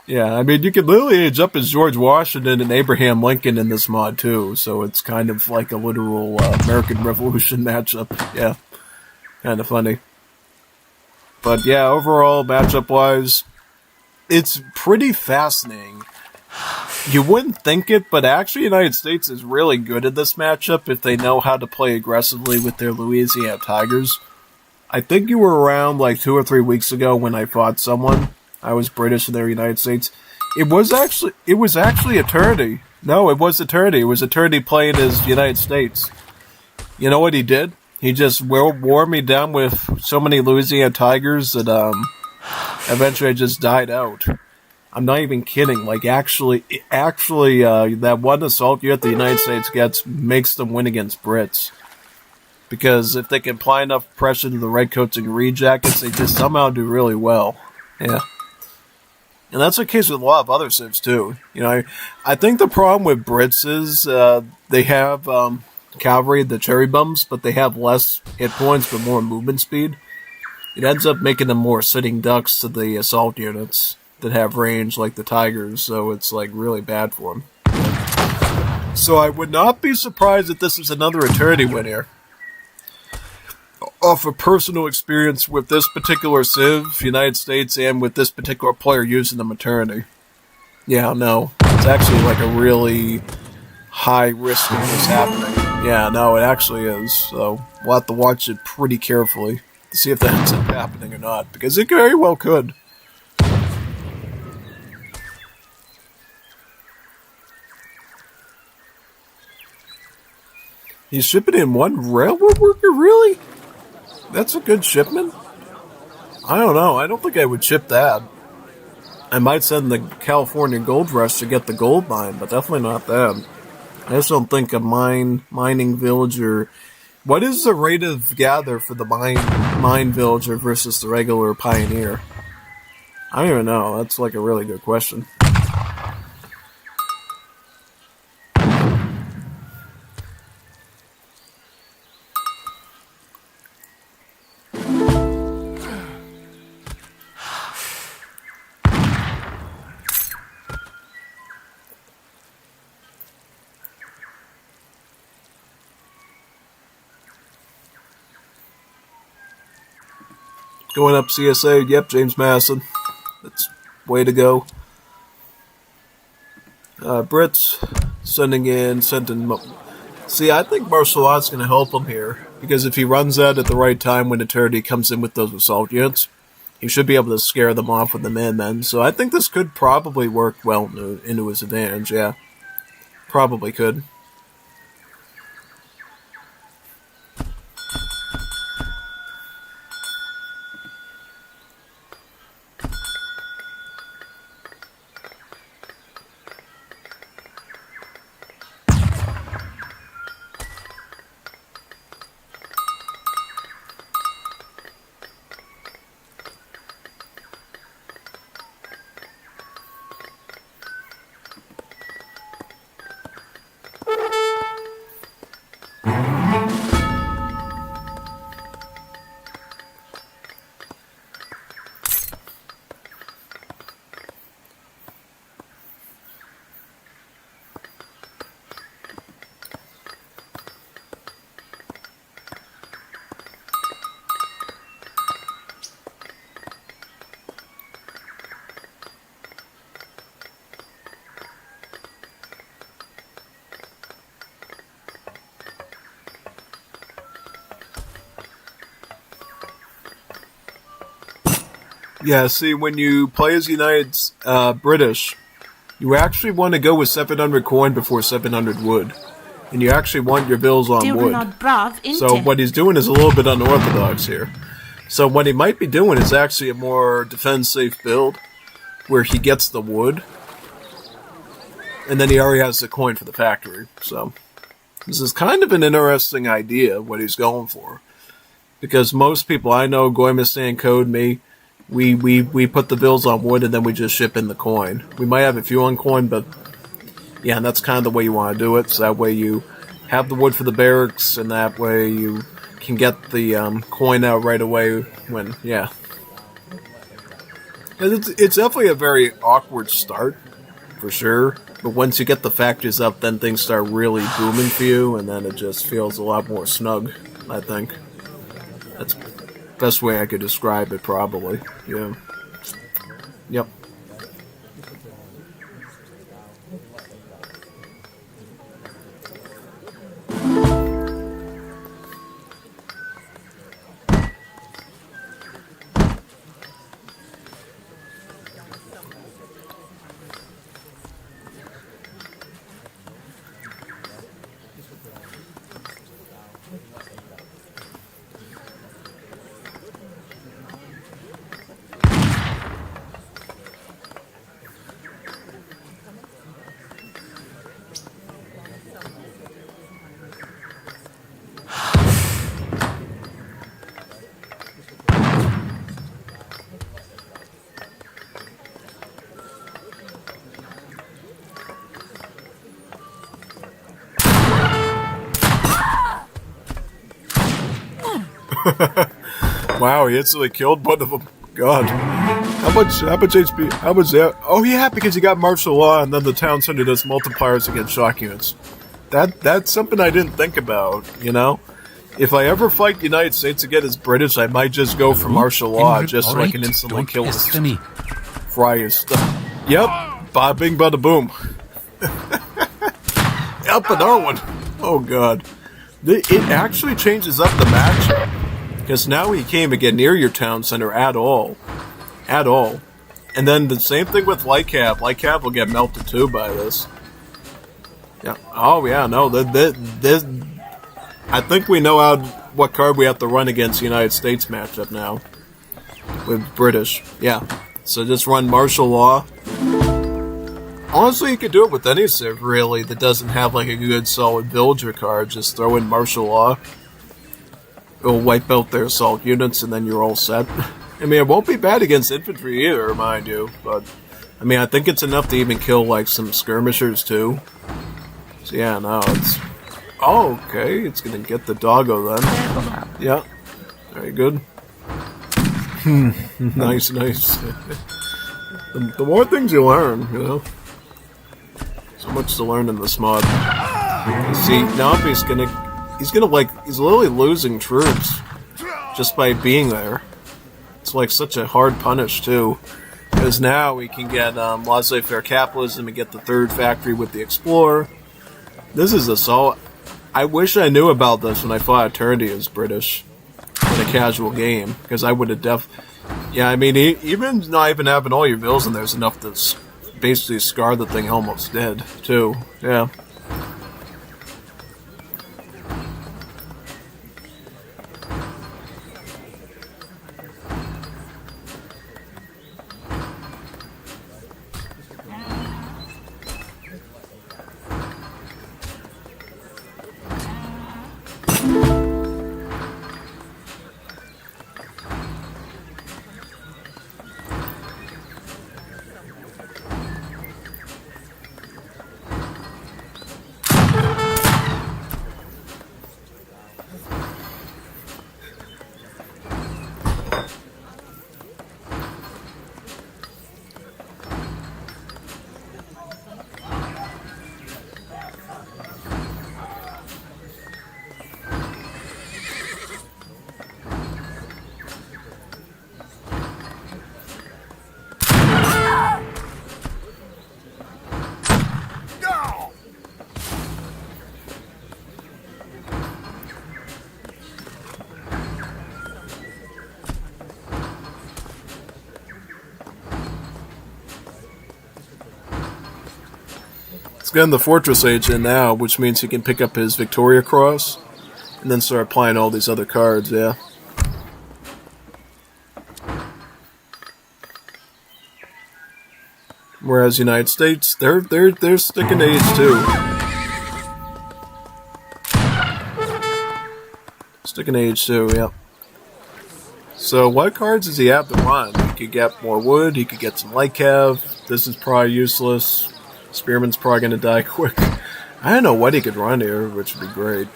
Yeah, I mean, you could literally age up as George Washington and Abraham Lincoln in this mod, too. So it's kind of like a literal American Revolution matchup. Yeah, kind of funny. But yeah, overall, matchup-wise, it's pretty fascinating. You wouldn't think it, but actually the United States is really good at this matchup if they know how to play aggressively with their Louisiana Tigers. I think you were around like 2 or 3 weeks ago when I fought someone. I was British and they're United States. It was actually Eternity. No, it was Eternity. It was Eternity playing as United States. You know what he did? He just wore me down with so many Louisiana Tigers that eventually I just died out. I'm not even kidding. Like, actually, that one assault unit the United States gets makes them win against Brits. Because if they can apply enough pressure to the Redcoats and Green Jackets, they just somehow do really well. Yeah. And that's the case with a lot of other Civs, too. You know, I think the problem with Brits is they have cavalry, the cherry bums, but they have less hit points but more movement speed. It ends up making them more sitting ducks to the assault units that have range like the Tigers, so it's like really bad for them. So I would not be surprised if this is another Eternity win here. Off of personal experience with this particular Civ, United States, and with this particular player using the Eternity. Yeah, no. It's actually like a really high risk of this happening. Yeah, no, it actually is. So we'll have to watch it pretty carefully to see if that ends up happening or not, because it very well could. He's shipping in one railroad worker, really? That's a good shipment? I don't know. I don't think I would ship that. I might send the California Gold Rush to get the gold mine, but definitely not that. I just don't think a mining villager... What is the rate of gather for the mine villager versus the regular pioneer? I don't even know. That's like a really good question. Going up CSA, yep, James Madison. That's way to go. Brits sending in. See, I think martial law's going to help him here, because if he runs that at the right time when Eternity comes in with those assault units, he should be able to scare them off with the Minutemen. So I think this could probably work well into his advantage, yeah. Probably could. Yeah, see, when you play as United British, you actually want to go with 700 coin before 700 wood. And you actually want your bills on wood. So what he's doing is a little bit unorthodox here. So what he might be doing is actually a more defense-safe build, where he gets the wood, and then he already has the coin for the factory. So this is kind of an interesting idea, what he's going for. Because most people I know, Goimistan Code, me, we put the bills on wood and then we just ship in the coin. We might have a few on coin, but yeah, and that's kind of the way you want to do it. So that way you have the wood for the barracks, and that way you can get the coin out right away when, yeah. It's definitely a very awkward start, for sure. But once you get the factories up, then things start really booming for you, and then it just feels a lot more snug, I think. That's the best way I could describe it, probably. Yeah. Yep. Wow, he instantly killed one of them. God. How much HP? How much that? Oh yeah, because he got martial law and then the town center does multipliers against shock units. That's something I didn't think about, you know? If I ever fight the United States again as British, I might just go for martial law just so I can instantly kill his fry his stuff. Yep. Bada bing, bada boom. Up another one. Oh god. It actually changes up the match. Because now he can't even get near your town center at all. At all. And then the same thing with Light Cap. Light Cap will get melted too by this. Yeah. Oh yeah, no. This, I think we know what card we have to run against the United States matchup now. With British. Yeah. So just run martial law. Honestly, you could do it with any civ, really, that doesn't have like a good solid villager card. Just throw in martial law. It'll wipe out their assault units, and then you're all set. I mean, it won't be bad against infantry either, mind you. But, I mean, I think it's enough to even kill, like, some skirmishers, too. So, yeah, no, it's... Oh, okay, it's gonna get the doggo, then. Yeah, very good. Nice. The more things you learn, you know. So much to learn in this mod. See, now he's literally losing troops just by being there. It's like such a hard punish too, because now we can get laissez-faire capitalism and get the third factory with the Explorer. This is assault. I wish I knew about this when I fought Eternity as British in a casual game, because I would have yeah, I mean, even not even having all your bills in there's enough to basically scar the thing almost dead, too. Yeah. Getting the Fortress Age in now, which means he can pick up his Victoria Cross and then start applying all these other cards, yeah. Whereas United States, they're sticking to age too. Sticking to age too, yeah. So what cards does he have to run? He could get more wood, he could get some light cav. This is probably useless. Spearman's probably going to die quick. I don't know what he could run here, which would be great.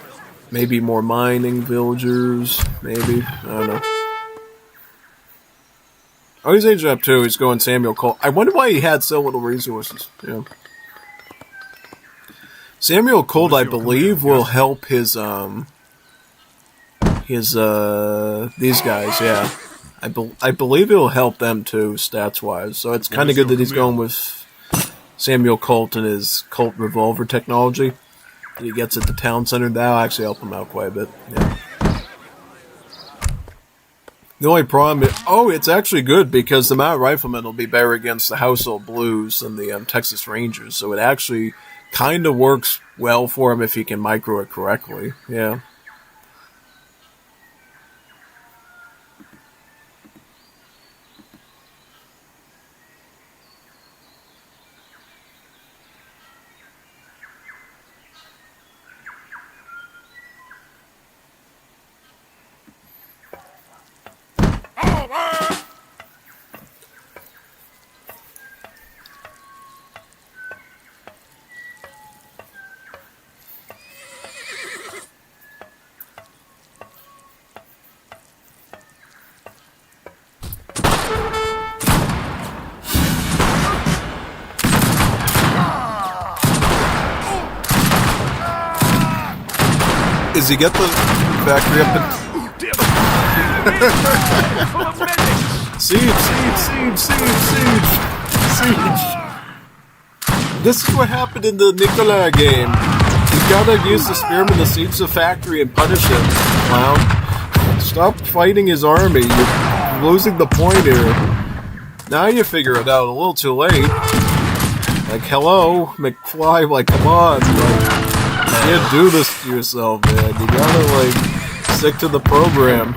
Maybe more mining villagers, maybe. I don't know. Oh, he's aging up too. He's going Samuel Colt. I wonder why he had so little resources. Yeah. Samuel Colt, I believe, will help his these guys, yeah. I believe it will help them too, stats-wise. So it's kind of good that he's going with Samuel Colt and his Colt revolver technology. He gets at the town center. That'll actually help him out quite a bit. Yeah. The only problem is, it's actually good because the Mounted Riflemen will be better against the Household Blues than the Texas Rangers. So it actually kind of works well for him if he can micro it correctly. Yeah. Does he get the factory up in... Siege! This is what happened in the Nikolai game. You gotta use the spearman to siege the factory and punish him, clown. Stop fighting his army. You're losing the point here. Now you figure it out a little too late. Like, hello, McFly, like, come on. Like, you can't do this to yourself, man. You gotta, stick to the program.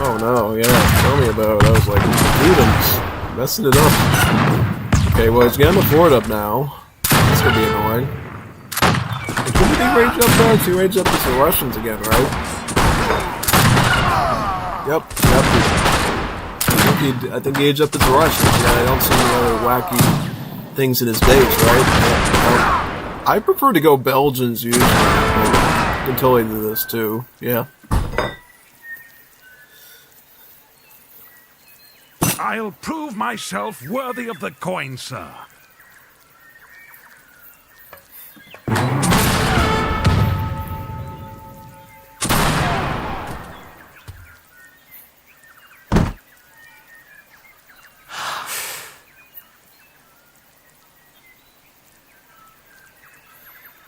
Oh no, yeah, tell me about it. I was like, dude, I'm messing it up. Okay, well, he's getting the fort up now. That's gonna be annoying. Did he range up there? He range up to the Russians again, right? Yep. I think he aged up to the Russians. Yeah, I don't see any other wacky things in his base, right? I prefer to go Belgians usually. I can totally do this too. Yeah. I'll prove myself worthy of the coin, sir.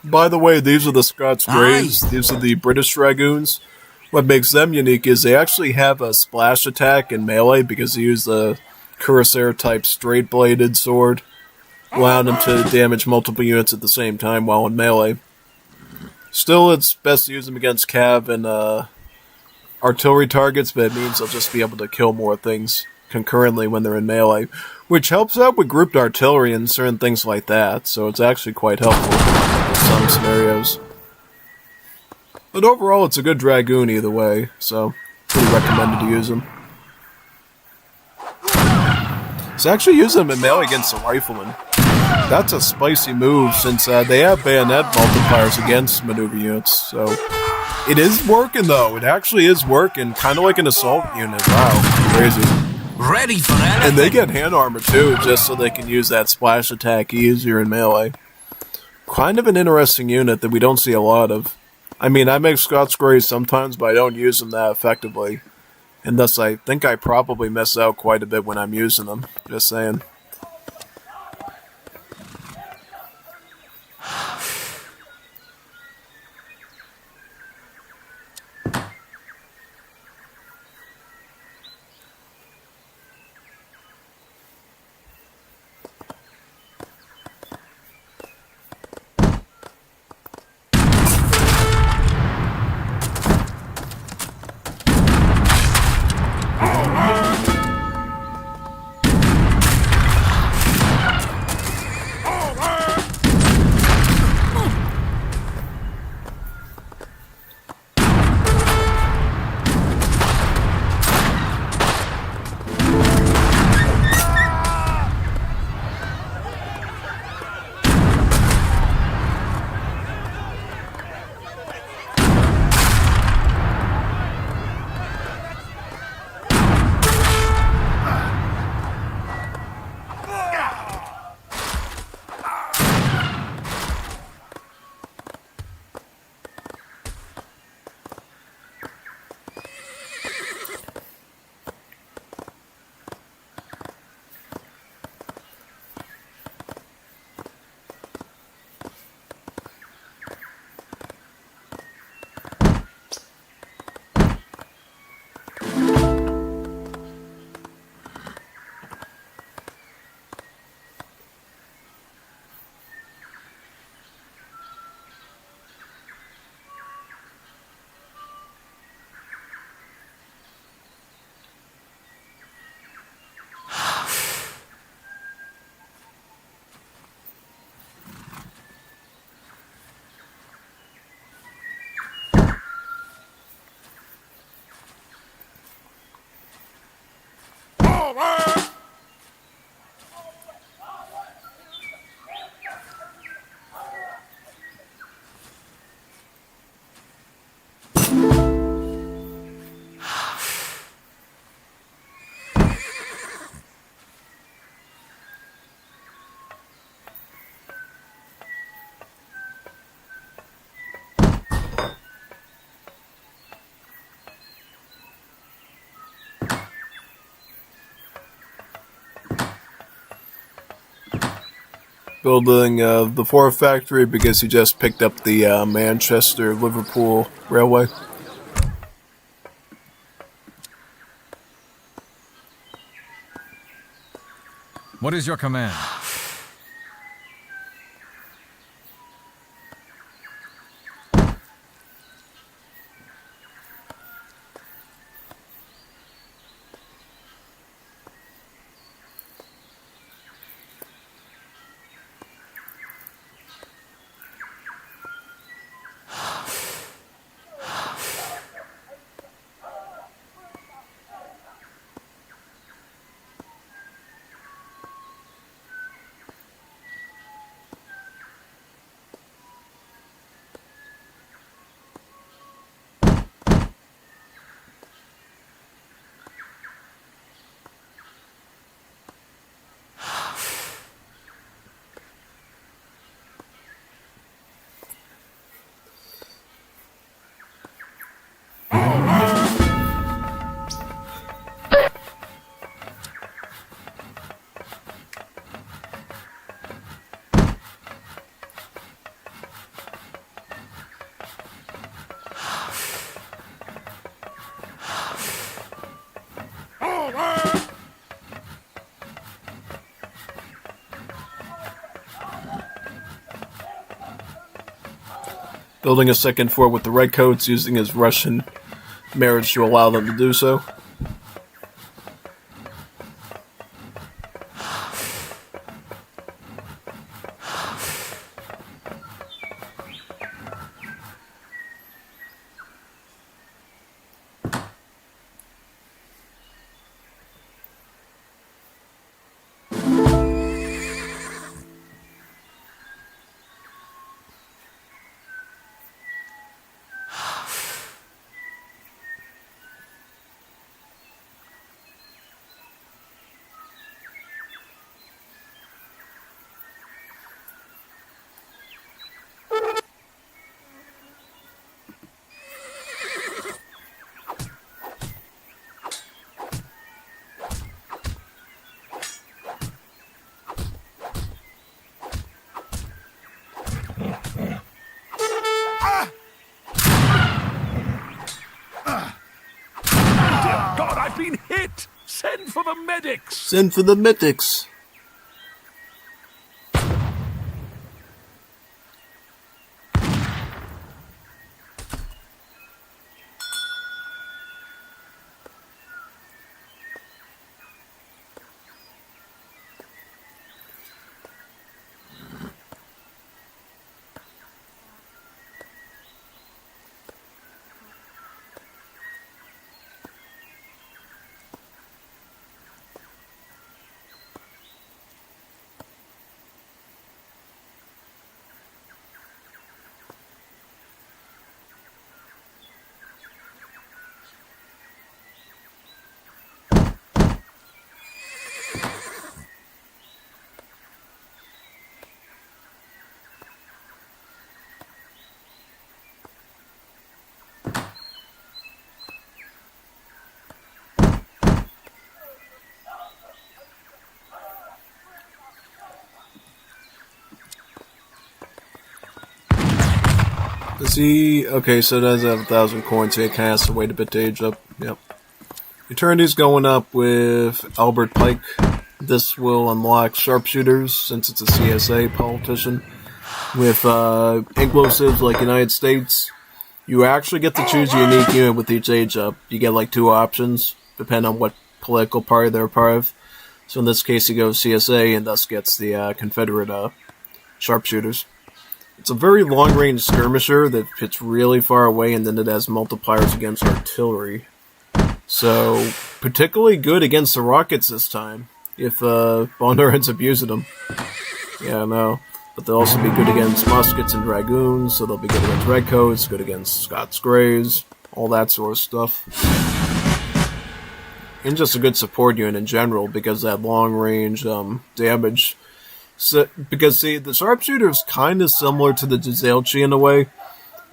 By the way, these are the Scots Greys. Aye. These are the British Dragoons. What makes them unique is they actually have a splash attack in melee because they use the Cuirassier type straight bladed sword, allowing them to damage multiple units at the same time while in melee. Still, it's best to use them against cav and artillery targets, but it means they'll just be able to kill more things concurrently when they're in melee, which helps out with grouped artillery and certain things like that, so it's actually quite helpful in some scenarios. But overall, it's a good Dragoon either way, so pretty recommended to use them. So actually use them in melee against the Riflemen. That's a spicy move since they have bayonet multipliers against maneuver units, so it is working though. It actually is working, kind of like an assault unit. Wow, crazy. Ready for anything. And they get hand armor too, just so they can use that splash attack easier in melee. Kind of an interesting unit that we don't see a lot of. I mean, I make Scots Greys sometimes, but I don't use them that effectively. And thus, I think I probably miss out quite a bit when I'm using them. Just saying. Building the Ford factory because he just picked up the Manchester-Liverpool railway. What is your command? building a second fort with the Redcoats, using his Russian marriage to allow them to do so. God, I've been hit! Send for the medics! Send for the medics! Does he... Okay, so it does have 1,000 coins, so he kind of has to wait a bit to age up. Yep. Eternity's going up with Albert Pike. This will unlock sharpshooters, since it's a CSA politician. With explosives like United States, you actually get to choose a unique unit with each age up. You get like 2 options, depending on what political party they're part of. So in this case, he goes CSA, and thus gets the Confederate sharpshooters. It's a very long-range skirmisher that hits really far away, and then it has multipliers against artillery. So, particularly good against the rockets this time, if Bondar ends up using them. Yeah, I know. But they'll also be good against muskets and dragoons, so they'll be good against redcoats, good against Scots Greys, all that sort of stuff. And just a good support unit in general, because that long-range damage... So, because, see, the sharpshooter is kind of similar to the Giselle-Chi in a way,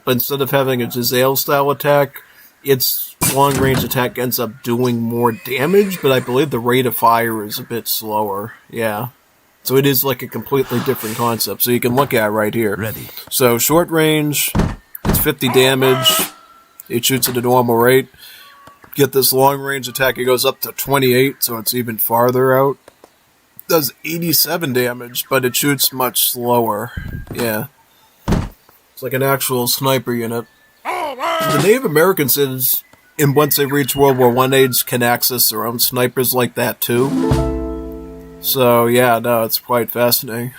but instead of having a Giselle-style attack, its long-range attack ends up doing more damage, but I believe the rate of fire is a bit slower. Yeah. So it is like a completely different concept, so you can look at it right here. Ready. So, short range, it's 50 damage, it shoots at a normal rate. Get this long-range attack, it goes up to 28, so it's even farther out. Does 87 damage, but it shoots much slower. Yeah. It's like an actual sniper unit. The Native Americans, and once they reach World War I age, can access their own snipers like that too. So, yeah, no, it's quite fascinating.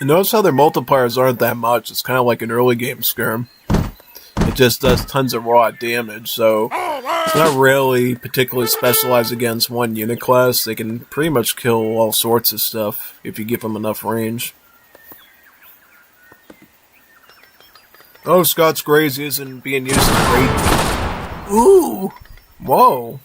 And notice how their multipliers aren't that much. It's kind of like an early game skirm. It just does tons of raw damage, so it's not really particularly specialized against one unit class. They can pretty much kill all sorts of stuff if you give them enough range. Oh, Scots Greys isn't being used as great. Ooh! Whoa!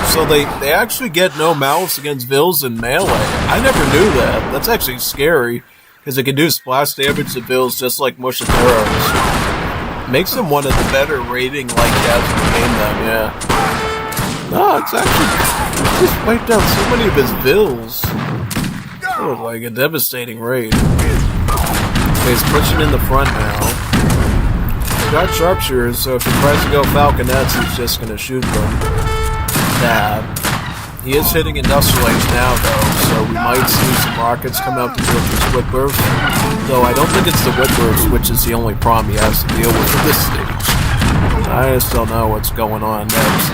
So they actually get no malice against Vils in melee. I never knew that. That's actually scary, because they can do splash damage to Vils just like Mushateros. Makes them one of the better rating like guys in the game then, yeah. No, it's actually Just wiped out so many of his bills. That was like a devastating raid. Okay, he's pushing in the front now. He's got sharpshooters, so if he tries to go falconets, he's just gonna shoot them. Bad. He is hitting industrial age now, though, so we might see some rockets come out to deal with this whip burst. Though I don't think it's the whip burst, which is the only problem he has to deal with at this stage. I just don't know what's going on next.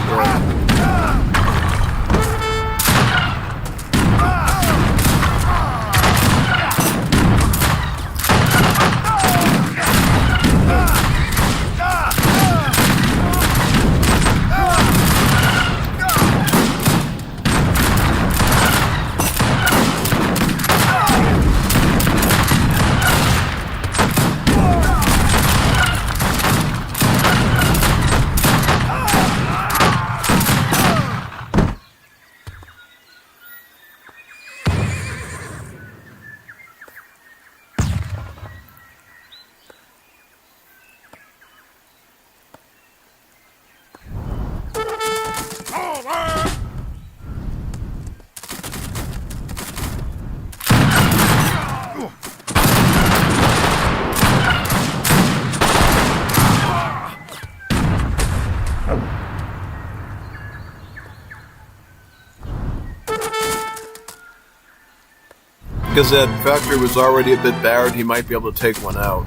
Because that factory was already a bit battered, he might be able to take one out.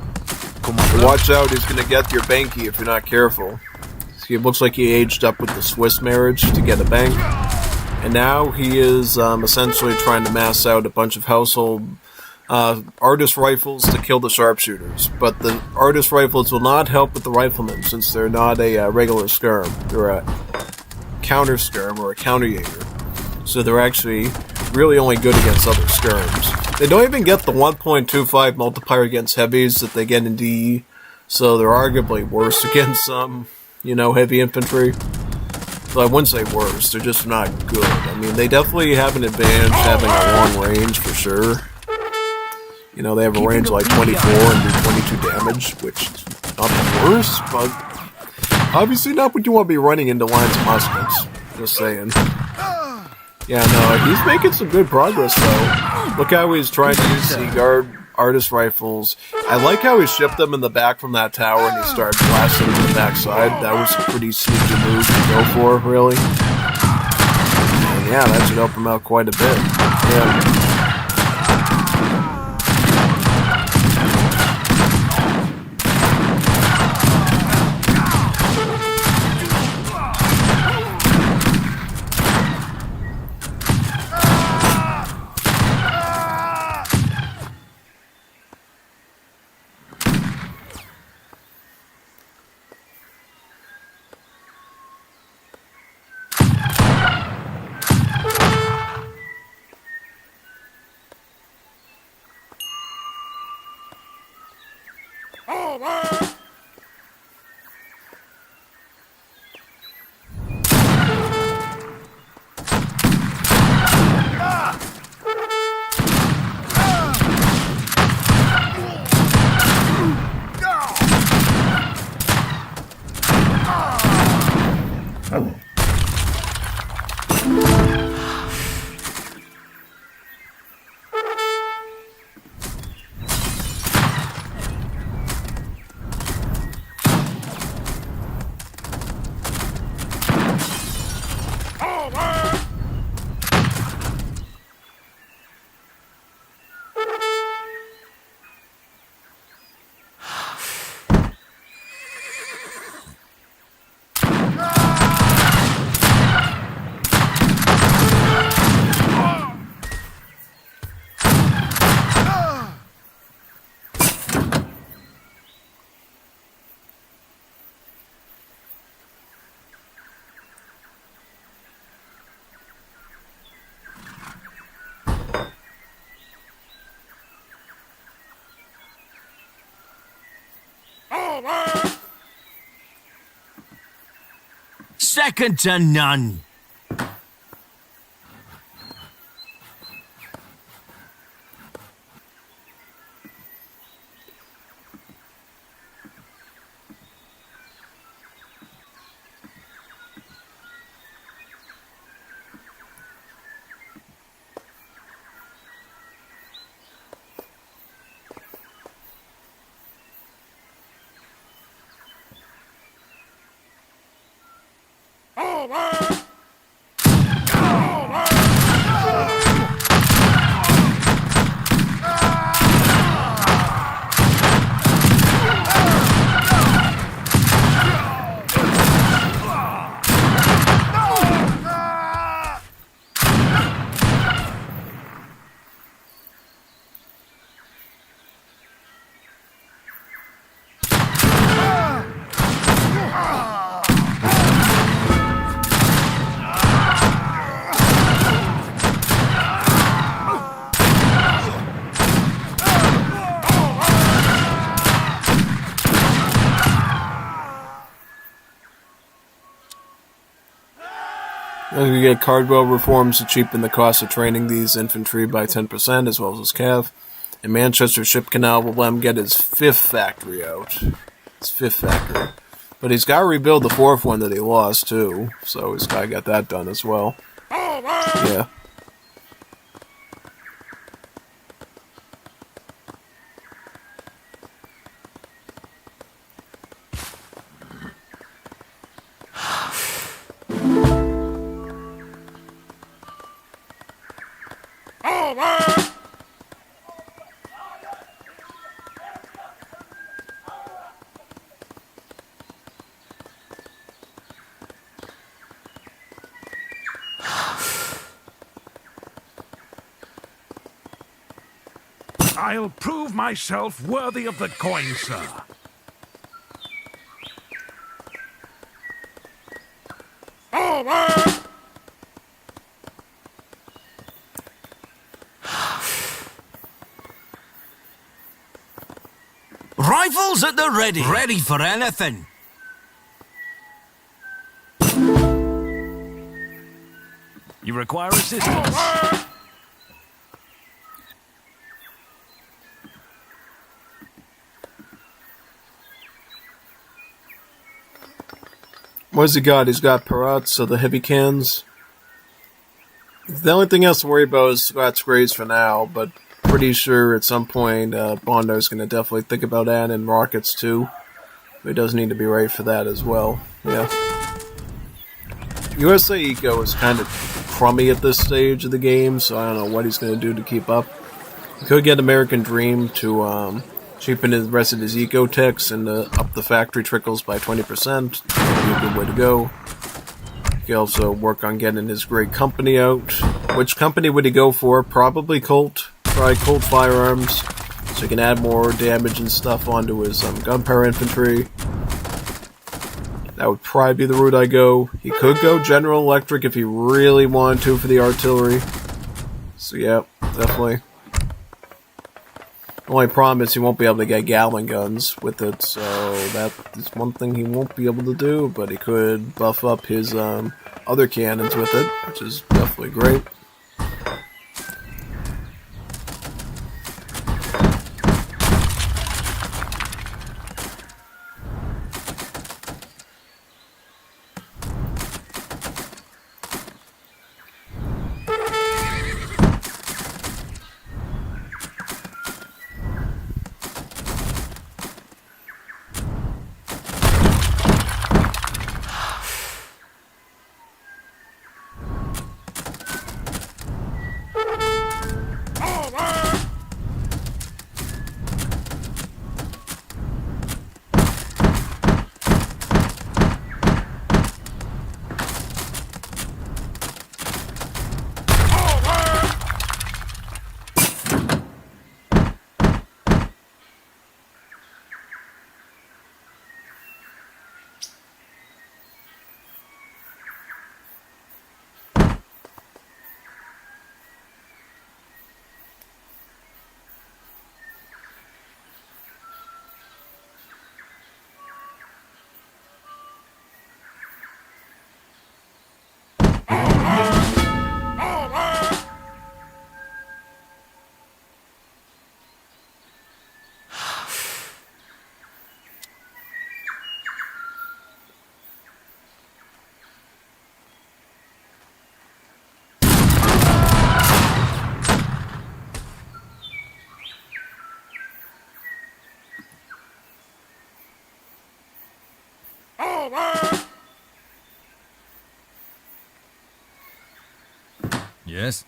Watch out, he's going to get your banky if you're not careful. See, it looks like he aged up with the Swiss marriage to get a bank. And now he is essentially trying to mass out a bunch of household artist rifles to kill the sharpshooters. But the artist rifles will not help with the riflemen since they're not a regular skirm. They're a counter skirm or a counter Jaeger. So they're actually really only good against other skirms. They don't even get the 1.25 multiplier against heavies that they get in DE, so they're arguably worse against some, heavy infantry. So I wouldn't say worse, they're just not good. I mean, they definitely have an advantage having a long range for sure. They have a range like 24 and do 22 damage, which is not the worst, but obviously not what you want to be running into lines of muskets. Just saying. Yeah, no, he's making some good progress, though. Look how he's trying to use Seaguard artist rifles. I like how he shipped them in the back from that tower and he started blasting them from the backside. That was a pretty sneaky move to go for, really. And yeah, that should help him out quite a bit. Yeah. Second to none. We get Cardwell reforms to cheapen the cost of training these infantry by 10%, as well as his cav. And Manchester Ship Canal will let him get his 5th factory out. His 5th factory. But he's got to rebuild the 4th one that he lost, too. So he's got to get that done as well. Yeah. I'll prove myself worthy of the coin, sir. Rifles at the ready. Ready for anything. You require assistance? What's he got? He's got Perats, so the heavy cans. The only thing else to worry about is Scott's grades for now, but pretty sure at some point Bondo's going to definitely think about adding rockets too. But he does need to be ready for that as well. Yeah. USA Eco is kind of crummy at this stage of the game, so I don't know what he's going to do to keep up. He could get American Dream to cheapen the rest of his eco techs and up the factory trickles by 20%. That'd be a good way to go. He could also work on getting his great company out. Which company would he go for? Probably Colt. Probably Colt Firearms. So he can add more damage and stuff onto his gunpowder infantry. That would probably be the route I go. He could go General Electric if he really wanted to for the artillery. So yeah, definitely. The only problem is he won't be able to get Gatling guns with it, so that is one thing he won't be able to do, but he could buff up his other cannons with it, which is definitely great. Yes?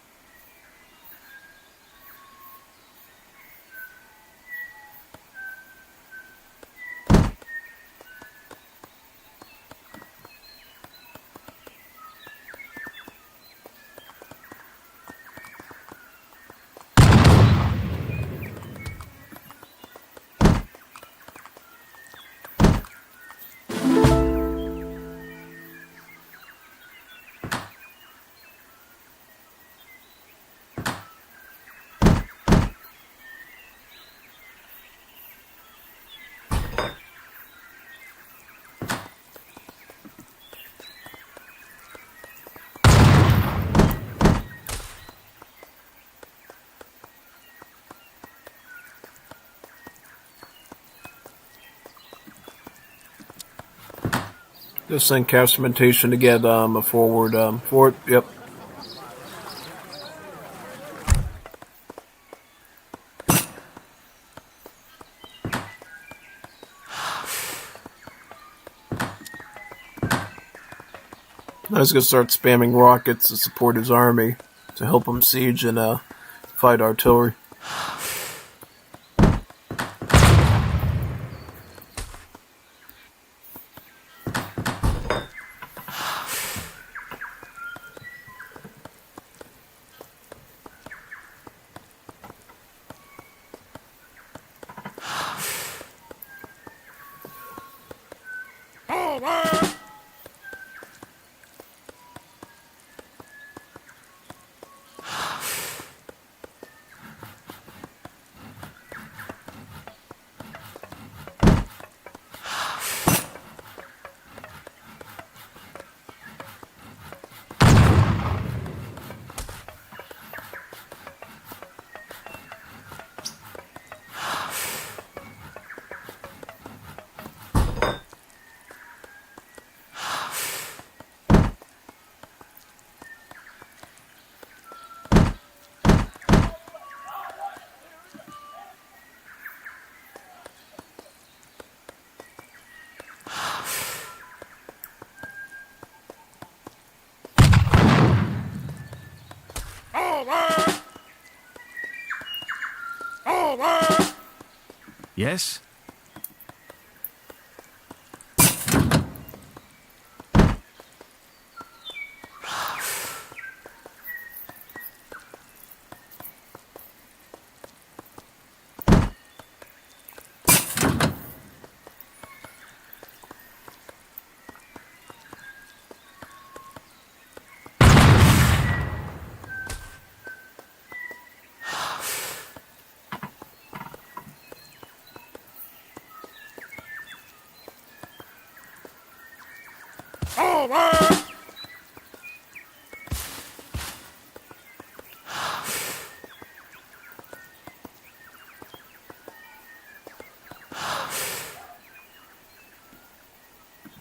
Just send castementation to get a forward. Yep. I was gonna start spamming rockets to support his army to help him siege and fight artillery. Yes?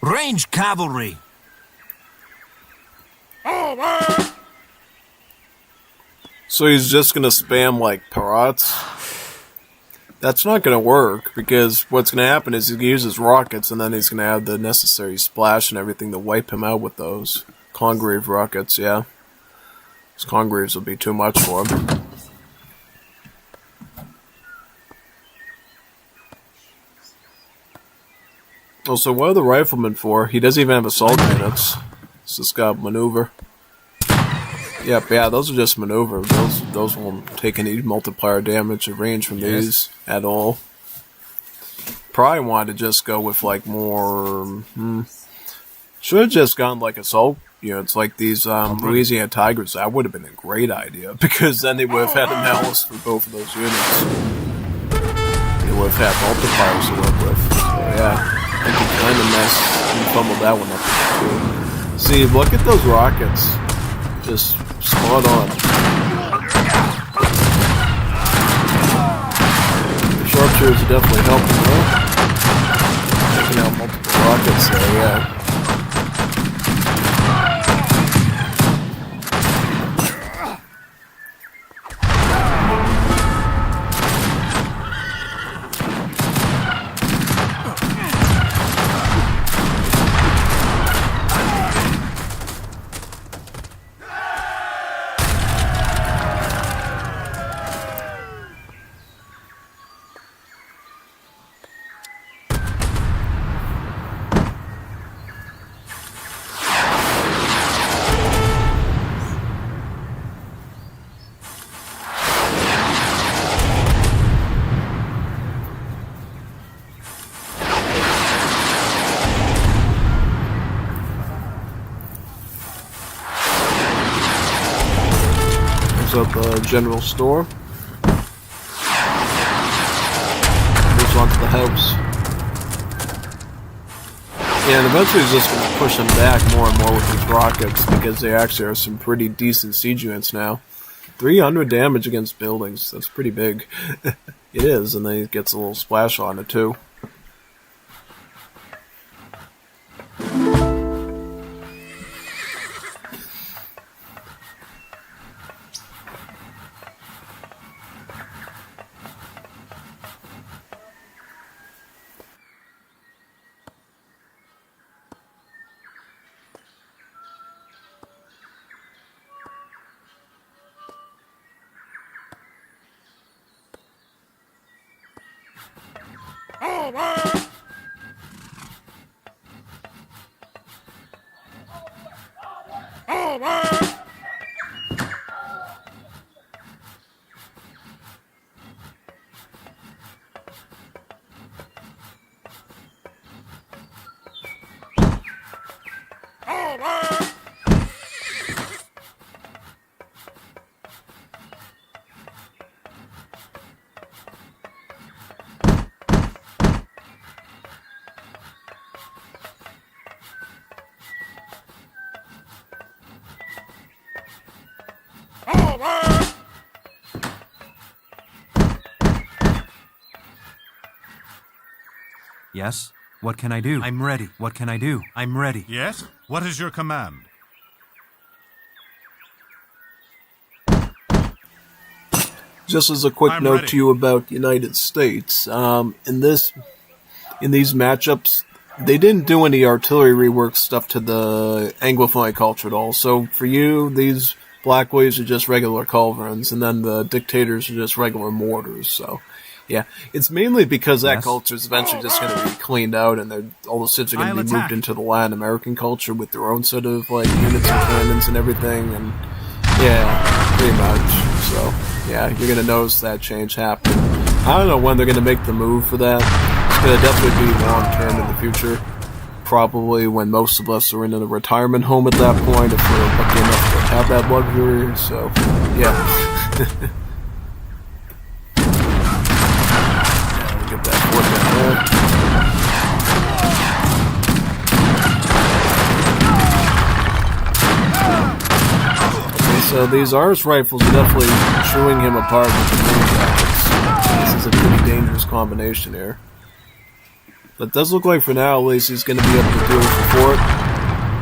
Ranged cavalry. So he's just gonna spam like parrots? That's not gonna work, because what's gonna happen is he uses rockets and then he's gonna have the necessary splash and everything to wipe him out with those. Congreve rockets, yeah. Those Congreves will be too much for him. Also, what are the riflemen for? He doesn't even have assault units. It's just got maneuver. Yep, yeah, those are just maneuver. Those won't take any multiplier damage or range from these at all. Probably wanted to just go with like more. Should have just gone like assault units, like these Louisiana Tigers. That would have been a great idea, because then they would have had analysis for both of those units. They would have had multipliers to work with. So yeah. I think he kind of messed and fumbled that one up too. See, look at those rockets. Just spot on. The sharpshooters are definitely helping, though. Taking out multiple rockets there, yeah. Up the general store. Moves on to the house. Yeah, and eventually he's just going to push them back more and more with these rockets, because they actually are some pretty decent siege units now. 300 damage against buildings. That's pretty big. It is, and then he gets a little splash on it too. Yes? What can I do? I'm ready. What can I do? I'm ready. Yes? What is your command? Just as a quick I'm note ready. to you about United States, in these matchups, they didn't do any artillery rework stuff to the Anglophone culture at all. So for you, these Black Waves are just regular culverins, and then the Dictators are just regular mortars. So, yeah, it's mainly because that culture is eventually just going to be cleaned out, and all the cities are going to be moved into the Latin American culture with their own set of like units and cannons and everything. And yeah, pretty much. So yeah, you're going to notice that change happen. I don't know when they're going to make the move for that. It's going to definitely be long term in the future. Probably when most of us are in a retirement home at that point, if we're lucky enough to have that luxury. So, yeah. Get that foot down there. Okay, so these Ars rifles are definitely chewing him apart with the main rockets. This is a pretty dangerous combination here. But it does look like for now, at least, he's going to be able to deal with the fort,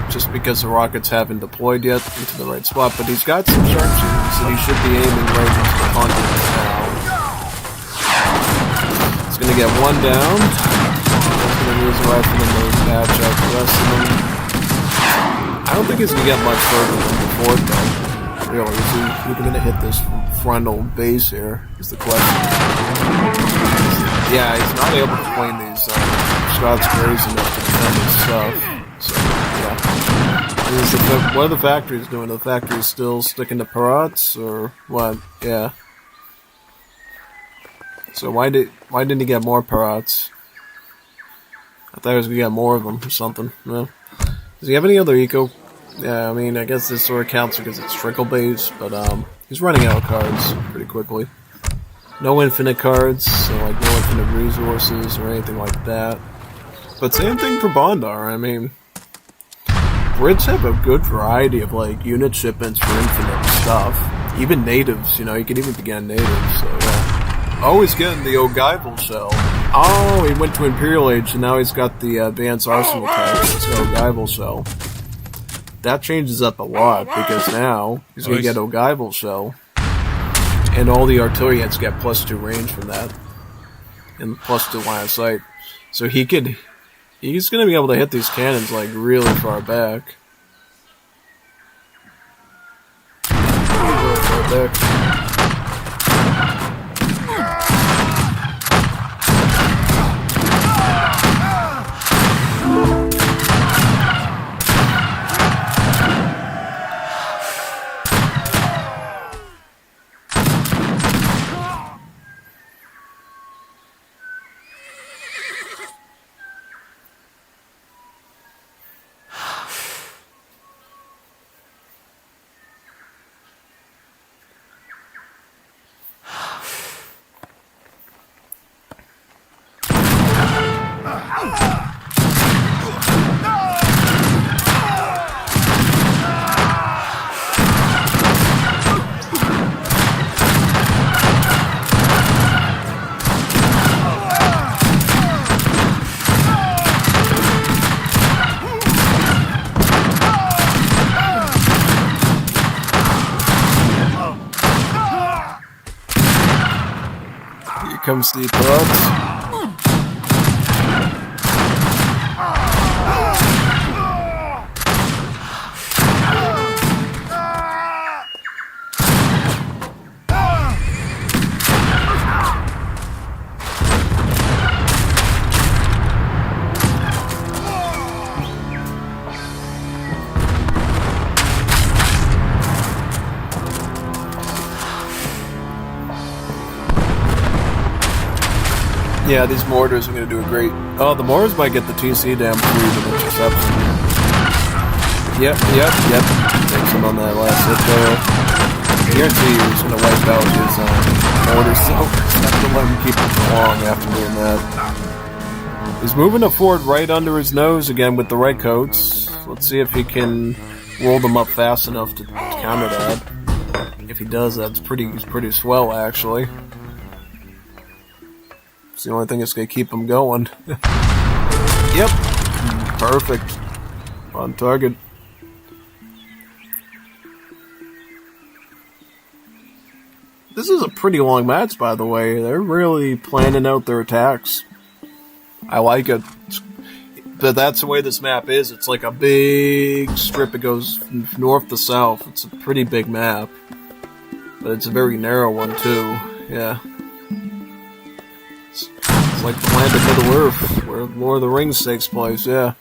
just because the rockets haven't deployed yet into the right spot. But he's got some sharpshooters, and he should be aiming right into the conduit now. He's going to get one down. He's going to use a rifle and those patch out the rest of them. I don't think he's going to get much further than the fort, though. Really, is he even going to hit this frontal base here, is the question. Yeah, he's not able to point these shots crazy enough to defend his stuff. So, yeah. What are the factories doing? Are the factories still sticking to parrots, or what? Yeah. So why didn't he get more parrots? I thought he was going to get more of them or something. No. Does he have any other eco? Yeah, I mean, I guess this sort of counts because it's trickle based, but he's running out of cards pretty quickly. No infinite cards, so like no infinite resources or anything like that. But same thing for Bondar. I mean, Brits have a good variety of like unit shipments for infinite stuff. Even natives, you can even begin natives. So yeah. Oh, he's getting the Ogival shell. Oh, he went to Imperial Age, and now he's got the advanced arsenal type. So Ogival shell. That changes up a lot because now he's going to get Ogival shell. And all the artillery heads get +2 range from that. And +2 line of sight. So he's going to be able to hit these cannons like really far back. Really far back. Comes the parrots. Yeah, these mortars are going to do a great... Oh, the mortars might get the TC down for even interception. Yep. Takes him on that last hit there. I guarantee you he's going to wipe out his mortars, so have to let him keep it for long after doing that. He's moving it forward right under his nose again with the right coats. Let's see if he can roll them up fast enough to counter that. If he does, he's pretty swell, actually. It's the only thing that's going to keep him going. Yep. Perfect. On target. This is a pretty long match, by the way. They're really planning out their attacks. I like it. But that's the way this map is. It's like a big strip. It goes north to south. It's a pretty big map. But it's a very narrow one, too. Yeah. It's like the land of Middle-earth, where Lord of the Rings takes place, yeah.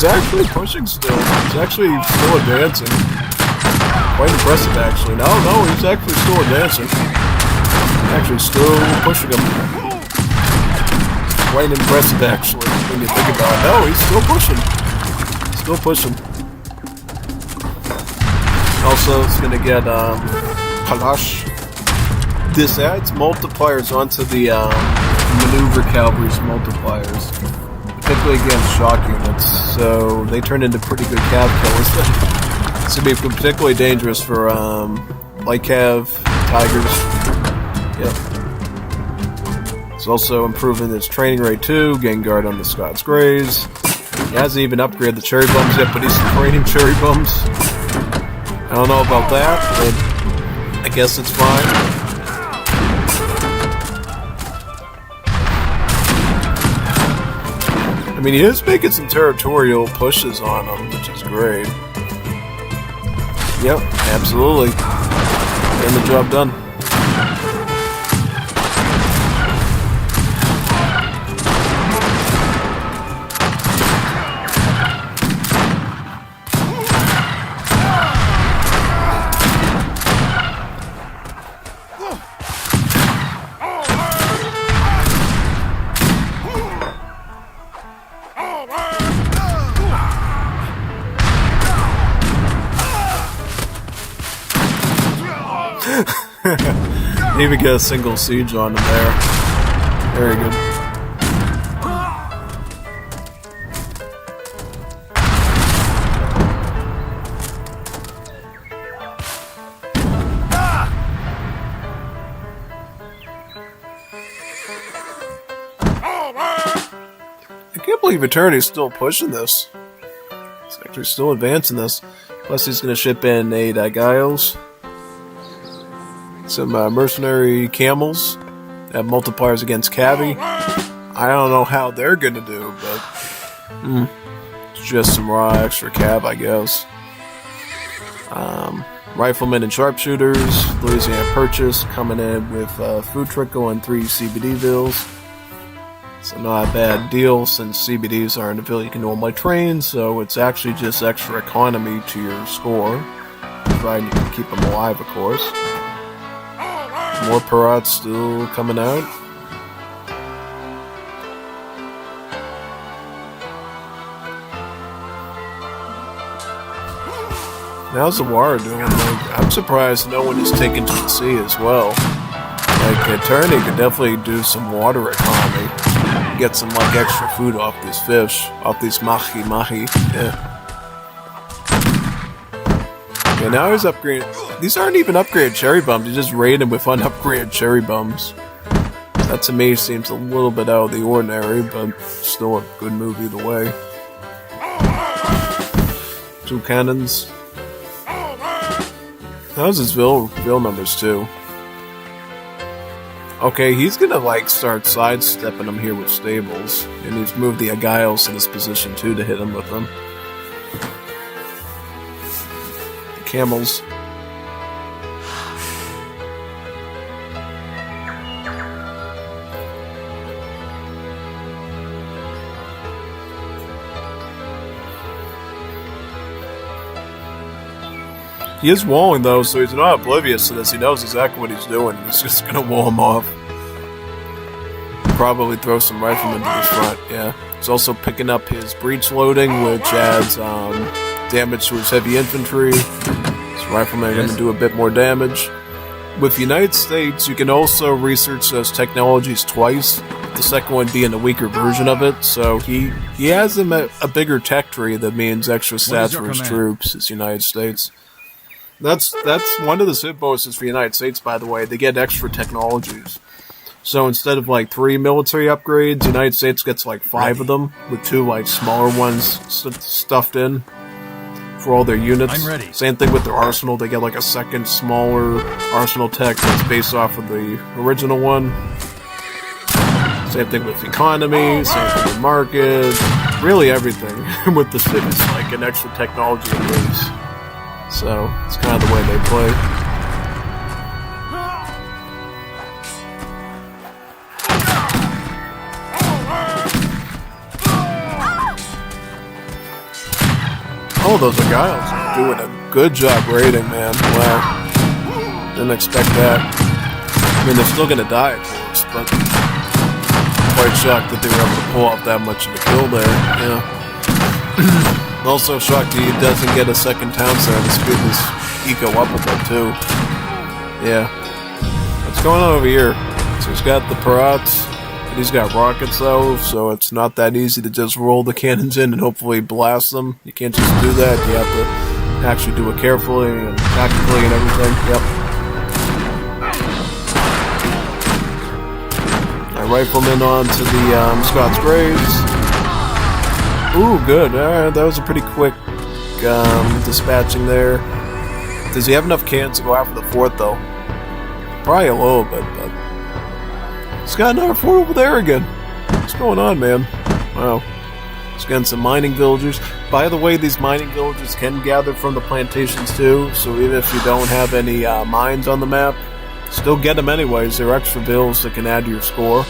He's actually pushing still. He's actually still advancing. Quite impressive, actually. No, he's actually still advancing. Actually still pushing him. Quite impressive, actually, when you think about it. No, he's still pushing. Still pushing. Also, it's going to get Kalash. This adds multipliers onto the maneuver cavalry's multipliers. Particularly against shock units, so they turn into pretty good cav killers. It's going to be particularly dangerous for light cav, tigers. Yep. It's also improving its training rate too, getting guard on the Scots Greys. He hasn't even upgraded the cherry bums yet, but he's training cherry bums. I don't know about that, but I guess it's fine. I mean, he is making some territorial pushes on them, which is great. Yep, absolutely. Getting the job done. Even get a single siege on him there. Very good. I can't believe Eternity's still pushing this. He's actually still advancing this. Plus he's going to ship in 8 Giles. Some mercenary camels that have multipliers against cavi. I don't know how they're gonna do, but it's just some raw extra cav, I guess. Riflemen and sharpshooters, Louisiana Purchase coming in with food trickle and 3 CBD vills. So not a bad deal since CBDs aren't a vill you can normally train, so it's actually just extra economy to your score, provided you can keep them alive, of course. some more parrots still coming out. How's the water doing? Like, I'm surprised no one is taken to the sea as well. Like, Attorney could definitely do some water economy. Get some, like, extra food off these fish. Off these mahi-mahi. Yeah. Yeah, now he's upgrading. These aren't even upgraded cherry bums. You just raid them with unupgraded cherry bums. That to me seems a little bit out of the ordinary, but still a good move either way. 2 cannons. How's his Vil numbers too? Okay, he's gonna like start sidestepping him here with stables, and he's moved the Agiles in this position too to hit him with them. The camels. He is walling though, so he's not oblivious to this. He knows exactly what he's doing. He's just gonna wall him off. Probably throw some riflemen to his front, yeah. He's also picking up his breach loading, which adds damage to his heavy infantry. His riflemen are gonna do a bit more damage. With United States, you can also research those technologies twice. The second one being a weaker version of it, so he has a bigger tech tree that means extra stats for his troops. It's United States. That's one of the SIP bonuses for the United States, by the way. They get extra technologies. So instead of like 3 military upgrades, the United States gets like 5 of them, with 2 like smaller ones stuffed in for all their units. I'm ready. Same thing with their arsenal. They get like a second smaller arsenal tech that's based off of the original one. Same thing with economy, same thing with market, really everything with the SIP is like an extra technology it is. So, it's kind of the way they play. Oh, those Agiles are doing a good job raiding, man. Wow. Didn't expect that. I mean, they're still gonna die, of course, but quite shocked that they were able to pull off that much of a kill there. Yeah. Also shocked he doesn't get a second town center to speed his eco up a bit too. Yeah. What's going on over here? So he's got the parrots, and he's got rockets though, so it's not that easy to just roll the cannons in and hopefully blast them. You can't just do that. You have to actually do it carefully and tactically and everything. Yep. Alright, rifleman on to the Scots Graves. Ooh, good. Alright, that was a pretty quick dispatching there. Does he have enough cannons to go after the fort, though? Probably a little bit, but... He's got another fort over there again. What's going on, man? Wow. He's getting some mining villagers. By the way, these mining villagers can gather from the plantations, too, so even if you don't have any mines on the map, still get them anyways. They're extra bills that can add to your score.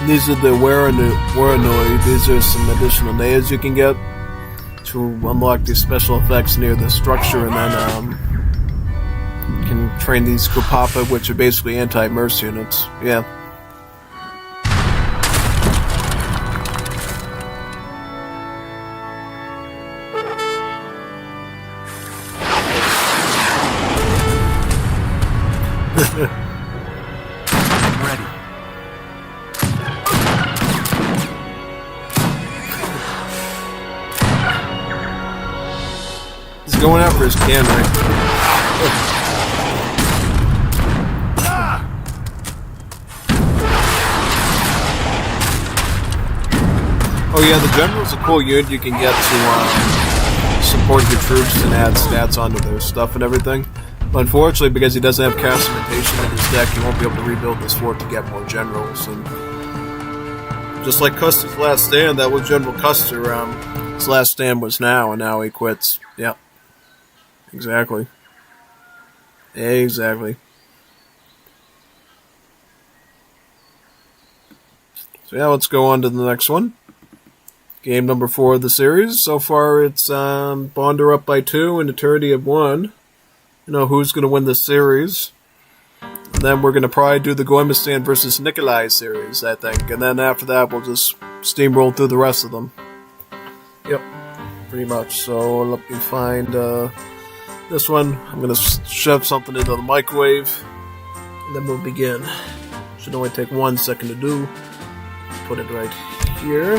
These are the Waranoi. These are some additional naids you can get to unlock these special effects near the structure, and then you can train these Kupapa, which are basically anti-merc units. Yeah. going after his cannery. Oh yeah, the general's a cool unit you can get to support your troops and add stats onto their stuff and everything. But unfortunately, because he doesn't have cast cementation in his deck, he won't be able to rebuild this fort to get more generals. And just like Custer's last stand, that was General Custer. His last stand was now, and now he quits. Yep. Exactly. Exactly. So yeah, let's go on to the next one. Game number 4 of the series. So far, it's Bonder up by 2 and Eternity of 1. You know who's going to win this series. And then we're going to probably do the Goemistan versus Nikolai series, I think. And then after that, we'll just steamroll through the rest of them. Yep, pretty much. So let me find this one. I'm going to shove something into the microwave. And then we'll begin. Should only take 1 second to do. Put it right here.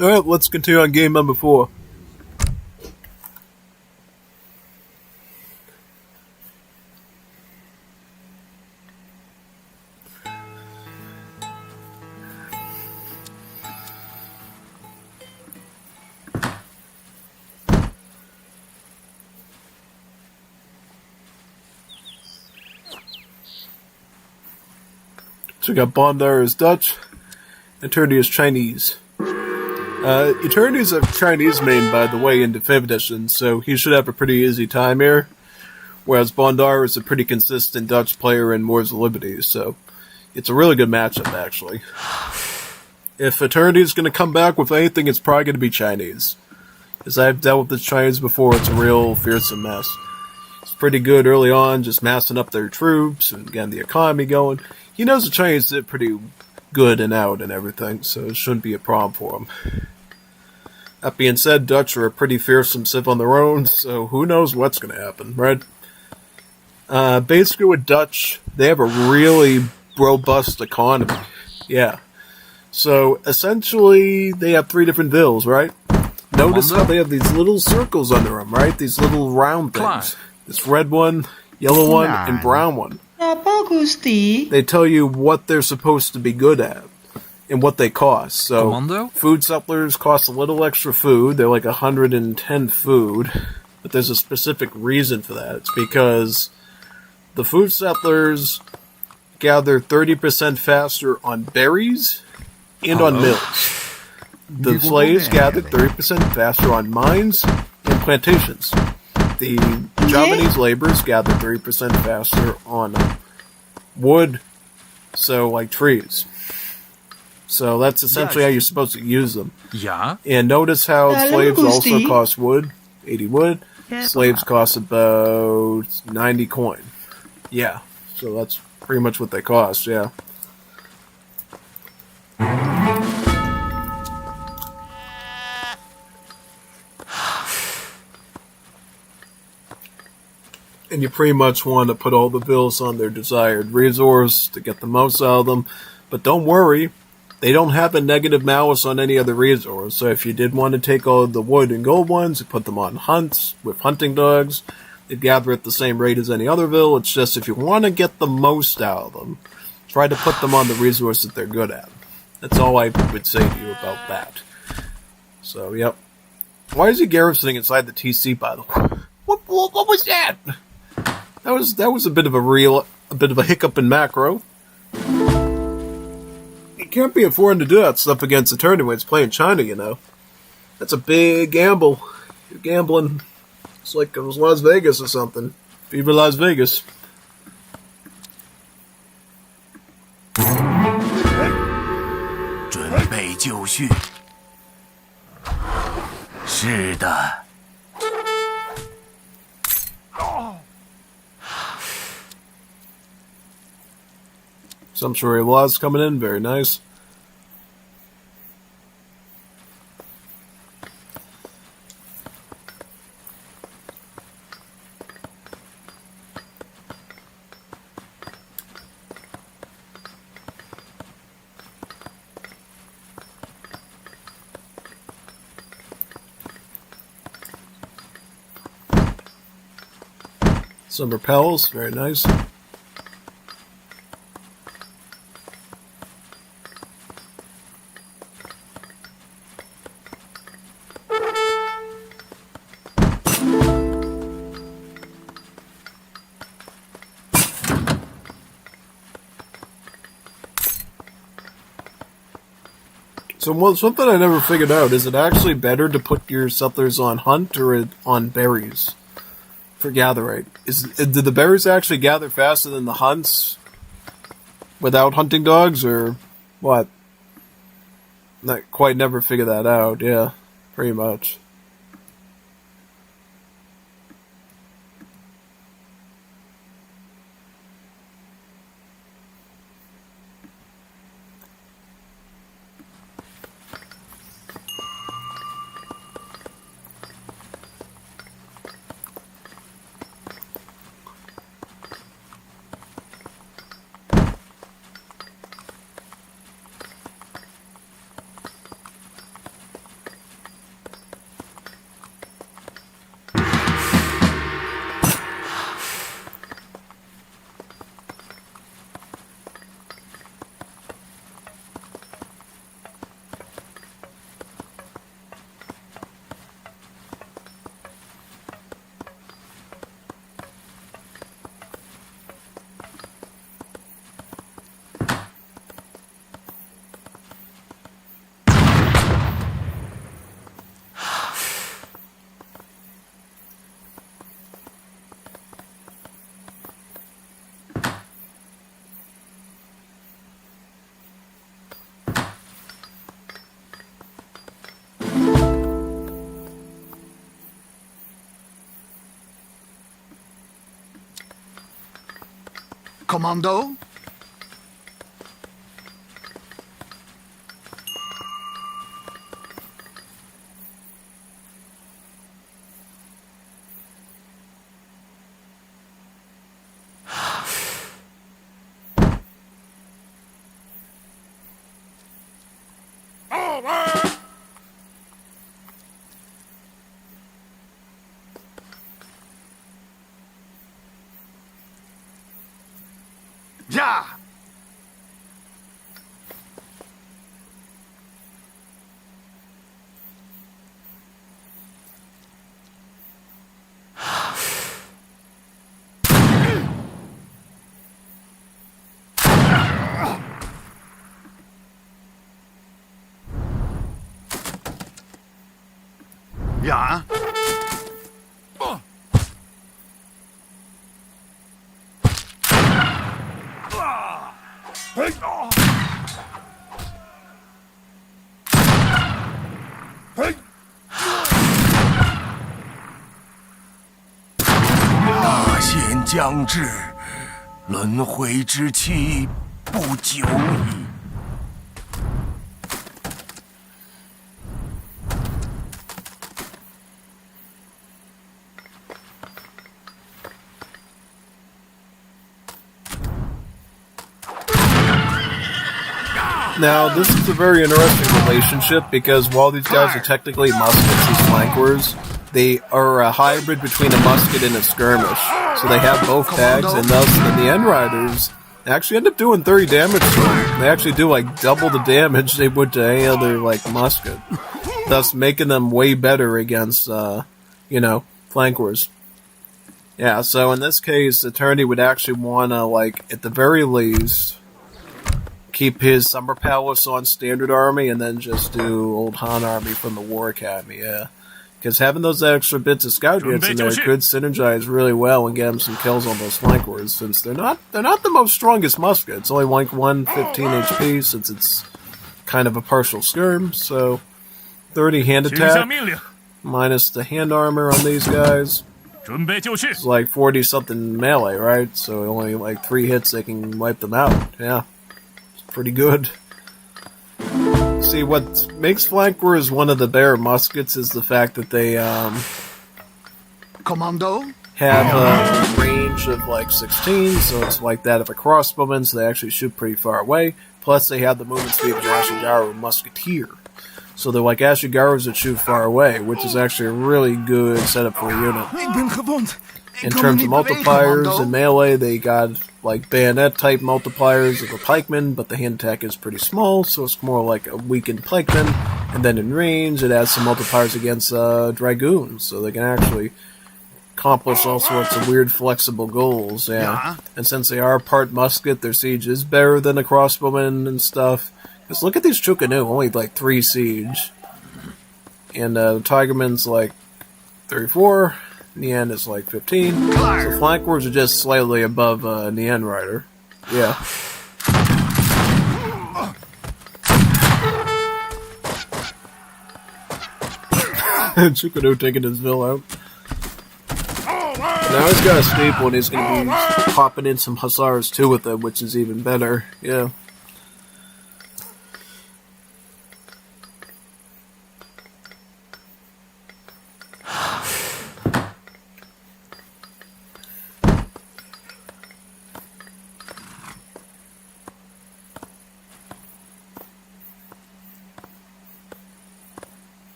Alright, let's continue on game number 4. So we got Bondar is Dutch, and Turdy is Chinese. Eternity's a Chinese main, by the way, into 5th edition, so he should have a pretty easy time here. Whereas Bondar is a pretty consistent Dutch player in Wars of Liberty, so it's a really good matchup, actually. If Eternity's going to come back with anything, it's probably going to be Chinese. As I've dealt with the Chinese before, it's a real fearsome mess. It's pretty good early on, just massing up their troops, and getting the economy going. He knows the Chinese did pretty good and out and everything, so it shouldn't be a problem for him. That being said, Dutch are a pretty fearsome civ on their own, so who knows what's going to happen, right? Basically with Dutch, they have a really robust economy. Yeah. So, essentially, they have 3 different vills, right? Notice how they have these little circles under them, right? These little round things. This red one, yellow one, and brown one. They tell you what they're supposed to be good at and what they cost. So, food settlers cost a little extra food. They're like 110 food. But there's a specific reason for that. It's because the food settlers gather 30% faster on berries and on mills. The slaves gathered 30% faster on mines and plantations. The Javanese laborers gathered 30% faster on wood, so like trees. So that's essentially how you're supposed to use them. Yeah. And notice how slaves also cost wood, 80 wood. Slaves cost about 90 coin. Yeah, so that's pretty much what they cost, yeah. And you pretty much want to put all the bills on their desired resource to get the most out of them. But don't worry, they don't have a negative malice on any other resource. So if you did want to take all of the wood and gold ones and put them on hunts with hunting dogs, they'd gather at the same rate as any other vill. It's just if you want to get the most out of them, try to put them on the resource that they're good at. That's all I would say to you about that. So, yep. Why is he garrisoning inside the TC, by the way? What was that? That was a bit of a hiccup in macro. It can't be affording to do that stuff against a tournament when it's playing China, you know. That's a big gamble. You're gambling. It's like it was Las Vegas or something. Viva Las Vegas. 准备就绪。是的。Sumptuary laws coming in, very nice. Some repels, very nice. So something I never figured out, is it actually better to put your settlers on hunt or on berries for gatherite? Did the berries actually gather faster than the hunts without hunting dogs, or what? Not quite never figured that out, yeah, pretty much. Commando? Ja! Ja?大限将至，轮回之期不久矣。Now, this is a very interesting relationship because while these guys are technically muskets, these flankers, they are a hybrid between a musket and a skirmish. So they have both bags, and thus the End Riders actually end up doing 30 damage to them. They actually do like double the damage they would to any other like musket, thus making them way better against, flankers. Yeah, so in this case, Eternity would actually want to, like, at the very least, keep his Summer Palace on Standard Army and then just do Old Han Army from the War Academy, yeah. Because having those extra bits of scout units in there could synergize really well and get him some kills on those flankers, since they're not the most strongest musket. It's only like 115 HP since it's kind of a partial skirm, so 30 hand attack minus the hand armor on these guys. It's like 40 something melee, right? So only like 3 hits they can wipe them out. Yeah. It's pretty good. See, what makes flankers one of the better muskets is the fact that they Commando? have a range of like 16, so it's like that of a crossbowman, so they actually shoot pretty far away. Plus they have the movement speed of an Ashigaru musketeer. So they're like Ashigarus that shoot far away, which is actually a really good setup for a unit. In terms of multipliers, in melee, they got like bayonet-type multipliers of a pikeman, but the hand attack is pretty small, so it's more like a weakened pikeman. And then in range, it has some multipliers against dragoons, so they can actually accomplish all sorts of weird, flexible goals, yeah. And since they are part musket, their siege is better than a crossbowman and stuff. Because look at these Chukanu, only like 3 siege. And the Tigerman's like 34. Nien is like 15. So flankers are just slightly above Nien Rider. Yeah. Chukanu taking his Vil out. Now he's got a staple and he's going to be popping in some Hussars too with it, which is even better. Yeah.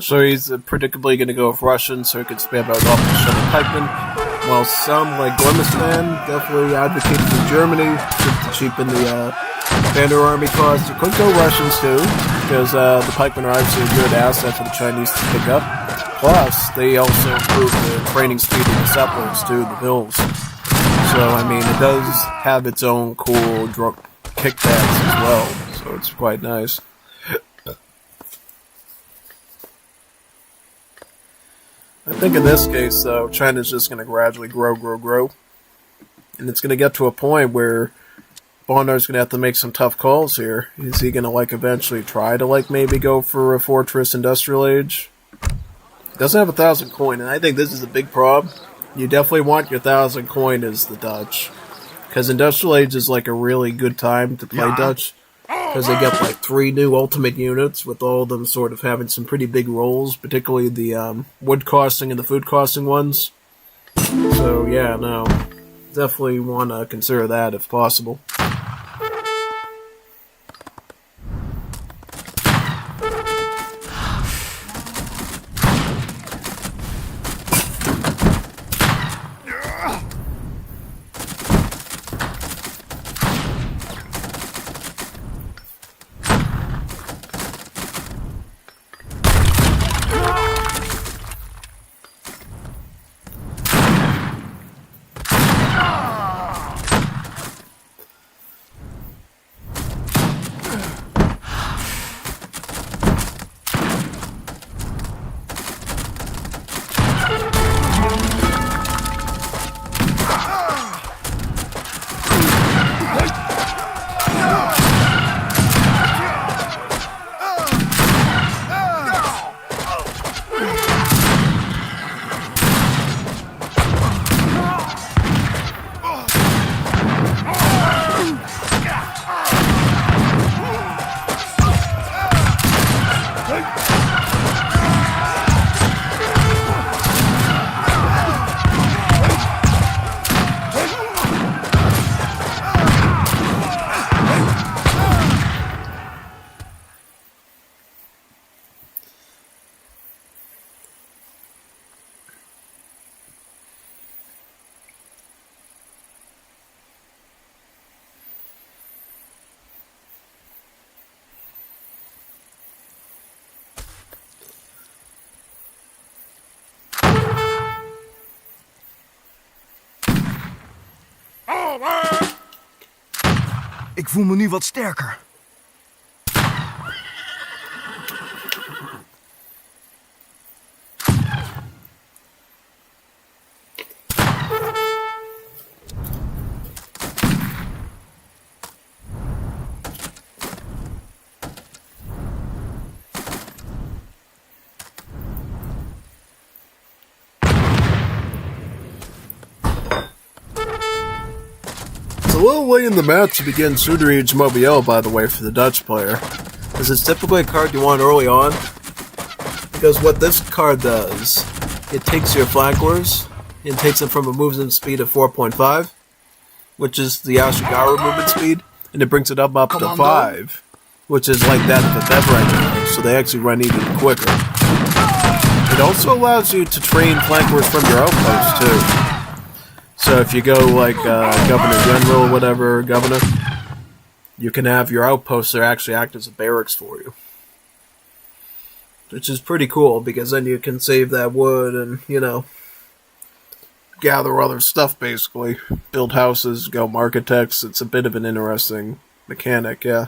So he's predictably going to go with Russian, so he can spam out off the Sherman Pikeman. While some, like Grimace Man, definitely advocate for Germany just to cheapen the Banner Army cost. You could go Russians too, because the Pikemen are obviously a good asset for the Chinese to pick up. Plus, they also improve the training speed of the settlers too, the Bills. So, I mean, it does have its own cool kickbacks as well, so it's quite nice. I think in this case, though, China's just going to gradually grow. And it's going to get to a point where Bondar's going to have to make some tough calls here. Is he going to, like, eventually try to, like, maybe go for a fortress industrial age? He doesn't have 1,000 coin, and I think this is a big problem. You definitely want your 1,000 coin as the Dutch. Because industrial age is, like, a really good time to play Dutch. Because they get, like, 3 new ultimate units, with all of them sort of having some pretty big roles, particularly the wood costing and the food costing ones. So, yeah, no. Definitely want to consider that if possible. Ik voel me nu wat sterker. A little late in the match to begin Suderige Mobile, by the way, for the Dutch player. This is typically a card you want early on, because what this card does, it takes your flankers, and takes them from a movement speed of 4.5, which is the Ashigaru movement speed, and it brings it up to 5, which is like that of the Beverage, so they actually run even quicker. It also allows you to train flankers from your outposts, too. So if you go like Governor General or whatever, Governor, you can have your outposts that actually act as a barracks for you. which is pretty cool because then you can save that wood and, gather other stuff basically. Build houses, go architects. It's a bit of an interesting mechanic, yeah.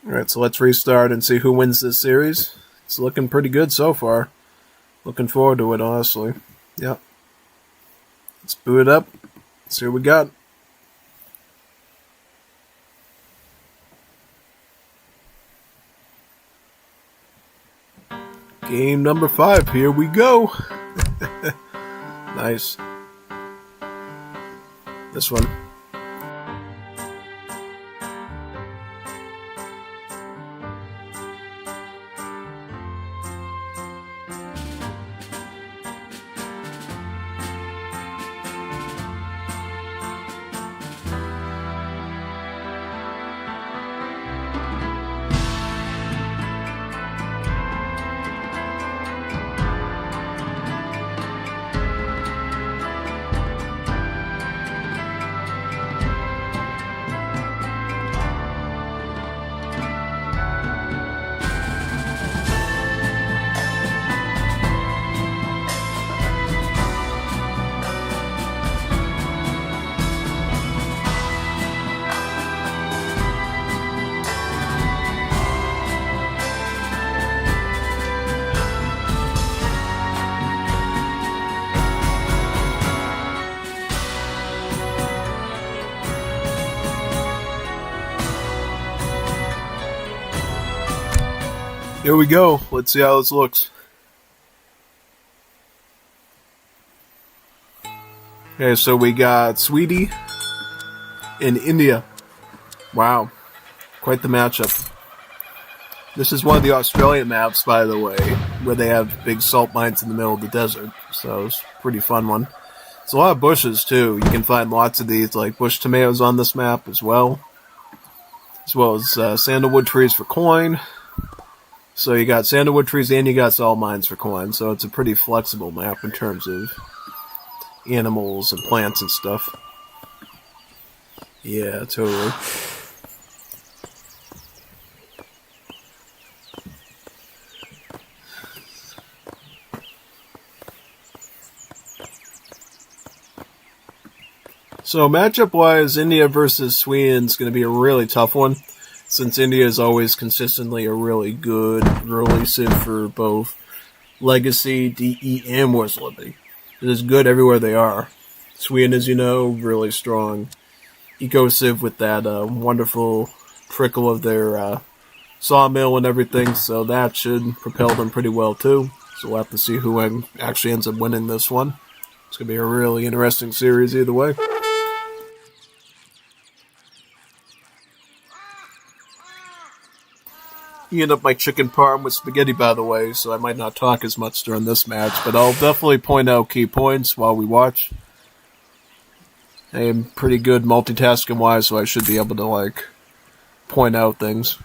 Alright, so let's restart and see who wins this series. It's looking pretty good so far. Looking forward to it, honestly. Yep. Let's boot it up. See what we got. Game number 5. Here we go. Nice. This one. Here we go. Let's see how this looks. Okay, so we got Sweetie in India. Wow. Quite the matchup. This is one of the Australian maps, by the way, where they have big salt mines in the middle of the desert. So it's a pretty fun one. It's a lot of bushes, too. You can find lots of these, like bush tomatoes on this map as well. As well as sandalwood trees for coin. So you got sandalwood trees and you got salt mines for coin. So it's a pretty flexible map in terms of animals and plants and stuff. Yeah, totally. So matchup-wise, India versus Sweden is going to be a really tough one, since India is always consistently a really good early civ for both Legacy, DE, and Wars Liberty. It is good everywhere they are. Sweden, as you know, really strong eco civ with that wonderful trickle of their sawmill and everything, so that should propel them pretty well too. So we'll have to see who actually ends up winning this one. It's going to be a really interesting series either way. Eating up my chicken parm with spaghetti, by the way, so I might not talk as much during this match, but I'll definitely point out key points while we watch. I am pretty good multitasking-wise, so I should be able to, point out things.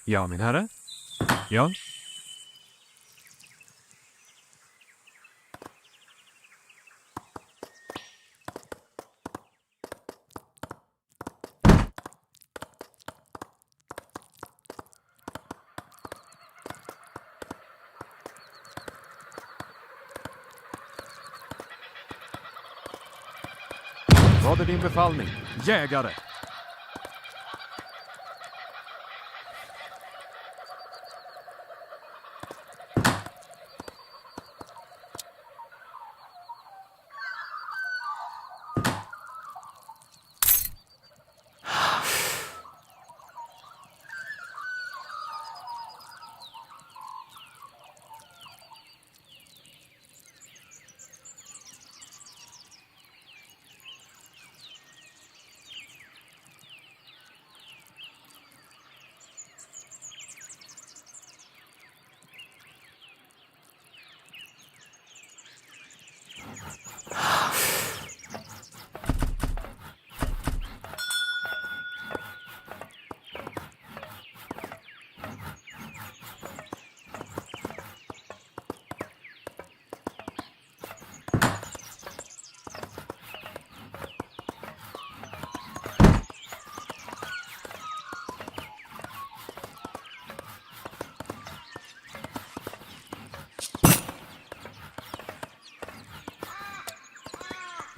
Ja, min herre? Ja? Vad är din befallning? Jägare.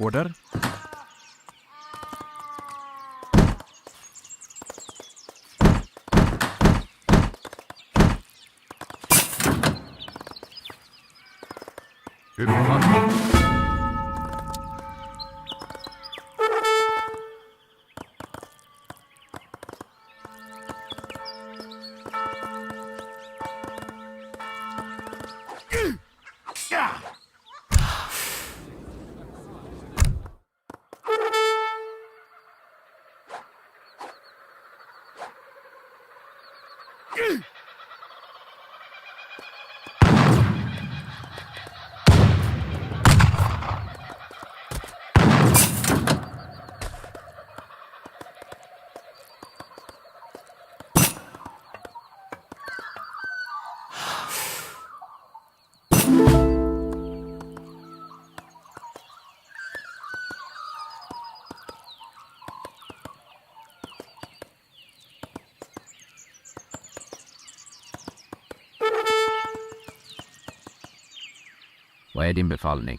Order. Hur befallning? Vad är din befallning?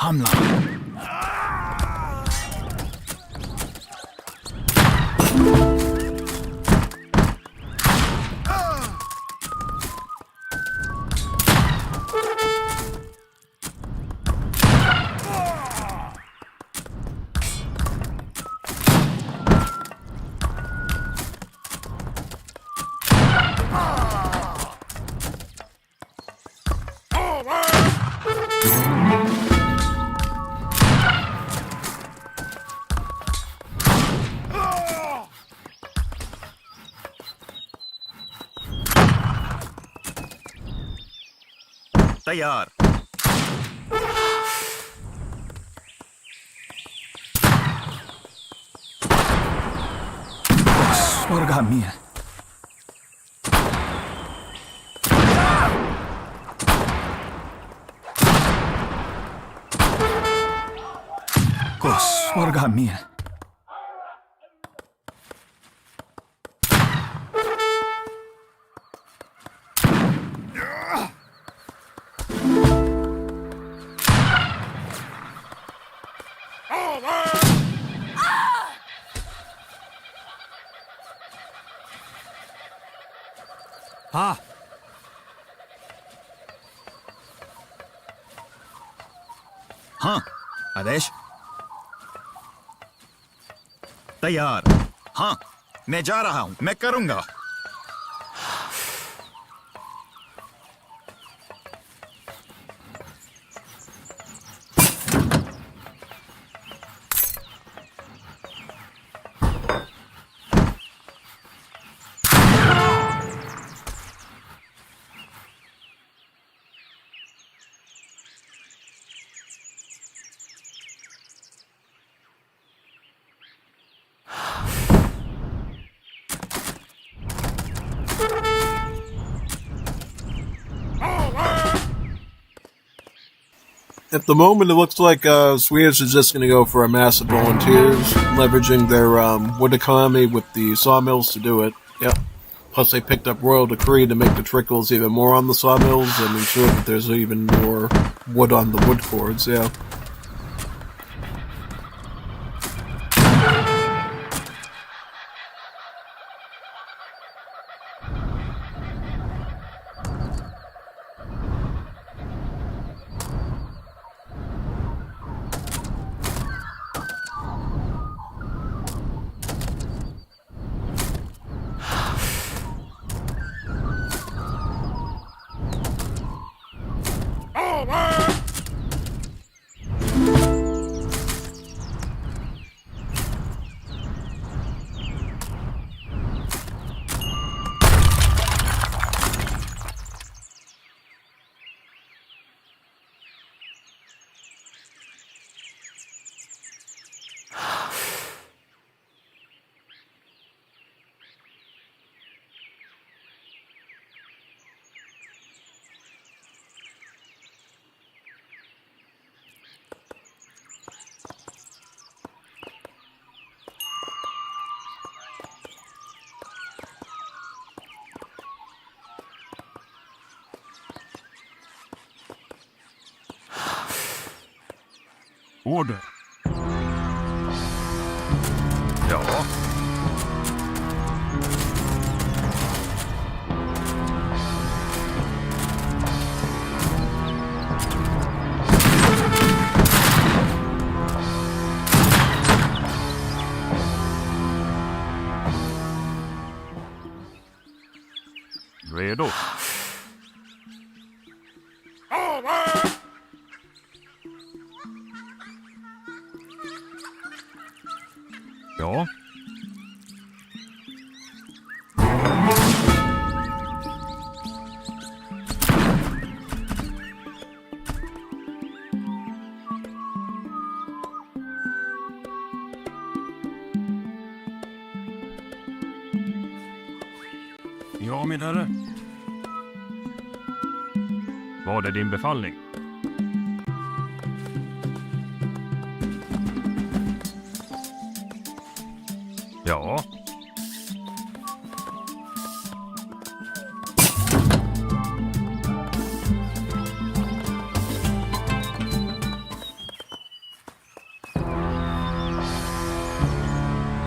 Hamla. तैयार Orgamia. Orgamia. हाँ हाँ आदेश तैयार हाँ मैं जा रहा हूं मैं करूंगा At the moment, it looks like Swedish is just going to go for a mass of volunteers, leveraging their wood economy with the sawmills to do it. Yep. Plus, they picked up Royal Decree to make the trickles even more on the sawmills and ensure that there's even more wood on the wood cords. Yeah. Order. Ja. Redo. Ja. Ja, min herre. Vad är din befallning? Ja.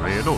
Redo.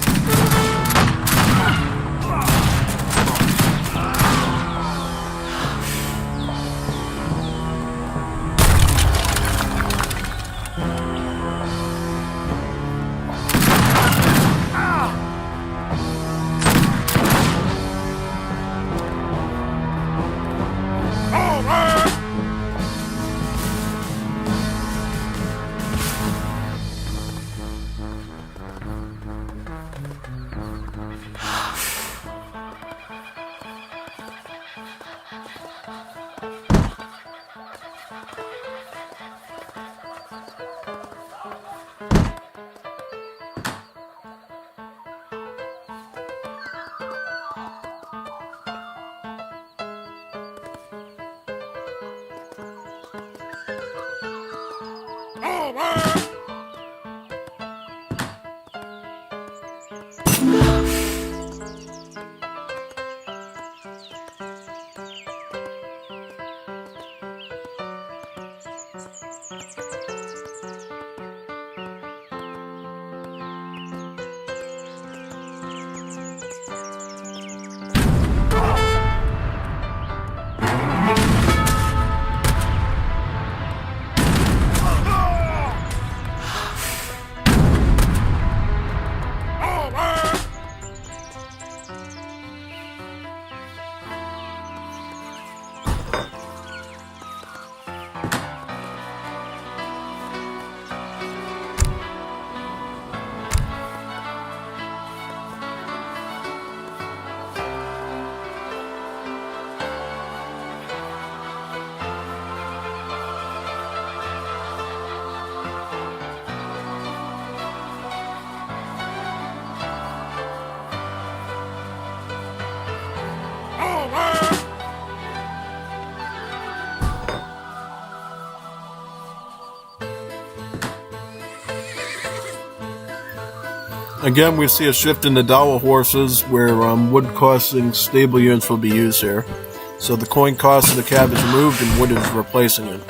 Again, we see a shift in the Dawa horses where wood costing stable units will be used here. So the coin cost of the cab is removed and wood is replacing it.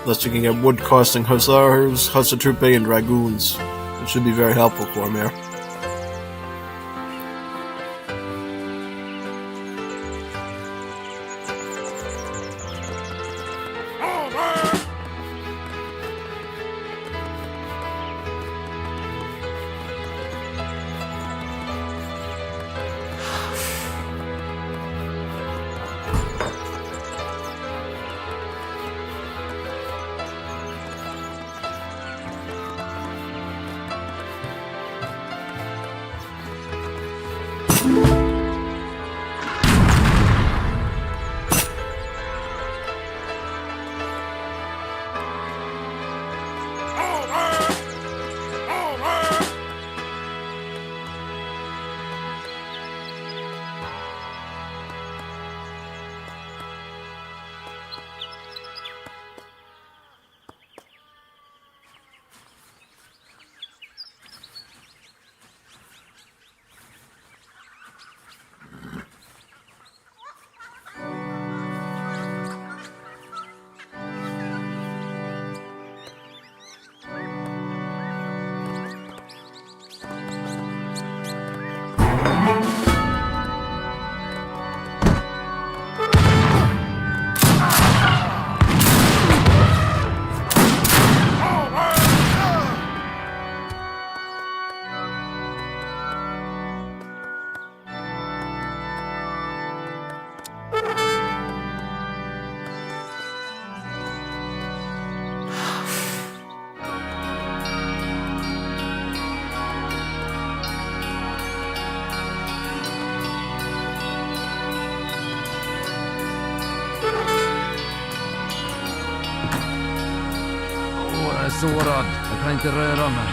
Thus you can get wood costing hussars, hussar troop, and dragoons. It should be very helpful for him here. Jag är sårad. Jag kan inte röra mig.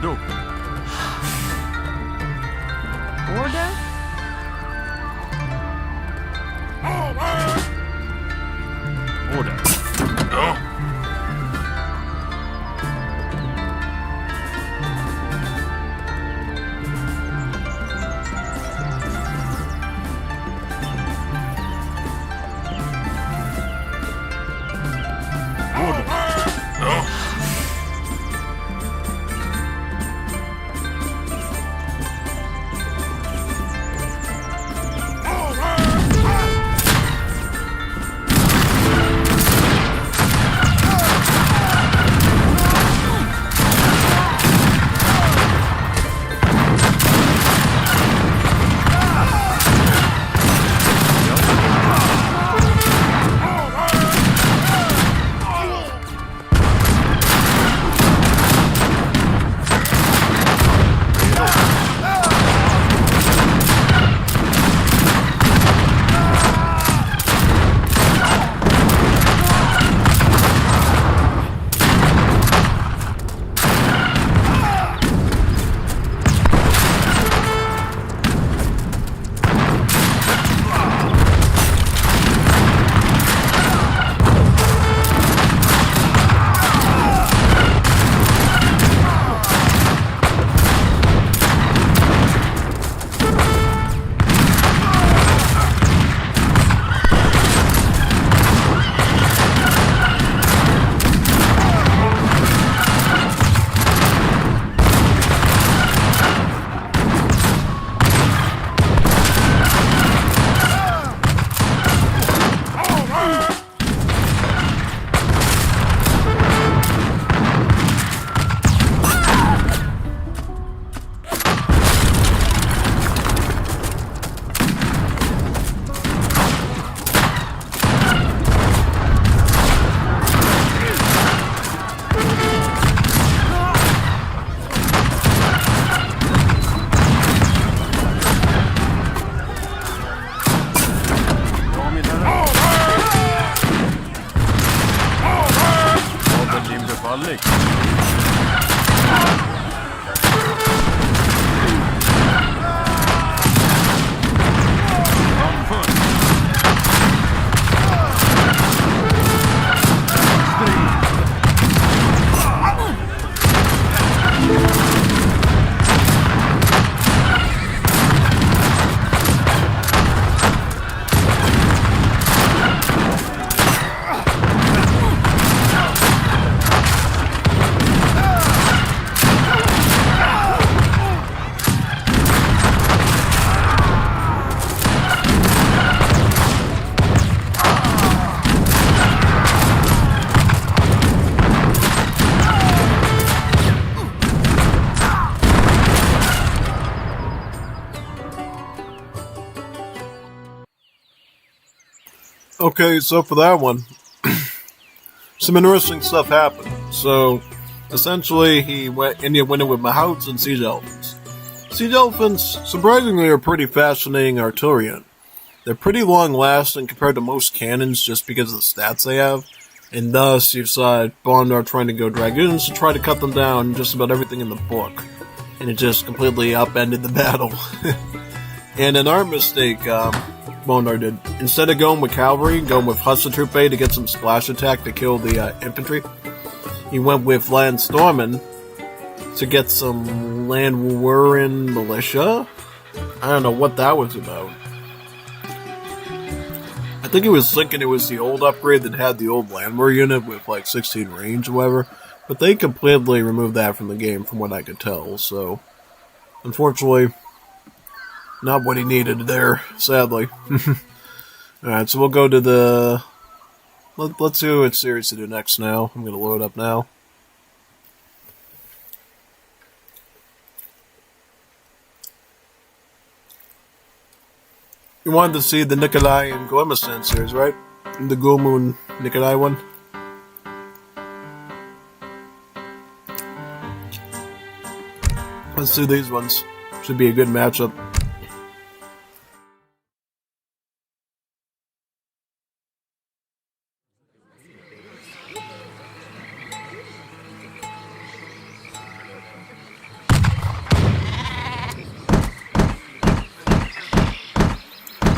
Beduk. Order? Order. Okay, so for that one, some interesting stuff happened. So, essentially, India went in with Mahouts and Siege Elephants. Siege Elephants, surprisingly, are pretty fascinating artillery. They're pretty long-lasting compared to most cannons just because of the stats they have, and thus you saw Bondar trying to go Dragoons to try to cut them down just about everything in the book, and it just completely upended the battle. And an art mistake, Bondar did. Instead of going with cavalry, going with Hudson Troop A to get some splash attack to kill the infantry, he went with Landstormen to get some Landwehren militia. I don't know what that was about. I think he was thinking it was the old upgrade that had the old Landwehr unit with like 16 range or whatever, but they completely removed that from the game from what I could tell, so unfortunately, not what he needed there, sadly. Alright, so we'll go to the... Let's see what series to do next now. I'm going to load up now. You wanted to see the Nikolai and Gormistan series, right? The Gomu and Nikolai one? Let's do these ones. Should be a good matchup.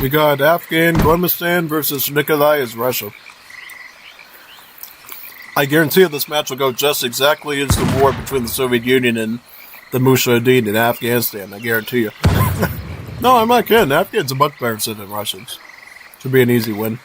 We got Afghanistan versus Nikolai is Russia. I guarantee you this match will go just exactly as the war between the Soviet Union and the Mujahideen in Afghanistan. I guarantee you. No, I'm not kidding. Afghans are much better than Russians. Should be an easy win.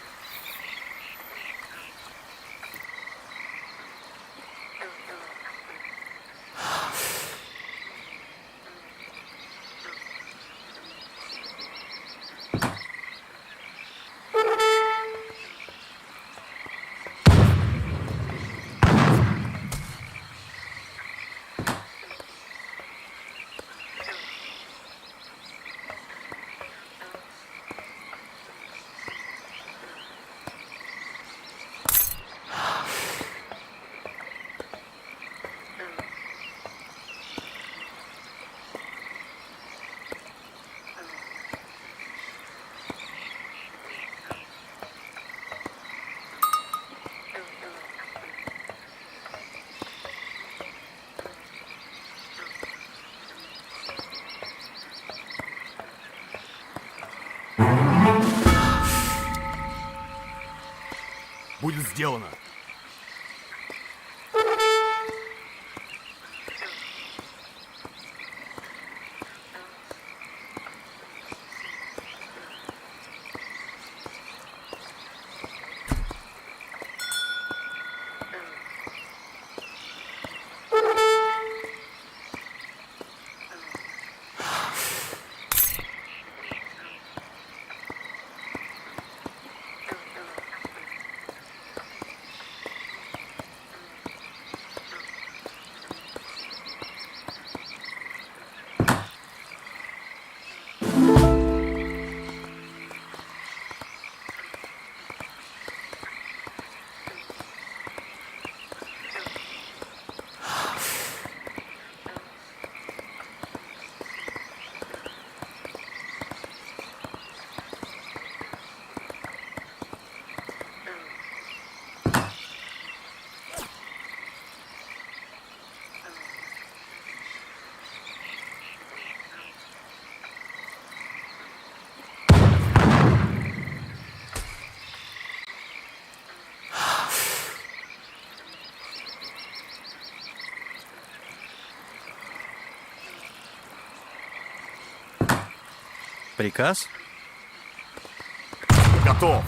Будет сделано. Приказ? Готов.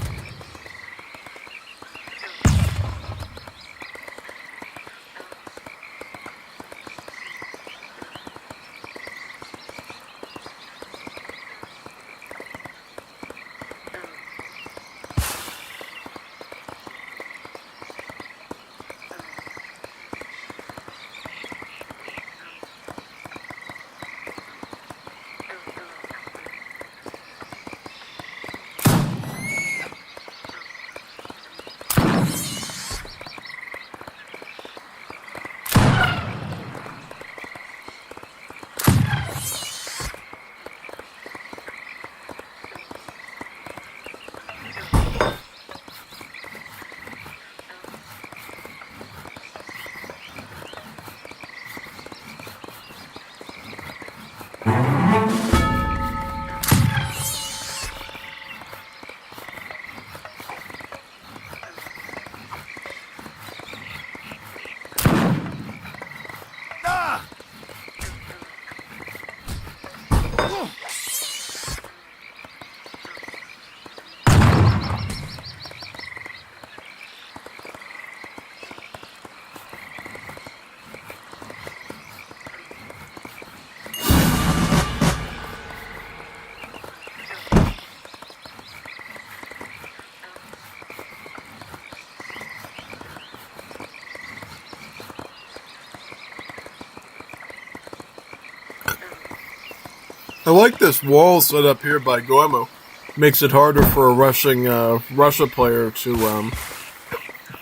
I like this wall set up here by Goemo. Makes it harder for a rushing Russia player to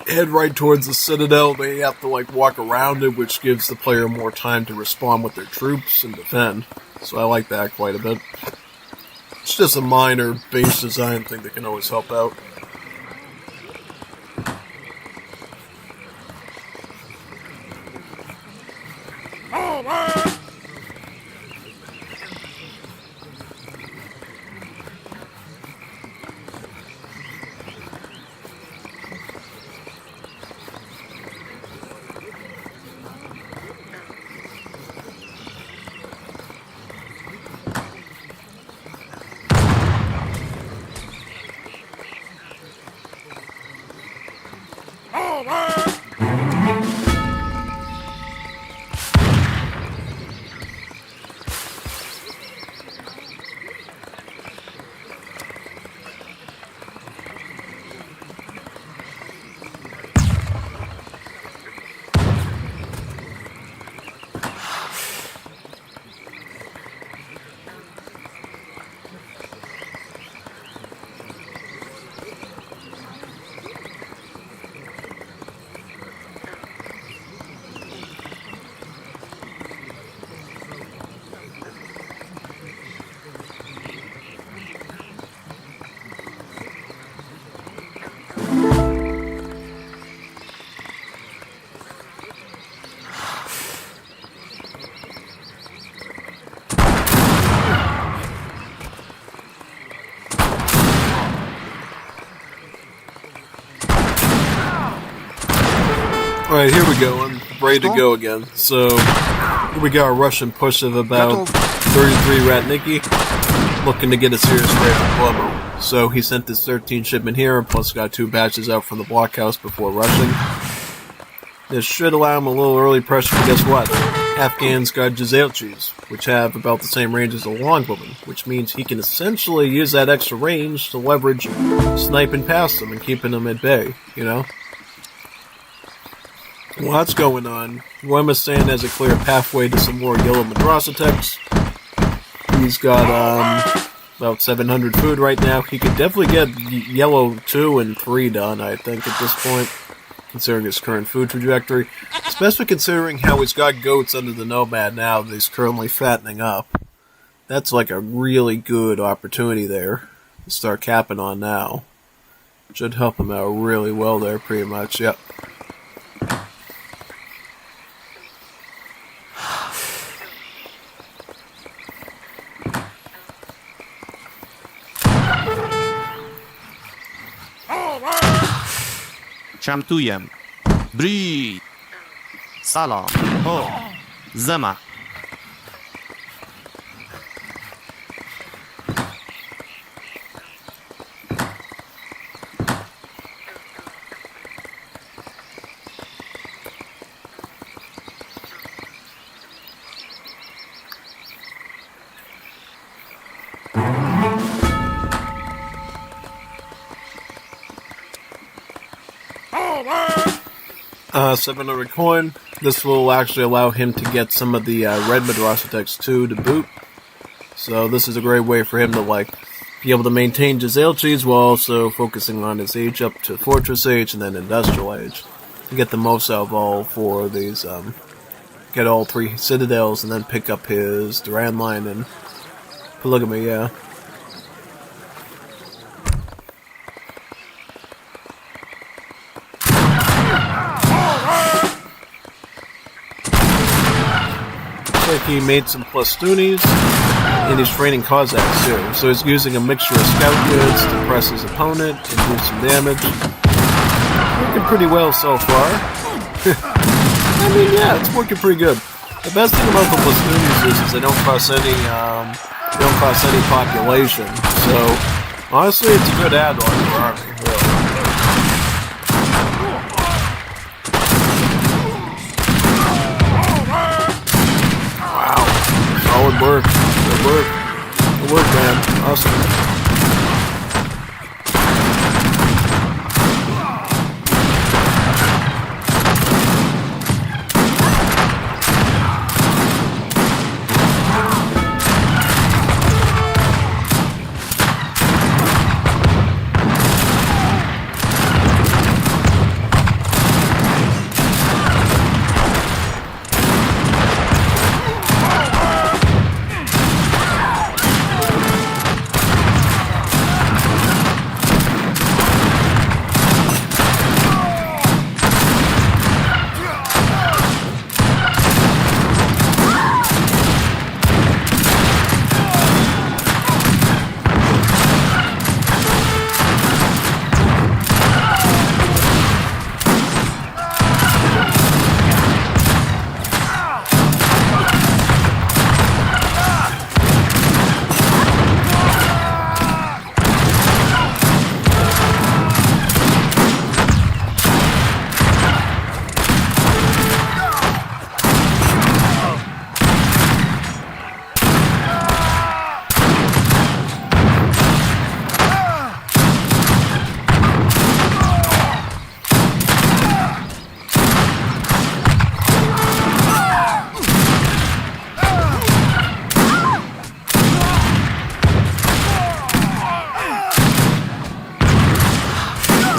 head right towards the citadel. They have to walk around it, which gives the player more time to respond with their troops and defend. So I like that quite a bit. It's just a minor base design thing that can always help out. Alright, here we go. I'm ready to go again. So, here we got a Russian push of about 33 Ratniki, looking to get a serious raid on Global. So, he sent his 13 shipment here, plus got 2 batches out from the blockhouse before rushing. This should allow him a little early pressure, but guess what? Afghans got Jazelchis, which have about the same range as the Longbowmen, which means he can essentially use that extra range to leverage sniping past them and keeping them at bay, you know? Lots going on. Wemistan has a clear pathway to some more yellow madrasa techs. He's got about 700 food right now. He could definitely get yellow 2 and 3 done, I think, at this point, considering his current food trajectory. Especially considering how he's got goats under the Nomad now that he's currently fattening up. That's like a really good opportunity there to start capping on now. Should help him out really well there, pretty much, yep. Çamtuyem. Bri. Salam. Ho. Zama. Forward! 700 coin. This will actually allow him to get some of the red Madrasa techs too to boot. So this is a great way for him to like be able to maintain Jazelchis while also focusing on his age up to Fortress Age and then Industrial Age. To get the most out of all 4 of these, get all 3 Citadels and then pick up his Duran line and Polygamy, yeah. He made some Plastunis, and he's training Cossacks too. So he's using a mixture of scout goods to press his opponent and do some damage. Working pretty well so far. I mean, yeah, it's working pretty good. The best thing about the Plastunis is they don't cost any population. So honestly, it's a good add-on to the army. Really. Solid work. Good work. Good work, man. Awesome.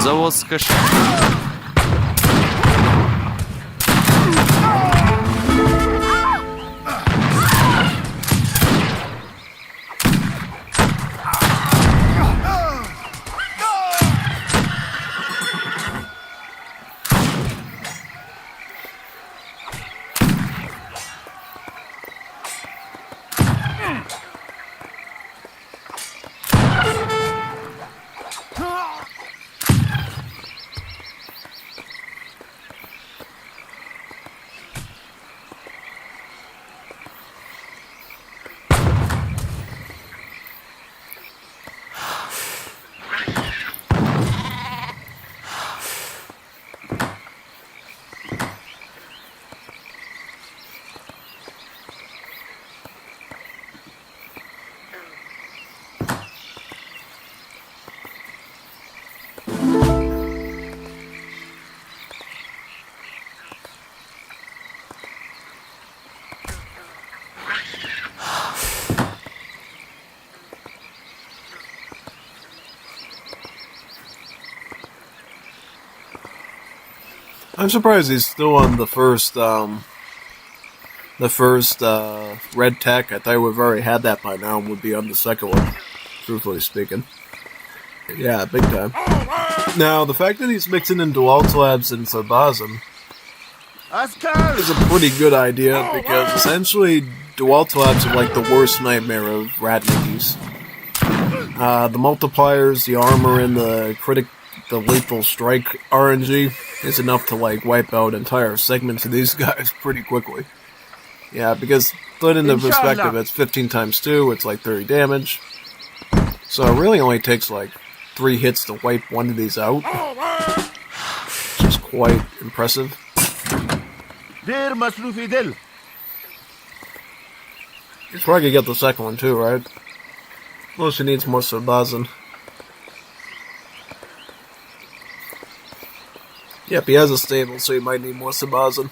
Завод скажи. I'm surprised he's still on the first red tech. I thought we've already had that by now and would be on the second one, truthfully speaking. Yeah, big time. Now, the fact that he's mixing in Dual Labs and Sarbazan is a pretty good idea, because essentially Dual Labs are like the worst nightmare of Radnicki's. The multipliers, the armor, and the lethal strike RNG is enough to like wipe out entire segments of these guys pretty quickly. Yeah, because put into perspective, it's 15 times 2, it's like 30 damage. So it really only takes like 3 hits to wipe one of these out, which is quite impressive. He's probably gonna get the second one too, right? Unless he needs more Sarbazan. Yep, he has a stable, so he might need more Sarbazan.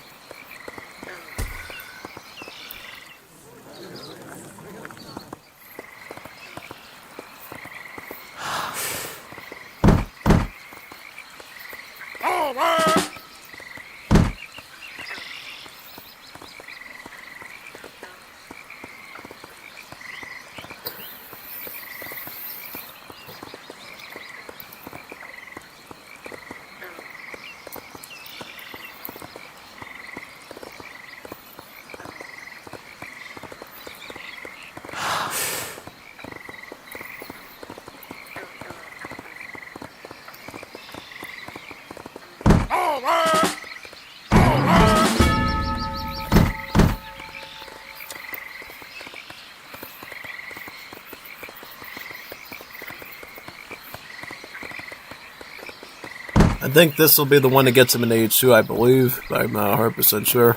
I think this will be the one that gets him in H2, I believe. I'm not 100% sure.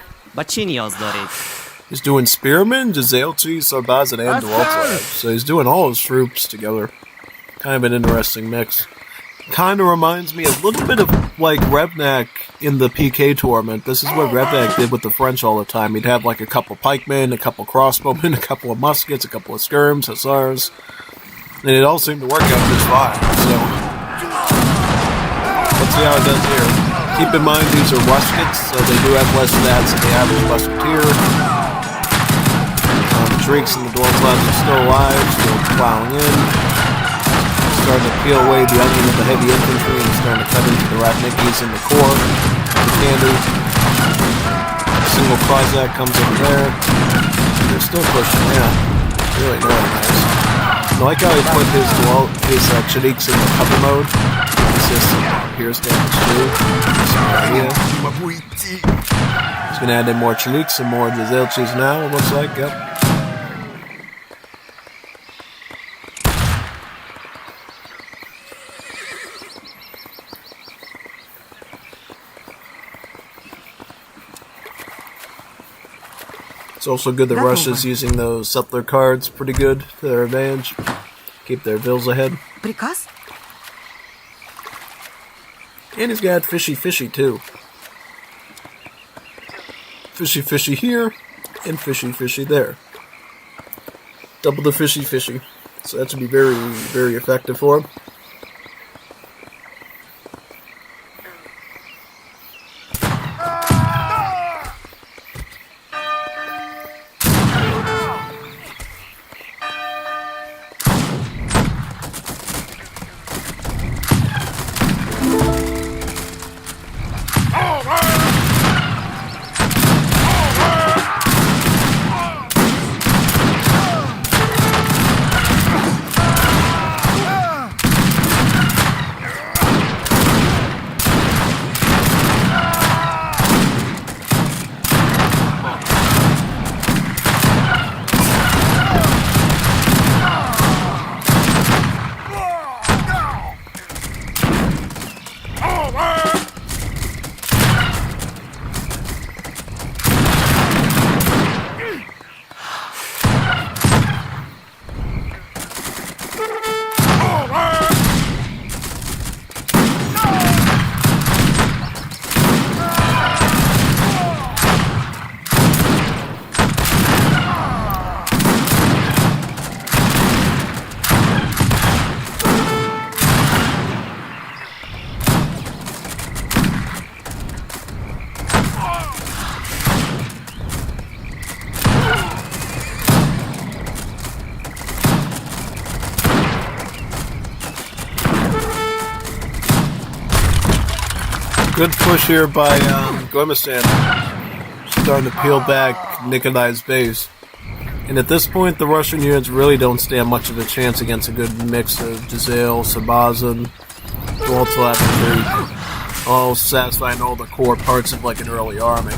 He's doing Spearman, Gizelchi, Sarbazan, and Dual Labs. So he's doing all his troops together. Kind of an interesting mix. Kind of reminds me a little bit of like Revnak in the PK tournament. This is what Revnak did with the French all the time. He'd have like a couple pikemen, a couple crossbowmen, a couple of muskets, a couple of skirms, hussars. And it all seemed to work out just fine. So let's see how it does here. Keep in mind these are muskets, so they do have less stats than the average musketeer. The Shrieks and the Dual Labs are still alive, still plowing in. Starting to peel away the onion of the heavy infantry and starting to cut into the Radnicki's in the core. The candy. A single Cossack comes over there. They're still pushing, yeah. Really nice. I like how he put his Chaniks in the cover mode. It's just pierce damage too. He's gonna add in more Chaniks, some more Gizelchis now, it looks like, yep. It's also good that Russia's using those settler cards pretty good to their advantage. Keep their bills ahead. And he's got fishy too. Fishy here, and fishy there. Double the fishy. So that should be very, very effective for him. Good push here by Gormistan. Starting to peel back Nikolai's base. And at this point, the Russian units really don't stand much of a chance against a good mix of Giselle, Sabazin, Dualtlap, all satisfying all the core parts of like an early army.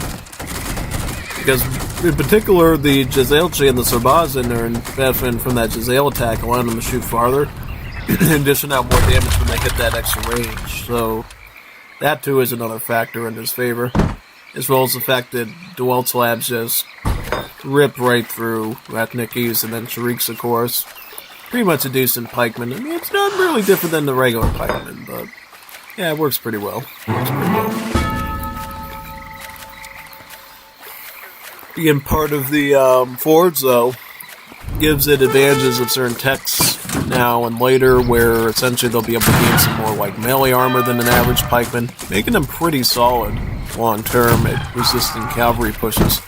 Because, in particular, the Giselche and the Sabazin are benefiting from that Giselle attack, allowing them to shoot farther. In addition, have more damage when they hit that extra range. So, that too is another factor in his favor. As well as the fact that Dualtlabs just ripped right through Ratnicki's and then Shariq's, of course. Pretty much a decent pikeman. I mean, it's not really different than the regular pikeman, but yeah, it works pretty well. Being part of the forge, though, gives it advantages of certain techs now and later, where essentially they'll be able to gain some more like melee armor than an average pikeman, making them pretty solid long term at resisting cavalry pushes.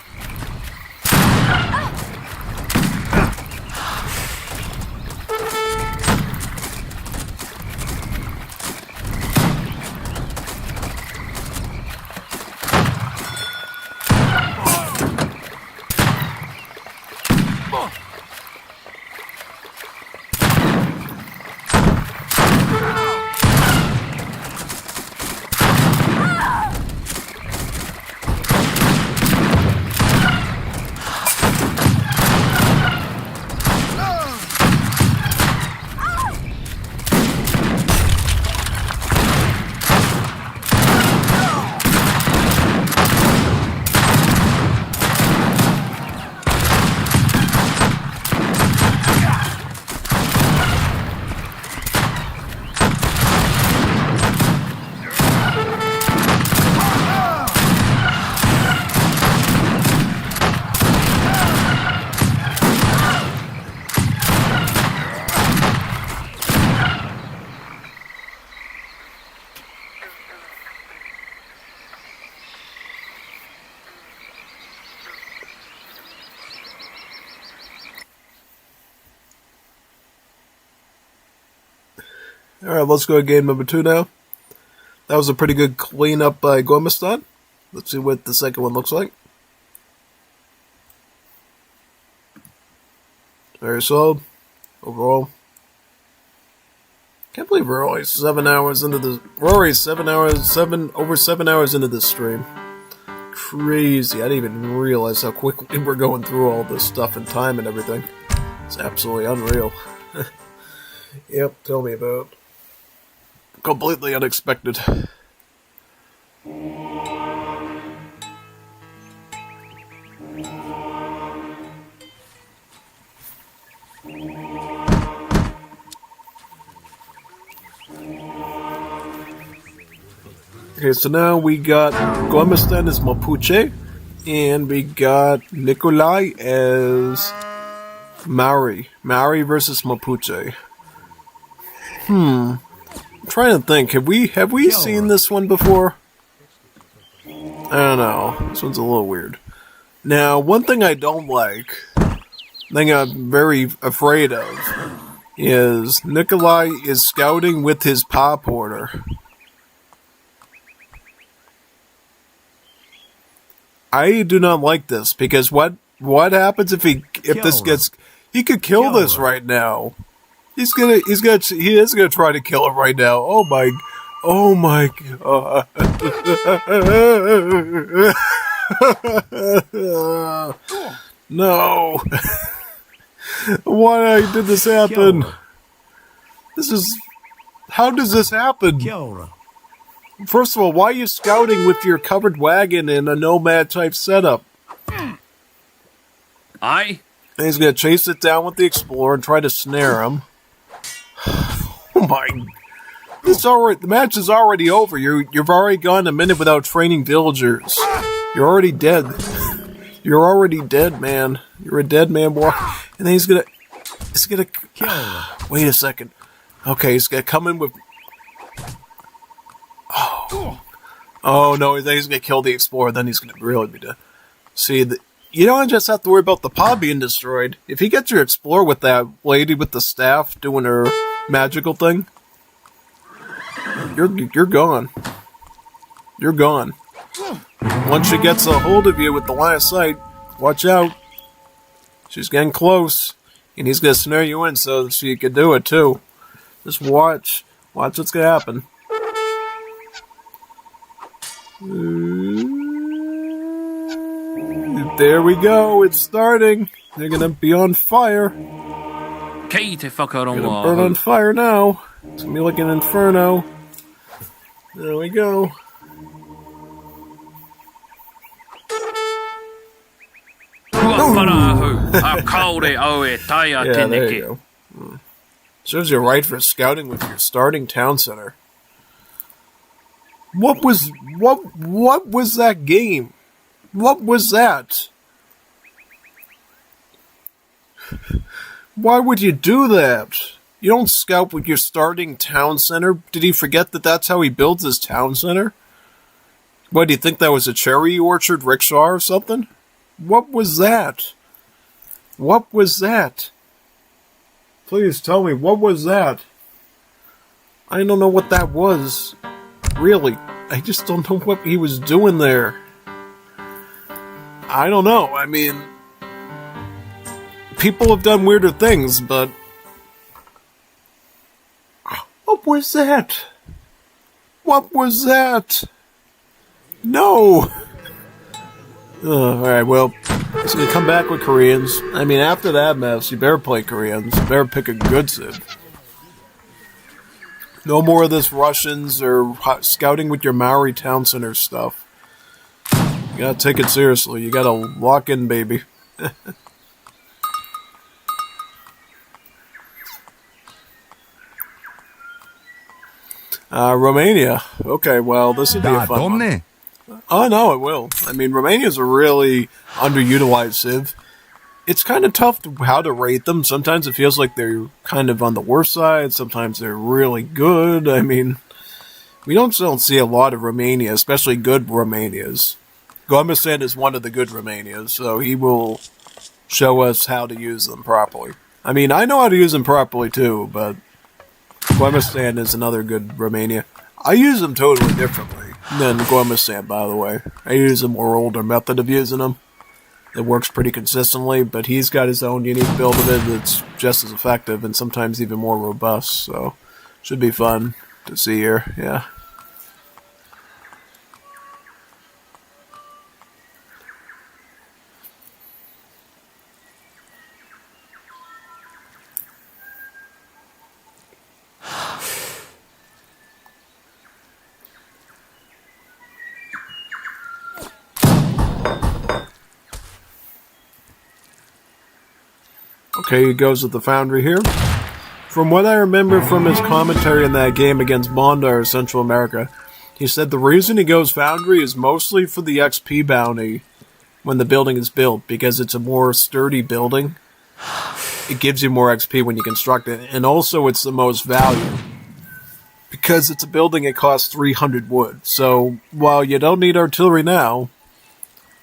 Alright, let's go to game number 2 now. That was a pretty good cleanup by Gormistan. Let's see what the second one looks like. Very solid overall. Can't believe we're already 7 hours into this. We're already 7 hours, over 7 hours into this stream. Crazy. I didn't even realize how quickly we're going through all this stuff and time and everything. It's absolutely unreal. Yep, tell me about it. Completely unexpected. Okay, so now we got Gormistan as Mapuche, and we got Nikolai as Maori. Maori versus Mapuche. I'm trying to think. Have we seen this one before? I don't know. This one's a little weird. Now, one thing I don't like, thing I'm very afraid of, is Nikolai is scouting with his paw porter. I do not like this, because what happens if this gets... He could kill this right now. He is gonna try to kill him right now. Oh my god. No. Why did this happen? How does this happen? First of all, why are you scouting with your covered wagon in a nomad type setup? Aye. And he's gonna chase it down with the explorer and try to snare him. Oh my! The match is already over. You've already gone a minute without training villagers. You're already dead. You're already dead, man. You're a dead man, boy. And then he's gonna kill. Wait a second. Okay, he's gonna come in with. Oh no! He's gonna kill the explorer. Then he's gonna really be dead. See, you don't just have to worry about the pod being destroyed. If he gets your explorer with that lady with the staff doing her magical thing, you're gone. you're gone. Once she gets a hold of you with the line of sight, watch out. She's getting close, and he's gonna snare you in so she could do it too. Just watch. Watch what's gonna happen. There we go. It's starting. They're gonna be on fire. Gonna burn on fire now. It's gonna be like an inferno. There we go. Yeah, there you go. Shows you're right for scouting with your starting town center. What was that game? What was that? Why would you do that? You don't scout with your starting town center. Did he forget that that's how he builds his town center? What, do you think that was a cherry orchard rickshaw or something? What was that? What was that? Please tell me, what was that? I don't know what that was. Really, I just don't know what he was doing there. I don't know. I mean, people have done weirder things, but... What was that? What was that? No! Alright, well, he's gonna come back with Koreans. I mean, after that mess, you better play Koreans. You better pick a good Civ. No more of this Russians or scouting with your Maori town center stuff. You gotta take it seriously. You gotta lock in, baby. Romania. Okay, well, this would be a fun one. Oh, no, it will. I mean, Romania's a really underutilized Civ. It's kind of tough how to rate them. Sometimes it feels like they're kind of on the worst side. Sometimes they're really good. I mean, we don't see a lot of Romania, especially good Romanias. Gormistan is one of the good Romanias, so he will show us how to use them properly. I mean, I know how to use them properly too, but Gormistan is another good Romania. I use them totally differently than Gormistan, by the way. I use a more older method of using them. It works pretty consistently, but he's got his own unique build of it that's just as effective and sometimes even more robust, so should be fun to see here, yeah. Okay, he goes with the Foundry here. From what I remember from his commentary in that game against Bondar, Central America, he said the reason he goes Foundry is mostly for the XP bounty when the building is built, because it's a more sturdy building. It gives you more XP when you construct it, and also it's the most value. Because it's a building, it costs 300 wood. So, while you don't need artillery now,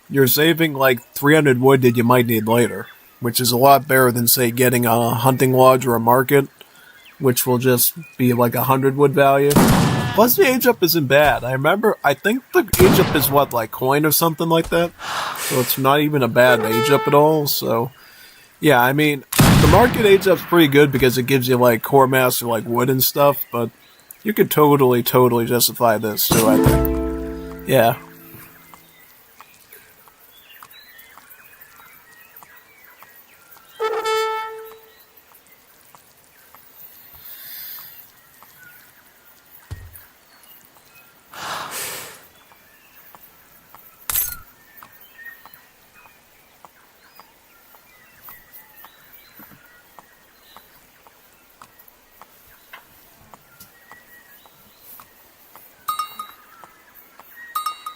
you're saving like 300 wood that you might need later. Which is a lot better than, say, getting a hunting lodge or a market, which will just be like 100 wood value. Plus, the age up isn't bad. I think the age up is what, like coin or something like that? So it's not even a bad age up at all, so... Yeah, I mean, the market age up's pretty good because it gives you, like, core mass or, like, wood and stuff, but you could totally justify this, too, I think. Yeah.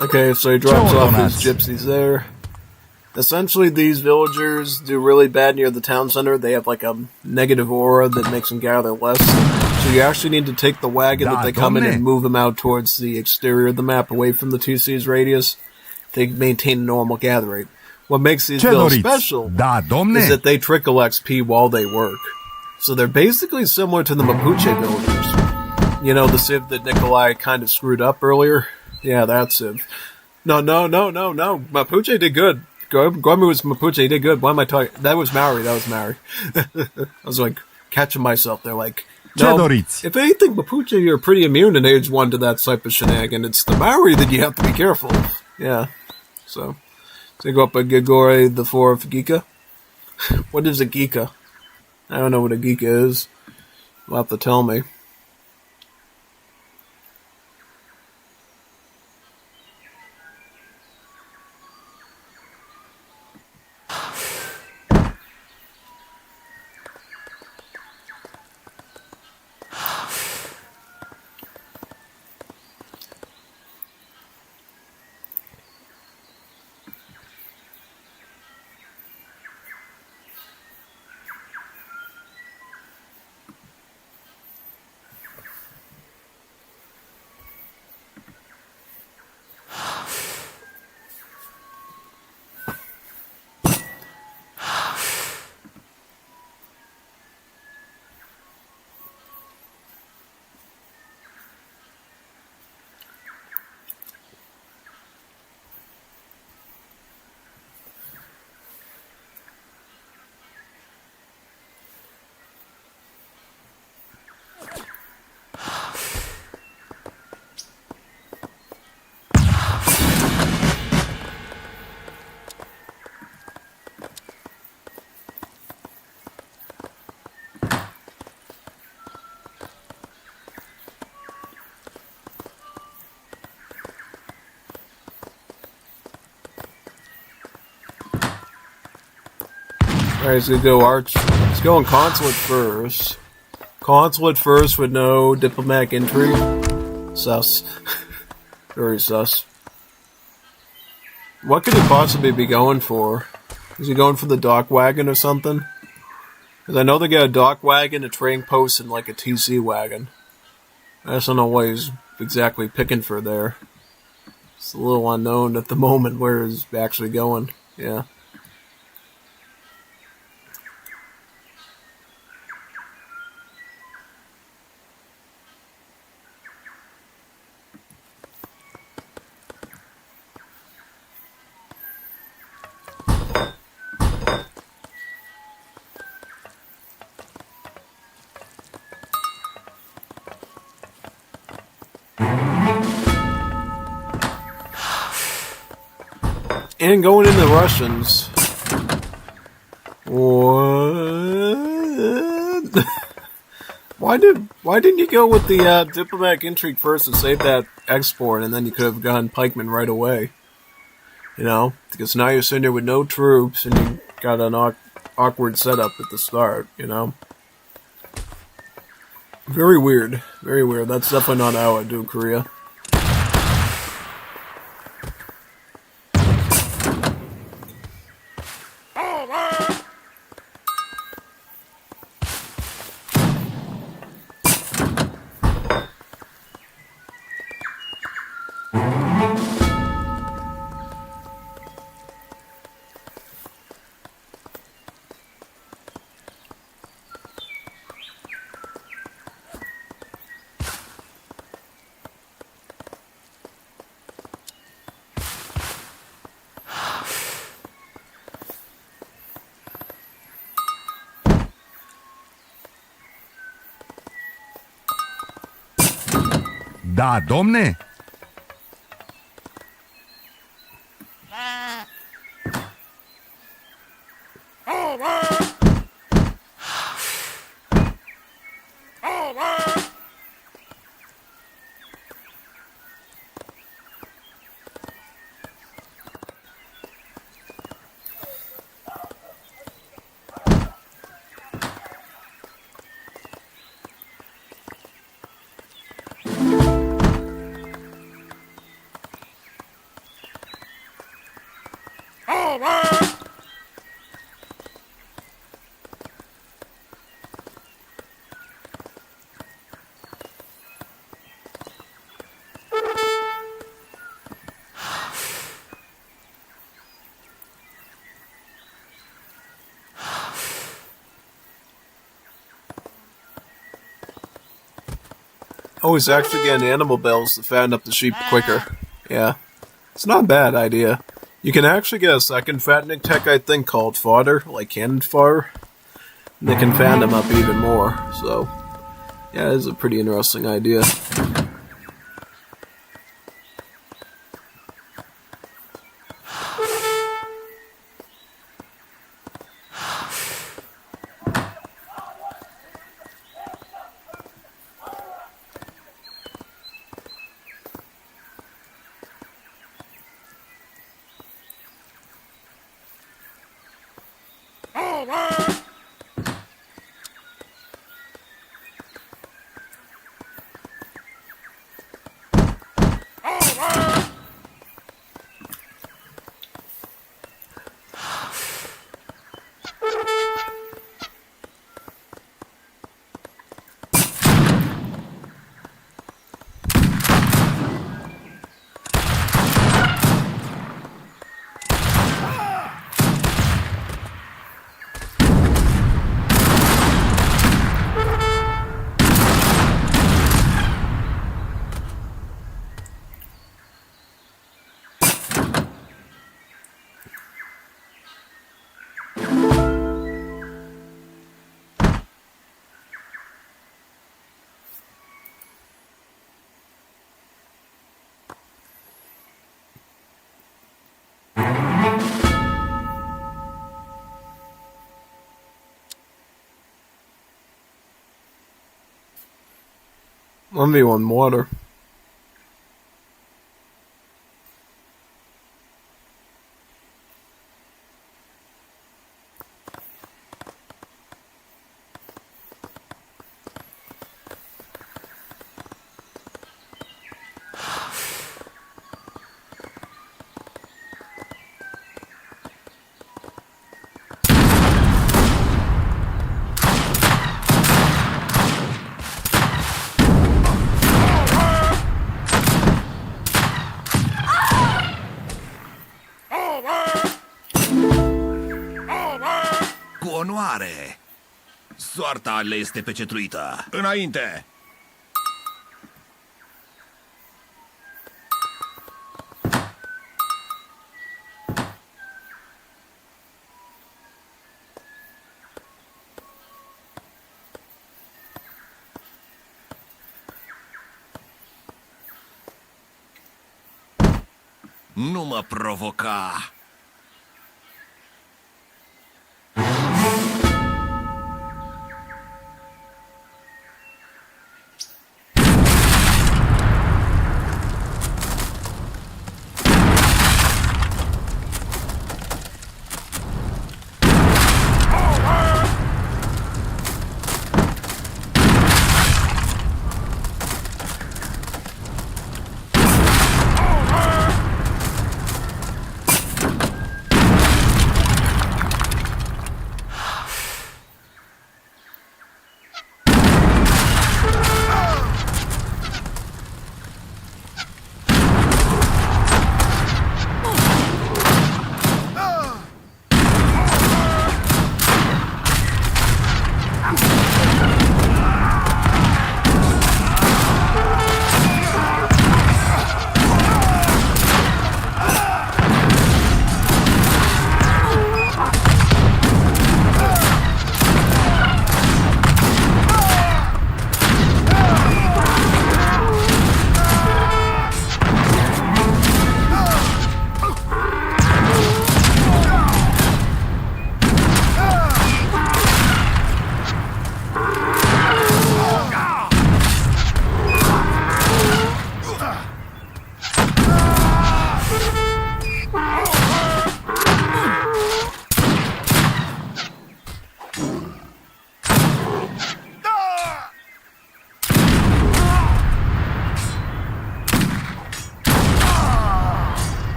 Okay, so he drops off his gypsies there. Essentially, these villagers do really bad near the town center. They have like a negative aura that makes them gather less. So you actually need to take the wagon that they come in and move them out towards the exterior of the map, away from the 2C's radius, to maintain a normal gather rate. What makes these builds special is that they trickle XP while they work. So they're basically similar to the Mapuche villagers. You know, the Civ that Nikolai kind of screwed up earlier? Yeah, that's it. No. Mapuche did good. Guami was Mapuche. He did good. Why am I talking? That was Maori. I was like catching myself there. Like, no, if anything, Mapuche are pretty immune in age 1 to that type of shenanigan. It's the Maori that you have to be careful. Yeah. So go up a Gigore, the 4 of Gika. What is a Gika? I don't know what a Gika is. You'll have to tell me. Alright, he's gonna go Arch. He's going Consulate first. Consulate first with no diplomatic intrigue. Sus. Very sus. What could he possibly be going for? Is he going for the dock wagon or something? Because I know they got a dock wagon, a trading post, and like a TC wagon. I just don't know what he's exactly picking for there. It's a little unknown at the moment where he's actually going. Yeah. And going into the Russians. What? Why didn't you go with the diplomatic intrigue first and save that export, and then you could have gotten pikemen right away? You know, because now you're sitting there with no troops, and you got an awkward setup at the start. You know, very weird, very weird. That's definitely not how I do Korea. Da, domne? Oh, he's actually getting animal bells to fatten up the sheep quicker. Yeah. It's not a bad idea. You can actually get a second fattening tech, I think, called fodder, like cannon fodder. And they can fatten them up even more, so... yeah, it is a pretty interesting idea. One v one water. Cu onoare! Soarta le este pecetluită! Înainte! Nu mă provoca!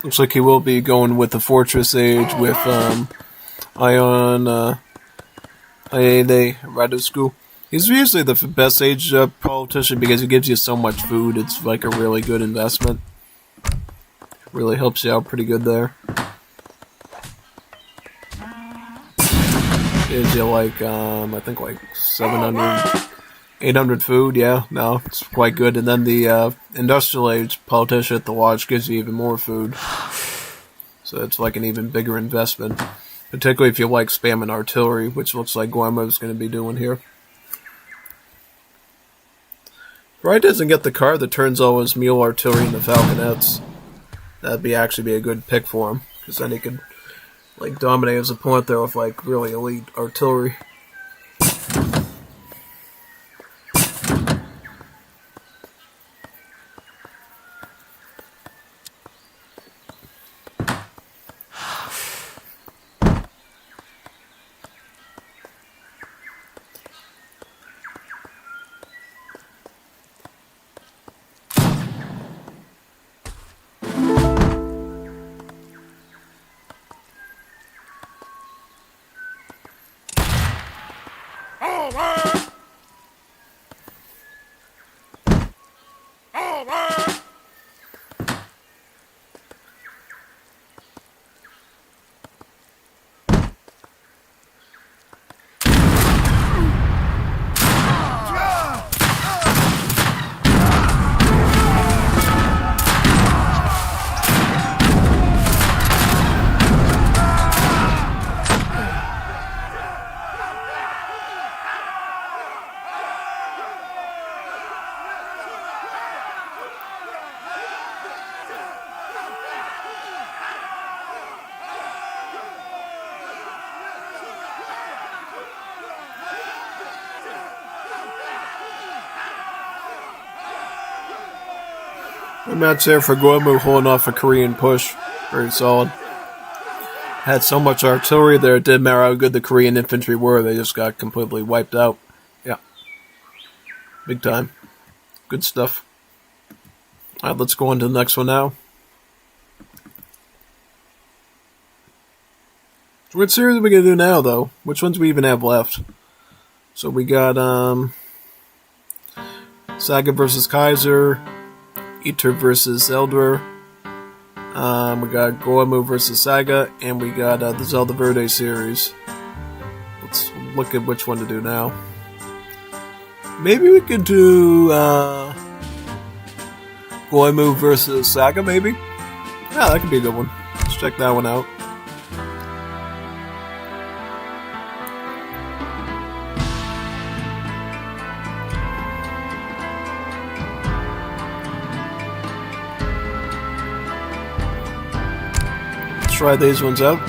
Looks like he will be going with the Fortress Age with Ion Aede Raduscu. He's usually the best age politician because he gives you so much food. It's like a really good investment. Really helps you out pretty good there. Gives you like, I think like 700, 800 food. Yeah, no, it's quite good. And then the industrial age politician at the lodge gives you even more food. So it's like an even bigger investment. Particularly if you like spamming artillery, which looks like Guamo's going to be doing here. Brian doesn't get the card that turns all his mule artillery into falconets. That'd be actually be a good pick for him, because then he could like dominate his opponent there with like really elite artillery. Good match there for Guamu holding off a Korean push. Very solid. Had so much artillery there, it didn't matter how good the Korean infantry were, they just got completely wiped out. Yeah. Big time. Good stuff. Alright, let's go on to the next one now. So what series are we going to do now, though? Which ones do we even have left? So we got, Saga versus Kaiser, Eater versus Eldor, we got Goemu versus Saga, and we got the Zelda Verde series. Let's look at which one to do now. Maybe we could do Goemu versus Saga, maybe? Yeah, that could be a good one. Let's check that one out. Try these ones out.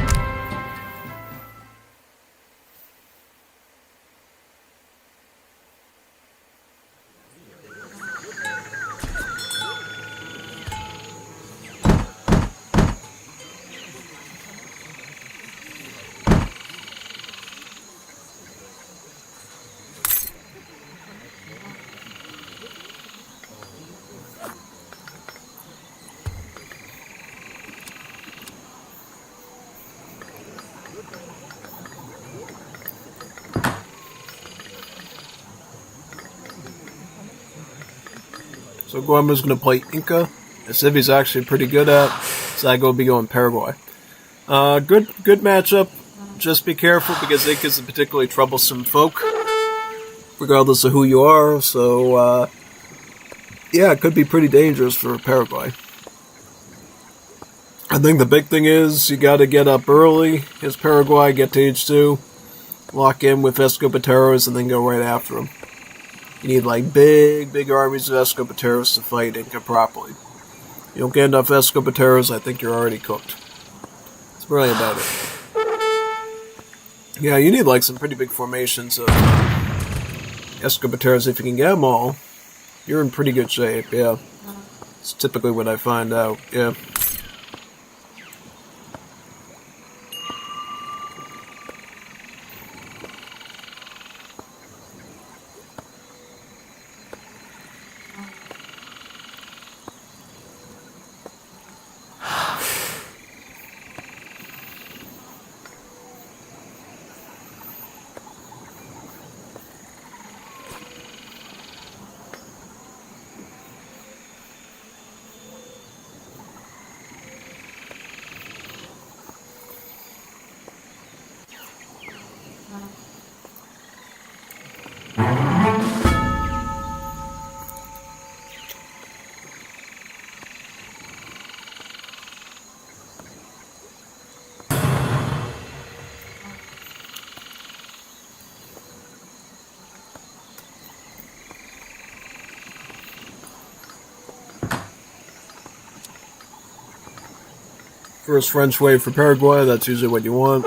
So Guamu's going to play Inca, as if he's actually pretty good at. Saga will be going Paraguay. Good matchup. Just be careful because Inca's a particularly troublesome folk, regardless of who you are. So, yeah, it could be pretty dangerous for Paraguay. I think the big thing is you got to get up early as Paraguay, get to age 2, lock in with Escobateros, and then go right after them. You need like big armies of Escobateros to fight Inca properly. You don't get enough Escobateros, I think you're already cooked. That's really about it. Yeah, you need like some pretty big formations of Escobateros. If you can get them all, you're in pretty good shape, yeah. It's typically what I find out, yeah. First French wave for Paraguay, that's usually what you want.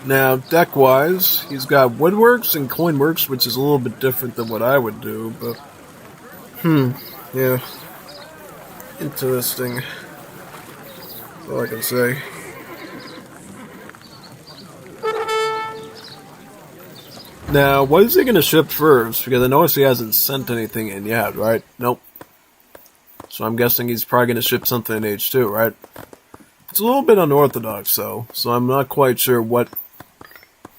Now, deck-wise, he's got Woodworks and Coinworks, which is a little bit different than what I would do, but... yeah. Interesting. That's all I can say. Now, what is he going to ship first? Because I notice he hasn't sent anything in yet, right? Nope. So I'm guessing he's probably going to ship something in H2, right? It's a little bit unorthodox, though, so I'm not quite sure what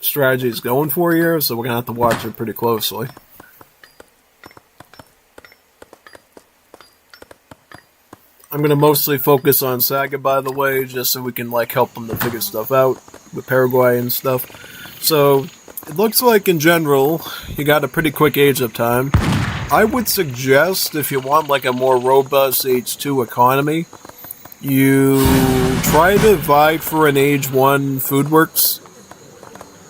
strategy he's going for here, so we're going to have to watch it pretty closely. I'm going to mostly focus on Saga, by the way, just so we can, like, help him to figure stuff out with Paraguay and stuff. So... it looks like, in general, you got a pretty quick age-up time. I would suggest, if you want, like, a more robust H2 economy, you try to vie for an Age 1 food works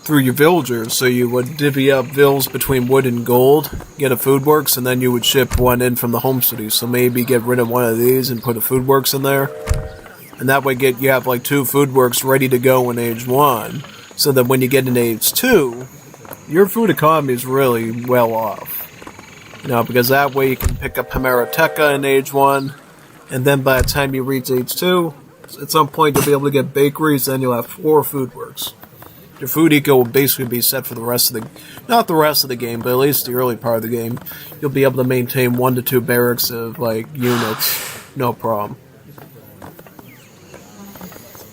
through your villagers. So you would divvy up vills between wood and gold, get a food works, and then you would ship one in from the home city. So maybe get rid of one of these and put a food works in there. And that way you have, like, 2 food works ready to go in Age 1. So that when you get into Age 2, your food economy is really well off. You know, because that way you can pick up Hemeroteca in Age 1, and then by the time you reach Age 2, at some point you'll be able to get bakeries, then you'll have 4 food works. Your food eco will basically be set for the rest of the... not the rest of the game, but at least the early part of the game. You'll be able to maintain 1 to 2 barracks of, like, units. No problem.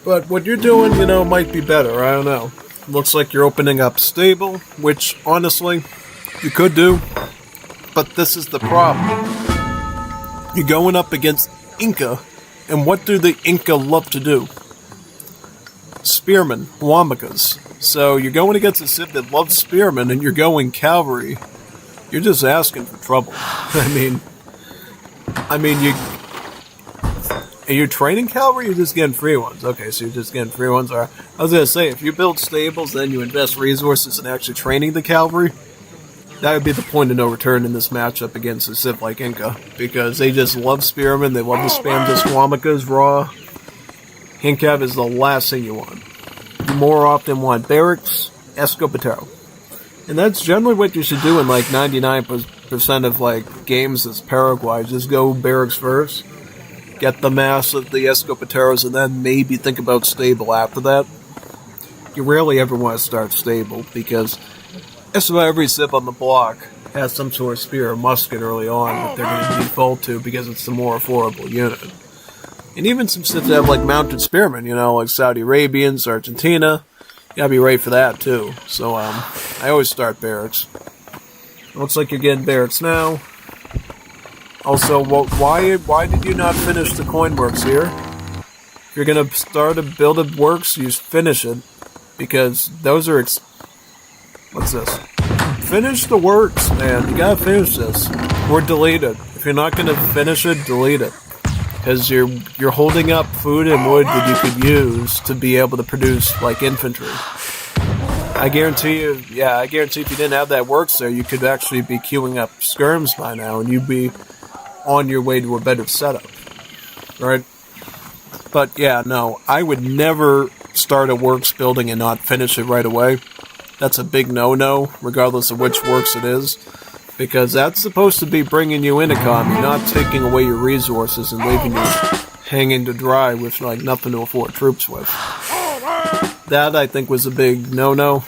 But what you're doing, you know, might be better. I don't know. Looks like you're opening up stable, which, honestly, you could do. But this is the problem. You're going up against Inca, and what do the Inca love to do? Spearmen, Huamacas. So you're going against a civ that loves spearmen, and you're going cavalry. You're just asking for trouble. I mean, are you training cavalry or you're just getting free ones? Okay, so you're just getting free ones. All right. I was going to say, if you build stables, then you invest resources in actually training the cavalry, that would be the point of no return in this matchup against a civ like Inca. Because they just love spearmen, they love to spam just Huamacas raw. Hincav is the last thing you want. You more often want barracks, Escopetero. And that's generally what you should do in like 99% of like games as Paraguay. Just go barracks first. Get the mass of the Escopeteros, and then maybe think about stable after that. You rarely ever want to start stable, because just about every civ on the block has some sort of spear or musket early on that they're going to default to because it's the more affordable unit. And even some civs that have like mounted spearmen, you know, like Saudi Arabians, Argentina, you gotta be ready for that too. So I always start barracks. Looks like you're getting barracks now. Also, why did you not finish the coin works here? If you're gonna start a build of works, you finish it. Because those are what's this? Finish the works, man. You gotta finish this. Or delete it. If you're not gonna finish it, delete it. Because you're holding up food and wood that you could use to be able to produce, like, infantry. I guarantee you if you didn't have that works there, you could actually be queuing up skirms by now, and you'd be on your way to a better setup. Right? But, yeah, no, I would never start a works building and not finish it right away. That's a big no-no, regardless of which works it is. Because that's supposed to be bringing you in economy, not taking away your resources and leaving you hanging to dry with like nothing to afford troops with. That, I think, was a big no-no.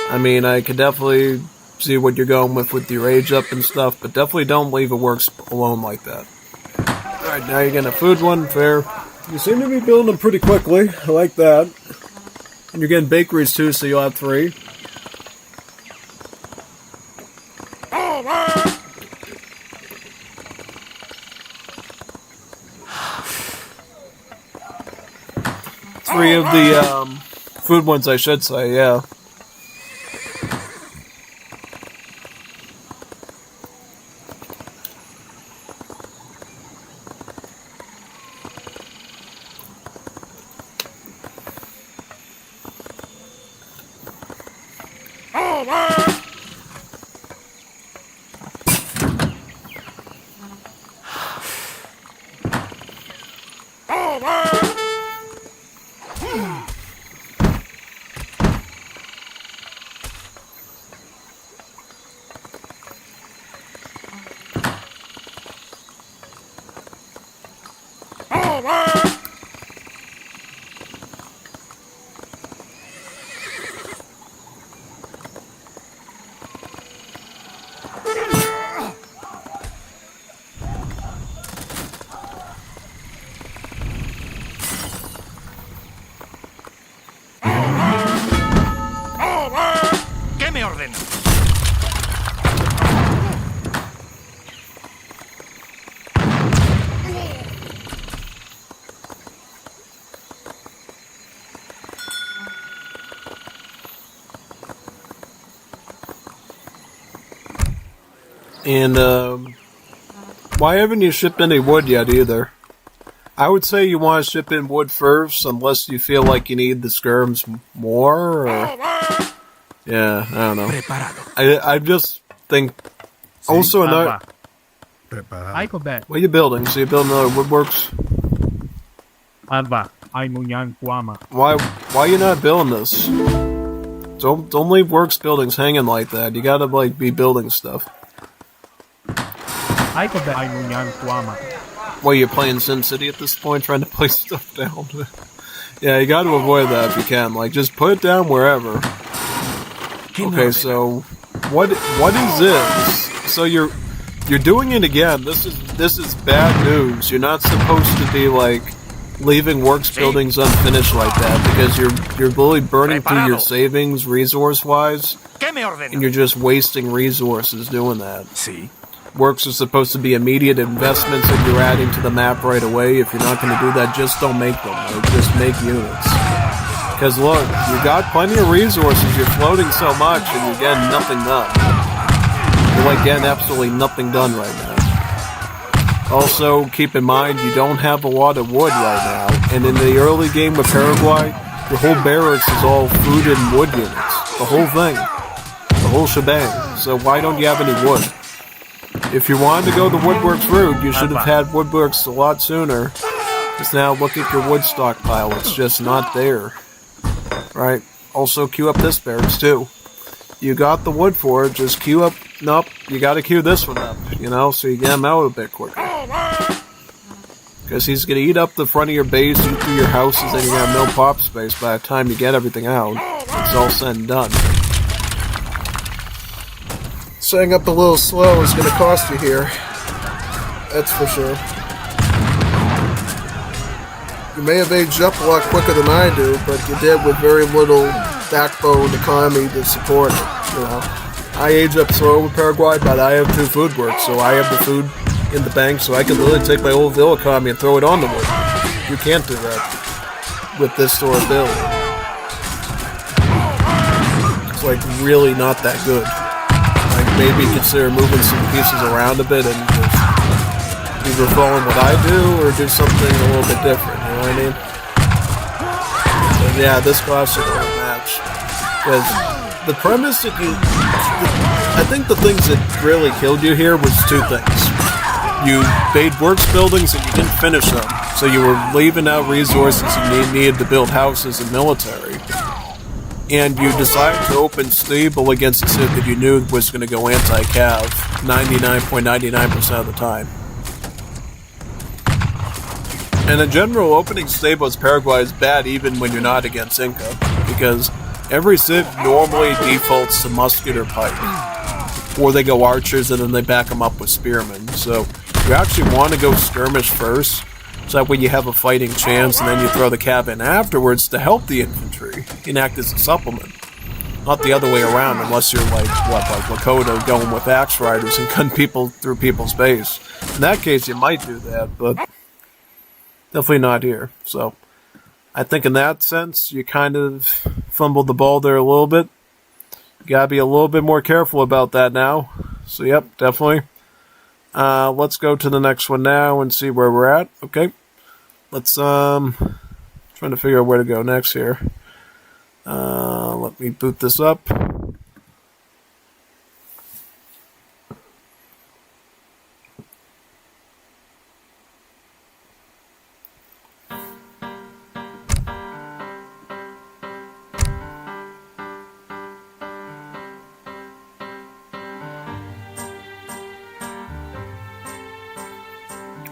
I mean, I could definitely see what you're going with your age up and stuff, but definitely don't leave a works alone like that. Alright, now you're getting a food one, fair. You seem to be building them pretty quickly, I like that. And you're getting bakeries too, so you'll have 3. Three of the food ones, I should say, yeah. And why haven't you shipped any wood yet either? I would say you want to ship in wood first, unless you feel like you need the skirms more. Or... Yeah, I don't know. I just think. Also, another. What are you building? So you're building another woodworks? Why are you not building this? Don't leave works buildings hanging like that. You gotta like be building stuff. Well, you're playing SimCity at this point, trying to place stuff down. Yeah, you gotta avoid that if you can. Like, just put it down wherever. Okay, so what is this? So you're doing it again. This is bad news. You're not supposed to be like leaving works buildings unfinished like that, because you're really burning through your savings resource wise, and you're just wasting resources doing that. Works are supposed to be immediate investments that you're adding to the map right away. If you're not going to do that, just don't make them. Or just make units. Because look, you got plenty of resources. You're floating so much, and you're getting nothing done. You're like getting absolutely nothing done right now. Also, keep in mind, you don't have a lot of wood right now. And in the early game with Paraguay, your whole barracks is all food and wood units. The whole thing. The whole shebang. So why don't you have any wood? If you wanted to go the woodworks route, you should have had woodworks a lot sooner. Because now look at your wood stockpile. It's just not there. Right? Also, queue up this barracks, too. You got the wood for it, just queue up. Nope, you gotta queue this one up, you know, so you get him out a bit quicker. Because he's gonna eat up the front of your base, eat through your houses, and you have no pop space by the time you get everything out. It's all said and done. Setting up a little slow is gonna cost you here. That's for sure. You may have aged up a lot quicker than I do, but you did with very little backbone economy to support it, you know. I age up slow with Paraguay, but I have 2 food works, so I have the food in the bank, so I can literally take my whole villa economy and throw it on the wood. You can't do that with this sort of build. It's like really not that good. Like maybe consider moving some pieces around a bit and just either following what I do or do something a little bit different, you know what I mean? But yeah, this class is a match. Because the premise that I think the things that really killed you here was 2 things. You made works buildings and you didn't finish them, so you were leaving out resources you needed to build houses and military. And you decided to open stable against a civ that you knew was going to go anti-cav 99.99% of the time. And in general, opening stable as Paraguay is bad even when you're not against Inca, because every civ normally defaults to musket or pike. Or they go archers and then they back them up with spearmen. So you actually want to go skirmish first, so that way you have a fighting chance, and then you throw the cav in afterwards to help the infantry and act as a supplement. Not the other way around, unless you're like Lakota going with axe riders and cutting people through people's base. In that case, you might do that, but definitely not here. So I think in that sense, you kind of fumbled the ball there a little bit. You gotta be a little bit more careful about that now. So yep, definitely. Let's go to the next one now and see where we're at. Okay. Let's, trying to figure out where to go next here. Let me boot this up.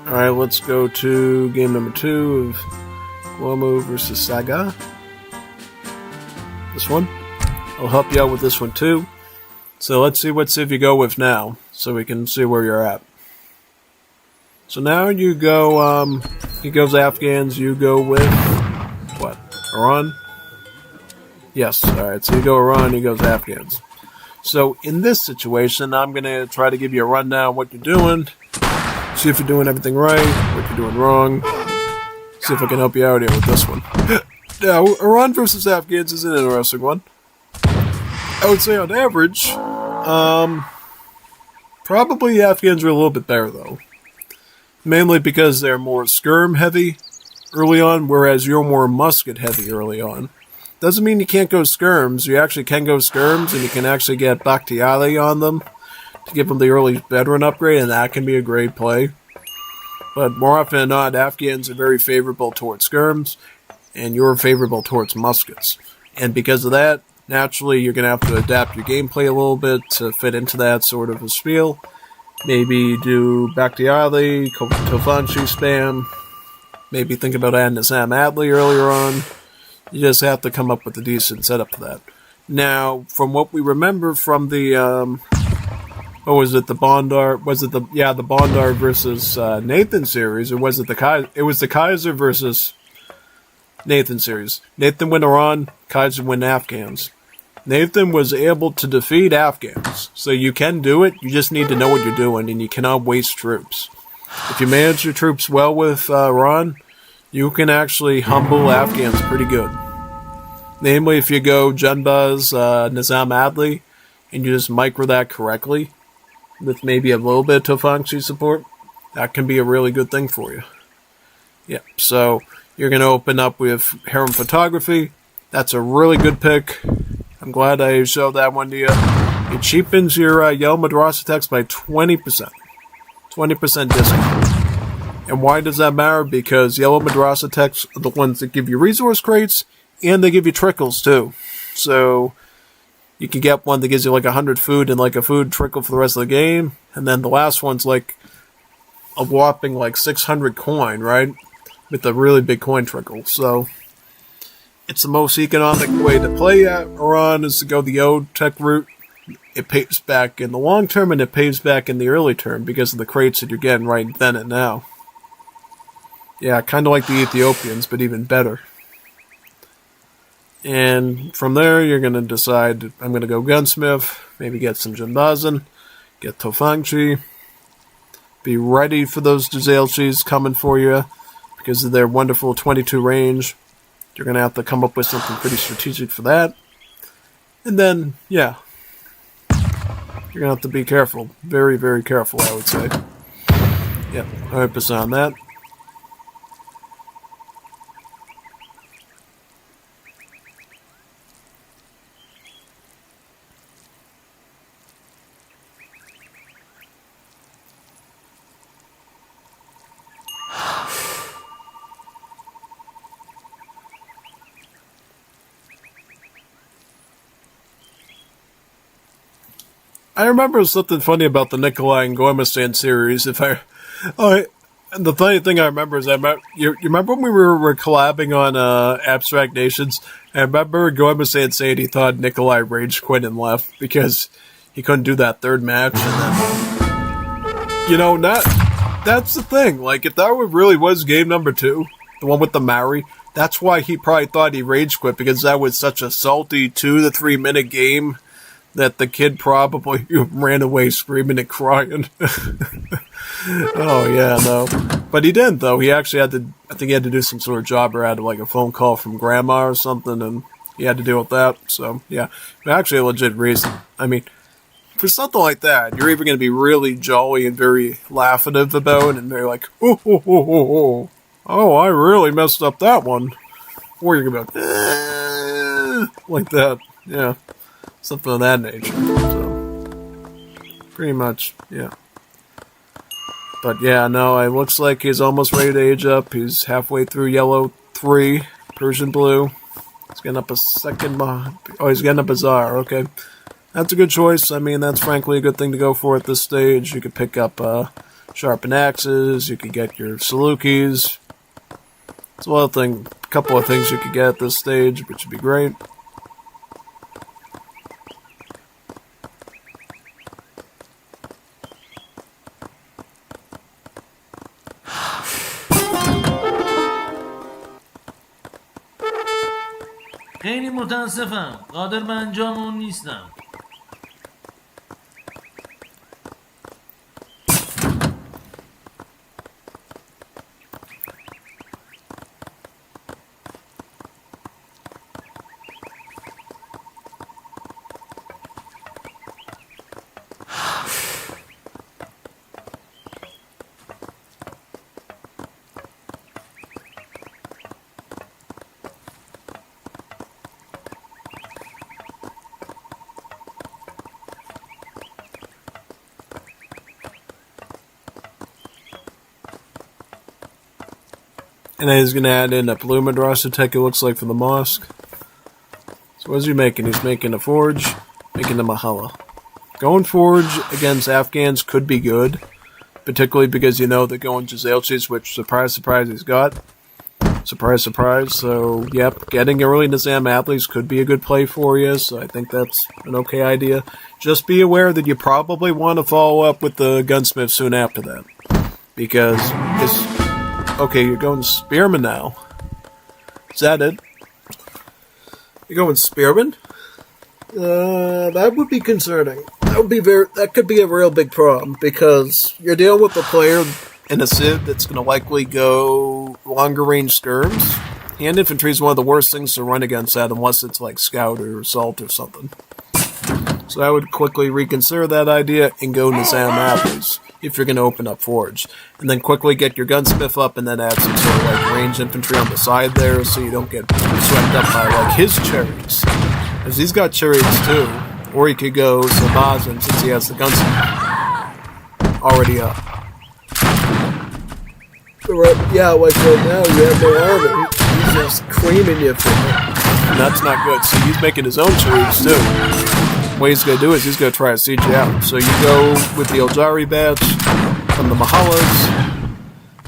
Alright, let's go to game number 2 of Guomo versus Saga. This one. I'll help you out with this one too. So let's see what civ you go with now, so we can see where you're at. So now you go, he goes Afghans, you go with, what, Iran? Yes, alright, so you go Iran, he goes Afghans. So in this situation, I'm going to try to give you a rundown of what you're doing, see if you're doing everything right, what you're doing wrong. See if I can help you out here with this one. Now, Iran versus Afghans is an interesting one. I would say on average, Probably Afghans are a little bit better, though. Mainly because they're more skirm heavy early on, whereas you're more musket heavy early on. Doesn't mean you can't go skirms. You actually can go skirms, and you can actually get Bakhtiari on them to give them the early veteran upgrade, and that can be a great play. But more often than not, Afghans are very favorable towards skirms, and you're favorable towards muskets. And because of that, naturally, you're going to have to adapt your gameplay a little bit to fit into that sort of a spiel. Maybe do Bakhtiari, Tofanchi spam. Maybe think about adding Sam Adley earlier on. You just have to come up with a decent setup for that. Now, from what we remember from the, what was it, the Bondar, the Bondar versus Nathan series, or was it the Kaiser? It was the Kaiser versus Nathan series. Nathan went Iran, Kaiser went Afghans. Nathan was able to defeat Afghans, so you can do it, you just need to know what you're doing, and you cannot waste troops. If you manage your troops well with Iran, you can actually humble Afghans pretty good. Namely, if you go Junbaz, Nizam Adli, and you just micro that correctly, with maybe a little bit of Tofangchi support, that can be a really good thing for you. Yeah, so you're going to open up with Harem Photography. That's a really good pick. I'm glad I showed that one to you. It cheapens your Yellow Madrasa text by 20%. 20% discount. And why does that matter? Because Yellow Madrasa texts are the ones that give you resource crates, and they give you trickles too. So you can get one that gives you like 100 food and like a food trickle for the rest of the game. And then the last one's like a whopping like 600 coin, right? With a really big coin trickle. So it's the most economic way to play Iran is to go the old tech route. It pays back in the long term, and it pays back in the early term because of the crates that you're getting right then and now. Yeah, kind of like the Ethiopians, but even better. And from there, you're going to decide, I'm going to go Gunsmith, maybe get some Janbazan, get Tofangchi, be ready for those Dzailchis coming for you because of their wonderful 22 range. You're going to have to come up with something pretty strategic for that. And then, yeah, you're going to have to be careful. Very, very careful, I would say. Yeah, 100% on that. I remember something funny about the Nikolai and Gormistan series. And the funny thing I remember is you remember when we were collabing on Abstract Nations? I remember Gormistan saying he thought Nikolai rage quit and left because he couldn't do that third match. And then, that's the thing. Like, if that really was game number 2, the one with the Maori, that's why he probably thought he rage quit, because that was such a salty 2 to 3 minute game that the kid probably ran away screaming and crying. Oh, yeah, no. But he didn't, though. He actually I think he had to do some sort of job, or had like a phone call from grandma or something, and he had to deal with that. So, yeah. Actually, a legit reason. I mean, for something like that, you're either going to be really jolly and very laughative about it, and very like, oh, I really messed up that one. Or you're going to be like that. Yeah. Something of that nature. So, pretty much, yeah. But yeah, no, it looks like he's almost ready to age up. He's halfway through Yellow 3, Persian Blue. He's getting up a second. He's getting up a Tsar. Okay. That's a good choice. I mean, that's frankly a good thing to go for at this stage. You could pick up sharpened axes. You could get your Salukis. It's a couple of things you could get at this stage, which would be great. خیلی متاسفم قادر به انجام اون نیستم And then he's going to add in a blue Madrasa tech, it looks like, for the mosque. So what's he making? He's making a forge, making a Mahalla. Going forge against Afghans could be good, particularly because you know they're going Jazelchis, which, surprise, surprise, he's got. Surprise, surprise. So, yep, getting early Nizam athletes could be a good play for you, so I think that's an okay idea. Just be aware that you probably want to follow up with the gunsmith soon after that. Because it's... Okay, you're going Spearman now. Is that it? You're going Spearman? That would be concerning. That could be a real big problem, because you're dealing with a player in a Civ that's going to likely go longer range skirms. Hand infantry is one of the worst things to run against that, unless it's like scout or assault or something. So I would quickly reconsider that idea and go Nizam Athletes if you're going to open up Forge. And then quickly get your gunsmith up and then add some sort of like range infantry on the side there so you don't get swept up by like his chariots. Because he's got chariots too. Or he could go Sabazin since he has the gunsmith already up. Yeah, like right now you have no army. He's just creaming you for it. And that's not good. So he's making his own chariots too. What he's going to do is he's going to try to siege you out. So you go with the Eljari batch from the Mahallas.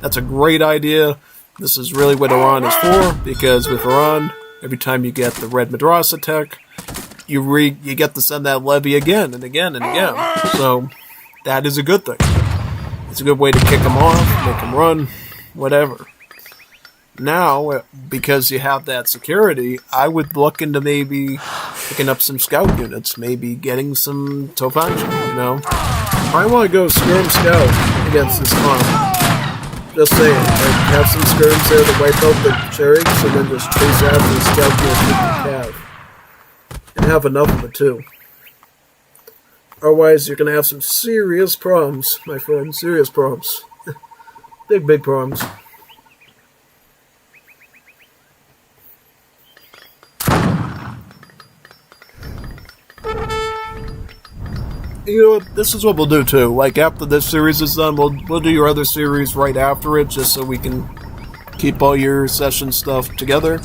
That's a great idea. This is really what Iran is for, because with Iran, every time you get the red Madrasa tech, you get to send that levy again and again and again. So that is a good thing. It's a good way to kick them off, make them run, whatever. Now, because you have that security, I would look into maybe picking up some scout units, maybe getting some Tofanji, you know? I want to go skirm scout against this clan. Just saying, like, have some skirms there to wipe out the chariots, and then just chase after the scout units with the cav. And have enough of it, too. Otherwise, you're going to have some serious problems, my friend, serious problems. Big problems. You know what, this is what we'll do too. Like, after this series is done, we'll do your other series right after it, just so we can keep all your session stuff together.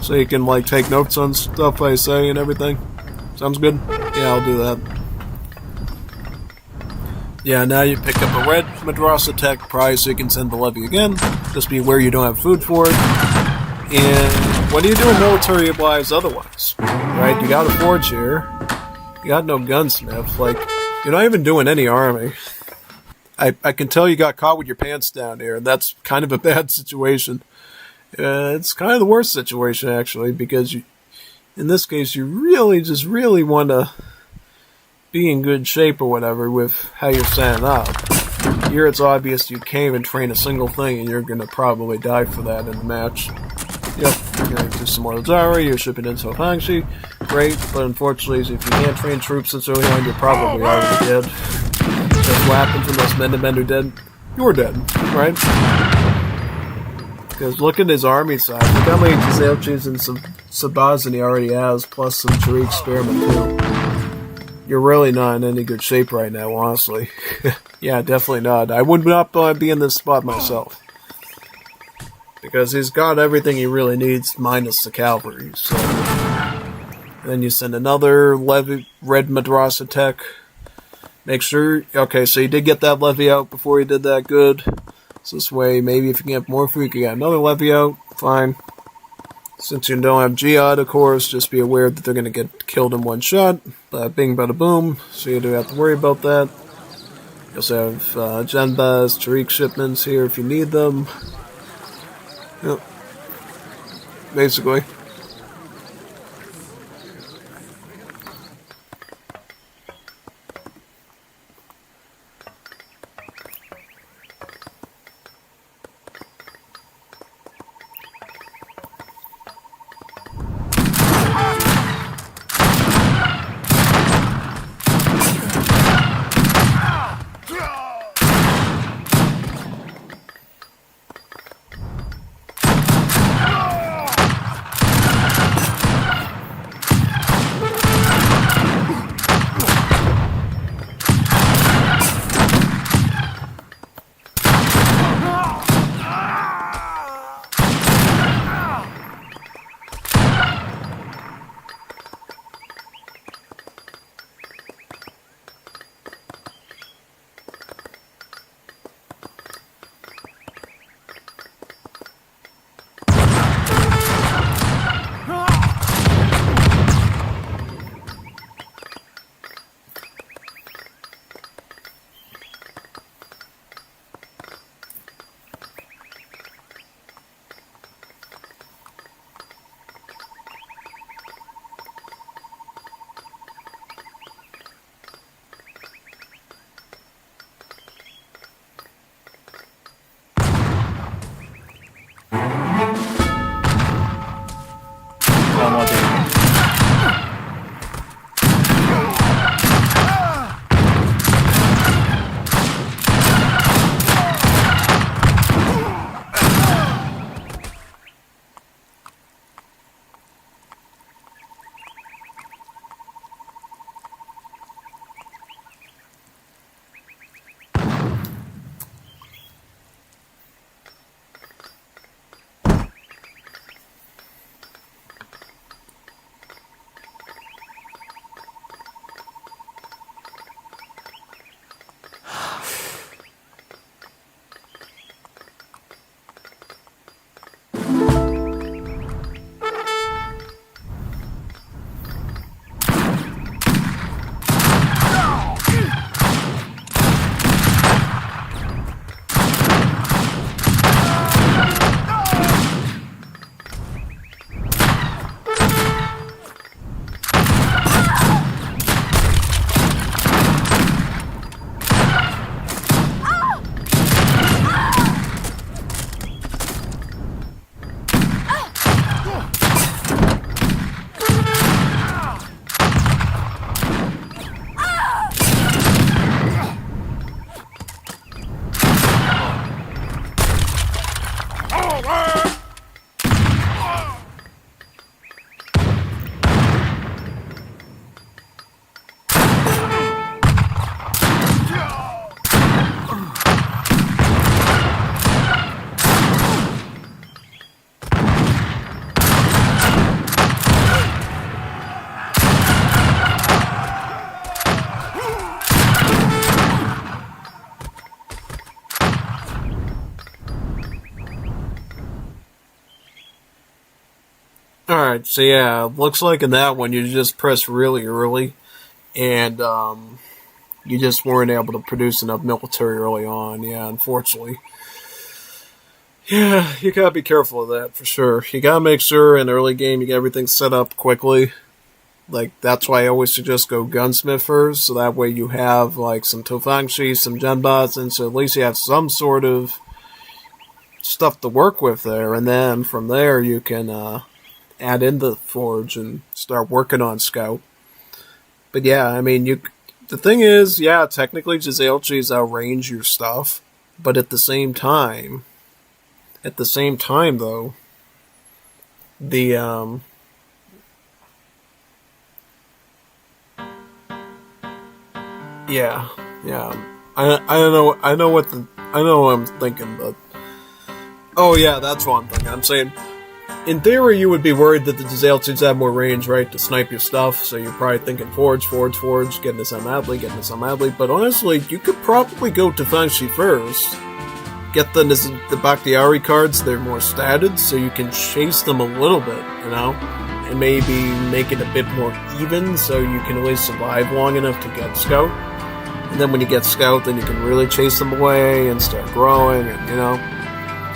So you can, like, take notes on stuff I say and everything. Sounds good? Yeah, I'll do that. Yeah, now you pick up a red Madrasa tech prize so you can send the levy again. Just be aware you don't have food for it. And what are you doing military-wise otherwise? Right, you got a forge here. You got no gunsmith. Like, you're not even doing any army. I can tell you got caught with your pants down here, and that's kind of a bad situation. It's kind of the worst situation, actually, because you, in this case, you really want to be in good shape or whatever with how you're setting up. Here it's obvious you can't even train a single thing, and you're going to probably die for that in the match. Yep, you're going to do some more Zara, you're shipping into Hangshi. Great, but unfortunately, if you can't train troops this early on, you're probably already dead. That's what happens when those men are dead. You're dead, right? Because look at his army size. Look how many Jazelchis and some Sabazin he already has, plus some Tariq Spearmen too. You're really not in any good shape right now, honestly. Yeah, definitely not. I would not be in this spot myself. Because he's got everything he really needs, minus the cavalry, so... Then you send another levy, red Madrasa tech. Make sure... Okay, so you did get that levy out before you did that, good. So this way, maybe if you can get more food, you can get another levy out, fine. Since you don't have jihad, of course, just be aware that they're going to get killed in one shot. Bada bing, bada boom, so you don't have to worry about that. You also have Janbaz, Tariq shipments here if you need them. Yep. Basically. Alright, so yeah, looks like in that one you just pressed really early, and you just weren't able to produce enough military early on, yeah, unfortunately. Yeah, you gotta be careful of that, for sure. You gotta make sure in early game you get everything set up quickly. Like, that's why I always suggest go gunsmith first, so that way you have, like, some Tofangshi, some Genbots, and so at least you have some sort of stuff to work with there, and then from there you can add in the forge and start working on scout. But yeah, I mean, the thing is, yeah, technically Giselchi's outrange your stuff, but at the same time though, the yeah, I know what I'm thinking, but oh yeah, that's what I'm thinking. I'm saying, in theory, you would be worried that the Giselchi's have more range, right, to snipe your stuff, so you're probably thinking forge, getting this on Adley, but honestly, you could probably go to Fangshi first, get the Bakhtiari cards, they're more statted, so you can chase them a little bit, you know, and maybe make it a bit more even, so you can at least survive long enough to get Scout, and then when you get Scout, then you can really chase them away and start growing, and, you know,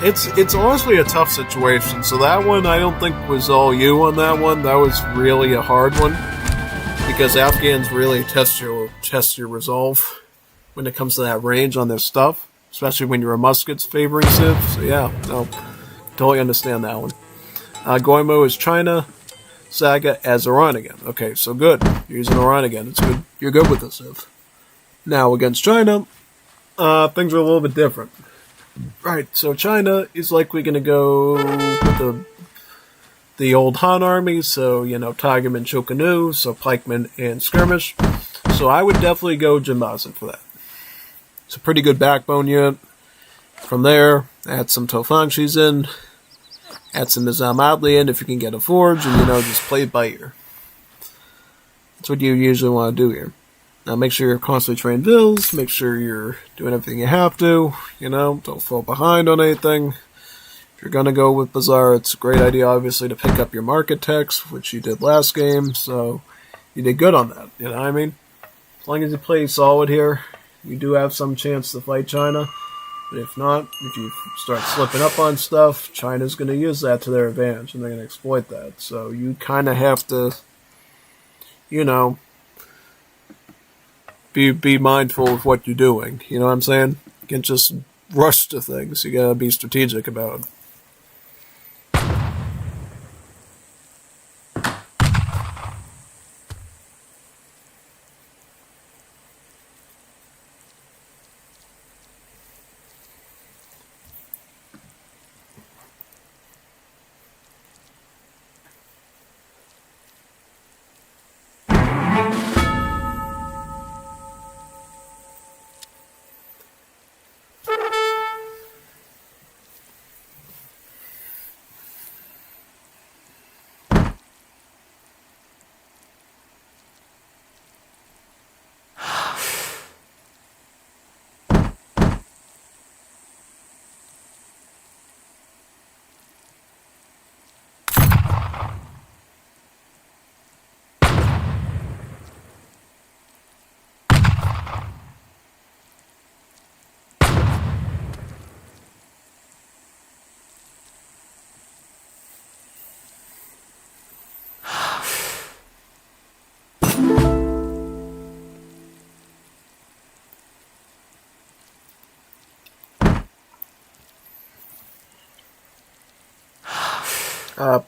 it's honestly a tough situation, so that one I don't think was all you on that one. That was really a hard one, because Afghans really test your resolve when it comes to that range on their stuff, especially when you're a muskets favoring Civ, so yeah, no, totally understand that one. Goimo is China, Saga as Iran again. Okay, so good, you're using Iran again, it's good, you're good with this Civ. Now against China, things are a little bit different. Right, so China is likely going to go with the old Han army, so, you know, Tigerman, Chokanu, so pikemen and skirmish. So I would definitely go Jinbazin for that. It's a pretty good backbone unit. From there, add some Tofangshis in, add some Nizam Adli in if you can get a forge, and, you know, just play it by ear. That's what you usually want to do here. Now make sure you're constantly trained bills, make sure you're doing everything you have to, you know, don't fall behind on anything. If you're gonna go with Bazaar, it's a great idea obviously to pick up your market text, which you did last game, so you did good on that, you know what I mean? As long as you play solid here, you do have some chance to fight China, but if not, if you start slipping up on stuff, China's gonna use that to their advantage, and they're gonna exploit that, so you kinda have to, you know, be mindful of what you're doing. You know what I'm saying? You can't just rush to things. You gotta be strategic about it.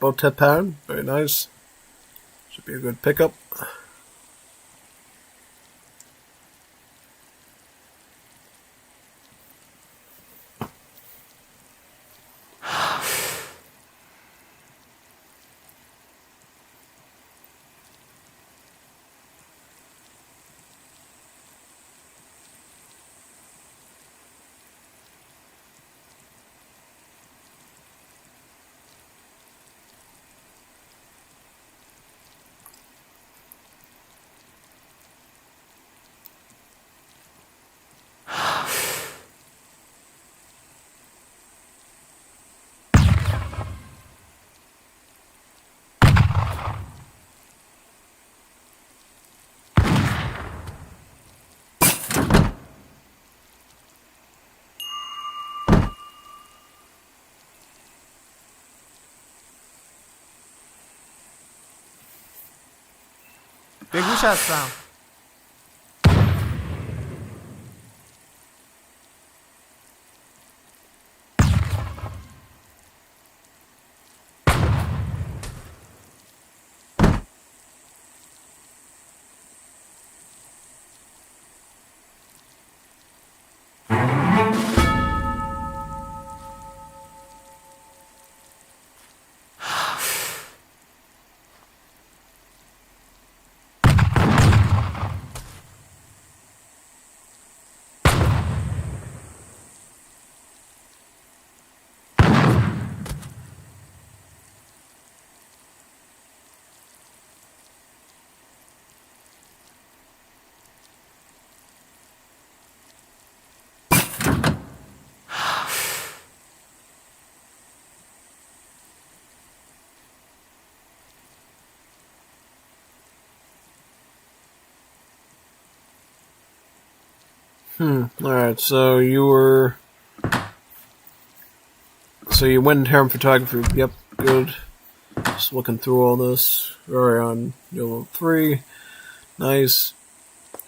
Botepan, very nice. Should be a good pickup. به گوش هستم. Alright, so you went in harem photography. Yep, good. Just looking through all this. We're on level 3. Nice.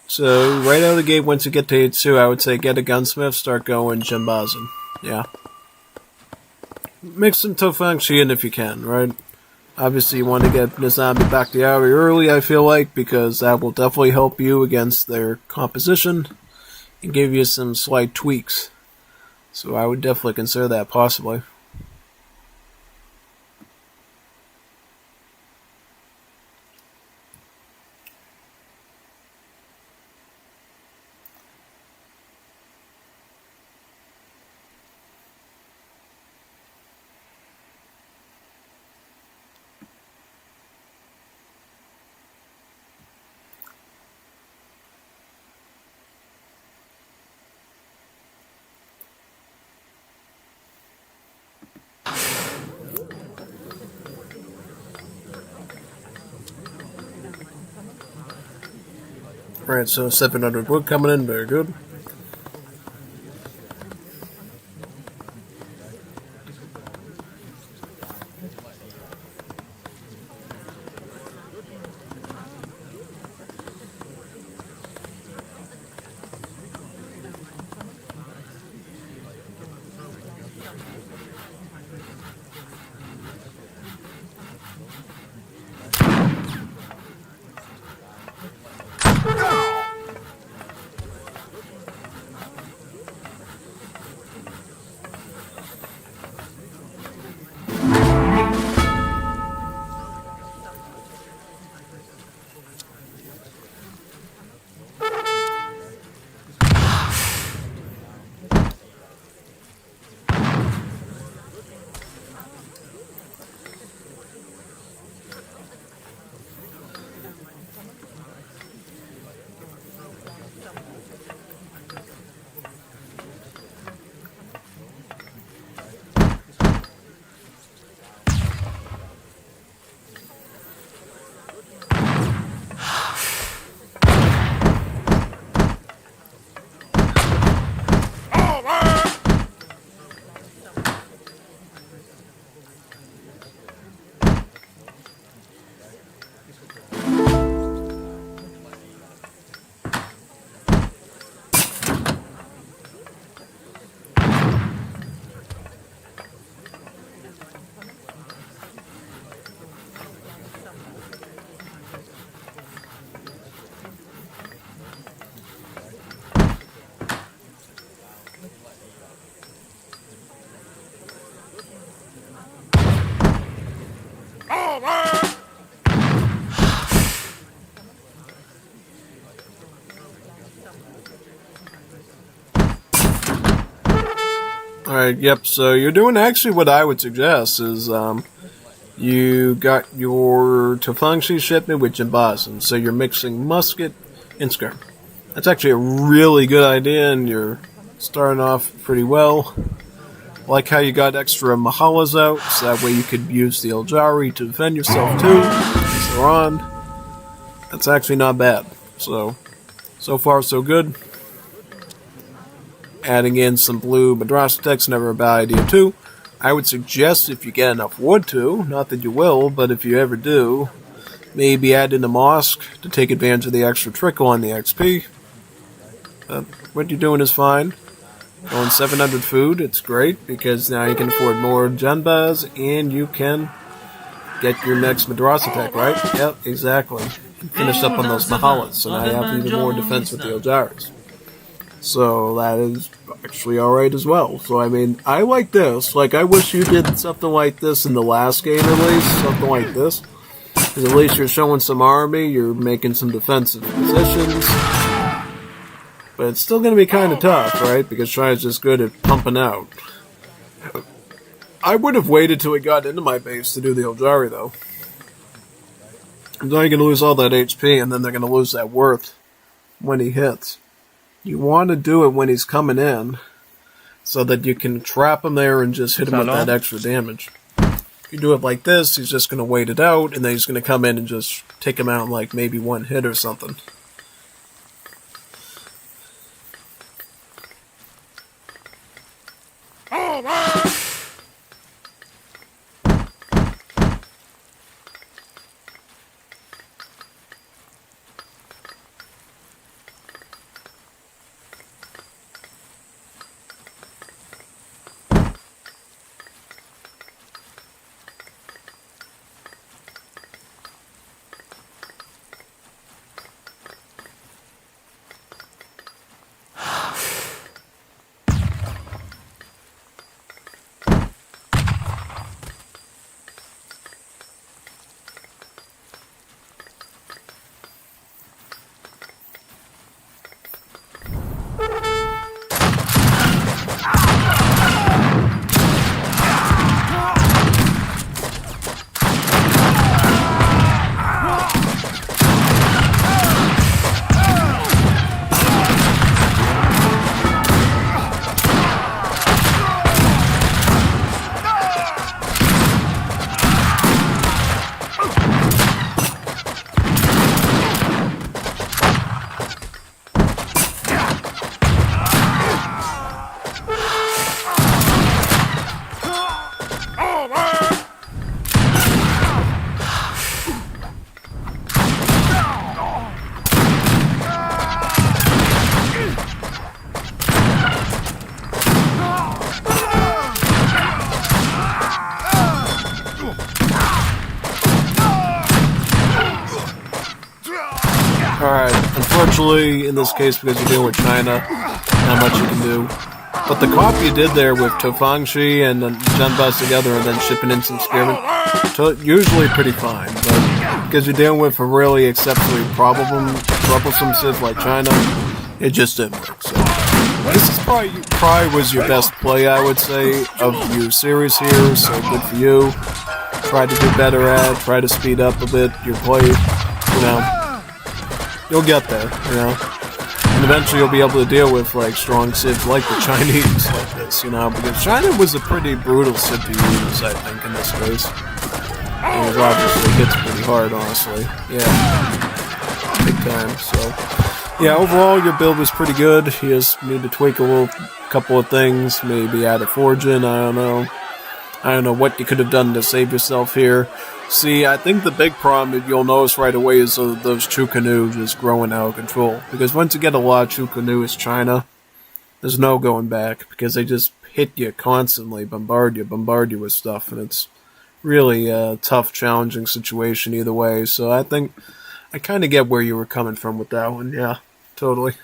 So, right out of the gate, once you get to H2, I would say get a gunsmith, start going Jimbazen. Yeah. Mix some Tofangshi in if you can, right? Obviously, you want to get Nizami back to Yari early, I feel like, because that will definitely help you against their composition and give you some slight tweaks. So I would definitely consider that possibly. Right, so 700 wood coming in, very good. Alright, yep, so you're doing actually what I would suggest is, you got your Tofangshi shipment with Jimbazen, so you're mixing musket and skirm. That's actually a really good idea, and you're starting off pretty well. I like how you got extra Mahalas out, so that way you could use the Eljari to defend yourself too, so on. That's actually not bad. So far so good. Adding in some blue Madrasa text, never a bad idea too. I would suggest if you get enough wood to, not that you will, but if you ever do, Maybe add in a mosque to take advantage of the extra trickle on the XP. What you're doing is fine. Going 700 food, it's great, because now you can afford more Junbas, and you can get your next Madrasa tech, right? Yep, exactly. Finish up on those Mahalas, so now you have even more defense with the Eljaris. So that is actually alright as well. So I mean, I like this. Like, I wish you did something like this in the last game at least, something like this. Because at least you're showing some army, you're making some defensive positions. But it's still going to be kind of tough, right? Because China's just good at pumping out. I would have waited till he got into my base to do the Eljari, though. Now you're going to lose all that HP, and then they're going to lose that worth when he hits. You want to do it when he's coming in, so that you can trap him there and just hit him with that extra damage. If you do it like this, he's just going to wait it out, and then he's going to come in and just take him out in like maybe one hit or something. Alright, unfortunately, in this case, because you're dealing with China, not much you can do. But the cop you did there with Tofangshi and Junbas together and then shipping in some spearmen, usually pretty fine. But because you're dealing with a really exceptionally troublesome civ like China, it just didn't work. So this is probably was your best play, I would say, of your series here, so good for you. Try to do better at, try to speed up a bit your play, you know. You'll get there, you know. And eventually you'll be able to deal with, like, strong civs like the Chinese like this, you know. Because China was a pretty brutal civ to use, I think, in this case. And it obviously hits pretty hard, honestly. Yeah. Big time, so. Yeah, overall, your build was pretty good. You just need to tweak a couple of things. Maybe add a forging, I don't know. I don't know what you could have done to save yourself here. See, I think the big problem that you'll notice right away is those Chu Canoe just growing out of control. Because once you get a lot of Chu Canoe as China, there's no going back. Because they just hit you constantly, bombard you with stuff. And it's really a tough, challenging situation either way. So I think I kind of get where you were coming from with that one. Yeah, totally.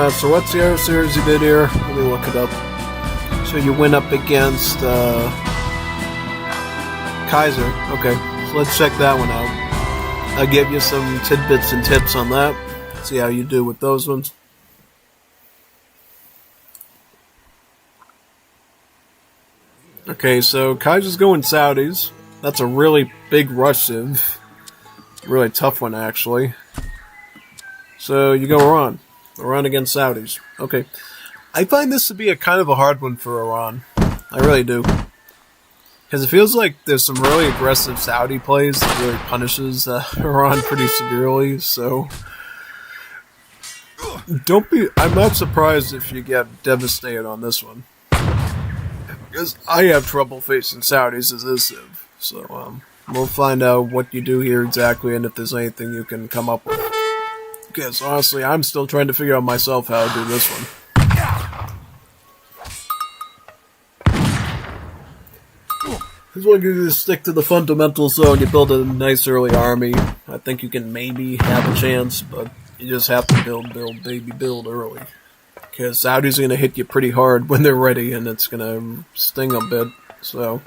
So what's the other series you did here? Let me look it up. So you went up against Kaiser. Okay, so let's check that one out. I'll give you some tidbits and tips on that. See how you do with those ones. Okay, so Kaiser's going Saudis. That's a really big rush sieve. Really tough one, actually. So you go Iran. Iran against Saudis. Okay. I find this to be a kind of a hard one for Iran. I really do. Because it feels like there's some really aggressive Saudi plays that really punishes Iran pretty severely, so... I'm not surprised if you get devastated on this one. Because I have trouble facing Saudis as this Civ. So, we'll find out what you do here exactly and if there's anything you can come up with. Because, honestly, I'm still trying to figure out myself how to do this one. As long as you just stick to the fundamentals, though, and you build a nice early army, I think you can maybe have a chance, but you just have to build early. Because Saudis are going to hit you pretty hard when they're ready, and it's going to sting a bit, so...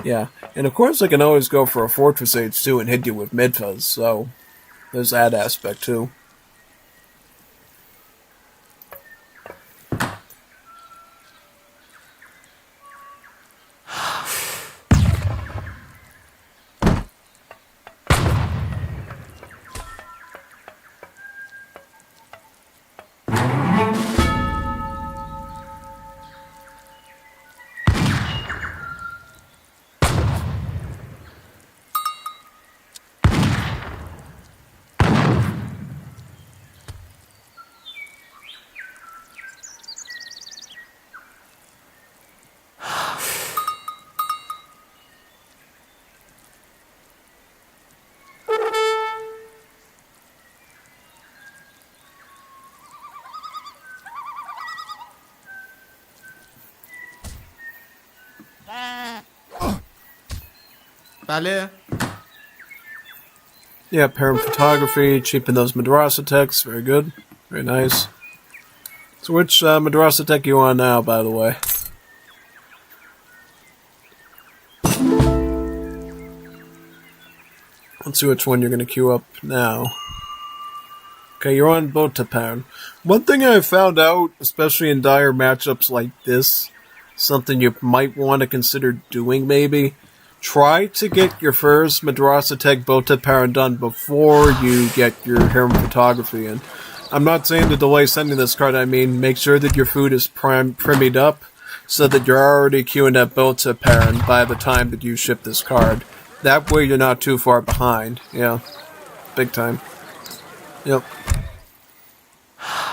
Yeah, and of course I can always go for a Fortress Age too and hit you with Midfuzz, so there's that aspect too. بله. Yeah, parent photography, cheapen those madrasa techs, very good, very nice. So which madrasa tech you on now, by the way? Let's see which one you're going to queue up now. Okay, you're on Botapan. One thing I've found out, especially in dire matchups like this, something you might want to consider doing maybe, try to get your first Madrasa Tech Botapan done before you get your harem photography in. I'm not saying to delay sending this card, I mean make sure that your food is primmied up so that you're already queuing at Botapan by the time that you ship this card. That way you're not too far behind. Yeah, big time. Yep.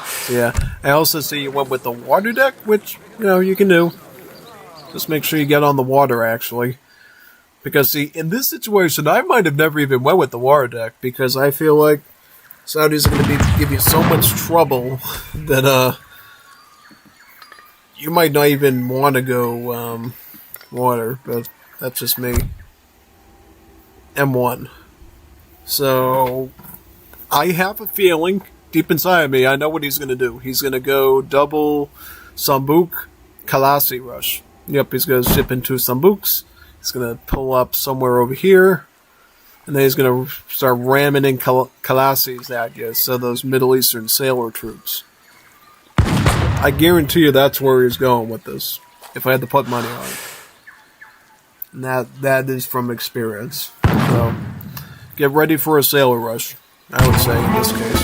So yeah, I also see you went with the water deck, which, you can do. Just make sure you get on the water, actually. Because, see, in this situation, I might have never even went with the water deck, because I feel like Saudis are going to give you so much trouble that, you might not even want to go, water, but that's just me. M1. So, I have a feeling, deep inside of me, I know what he's going to do. He's going to go double Sambuk, Kalasi Rush. Yep, he's going to ship in 2 Sambuks. He's going to pull up somewhere over here. And then he's going to start ramming in Kalasis at you. So those Middle Eastern sailor troops. I guarantee you that's where he's going with this. If I had to put money on it. And that is from experience. So, get ready for a sailor rush, I would say, in this case.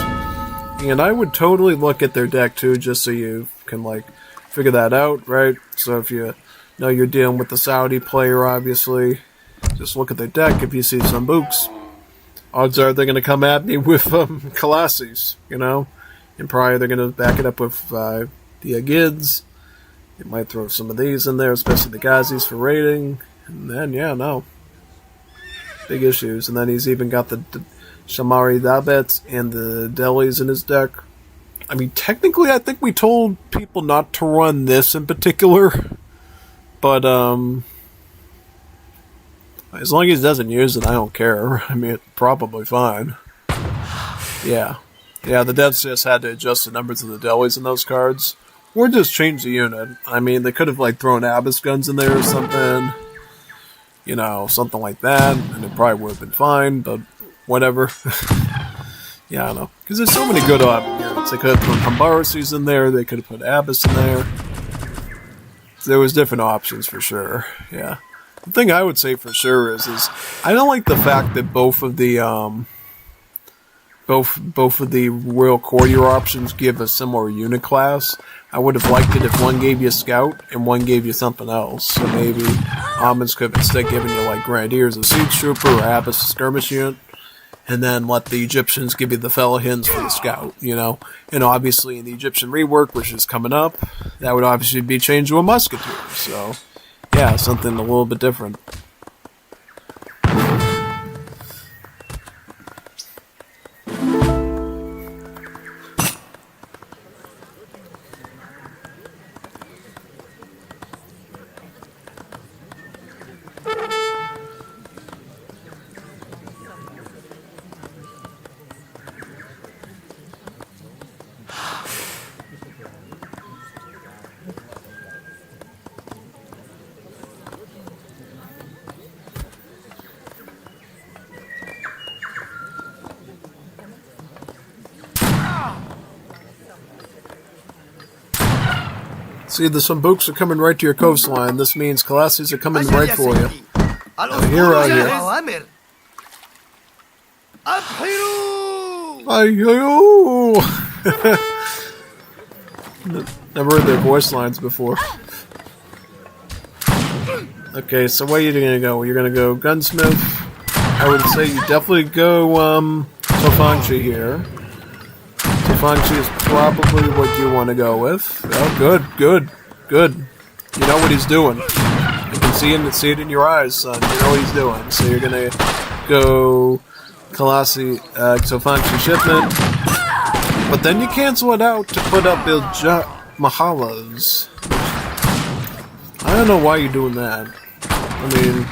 And I would totally look at their deck, too, just so you can, figure that out, right? So if you know you're dealing with the Saudi player, obviously, just look at their deck. If you see some books, odds are they're going to come at me with Kalasis, and probably they're going to back it up with the Agids. They might throw some of these in there, especially the Ghazis for raiding. And then, big issues. And then he's even got the Shamari Dabets and the Delis in his deck. I mean, technically, I think we told people not to run this in particular. But, as long as he doesn't use it, I don't care. I mean, it's probably fine. Yeah. Yeah, the devs just had to adjust the numbers of the delis in those cards. Or just change the unit. I mean, they could have like thrown Abyss guns in there or something. You know, something like that, and it probably would have been fine, but whatever. Yeah, I don't know. Because there's so many good units. They could have put Combarsis in there, they could have put Abyss in there. There was different options for sure, yeah. The thing I would say for sure is I don't like the fact that both of the Royal Courtier options give a similar unit class. I would have liked it if one gave you Scout and one gave you something else. So maybe Omens could have instead given you like Grenadiers a Siege Trooper or Abyss a Skirmish unit, and then let the Egyptians give you the Felahins for the Scout, you know? And obviously in the Egyptian rework, which is coming up, that would obviously be changed to a Musketeer. So, yeah, something a little bit different. See, the Sambuks are coming right to your coastline. This means Colossus are coming right for you. Here I hear. Ayo! Never heard their voice lines before. Okay, so where are you gonna go? You're gonna go Gunsmith. I would say you definitely go Tofangchi here. Tofangchi is probably what you want to go with. Oh, good. You know what he's doing. You can see it in your eyes, son. You know what he's doing. So you're gonna go Colossi, Tofangchi shipment, but then you cancel it out to put up Mahalas. I don't know why you're doing that. I mean,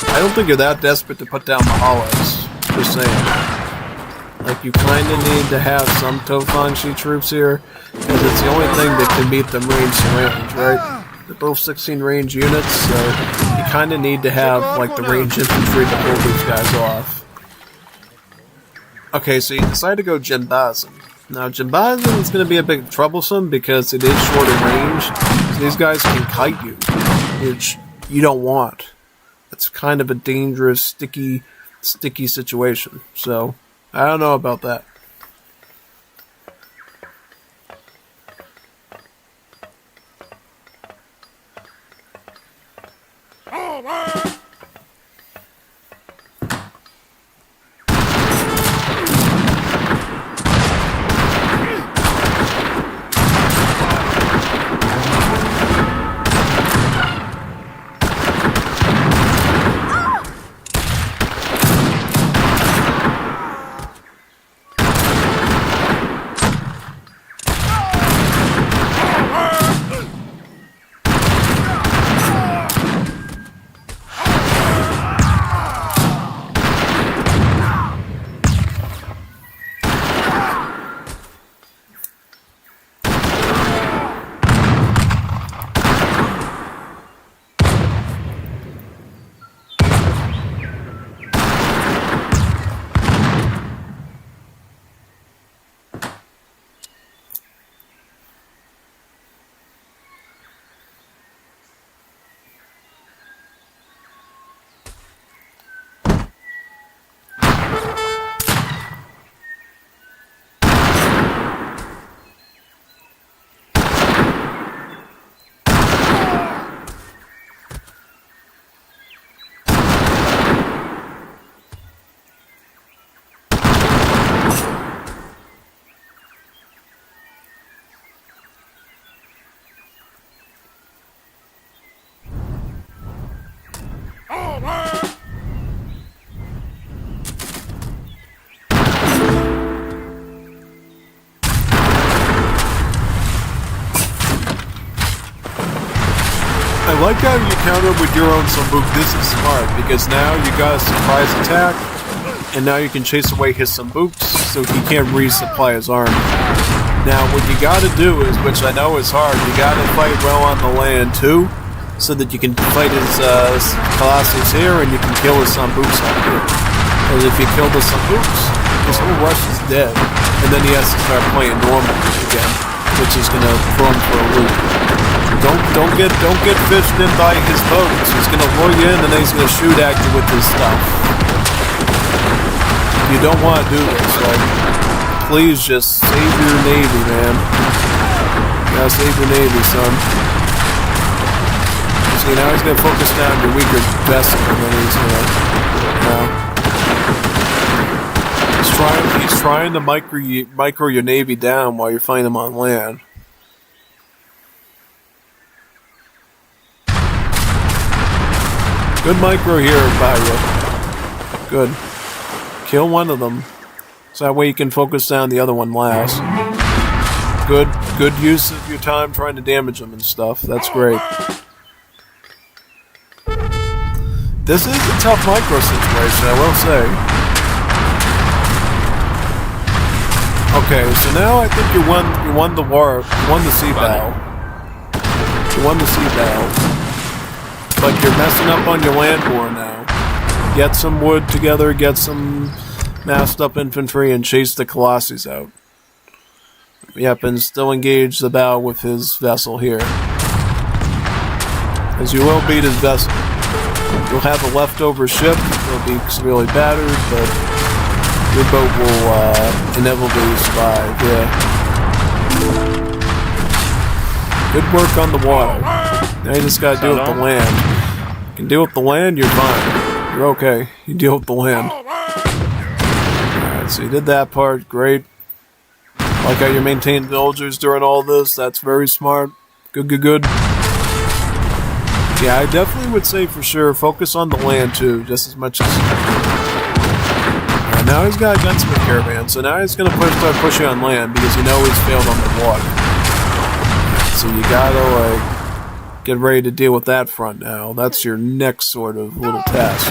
I don't think you're that desperate to put down Mahalas. Just saying. Like, you kind of need to have some Tofangchi troops here, because it's the only thing that can beat them range to range, right? They're both 16 range units, so you kind of need to have, like, the range infantry to hold these guys off. Okay, so you decide to go Jinbazin. Now, Jinbazin is going to be a bit troublesome because it is shorter range, so these guys can kite you, which you don't want. It's kind of a dangerous, sticky situation, so I don't know about that. I like how you counter with your own Sambuk. This is smart, because now you got a surprise attack, and now you can chase away his Sambuks, so he can't resupply his army. Now, what you gotta do is, which I know is hard, you gotta fight well on the land too, so that you can fight his Colossus here and you can kill his Sambuks up here. Because if you kill the Sambuks, his whole rush is dead, and then he has to start playing normal again, which is gonna throw him for a loop. Don't get fished in by his boats. He's gonna lure you in and then he's gonna shoot at you with his stuff. You don't want to do this. Like, please just save your navy, man. You gotta save your navy, son. See, now he's gonna focus down your weaker vessel, and then he's gonna, he's trying to micro your navy down while you're fighting him on land. Good micro here by you. Good. Kill one of them. So that way you can focus down the other one last. Good use of your time trying to damage them and stuff. That's great. This is a tough micro situation, I will say. Okay, so now I think you won the war. You won the sea battle. You won the sea battle. But you're messing up on your land war now. Get some wood together, get some massed up infantry, and chase the Colossus out. Yep, and still engage the battle with his vessel here. As you will beat his vessel. You'll have a leftover ship, it'll be severely battered, but your boat will inevitably survive, yeah. Good work on the water. Now you just gotta deal with the land. You can deal with the land, you're fine. You're okay. You deal with the land. Alright, so you did that part, great. Like how you maintained villagers during all this, that's very smart. Good. Yeah, I definitely would say for sure, focus on the land too, just as much as... Alright, now he's got a gunsmith caravan, so now he's gonna start pushing on land, because you know he's failed on the water. So you gotta, like, get ready to deal with that front now. That's your next sort of little task.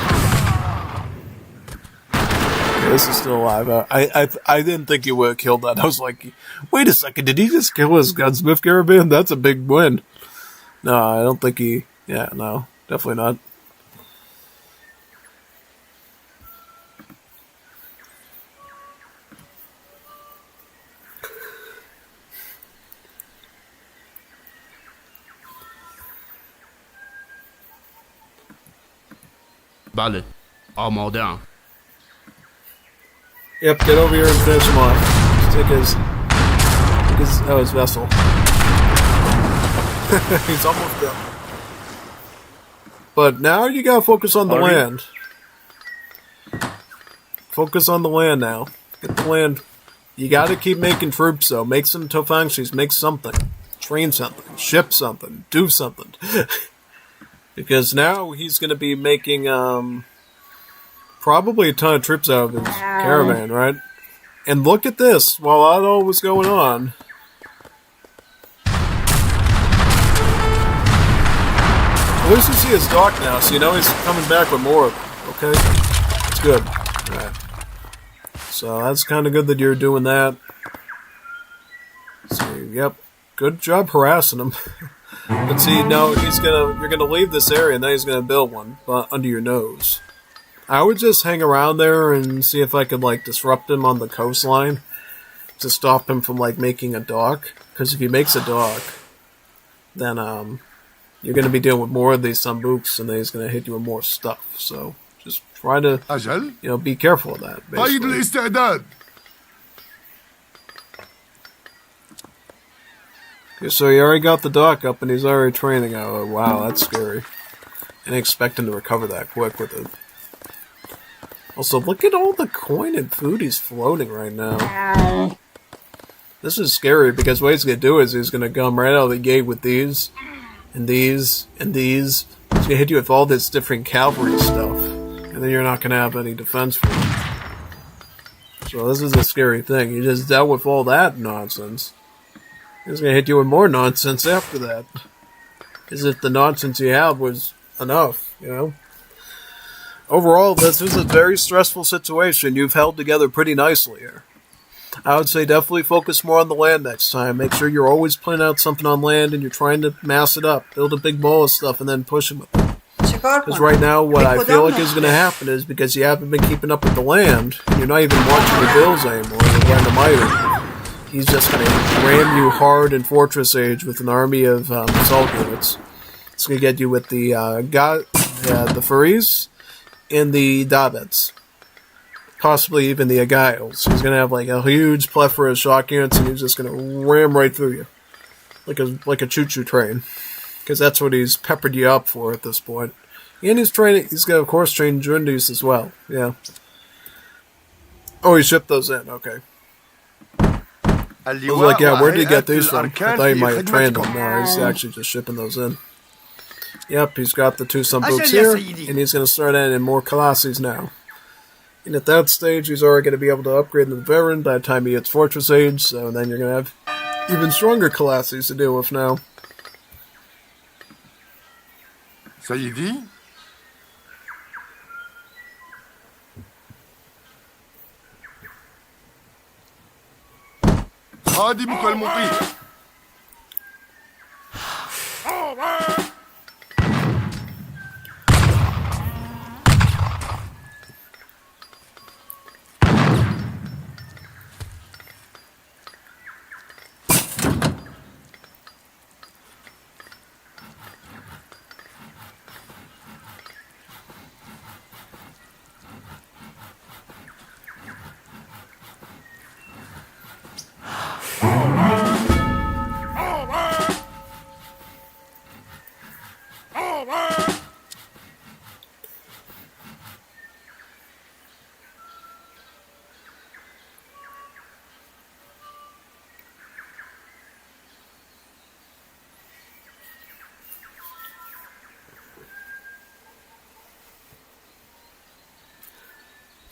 Okay, this is still alive. I didn't think he would have killed that. I was like, wait a second, did he just kill his gunsmith caravan? That's a big win. No, I don't think he... Yeah, no, definitely not. Vale. All down. Yep, get over here and finish him off. Just take his vessel. He's almost done. But now you gotta focus on the land. Focus on the land now. Get the land. You gotta keep making troops though. Make some Tofangshis. Make something. Train something. Ship something. Do something. Because now he's gonna be making probably a ton of trips out of his caravan, right? And look at this. While that all was going on, at least you see his dock now, so you know he's coming back with more of them, okay? It's good. Alright. So that's kind of good that you're doing that. So, yep. Good job harassing him. But see, no, you're gonna leave this area and then he's gonna build one under your nose. I would just hang around there and see if I could, like, disrupt him on the coastline to stop him from, like, making a dock. Because if he makes a dock, then, you're going to be dealing with more of these Sambuks, and then he's going to hit you with more stuff. So, just try to, be careful of that, basically. Okay, so he already got the dock up, and he's already training. Oh, wow, that's scary. I didn't expect him to recover that quick with it. Also, look at all the coin and food he's floating right now. This is scary, because what he's going to do is he's going to come right out of the gate with these... And these, and these. He's gonna hit you with all this different cavalry stuff. And then you're not gonna have any defense for it. So this is a scary thing. You just dealt with all that nonsense. He's gonna hit you with more nonsense after that. As if the nonsense you have was enough, you know? Overall, this is a very stressful situation. You've held together pretty nicely here. I would say definitely focus more on the land next time. Make sure you're always planning out something on land and you're trying to mass it up. Build a big ball of stuff and then push it with it. Because right now, what I feel like is going to happen is because you haven't been keeping up with the land, and you're not even watching the bills anymore, you're random item. He's just going to ram you hard in Fortress Age with an army of assault units. It's going to get you with the the Furies and the Davids. Possibly even the Agails. He's going to have like a huge plethora of shock units, and he's just going to ram right through you. Like a choo-choo train. Because that's what he's peppered you up for at this point. And he's going to, of course, train Jundis as well. Yeah. Oh, he shipped those in. Okay. I was like, yeah, where did he get these from? I thought he might have trained them. No, he's actually just shipping those in. Yep, he's got the two Sambuks here, and he's going to start adding more Colossus now. And at that stage, he's already going to be able to upgrade the veteran by the time he hits Fortress Age, so then you're going to have even stronger Colossus to deal with now. سيدي خادمك المطيع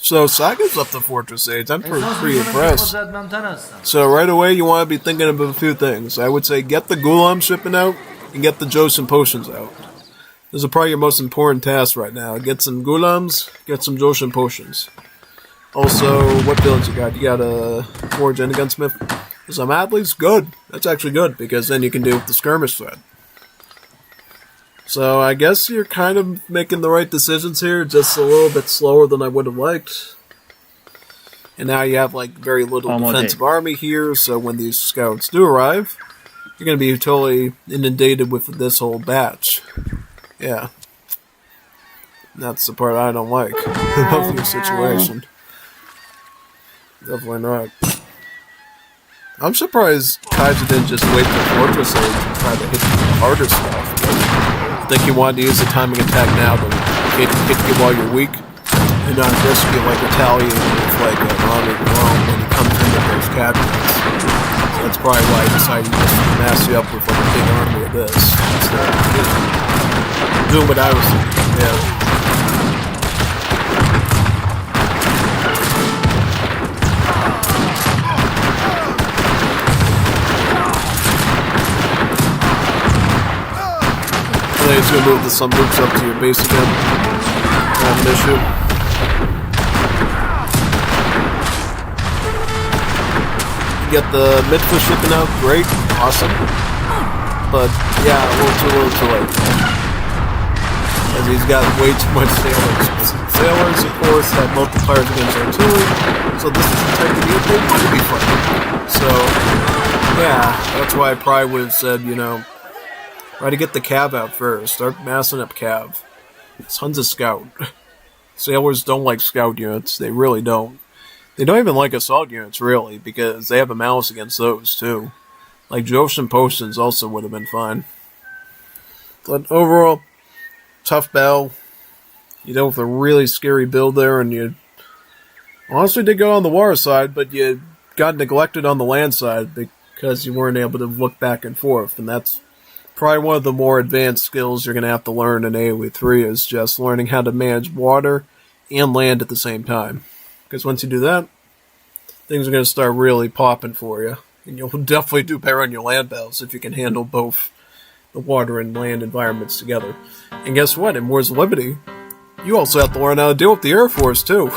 So Saga's up to Fortress Age. I'm pretty impressed. So right away you want to be thinking of a few things. I would say get the Gulam shipping out and get the Joshin potions out. Those are probably your most important tasks right now. Get some Gulams, get some Joshin potions. Also, what builds you got? You got a Forge and a Gunsmith. Some athletes? Good. That's actually good because then you can deal with the skirmish threat. So I guess you're kind of making the right decisions here, just a little bit slower than I would have liked. And now you have like very little defensive army here, so when these scouts do arrive, you're going to be totally inundated with this whole batch. Yeah. That's the part I don't like of your situation. Definitely not. I'm surprised Kaiser didn't just wait for Fortress Age and try to hit the harder stuff. I think he wanted to use the timing attack now to hit you while you're weak, and not just be like Italian with like a Ronald Rome when he comes into those cabinets. So that's probably why he decided to just mass you up with like a big army of this instead of doing what I was thinking. Yeah. He's going to move the Sunbooks up to your base again. Not an issue. You get the Midfish shipping out, great, awesome. But yeah, a little too late. As he's got way too much sailors. Sailors, of course, have multipliers against artillery, so this is the type of unit they want to be fighting. So, yeah, that's why I probably would have said, you know, try to get the Cav out first. Start massing up Cav. Tons of Scout. Sailors don't like Scout units. They really don't. They don't even like Assault units, really, because they have a malice against those, too. Like, Joshin Potions also would have been fine. But overall, tough battle. You dealt with a really scary build there, and you honestly did go on the water side, but you got neglected on the land side because you weren't able to look back and forth, and that's probably one of the more advanced skills you're going to have to learn in AoE 3 is just learning how to manage water and land at the same time. Because once you do that, things are going to start really popping for you. And you'll definitely do better on your land battles if you can handle both the water and land environments together. And guess what? In Wars of Liberty, you also have to learn how to deal with the Air Force too.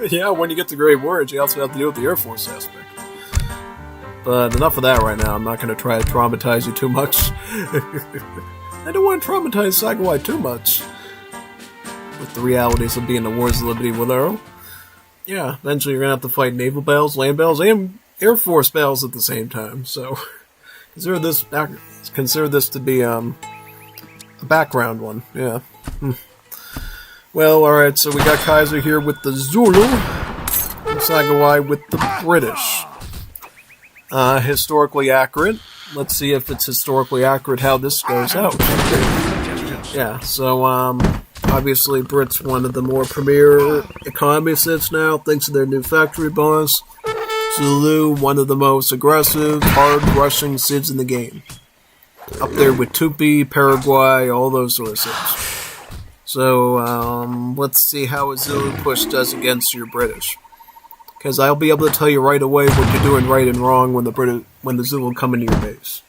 Yeah, when you get to Great Wars, you also have to deal with the Air Force aspect. But enough of that right now. I'm not going to try to traumatize you too much. I don't want to traumatize Sagawai too much with the realities of being the Wars of Liberty with Arrow. Yeah, eventually you're going to have to fight naval battles, land battles, and Air Force battles at the same time. So consider this to be a background one. Yeah. Well, alright, so we got Kaiser here with the Zulu, and Sagawai with the British. Historically accurate. Let's see if it's historically accurate how this goes out. Yeah, so, obviously Brit's one of the more premier economists now, thanks to their new factory boss. Zulu, one of the most aggressive, hard-rushing Cids in the game. Up there with Tupi, Paraguay, all those sort of Cids. So, let's see how a Zulu push does against your British. Because I'll be able to tell you right away what you're doing right and wrong when the Zulu come into your base.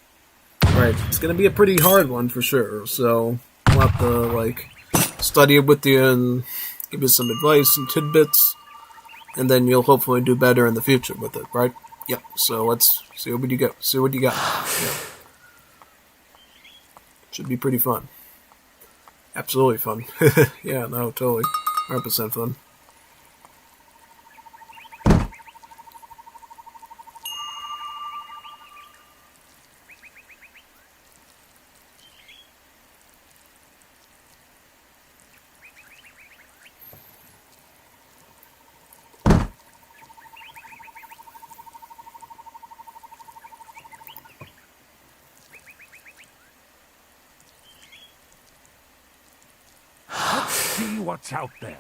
Right, it's going to be a pretty hard one for sure, so we'll have to, study it with you and give you some advice and tidbits, and then you'll hopefully do better in the future with it, right? Yep, so let's see what you got. Yeah. Should be pretty fun. Absolutely fun. Yeah, no, totally. 100% fun. See what's out there.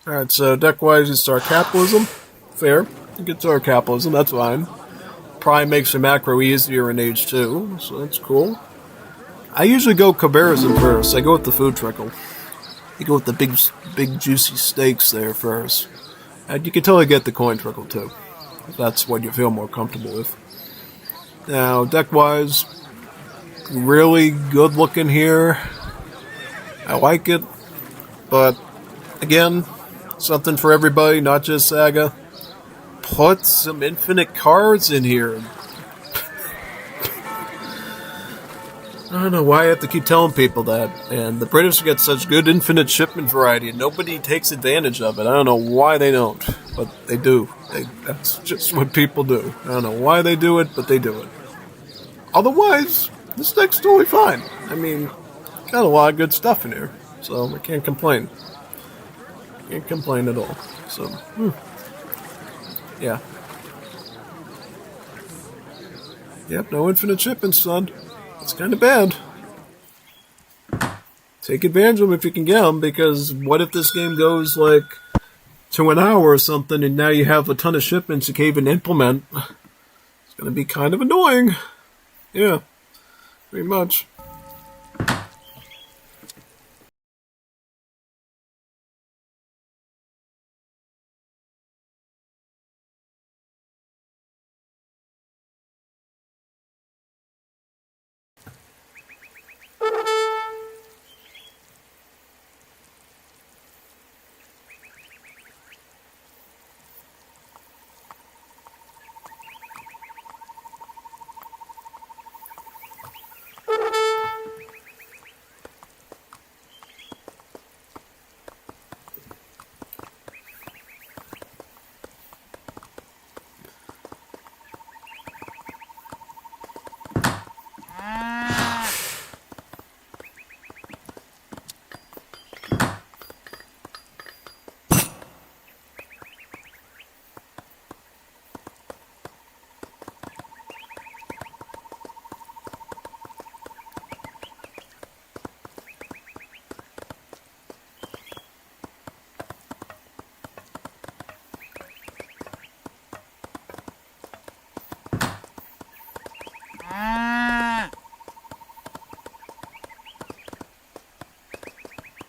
Alright, so deck-wise, you start capitalism. Fair. You can start capitalism, that's fine. Probably makes your macro easier in Age 2, so that's cool. I usually go Cabarism first. I go with the food trickle. You go with the big juicy steaks there first. And you can totally get the coin trickle too, if that's what you feel more comfortable with. Now, deck-wise, really good looking here. I like it, but again, something for everybody, not just Saga. Put some infinite cards in here. I don't know why I have to keep telling people that. And the British get such good infinite shipment variety, and nobody takes advantage of it. I don't know why they don't, but they do. That's just what people do. I don't know why they do it, but they do it. Otherwise, this deck's totally fine. I mean, got a lot of good stuff in here, so I can't complain. Can't complain at all. So, yeah. Yep, no infinite shipments, son. It's kind of bad. Take advantage of them if you can get them, because what if this game goes, to an hour or something, and now you have a ton of shipments you can't even implement? It's going to be kind of annoying. Yeah, pretty much.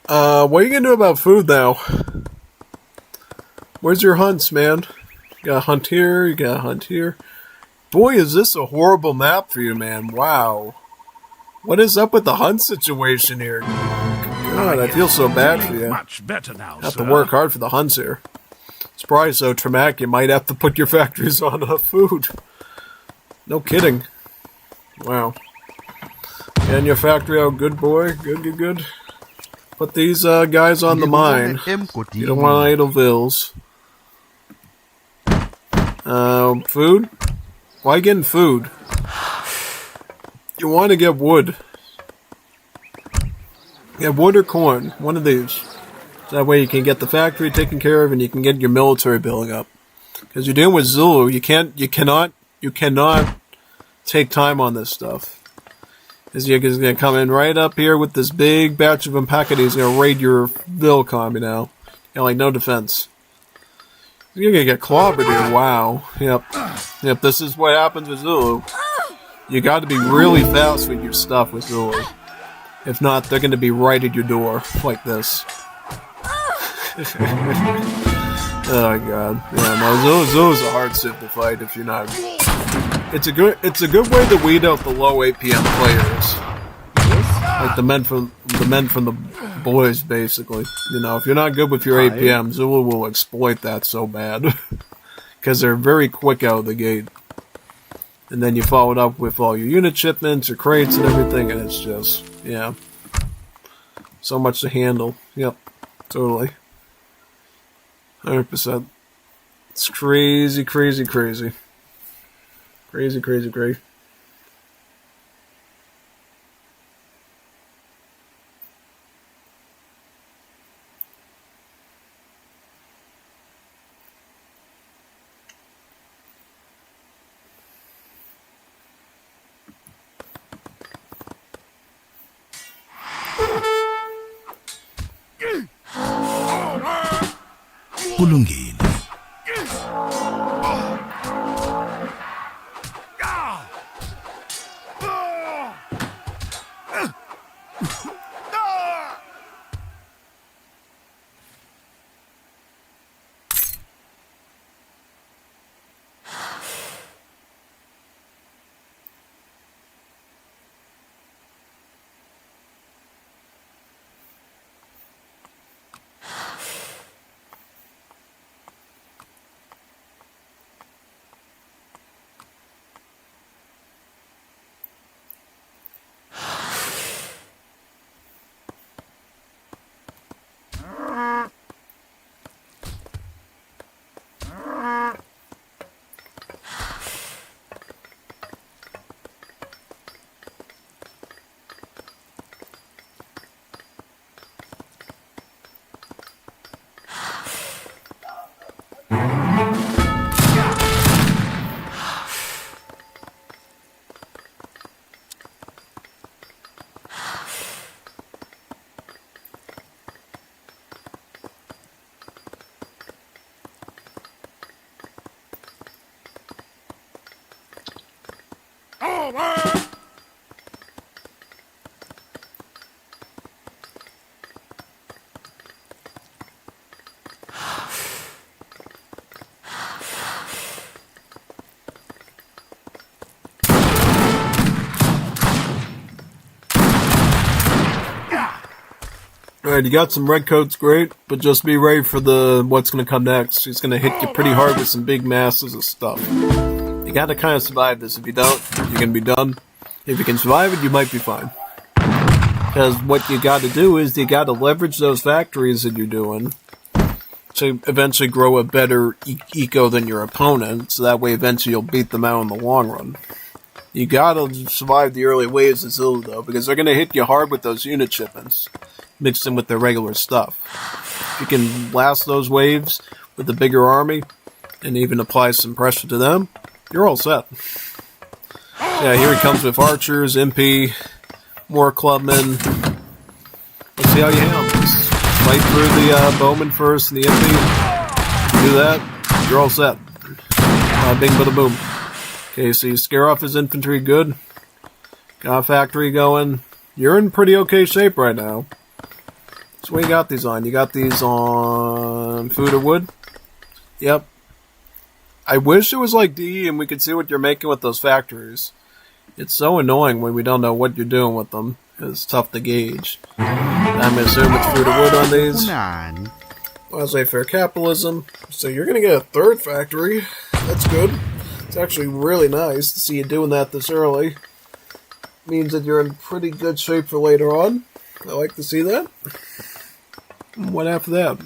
What are you gonna do about food now? Where's your hunts, man? You gotta hunt here, you gotta hunt here. Boy, is this a horrible map for you, man. Wow. What is up with the hunt situation here? God, I feel so bad for you. Much better now, Have to work hard for the hunts here. It's probably so traumatic you might have to put your factories on food. No kidding. Wow. And your factory out, good boy. Good. Put these guys on the mine. You don't want idle vills. Food? Why getting food? You want to get wood. Yeah, wood or corn. One of these. That way you can get the factory taken care of and you can get your military building up. Because you're dealing with Zulu, you cannot take time on this stuff. Because you're going to come in right up here with this big batch of Impacati. He's going to raid your Vilcom, you know. Like, no defense. You're going to get clobbered here. Wow. Yep, this is what happens with Zulu. You got to be really fast with your stuff with Zulu. If not, they're going to be right at your door. Like this. Oh god. Yeah, no, Zulu's a hard civ to fight if you're not. It's a good way to weed out the low APM players. Like the men from the boys, basically. You know, if you're not good with your APM, Zulu will exploit that so bad. Because they're very quick out of the gate. And then you follow it up with all your unit shipments, your crates and everything, and it's just, yeah. So much to handle. Yep. Totally. 100%. It's crazy. Crazy. kulungile. Alright, you got some red coats, great, but just be ready for what's going to come next. He's going to hit you pretty hard with some big masses of stuff. You got to kind of survive this. If you don't, you're going to be done. If you can survive it, you might be fine. Because what you got to do is you got to leverage those factories that you're doing to eventually grow a better eco than your opponent, so that way eventually you'll beat them out in the long run. You got to survive the early waves of Zulu, though, because they're going to hit you hard with those unit shipments, mixed in with their regular stuff. If you can last those waves with the bigger army, and even apply some pressure to them, you're all set. Yeah, here he comes with archers, MP, more clubmen. Let's see how you handle this. Fight through the bowman first and the MP. Do that, you're all set. Bing, bada, boom. Okay, so you scare off his infantry, good. Got a factory going. You're in pretty okay shape right now. As So what you got these on? You got these on food or wood? Yep. I wish it was like D and we could see what you're making with those factories. It's so annoying when we don't know what you're doing with them. It's tough to gauge. I'm going to assume it's food or wood on these. Laissez-faire capitalism. So you're going to get a third factory. That's good. It's actually really nice to see you doing that this early. Means that you're in pretty good shape for later on. I like to see that. What after that?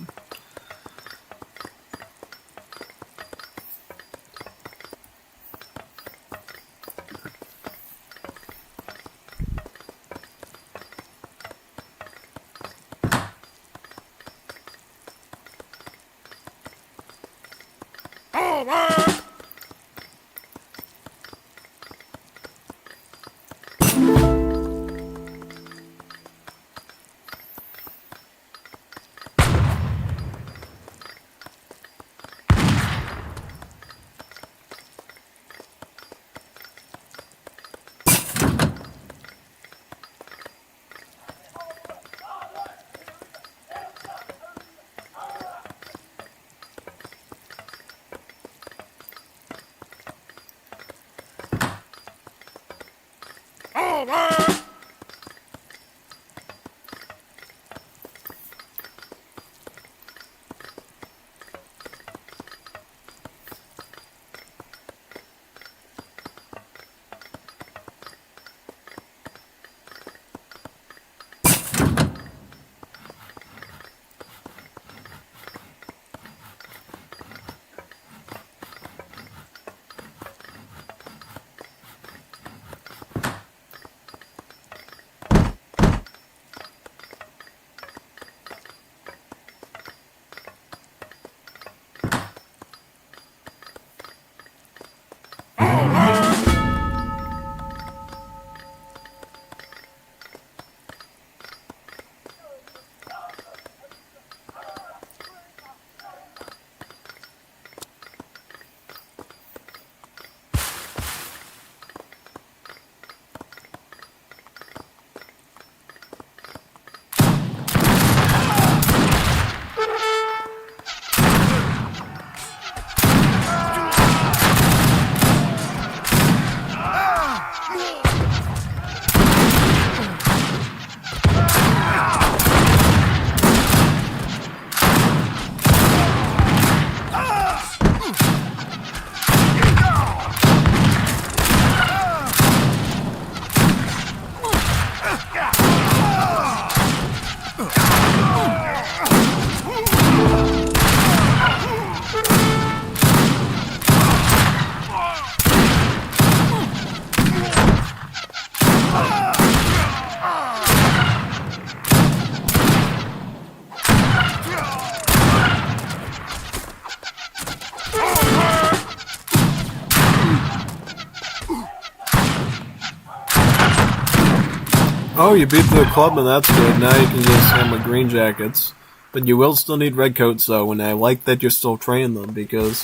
Oh, you beat the clubman, that's good. Now you can just hammer green jackets. But you will still need red coats, though, and I like that you're still training them, because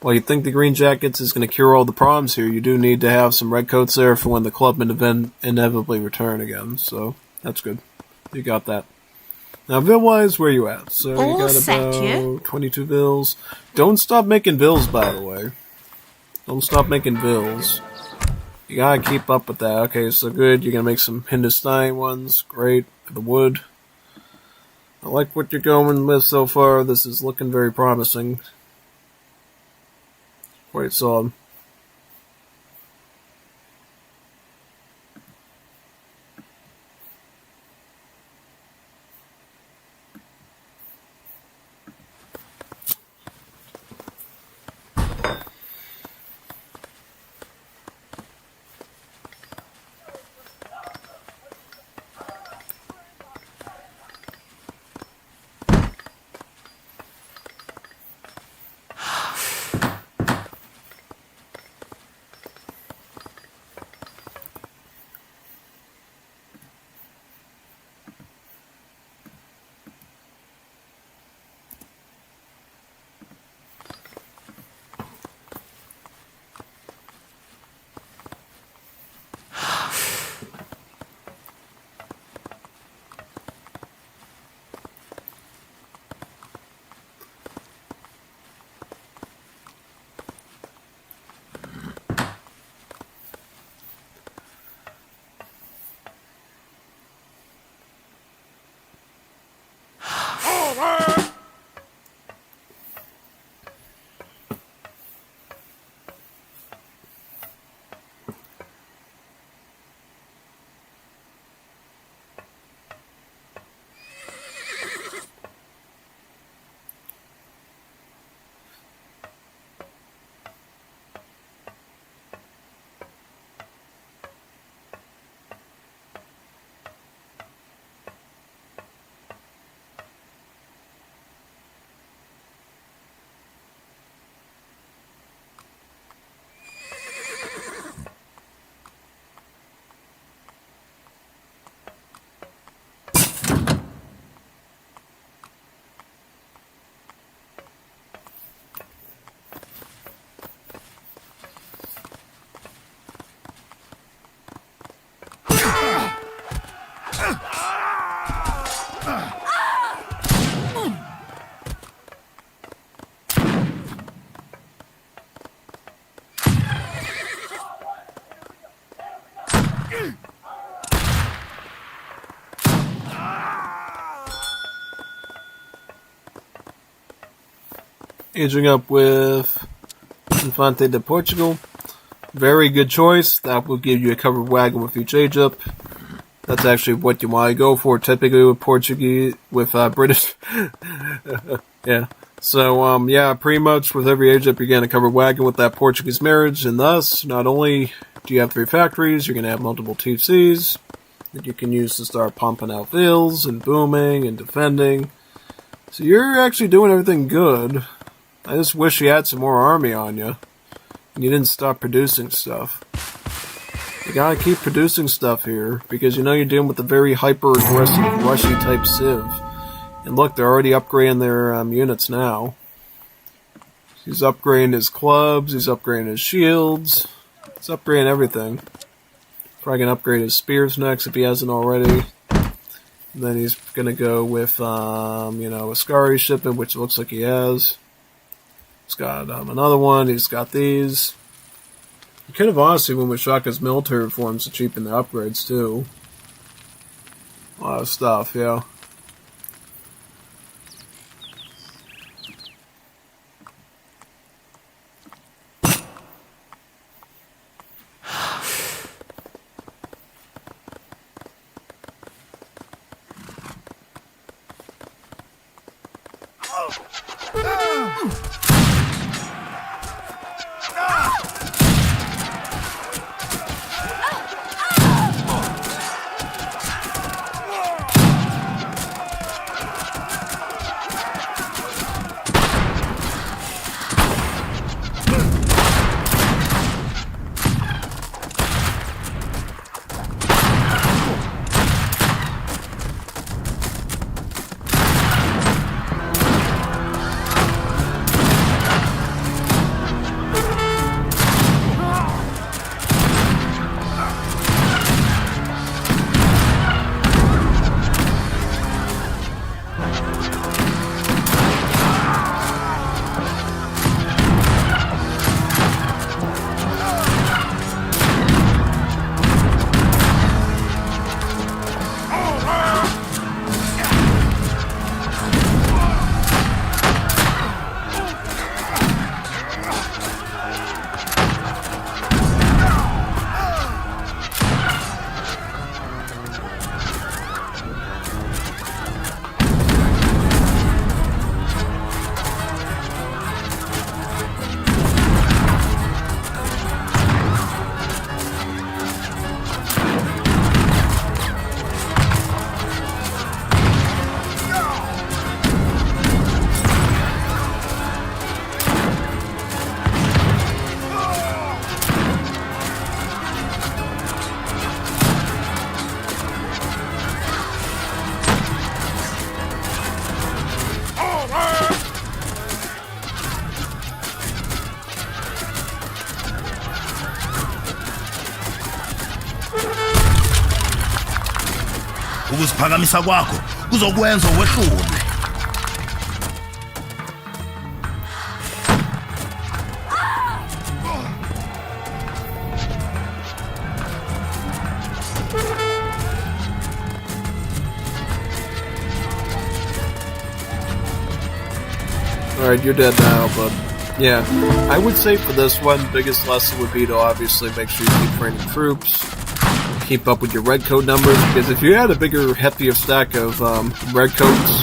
while you think the green jackets is going to cure all the problems here, you do need to have some red coats there for when the clubmen inevitably return again, so that's good. You got that. Now, bill-wise, where you at? So you got about 22 bills. Don't stop making bills, by the way. Don't stop making bills. You gotta keep up with that. Okay, so good. You're gonna make some Hindustani ones. Great. For the wood. I like what you're going with so far. This is looking very promising. Quite solid. aging up with Infante de Portugal. Very good choice. That will give you a covered wagon with each age up. That's actually what you want to go for, typically with Portuguese, with British. Yeah. So, yeah, pretty much with every age up, you're getting a covered wagon with that Portuguese marriage, and thus, not only do you have 3 factories, you're going to have multiple TCs that you can use to start pumping out fields and booming and defending. So you're actually doing everything good. I just wish you had some more army on you. And you didn't stop producing stuff. You gotta keep producing stuff here, because you know you're dealing with a very hyper-aggressive, rushy-type civ. And look, they're already upgrading their units now. He's upgrading his clubs, he's upgrading his shields, he's upgrading everything. Probably gonna upgrade his spears next if he hasn't already. And then he's gonna go with, a Scary shipment, which looks like he has. He's got another one. He's got these. You could have honestly went with Shaka's military reforms to cheapen the upgrades too. A lot of stuff, yeah. ukuziphakamisa kwakho kuzokwenza wehlule. Alright, you're dead now, but yeah. I would say for this one, biggest lesson would be to obviously make sure you keep training troops, keep up with your red coat numbers, because if you had a bigger, heftier stack of red coats,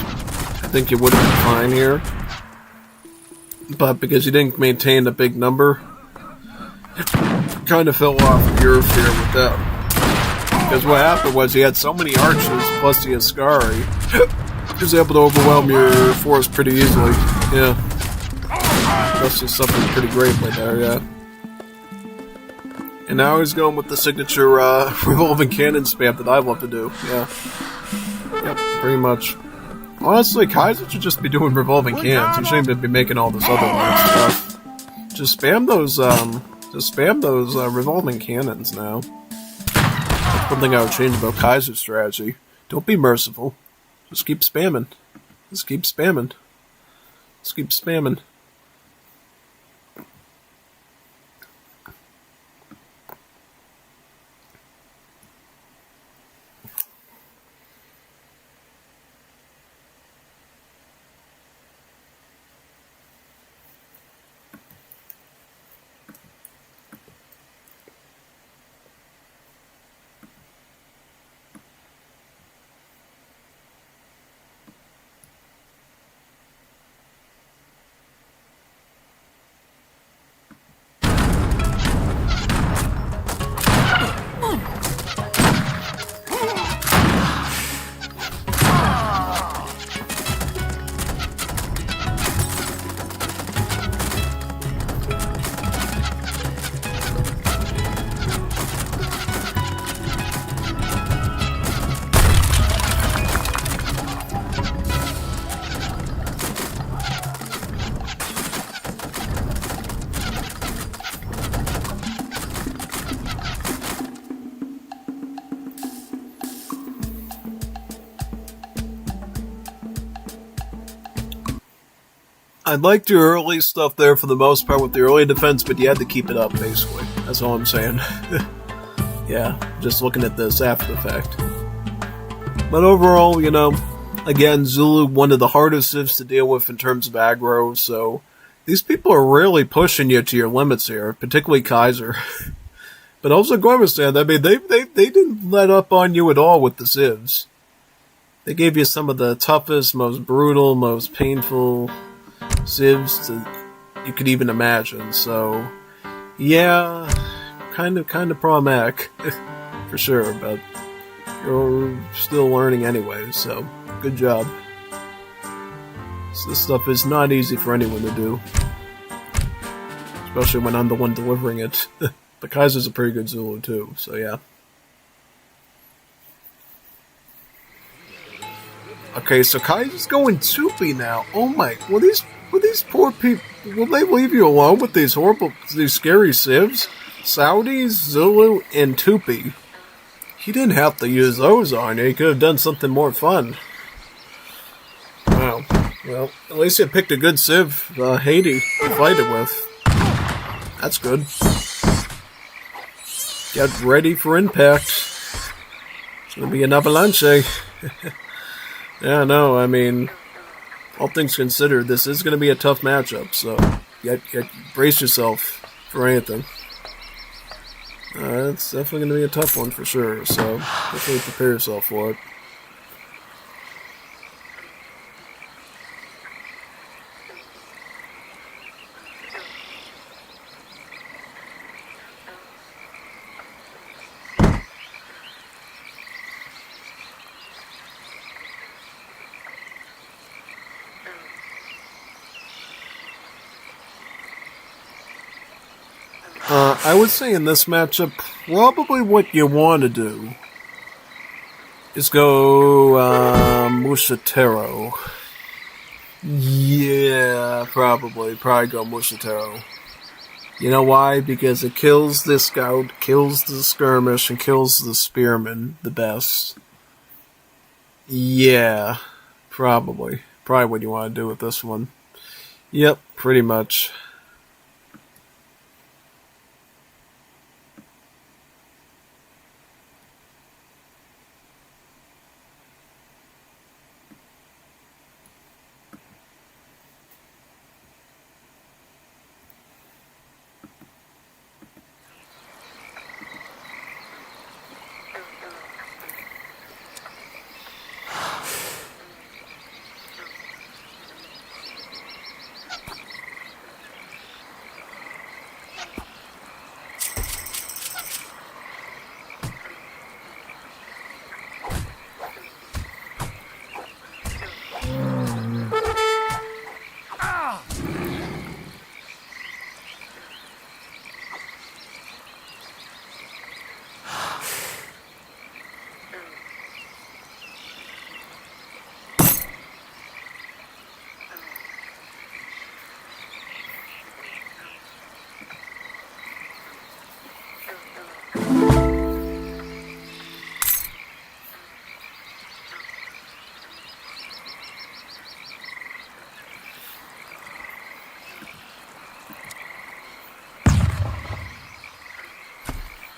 I think you would have been fine here. But because you didn't maintain a big number, kind of fell off your fear with that. Because what happened was he had so many archers, plus he had Scary, he was able to overwhelm your force pretty easily. Yeah. That's just something pretty great right there, yeah. And now he's going with the signature revolving cannon spam that I love to do, yeah. Yep, pretty much. Honestly, Kaiser should just be doing revolving cannons. He shouldn't even be making all this other weird stuff. Just spam those revolving cannons now. That's one thing I would change about Kaiser's strategy. Don't be merciful. Just keep spamming. Just keep spamming. Just keep spamming. I liked your early stuff there for the most part with the early defense, but you had to keep it up, basically. That's all I'm saying. Yeah, just looking at this after the fact. But overall, you know, again, Zulu, one of the hardest civs to deal with in terms of aggro, so these people are really pushing you to your limits here, particularly Kaiser. But also Gormistan, I mean, they didn't let up on you at all with the civs. They gave you some of the toughest, most brutal, most painful civs you could even imagine. So, yeah, kind of problematic for sure. But you're still learning anyway. So, good job. So this stuff is not easy for anyone to do, especially when I'm the one delivering it. But Kaiser's a pretty good Zulu too. So yeah. Okay, so Kaiser's going Tupi now. Oh my, will these poor people, will they leave you alone with these scary civs? Saudis, Zulu, and Tupi. He didn't have to use those on you, he could have done something more fun. Wow, well, at least he picked a good civ, Haiti, to fight it with. That's good. Get ready for impact. It's gonna be an avalanche. Yeah, no, I mean, all things considered, this is going to be a tough matchup, so brace yourself for anything. It's definitely going to be a tough one for sure, so definitely prepare yourself for it. I would say in this matchup, probably what you want to do is go Mushatero. Yeah, probably go Mushatero. You know why? Because it kills the scout, kills the skirmish, and kills the spearman the best. Yeah, probably what you want to do with this one. Yep, pretty much.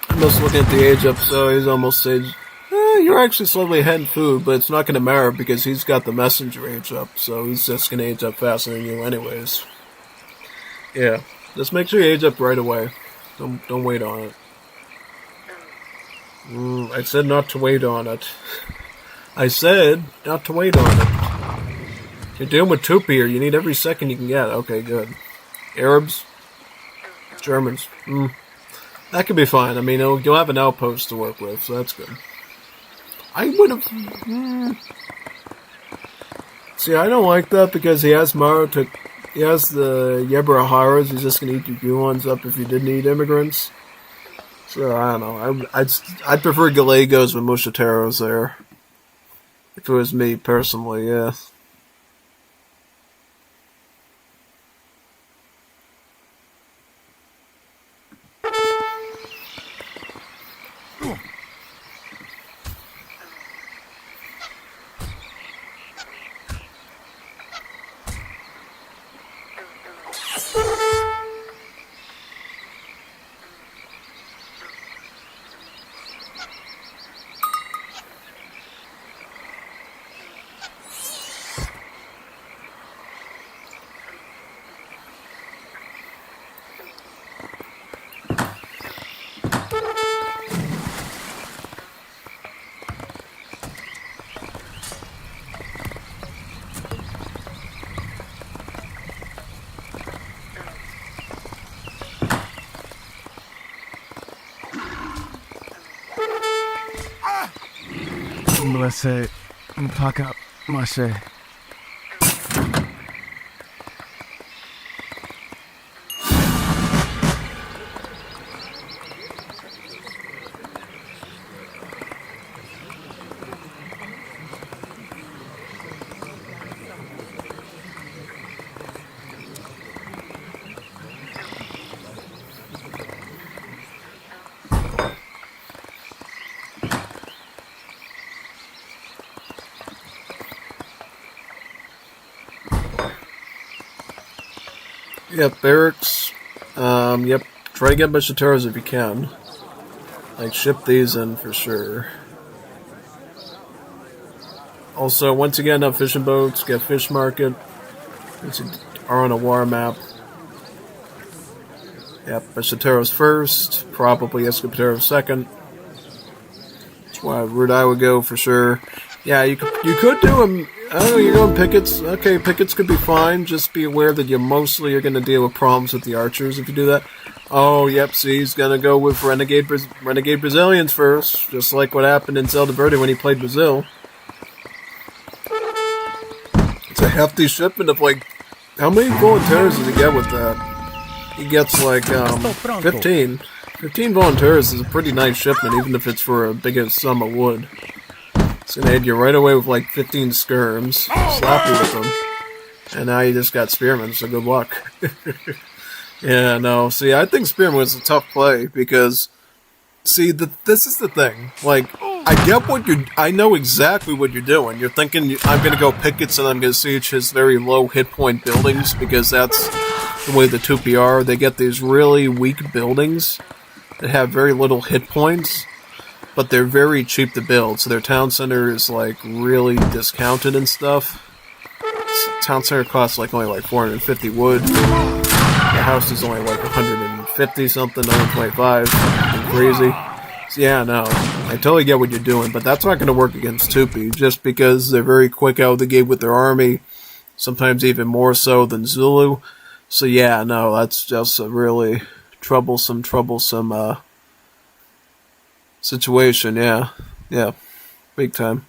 I'm just looking at the age up, so he's almost age. You're actually slightly ahead in food, but it's not going to matter because he's got the messenger age up, so he's just going to age up faster than you anyways. Yeah, just make sure you age up right away. Don't wait on it. I said not to wait on it. I said not to wait on it. You're dealing with Tupi here. You need every second you can get. Okay, good. Arabs? Germans? That could be fine. I mean, you'll have an outpost to work with, so that's good. I would have... See, I don't like that because he has he has the Yebraharas. He's just going to eat your Gulans up if you did need immigrants. So, I don't know. I'd prefer Gallegos with Mushateros there. If it was me, personally, yeah. USA mpaka mashe. Yep, barracks. Yep. Try to get Bishateros if you can. Like, ship these in for sure. Also, once again, up fishing boats, get fish market. Are on a war map. Yep, Bishateros first, probably Escopateros second. That's why route I would go for sure. Yeah, you could do them. Oh, you're going pickets. Okay, pickets could be fine. Just be aware that you mostly are going to deal with problems with the archers if you do that. Oh, yep, see, he's going to go with Renegade Brazilians first, just like what happened in Zelda Verde when he played Brazil. It's a hefty shipment of, like, how many volunteers does he get with that? He gets, like, 15. 15 volunteers is a pretty nice shipment, even if it's for a big sum of wood. It's gonna hit you right away with like 15 skirms, slap you with them, and now you just got spearmen, so good luck. Yeah, no, see, I think spearman was a tough play, because, see, this is the thing, like, I know exactly what you're doing. You're thinking, I'm gonna go pickets and I'm gonna siege his very low hit point buildings, because that's the way the Tupi are. They get these really weak buildings that have very little hit points, but they're very cheap to build, so their town center is, like, really discounted and stuff. Town center costs, like, only, like, 450 wood. The house is only, like, 150 something, 125. Crazy. So, yeah, no. I totally get what you're doing, but that's not going to work against Tupi, just because they're very quick out of the gate with their army, sometimes even more so than Zulu. So, yeah, no, that's just a really troublesome, situation, yeah. Yeah. Big time.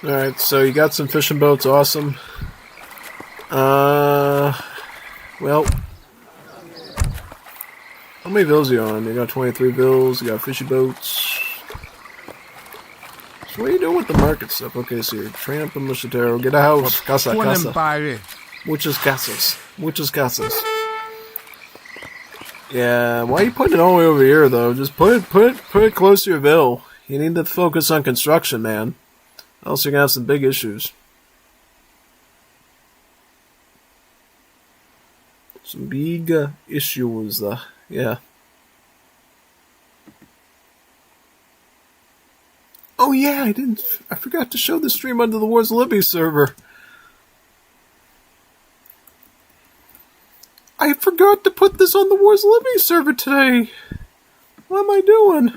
Alright, so you got some fishing boats, awesome. Well, how many bills are you on? You got 23 bills, you got fishing boats. So what are you doing with the market stuff? Okay, so you're training up a Muchatero, get a house, casa. Muchas casas. Yeah, why are you putting it all the way over here, though? Just put it close to your bill. You need to focus on construction, man. else you're gonna have some big issues. Some big issues, yeah. Oh yeah, I forgot to show the stream under the Wars of Libby server. I forgot to put this on the Wars of Libby server today. What am I doing?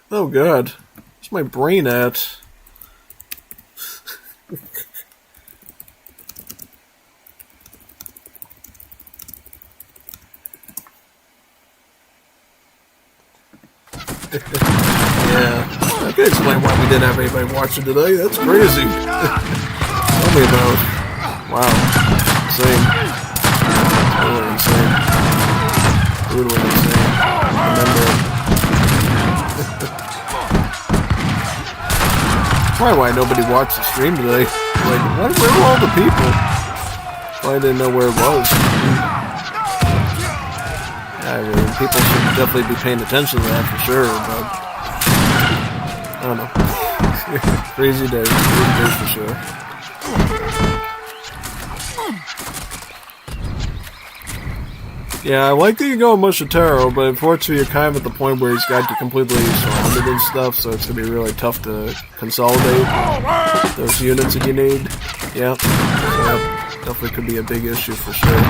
Oh god. Where's my brain at? Yeah. I can explain why we didn't have anybody watching today. That's crazy. Tell me about it. Wow. Insane. Totally insane. Brutally insane. Remember it. Probably why nobody watched the stream today. Like, where were all the people? I didn't know where it was. I mean, people should definitely be paying attention to that for sure, but I don't know. Crazy day for sure. Yeah, I like that you go with Mushitaro, but unfortunately you're kind of at the point where he's got you completely surrounded and stuff, so it's going to be really tough to consolidate those units that you need. Yeah, so definitely could be a big issue for sure.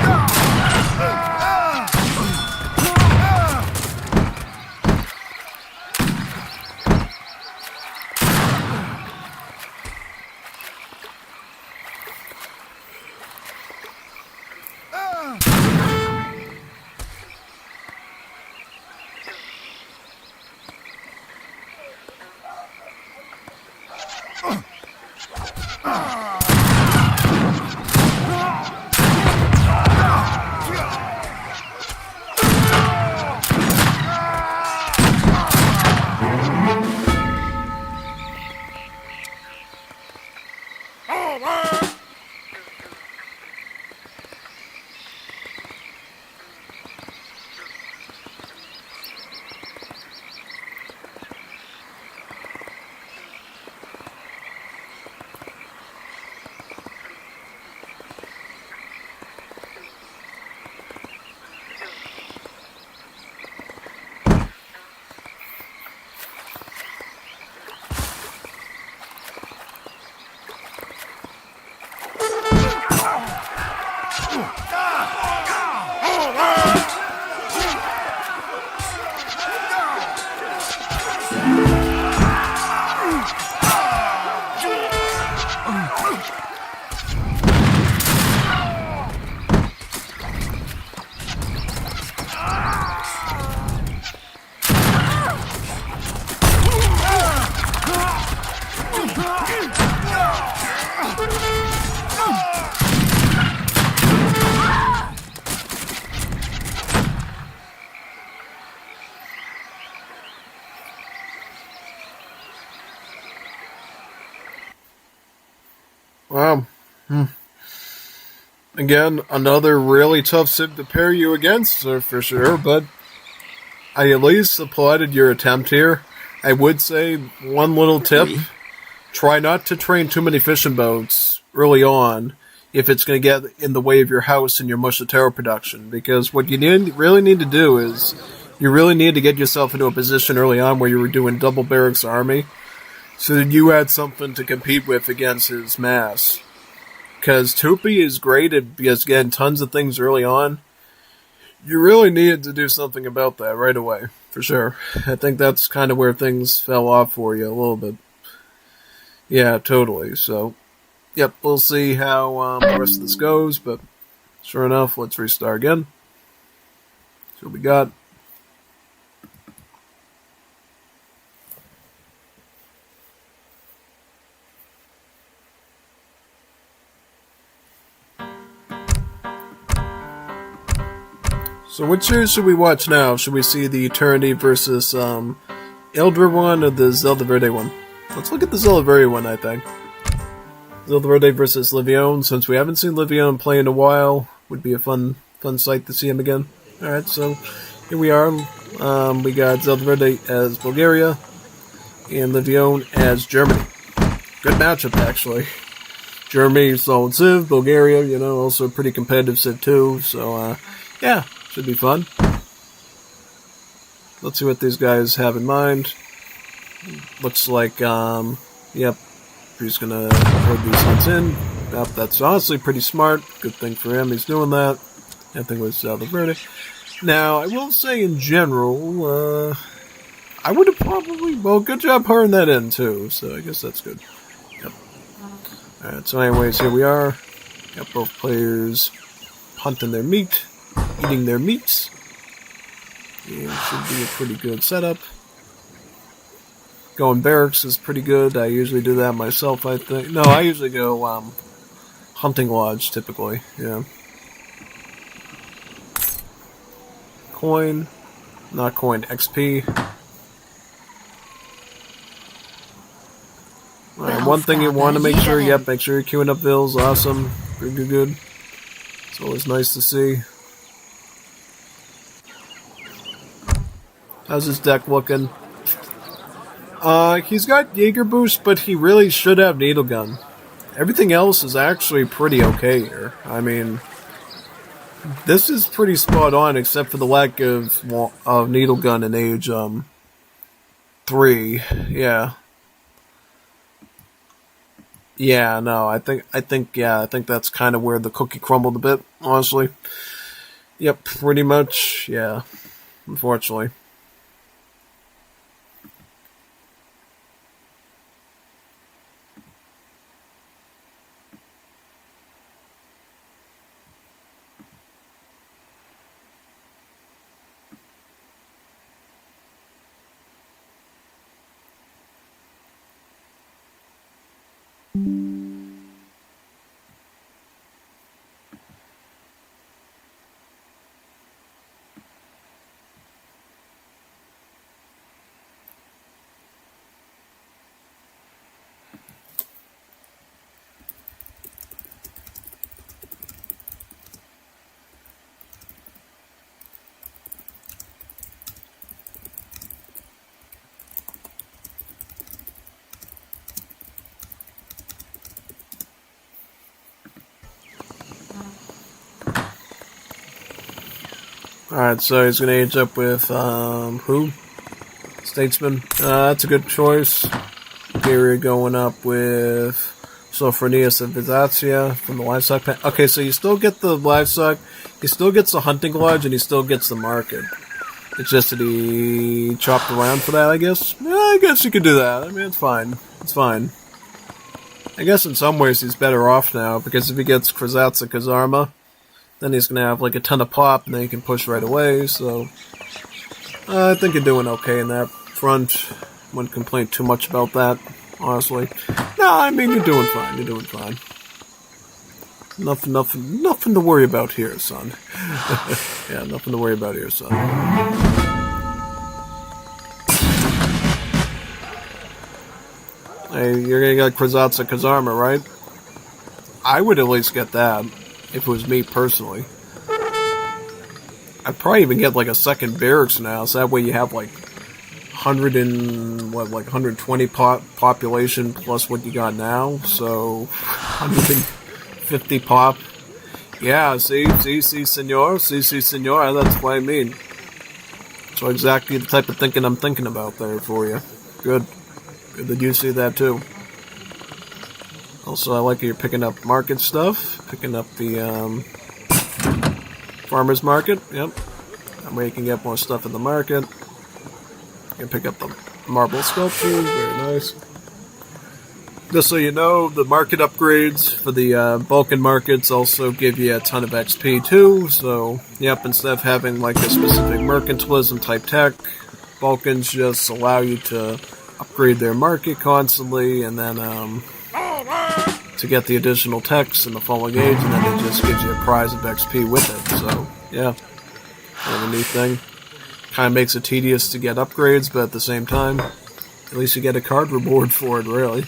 Wow. Again, another really tough civ to pair you against, for sure, but I at least applauded your attempt here. I would say one little tip, try not to train too many fishing boats early on if it's going to get in the way of your house and your Mushitaro production, because what you really need to do is you really need to get yourself into a position early on where you were doing double barracks army, so that you had something to compete with against his mass. Because Tupi is great at getting tons of things early on. You really needed to do something about that right away, for sure. I think that's kind of where things fell off for you a little bit. Yeah, totally. So, yep, we'll see how the rest of this goes, but sure enough, let's restart again. See what we got. So which series should we watch now? Should we see the Eternity versus Eldra one or the Zelda Verde one? Let's look at the Zelda Verde one, I think. Zelda Verde versus Livione, since we haven't seen Livione play in a while, would be a fun sight to see him again. Alright, so here we are. We got Zelda Verde as Bulgaria and Livione as Germany. good matchup, actually. Germany, solid Civ. Bulgaria, you know, also a pretty competitive Civ too. So, yeah, should be fun. Let's see what these guys have in mind. Looks like, yep, he's gonna herd these hunts in. Yep, that's honestly pretty smart. Good thing for him, he's doing that. I think it was the Verde. Now, I will say in general, I would have probably, well, good job herding that in too, so I guess that's good. Yep. Alright, so anyways, here we are. Got both players hunting their meat, eating their meats. Yeah, should be a pretty good setup. Going barracks is pretty good. I usually do that myself, I think. No, I usually go, hunting lodge, typically, yeah. Coin. Not coin, XP. One thing you want to make sure, make sure you're queuing up bills. Awesome. Good. It's always nice to see. How's his deck looking? He's got Jaeger boost, but he really should have needle gun. Everything else is actually pretty okay here. I mean, this is pretty spot on, except for the lack of needle gun in age 3. Yeah. Yeah, no, I think that's kind of where the cookie crumbled a bit, honestly. Yep, pretty much, yeah, unfortunately. Alright, so he's going to age up with, who? Statesman. That's a good choice. Bulgaria going up with Sophronia Civilizatia from the livestock pen. Okay, so you still get the livestock, he still gets the hunting lodge, and he still gets the market. It's just that he chopped around for that, I guess. Yeah, I guess you could do that. I mean, it's fine. It's fine. I guess in some ways he's better off now, because if he gets Krasatsa Kazarma, then he's going to have like a ton of pop, and then he can push right away, so I think you're doing okay in that front. Wouldn't complain too much about that, honestly. No, I mean, you're doing fine, you're doing fine. Nothing to worry about here, son. Yeah, nothing to worry about here, son. Hey, you're going to get Krasatsa Kazarma, right? I would at least get that. If it was me personally. I'd probably even get like a second barracks now, so that way you have like 120 population plus what you got now, so 150 pop. Yeah, see, senor, that's what I mean. So exactly the type of thinking I'm thinking about there for you. Good that you see that too. Also, I like you're picking up market stuff, picking up the farmer's market, yep. That way you can get more stuff in the market. You can pick up the marble sculptures, very nice. Just so you know, the market upgrades for the Balkan markets also give you a ton of XP too, so, yep, instead of having like a specific mercantilism type tech, Balkans just allow you to upgrade their market constantly, and then, to get the additional techs in the following age, and then it just gives you a prize of XP with it. So, yeah, kind of a neat thing. Kind of makes it tedious to get upgrades, but at the same time, at least you get a card reward for it, really.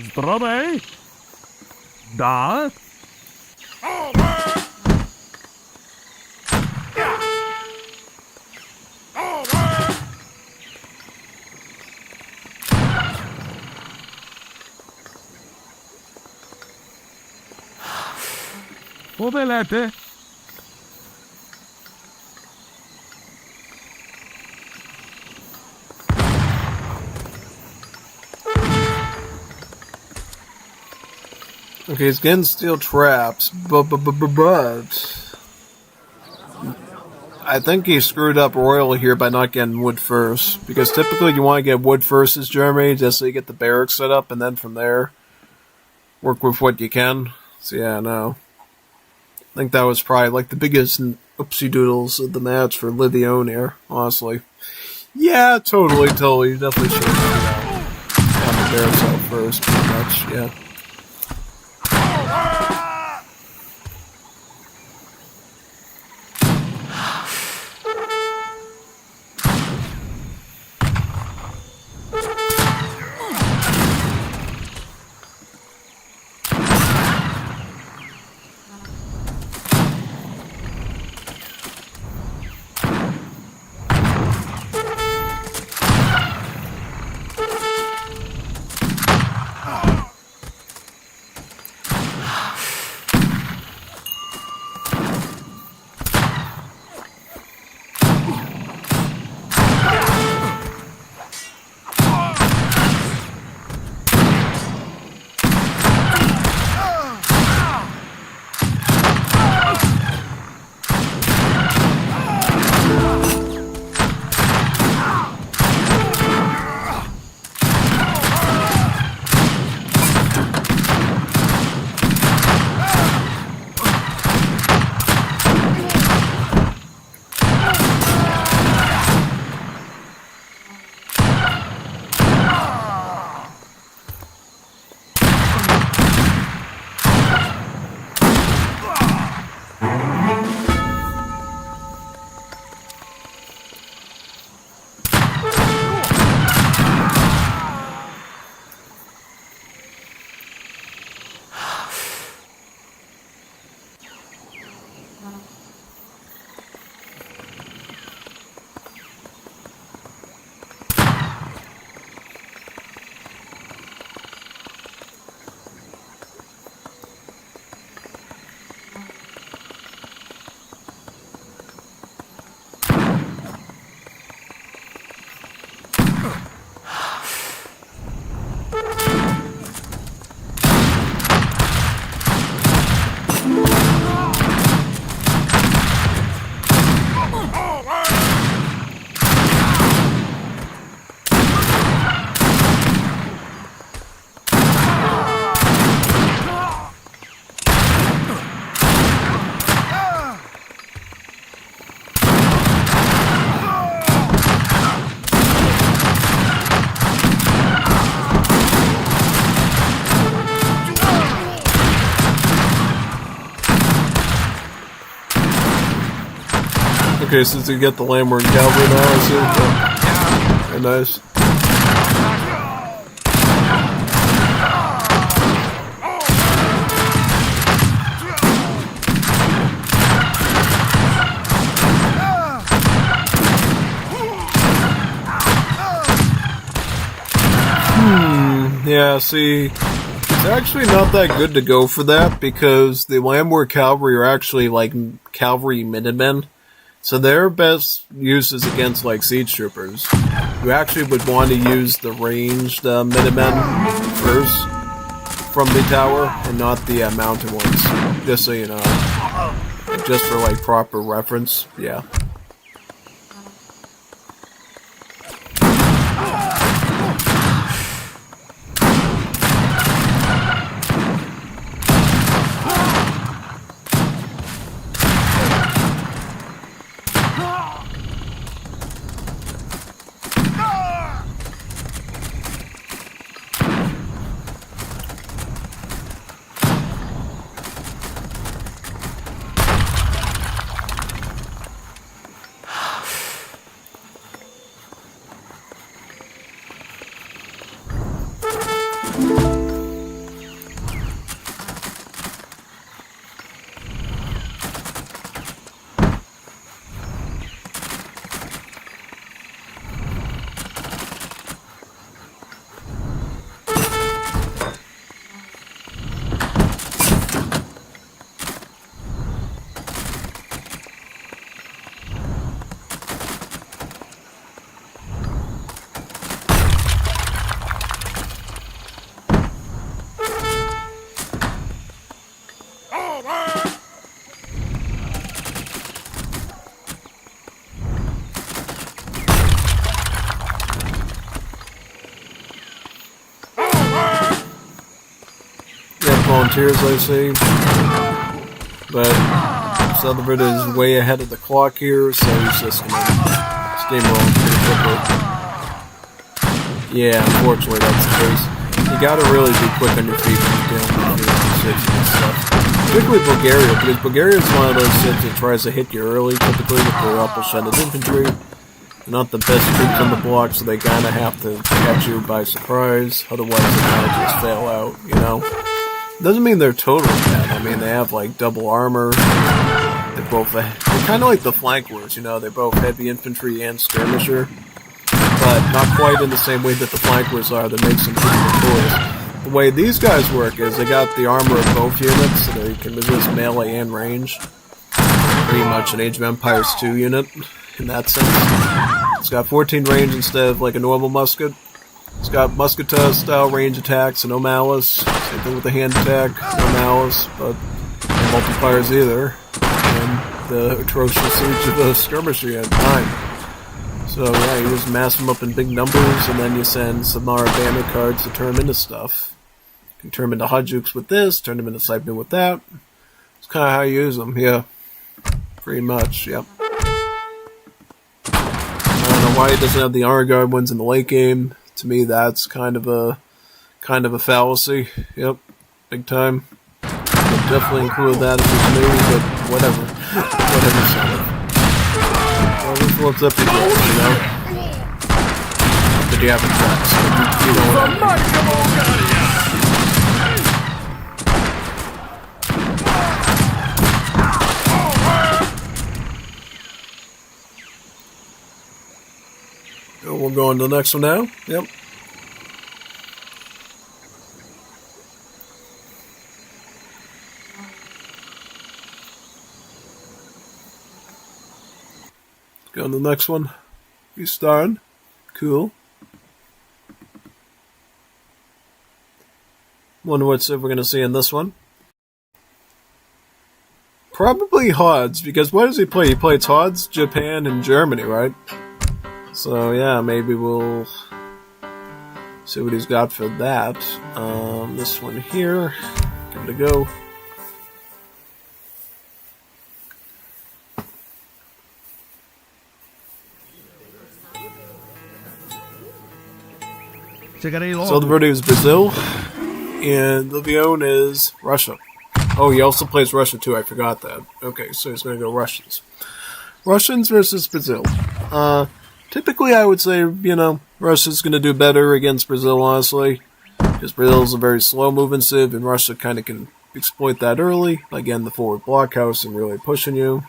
Zdrowej? Da? Povelete. Okay, he's getting steel traps, but I think he screwed up royally here by not getting wood first, because typically you want to get wood first as Germany, just so you get the barracks set up, and then from there, work with what you can. So yeah, no. I think that was probably like the biggest oopsie doodles of the match for Livione here, honestly. Yeah, totally. You definitely should have gotten the barracks out first, pretty much, yeah. Okay, since you get the Landward Cavalry now, I see. Yeah. Okay, nice. Yeah, see, it's actually not that good to go for that, because the Landward Cavalry are actually, like, cavalry Minutemen. So their best use is against, like, siege troopers. You actually would want to use the ranged Minutemen first from the tower, and not the mounted ones. Just so you know. Just for, like, proper reference, yeah. volunteers, I see. But Sutherland is way ahead of the clock here, so he's just going to steamroll pretty quickly. Yeah, unfortunately that's the case. You gotta really be quick on your feet when you're dealing with your position and stuff. Particularly Bulgaria, because Bulgaria is one of those cities that tries to hit you early, typically with their upper-sended infantry. They're not the best troops on the block, so they kinda have to catch you by surprise, otherwise they kinda just fail out, you know? Doesn't mean they're totally bad. I mean, they have, like, double armor. They're both, they're kinda like the flankers, you know? They're both heavy infantry and skirmisher. But not quite in the same way that the flankers are that makes them pretty victorious. The way these guys work is they got the armor of both units, so they can resist melee and range. Pretty much an Age of Empires 2 unit, in that sense. It's got 14 range instead of like a normal musket. It's got musketeer-style range attacks and no malice. Same thing with the hand attack, no malice, but no multipliers either. And the atrocious siege of the skirmisher at 9. So yeah, you just mass them up in big numbers, and then you send Samara banner cards to turn them into stuff. You can turn them into Hajuks with this, turn them into Scythemen with that. It's kind of how you use them, yeah. Pretty much, yep. I don't know why he doesn't have the Honor Guard ones in the late game. To me, that's kind of a fallacy. Yep, big time. I'll definitely include that if it's new, but whatever. Whatever, so. Well, this one's up to you, you know? But you haven't tried, so you know what I mean. We'll go on to the next one now. Yep. Go on to the next one. He's starring. Cool. Wonder what we're going to see in this one. Probably Hods, because what does he play? He plays Hods, Japan, and Germany, right? So yeah, maybe we'll see what he's got for that. This one here, give it a go. So the Verde is Brazil, and Livione is Russia. Oh, he also plays Russia too, I forgot that. Okay, so he's going to go Russians. Russians versus Brazil. Typically I would say, you know, Russia's going to do better against Brazil, honestly. Because Brazil's a very slow-moving civ, and Russia kind of can exploit that early. Again, the forward blockhouse and really pushing you.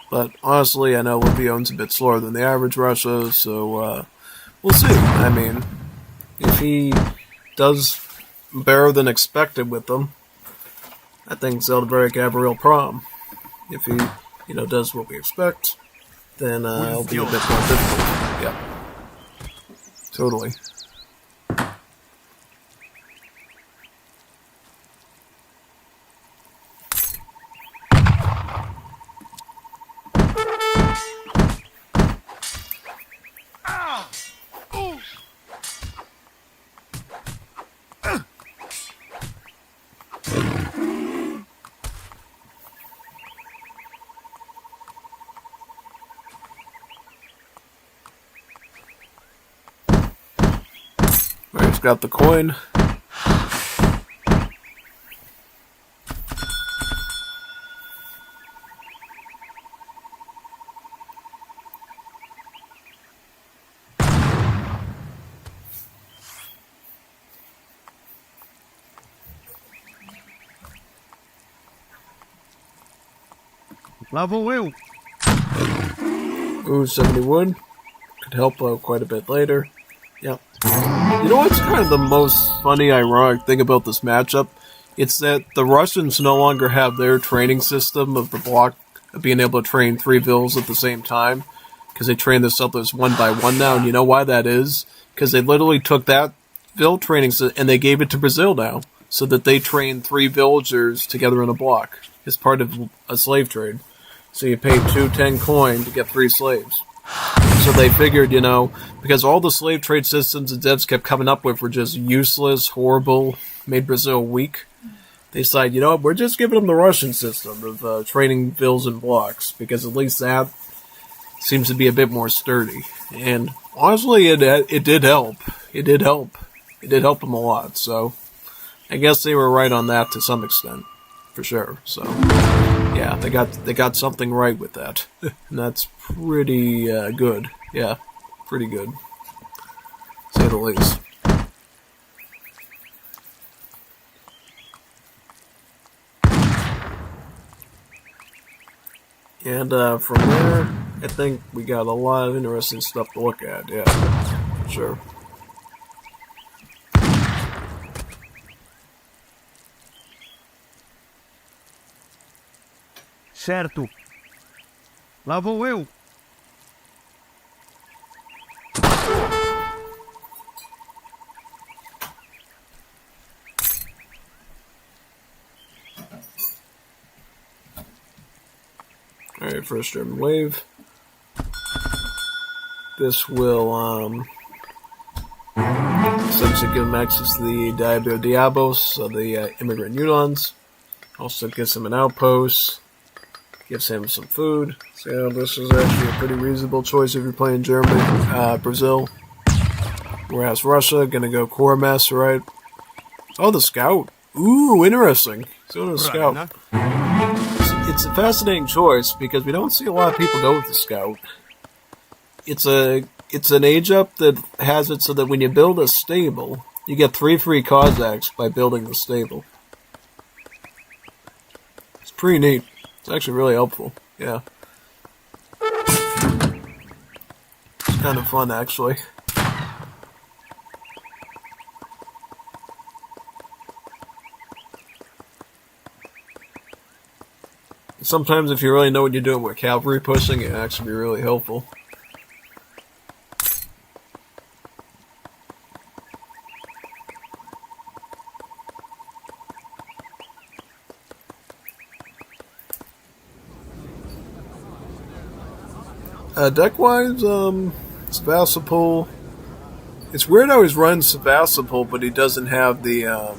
But honestly, I know Livione's a bit slower than the average Russia, so we'll see. I mean, if he does better than expected with them, I think Zelda can have a real problem. If he, you know, does what we expect, then it'll be a bit more difficult. Yeah. Totally. Alright, he's got the coin. Level will. Ooh, 71. Could help out quite a bit later. Yep. You know what's kind of the most funny, ironic thing about this matchup? It's that the Russians no longer have their training system of the block of being able to train 3 vills at the same time. Because they train the settlers one by one now, and you know why that is? Because they literally took that vill training and they gave it to Brazil now. So that they train 3 villagers together in a block as part of a slave trade. So you pay 210 coin to get 3 slaves. So they figured, you know, because all the slave trade systems the devs kept coming up with were just useless, horrible, made Brazil weak, they decide, you know what, we're just giving them the Russian system of training vills and blocks, because at least that seems to be a bit more sturdy. And honestly, it did help. It did help. It did help them a lot. So I guess they were right on that to some extent, for sure. So yeah, they got something right with that, and that's pretty good. Yeah, pretty good, to say the least. And from there, I think we got a lot of interesting stuff to look at. Yeah, for sure. Certo. Lá vou eu. Alright, first German wave. This will, essentially give him access to the Diablo Diabos, so the immigrant Unons. Also gives him an outpost. Gives him some food. So this is actually a pretty reasonable choice if you're playing Germany, Brazil. Whereas Russia, gonna go core mess, right? Oh, the scout. Ooh, interesting. So the scout. It's a fascinating choice because we don't see a lot of people go with the scout. It's an age up that has it so that when you build a stable, you get 3 free Cossacks by building the stable. It's pretty neat. It's actually really helpful. Yeah. It's kind of fun, actually. Sometimes if you really know what you're doing with cavalry pushing, it can actually be really helpful. Deck-wise, Sevastopol. It's weird how he's running Sevastopol, but he doesn't have the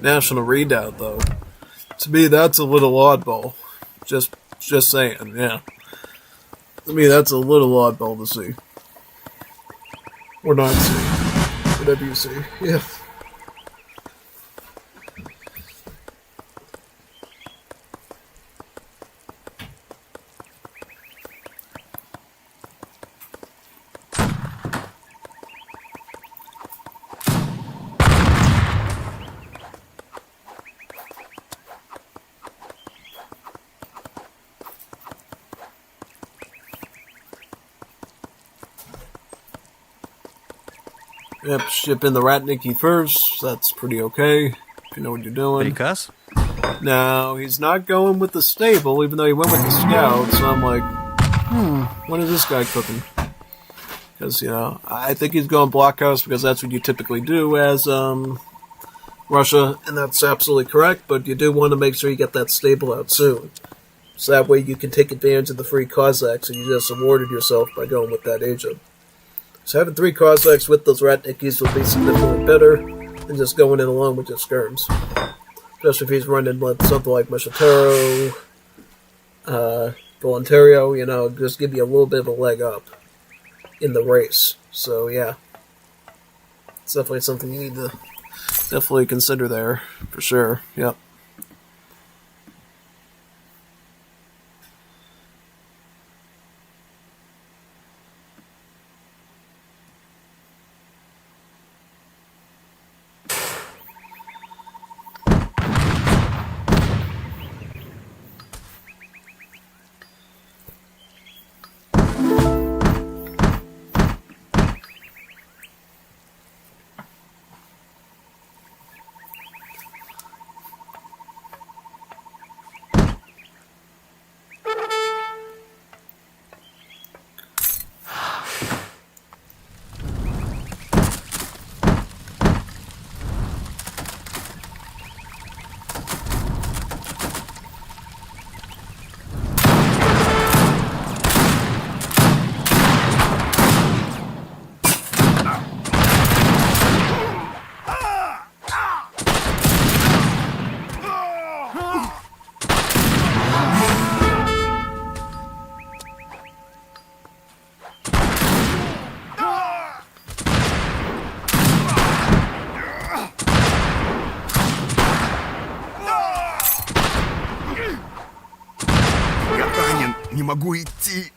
national redoubt, though. To me, that's a little oddball. Just saying, yeah. To me, that's a little oddball to see. Or not see. Whatever you see. Yeah. Yep, ship in the Ratniki first. That's pretty okay, if you know what you're doing. Prikaz? No, he's not going with the stable, even though he went with the scout, so I'm like, what is this guy cooking? Because, you know, I think he's going blockhouse because that's what you typically do as Russia, and that's absolutely correct, but you do want to make sure you get that stable out soon. So that way you can take advantage of the free Cossacks that you just awarded yourself by going with that agent. So having 3 Cossacks with those Ratnikis will be significantly better than just going in alone with just skirms. Especially if he's running something like Machatero, Voluntario, you know, just give you a little bit of a leg up in the race. So yeah, it's definitely something you need to definitely consider there, for sure, yep. могу идти.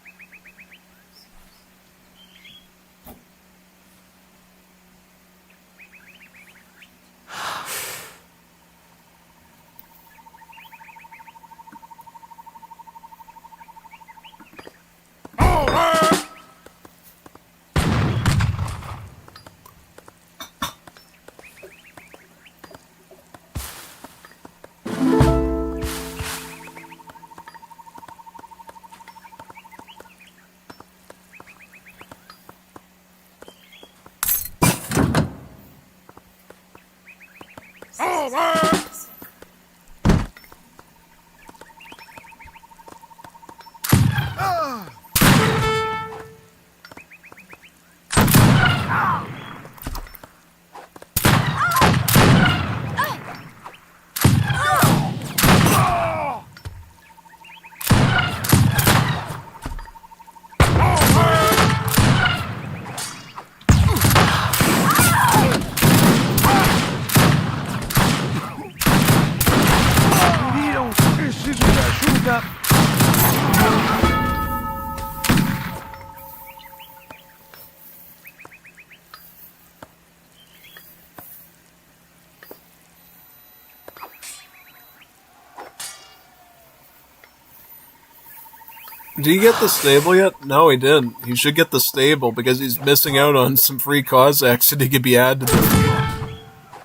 Did he get the stable yet? No, he didn't. He should get the stable because he's missing out on some free Cossacks that he could be added to the...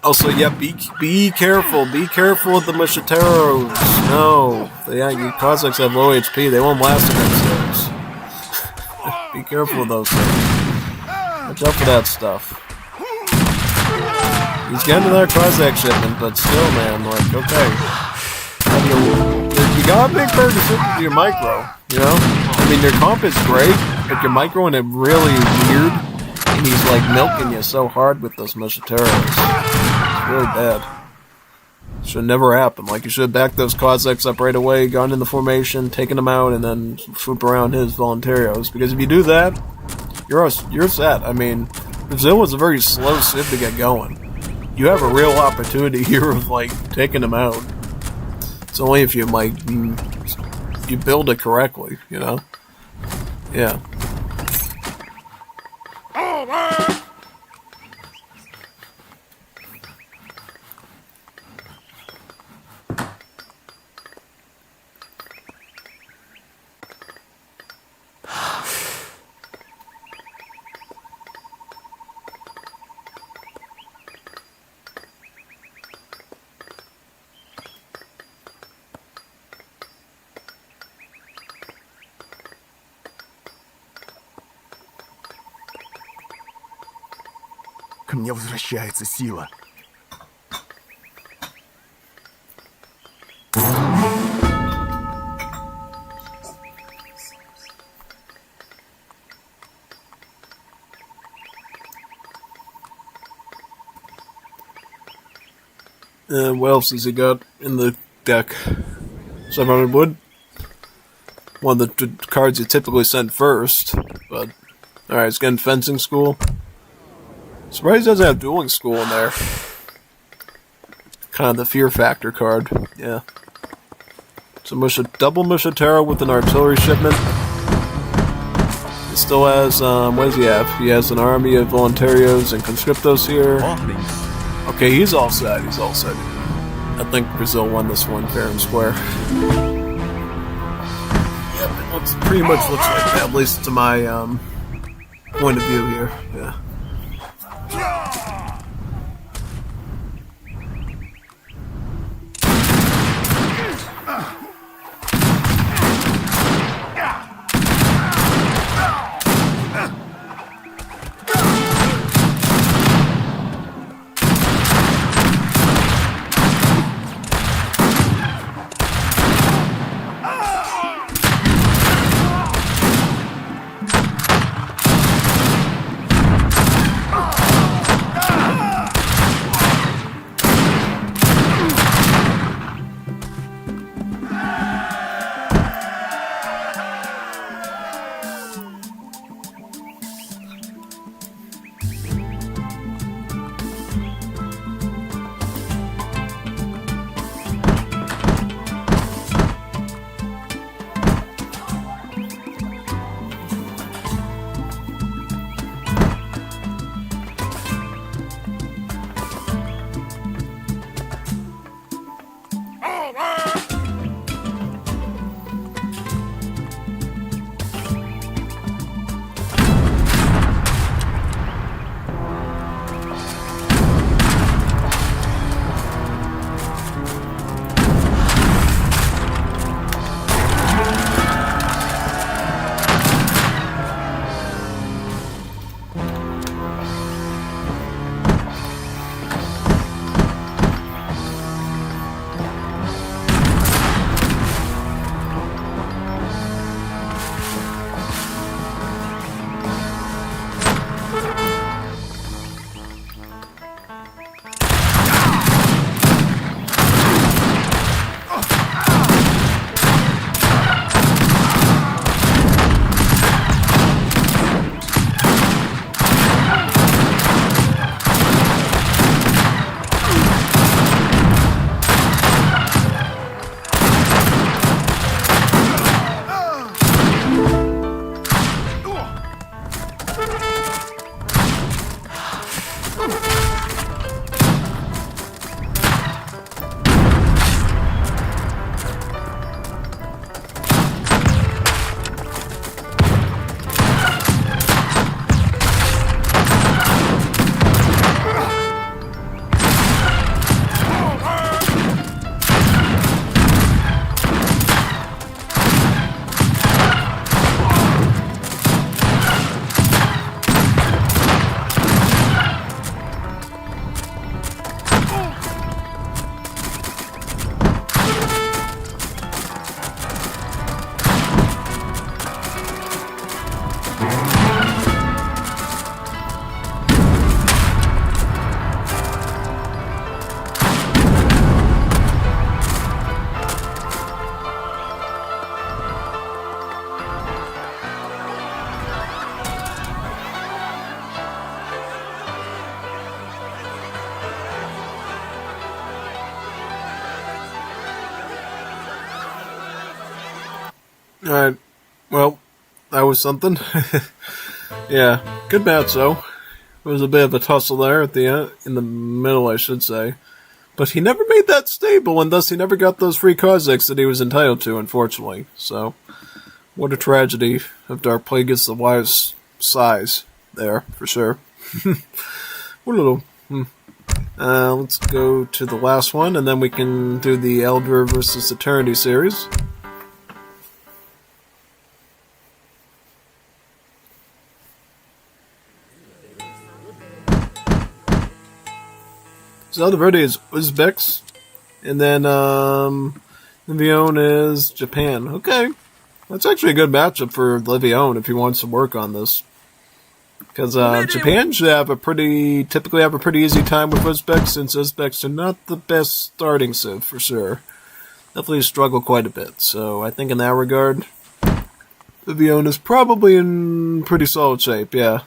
Also, yeah, be careful. Be careful with the Musketeros. No. Your Cossacks have low HP. They won't last against those. Be careful with those things. Watch out for that stuff. He's getting another Cossack shipment, but still, man, like, okay. You gotta make better decisions with your micro, you know? I mean, your comp is great, but your micro and it really weird, and he's like milking you so hard with those Musketeros. It's really bad. Should never happen. Like, you should have backed those Cossacks up right away, gone in the formation, taken them out, and then swoop around his Voluntarios. Because if you do that, you're set. I mean, Brazil was a very slow civ to get going. You have a real opportunity here of, like, taking them out. It's only if you, like, you build it correctly, you know? Yeah. Ко мне возвращается сила. What else has he got in the deck? 700 wood? One of the cards you typically send first, but... Alright, he's getting fencing school. Surprised he doesn't have dueling school in there. Kind of the fear factor card, yeah. So double Mushitero with an artillery shipment. He still has, what does he have? He has an army of Voluntarios and Conscriptos here. Okay, he's all set, I think Brazil won this one fair and square. Yep, it pretty much looks like that, at least to my, point of view here, yeah. Alright, well, that was something. Yeah, good match though. It was a bit of a tussle there at the end, in the middle, I should say. But he never made that stable, and thus he never got those free Cossacks that he was entitled to, unfortunately. So, what a tragedy of Dark Plagueis the Wise size there, for sure. What a little... let's go to the last one, and then we can do the Elder versus Eternity series. So the Verde is Uzbeks, and then Livion is Japan. Okay, that's actually a good matchup for Livion if he wants to work on this. Because Japan should typically have a pretty easy time with Uzbeks, since Uzbeks are not the best starting civ, for sure. Definitely struggle quite a bit, so I think in that regard, Livion is probably in pretty solid shape, yeah.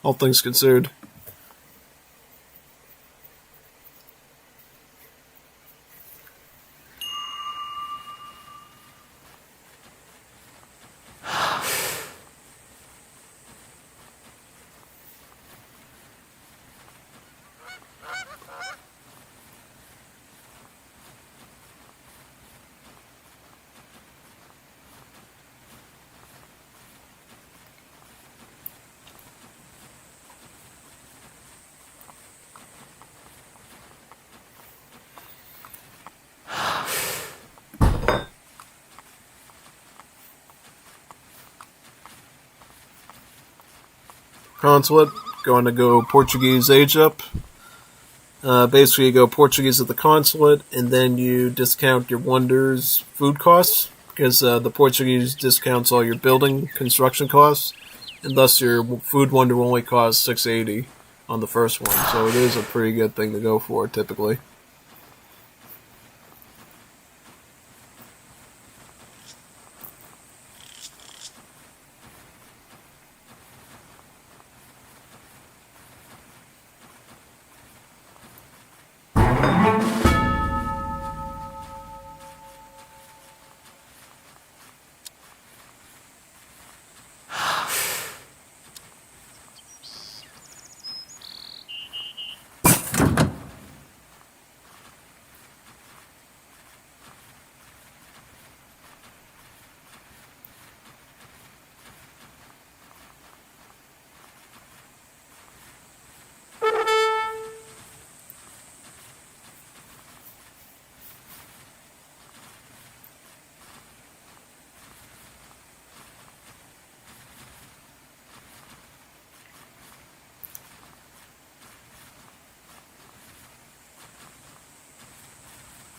All things considered. Consulate, going to go Portuguese age up. Basically, you go Portuguese at the consulate, and then you discount your wonders' food costs, because the Portuguese discounts all your building construction costs, and thus your food wonder will only cost 680 on the first one. So it is a pretty good thing to go for, typically.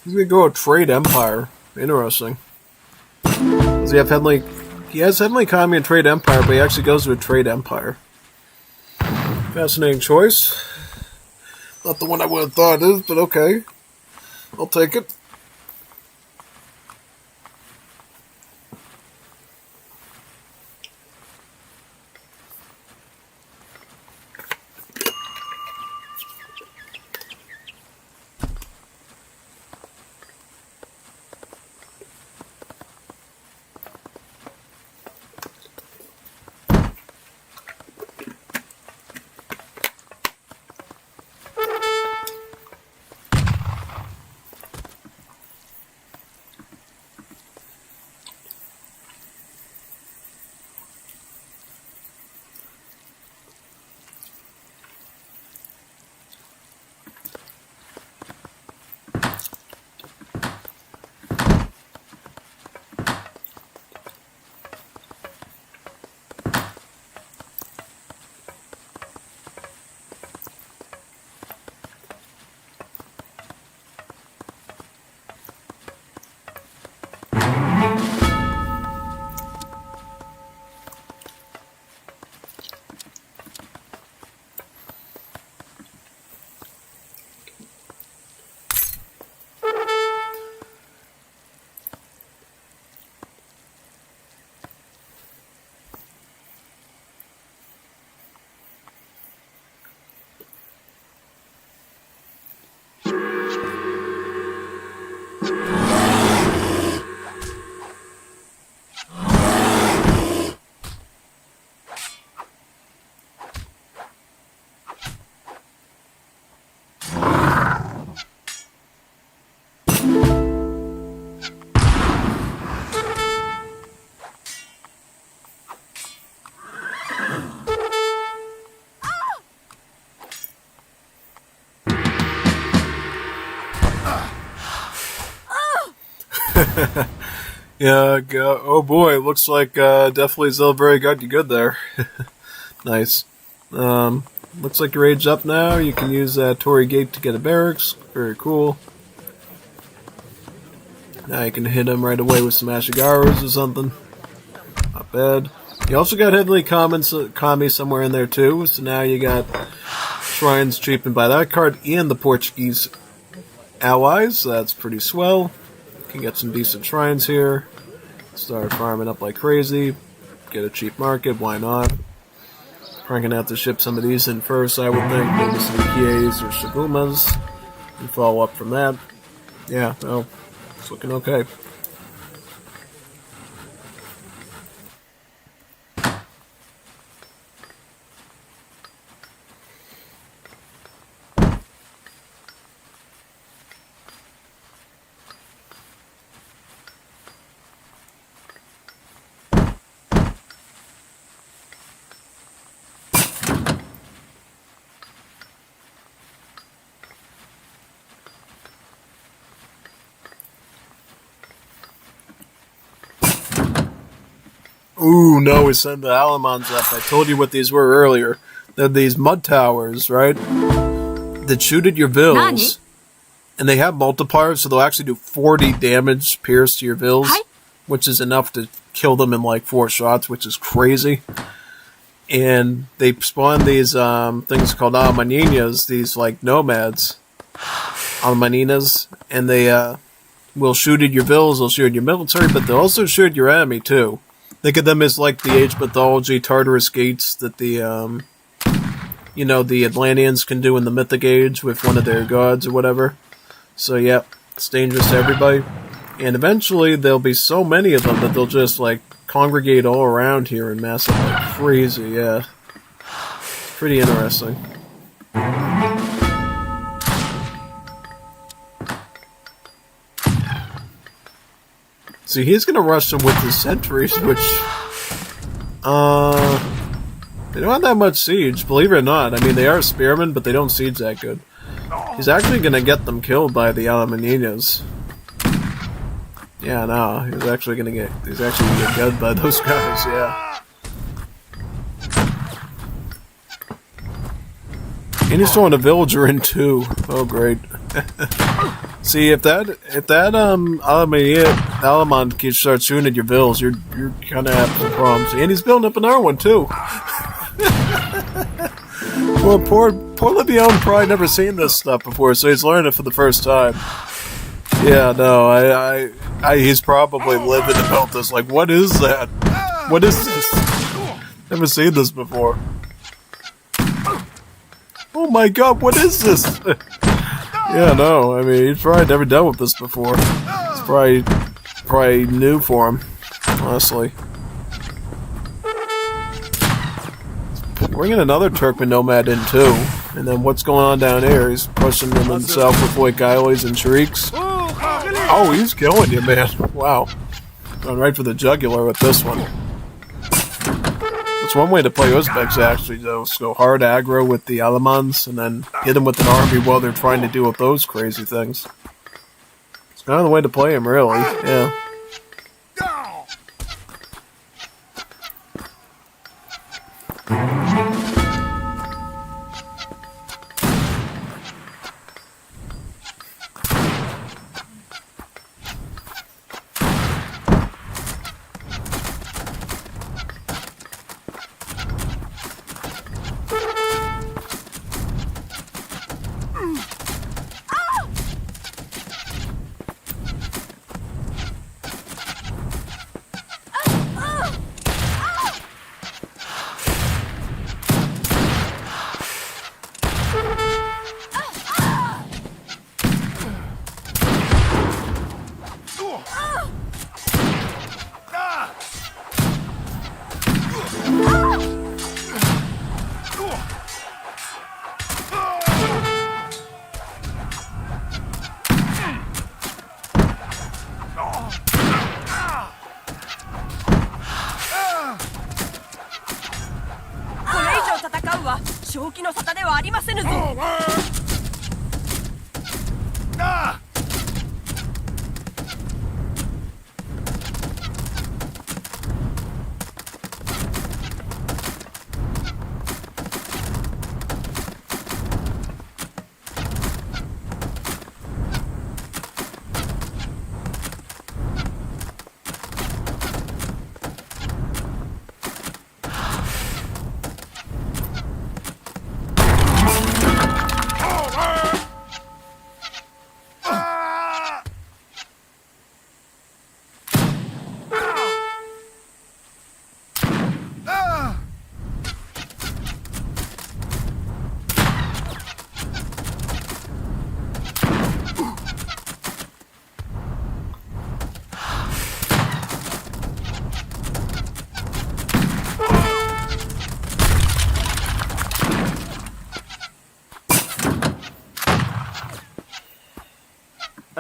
He's gonna go a trade empire. Interesting. Does he have heavenly? He has heavenly economy and trade empire, but he actually goes to a trade empire. Fascinating choice. Not the one I would have thought it is, but okay. I'll take it. Yeah, oh boy, looks like definitely still very good. You good there. Nice. Looks like your age up now. You can use that Torii Gate to get a barracks. Very cool. Now you can hit him right away with some Ashigaros or something. Not bad. You also got Heavenly Kami somewhere in there too, so now you got shrines cheapened by that card and the Portuguese allies, so that's pretty swell. You can get some decent shrines here. Start farming up like crazy. Get a cheap market, why not? Probably gonna have to ship some of these in first, I would think. Maybe some Kies or Shibumas. And follow up from that. Yeah, well, it's looking okay. Ooh, no, we sent the Alamans up. I told you what these were earlier. They're these mud towers, right? That shoot at your vills. Nani? And they have multipliers, so they'll actually do 40 damage pierce to your vills, which is enough to kill them in like 4 shots, which is crazy. And they spawn these things called Almaninas, these like nomads. Almaninas. And they will shoot at your vills, they'll shoot at your military, but they'll also shoot at your enemy too. Think of them as like the age mythology Tartarus gates that the, the Atlanteans can do in the Mythic Age with one of their gods or whatever. So, yeah, it's dangerous to everybody. And eventually there'll be so many of them that they'll just, like, congregate all around here and mass up like crazy, yeah. Pretty interesting. See, he's gonna rush them with his sentries, which, they don't have that much siege, believe it or not. I mean, they are spearmen, but they don't siege that good. He's actually gonna get them killed by the Alamaninas. Yeah, no, he's actually gonna get killed by those guys, yeah. And he's throwing a villager in too. Oh, great. See, if that Alaman kid starts shooting at your vills, you're kind of having some problems. And he's building up another one too. Well, poor Levione probably never seen this stuff before, so he's learning it for the first time. Yeah, no, he's probably living and built this. Like, what is that? What is this? Never seen this before. Oh my God, what is this? Yeah, no, I mean, he's probably never dealt with this before. It's probably new for him, honestly. Bringing another Turkmen nomad in too, and then what's going on down here? He's pushing them himself with like Gailis and Shrieks. Oh, he's killing you, man! Wow, going right for the jugular with this one. That's one way to play Uzbeks actually, though. So go hard aggro with the Alamans, and then hit them with an army while they're trying to deal with those crazy things. It's kind of the way to play him, really. Yeah.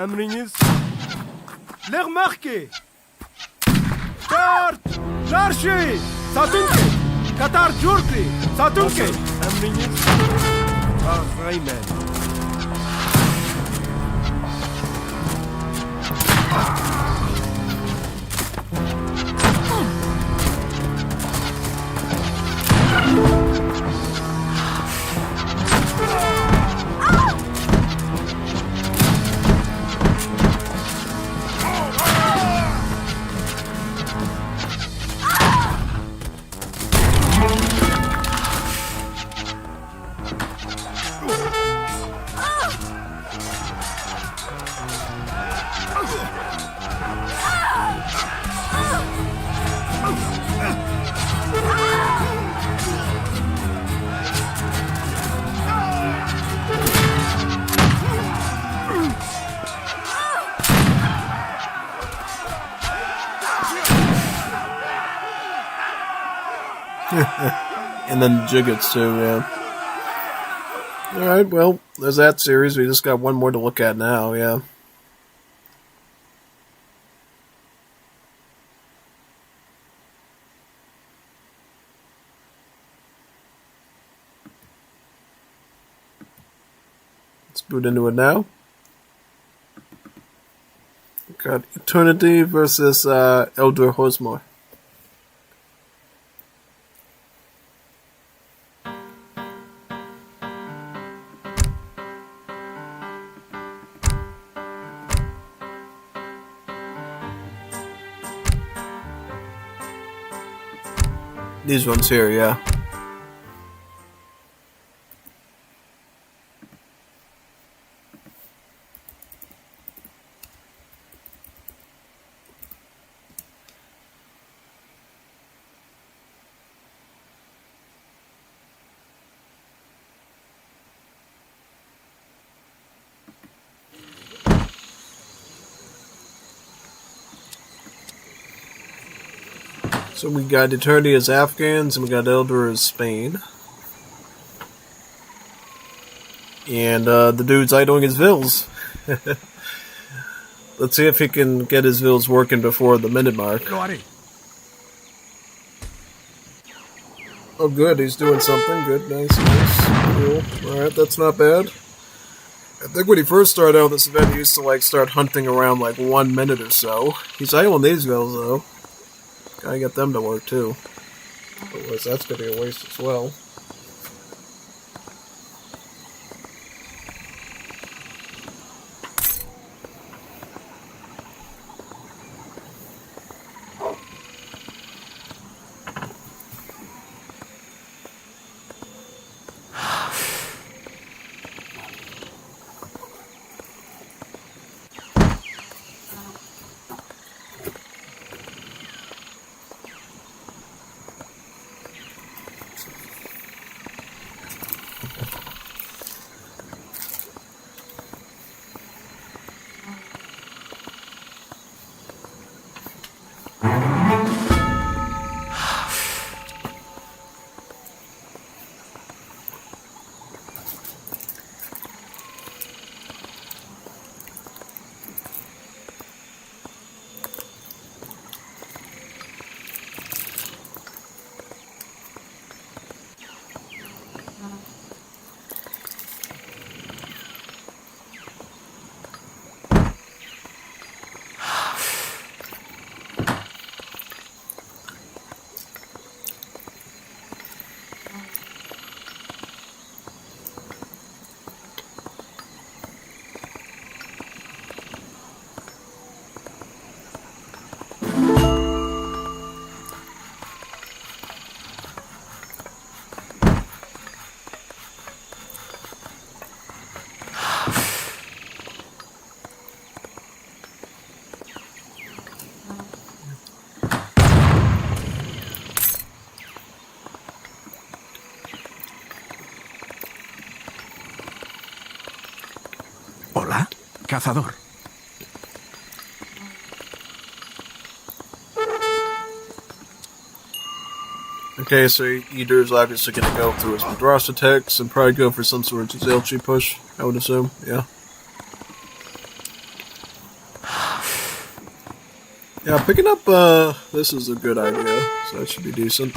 Emriniz. Lermarke. Start. Jarshi. Satunke. Katar Jurkli. Satunke. Emriniz. Rayman. And then Jiggets too, yeah. Alright, well, there's that series. We just got one more to look at now, yeah. Let's boot into it now. Got Eternity versus Elder Hosmore. These ones here, yeah. So we got Eternity as Afghans, and we got Elder as Spain. And the dude's idling his vills. Let's see if he can get his vills working before the minute mark. Oh good, he's doing something. Good, nice, cool. Alright, that's not bad. I think when he first started out this event, he used to start hunting around 1 minute or so. He's idling these vills though. Gotta get them to work too. Otherwise that's gonna be a waste as well. Hola, cazador. Okay, so Eater's obviously going to go through his Madrasa attacks and probably go for some sort of Zelchi push, I would assume, yeah. Yeah, picking up this is a good idea, so that should be decent.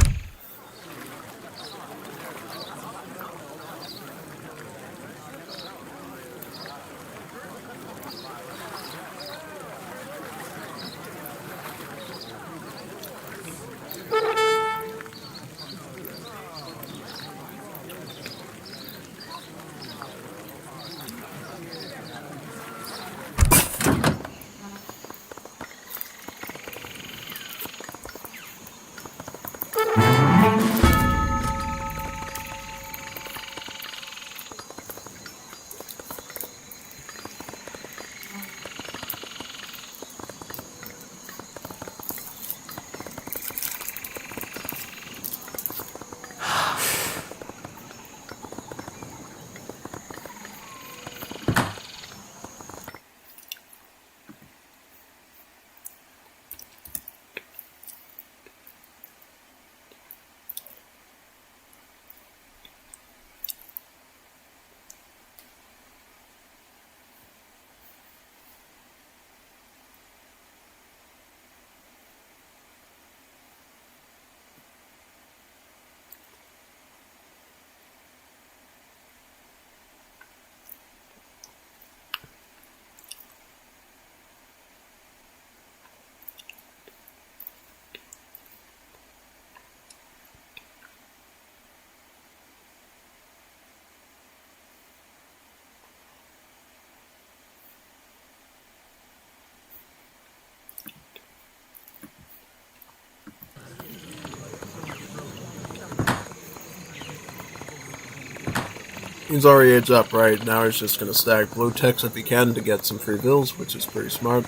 He's already edged up, right? Now he's just going to stack blue ticks if he can to get some free bills, which is pretty smart.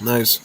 Nice.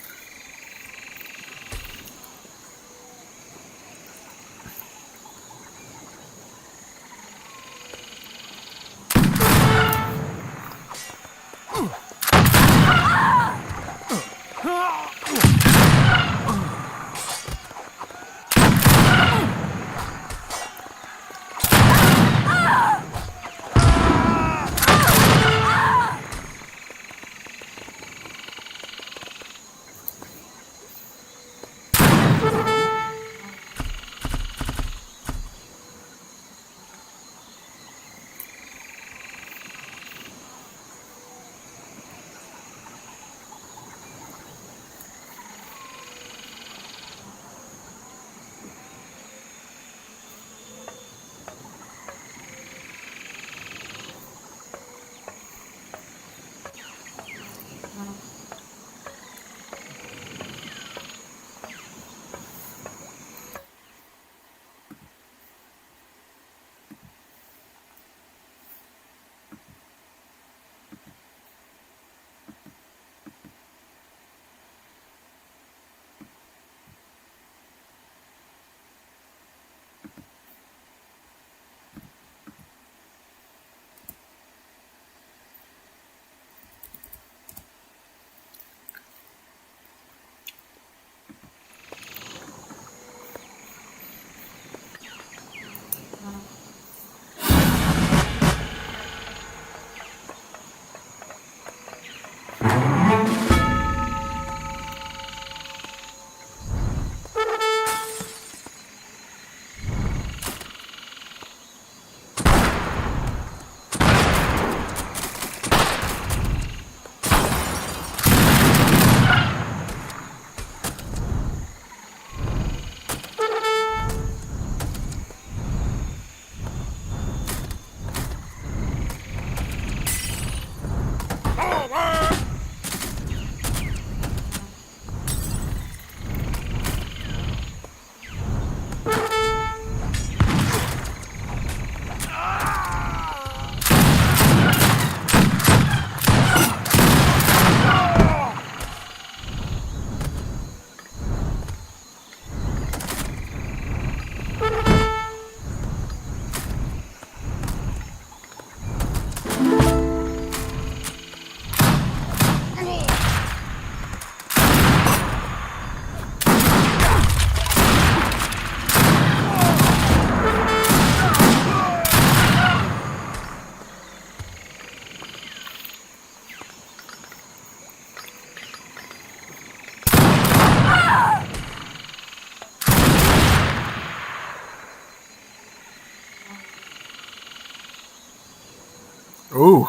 Ooh.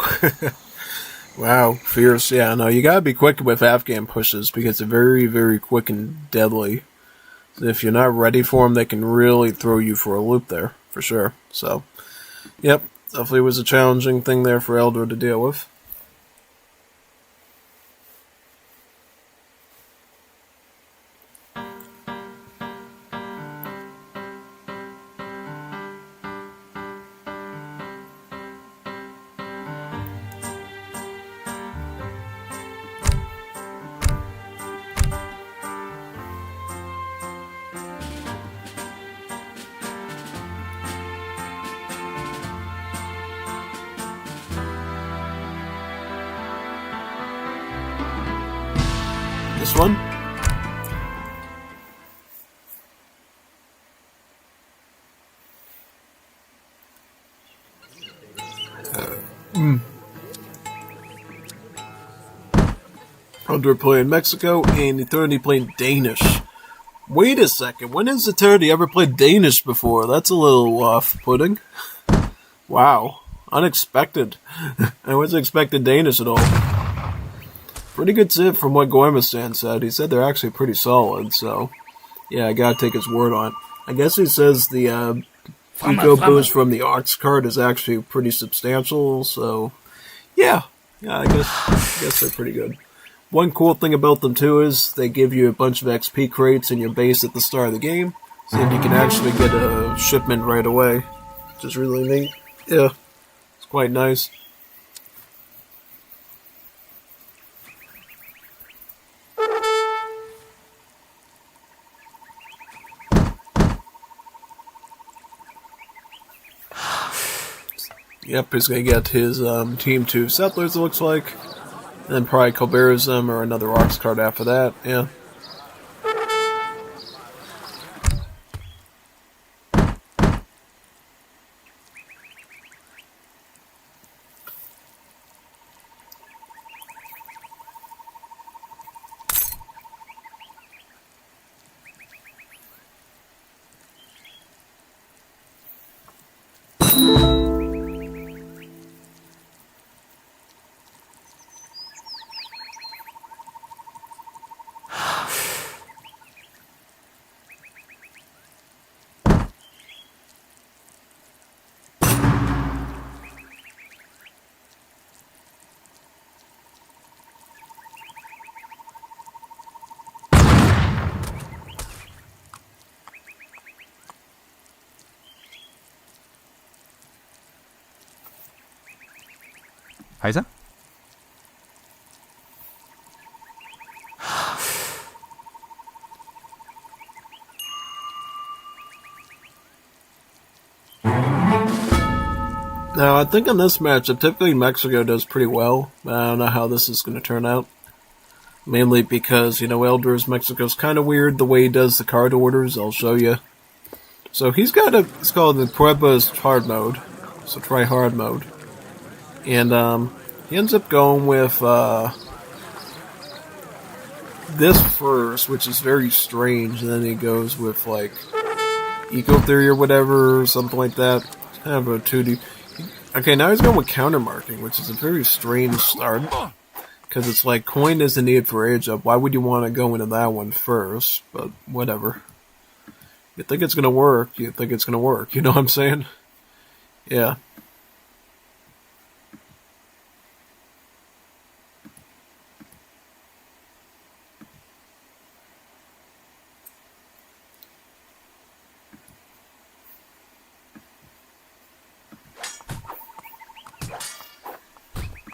Wow, fierce. Yeah, no, you gotta be quick with Afghan pushes because they're very, very quick and deadly. If you're not ready for them, they can really throw you for a loop there, for sure. So, yep, definitely was a challenging thing there for Eldor to deal with. This one? Under playing Mexico, and Eternity playing Danish. Wait a second, when has Eternity ever played Danish before? That's a little off-putting. Wow, unexpected. I wasn't expecting Danish at all. Pretty good tip from what Goimastan said. He said they're actually pretty solid, so yeah, I gotta take his word on it. I guess he says the eco boost from the Ox card is actually pretty substantial, so yeah, I guess they're pretty good. One cool thing about them too is they give you a bunch of XP crates in your base at the start of the game, so you can actually get a shipment right away, which is really neat. Yeah, it's quite nice. Yep, he's gonna get his team 2 settlers, it looks like. And then probably Colberism or another Ox card after that, yeah. Heiser? Now, I think in this matchup, typically Mexico does pretty well. I don't know how this is going to turn out. Mainly because, Eldor's Mexico's kind of weird the way he does the card orders. I'll show you. So he's got it's called the Puebla's hard mode. So try hard mode. And he ends up going with this first, which is very strange. And then he goes with, like, Eco Theory or whatever, or something like that. Kind of a 2D. Okay, now he's going with counter marking, which is a very strange start. Because it's like, coin isn't needed for age up. Why would you want to go into that one first? But whatever. You think it's going to work, you think it's going to work. You know what I'm saying? Yeah.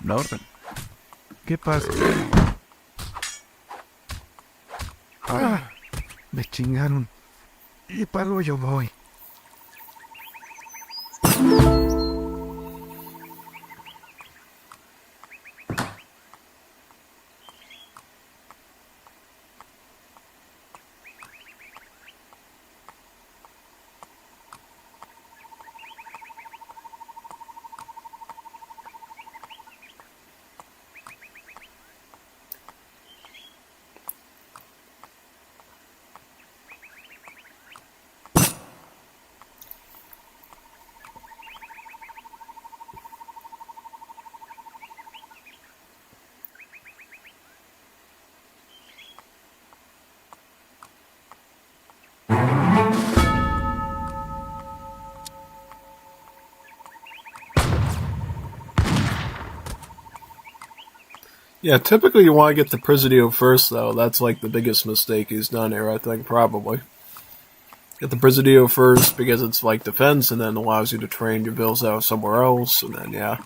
La orden. ¿Qué pasa? Ah, me chingaron. ¿Y para yo voy? Yeah, typically you want to get the Presidio first, though. That's like the biggest mistake he's done here, I think, probably. Get the Presidio first because it's like defense and then allows you to train your bills out somewhere else, and then, yeah.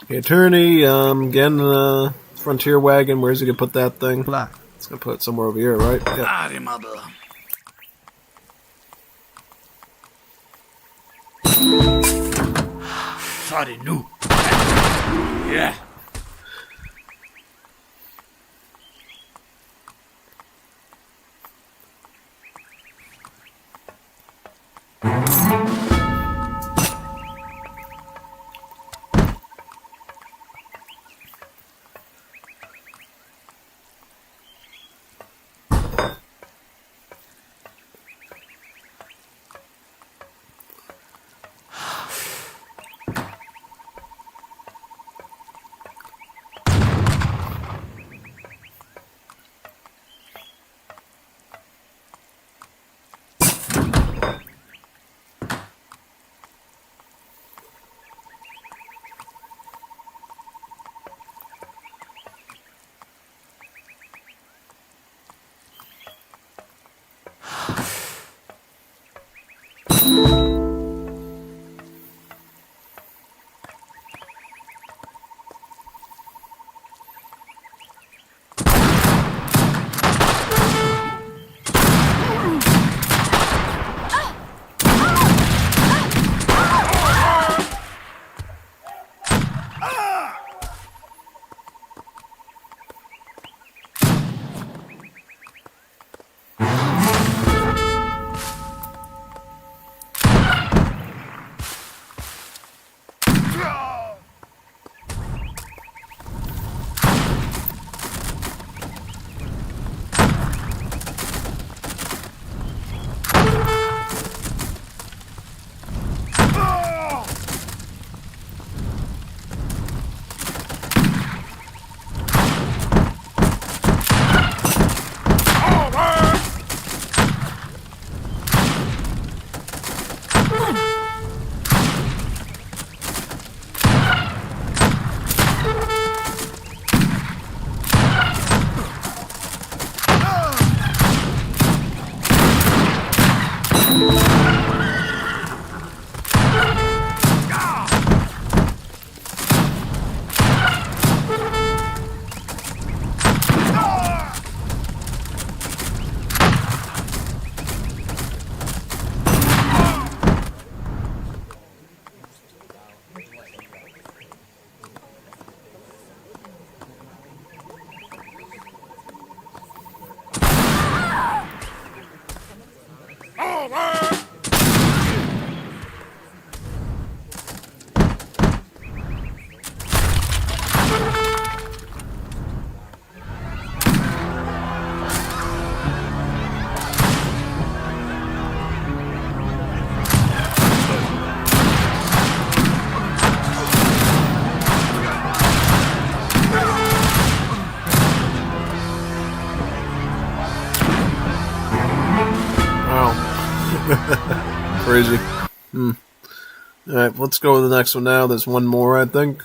The attorney, again, Frontier Wagon, where's he going to put that thing? Black. It's going to put it somewhere over here, right? Yep. Sorry, no. Yeah. Crazy. Alright, let's go to the next one now. There's one more, I think.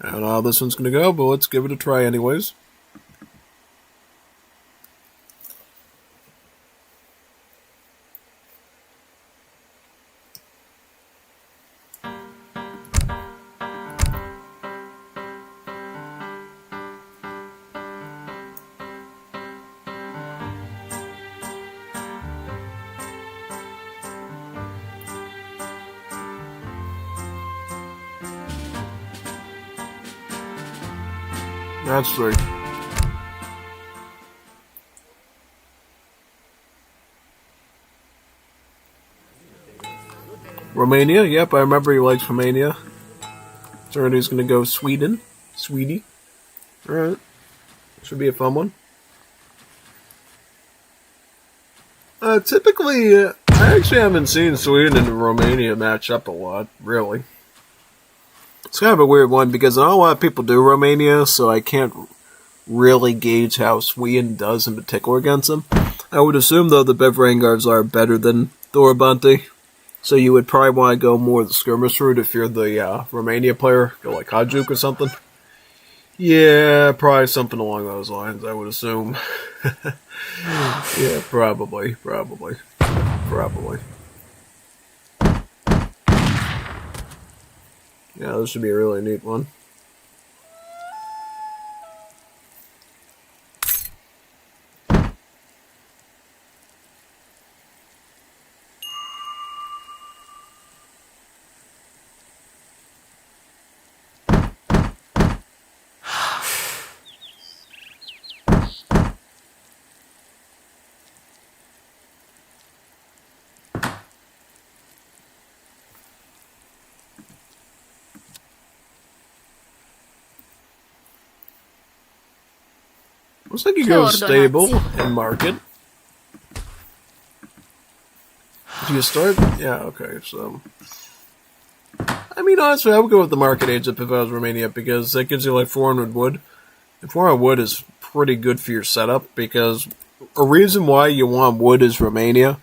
I don't know how this one's going to go, but let's give it a try anyways. That's right. Romania, yep, I remember he likes Romania. So he's going to go Sweden. Sweetie. Alright. Should be a fun one. Typically, I actually haven't seen Sweden and Romania match up a lot, really. It's kind of a weird one because not a lot of people do Romania, so I can't really gauge how Sweden does in particular against them. I would assume, though, the Bev Vanguards are better than Dorabante. So you would probably want to go more the skirmish route if you're the Romania player. Go like Hajduk or something. Yeah, probably something along those lines, I would assume. Yeah, probably. Yeah, this should be a really neat one. Looks like you go stable and market. Do you start? Yeah, okay, so... I mean, honestly, I would go with the market agent if I was Romania, because that gives you like 400 wood. And 400 wood is pretty good for your setup, because a reason why you want wood as Romania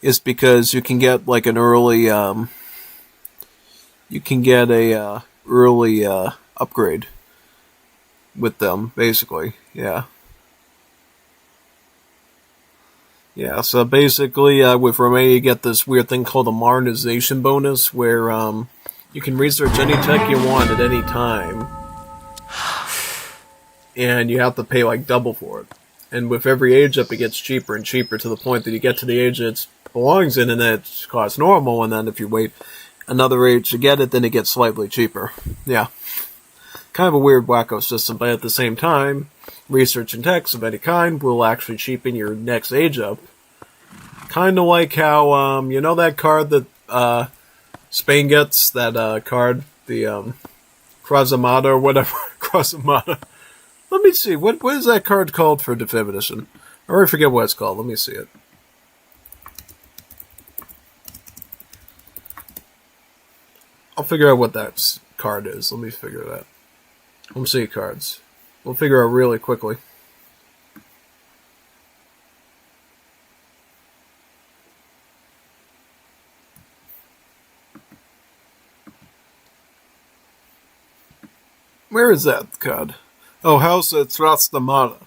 is because you can get like an early, early upgrade with them, basically, yeah. Yeah, so basically, with Romania, you get this weird thing called a modernization bonus, where you can research any tech you want at any time, and you have to pay like double for it. And with every age up, it gets cheaper and cheaper to the point that you get to the age it belongs in, and then it costs normal, and then if you wait another age to get it, then it gets slightly cheaper. Yeah. Kind of a weird wacko system, but at the same time, research and techs of any kind will actually cheapen your next age up. Kind of like how, you know that card that Spain gets? That card, the Cruzamata or whatever. Cruzamata. Let me see, what is that card called for 5th edition? I already forget what it's called, let me see it. I'll figure out what that card is, let me figure that. Let me see cards. We'll figure out really quickly. Where is that card? Oh, House at Trastamara.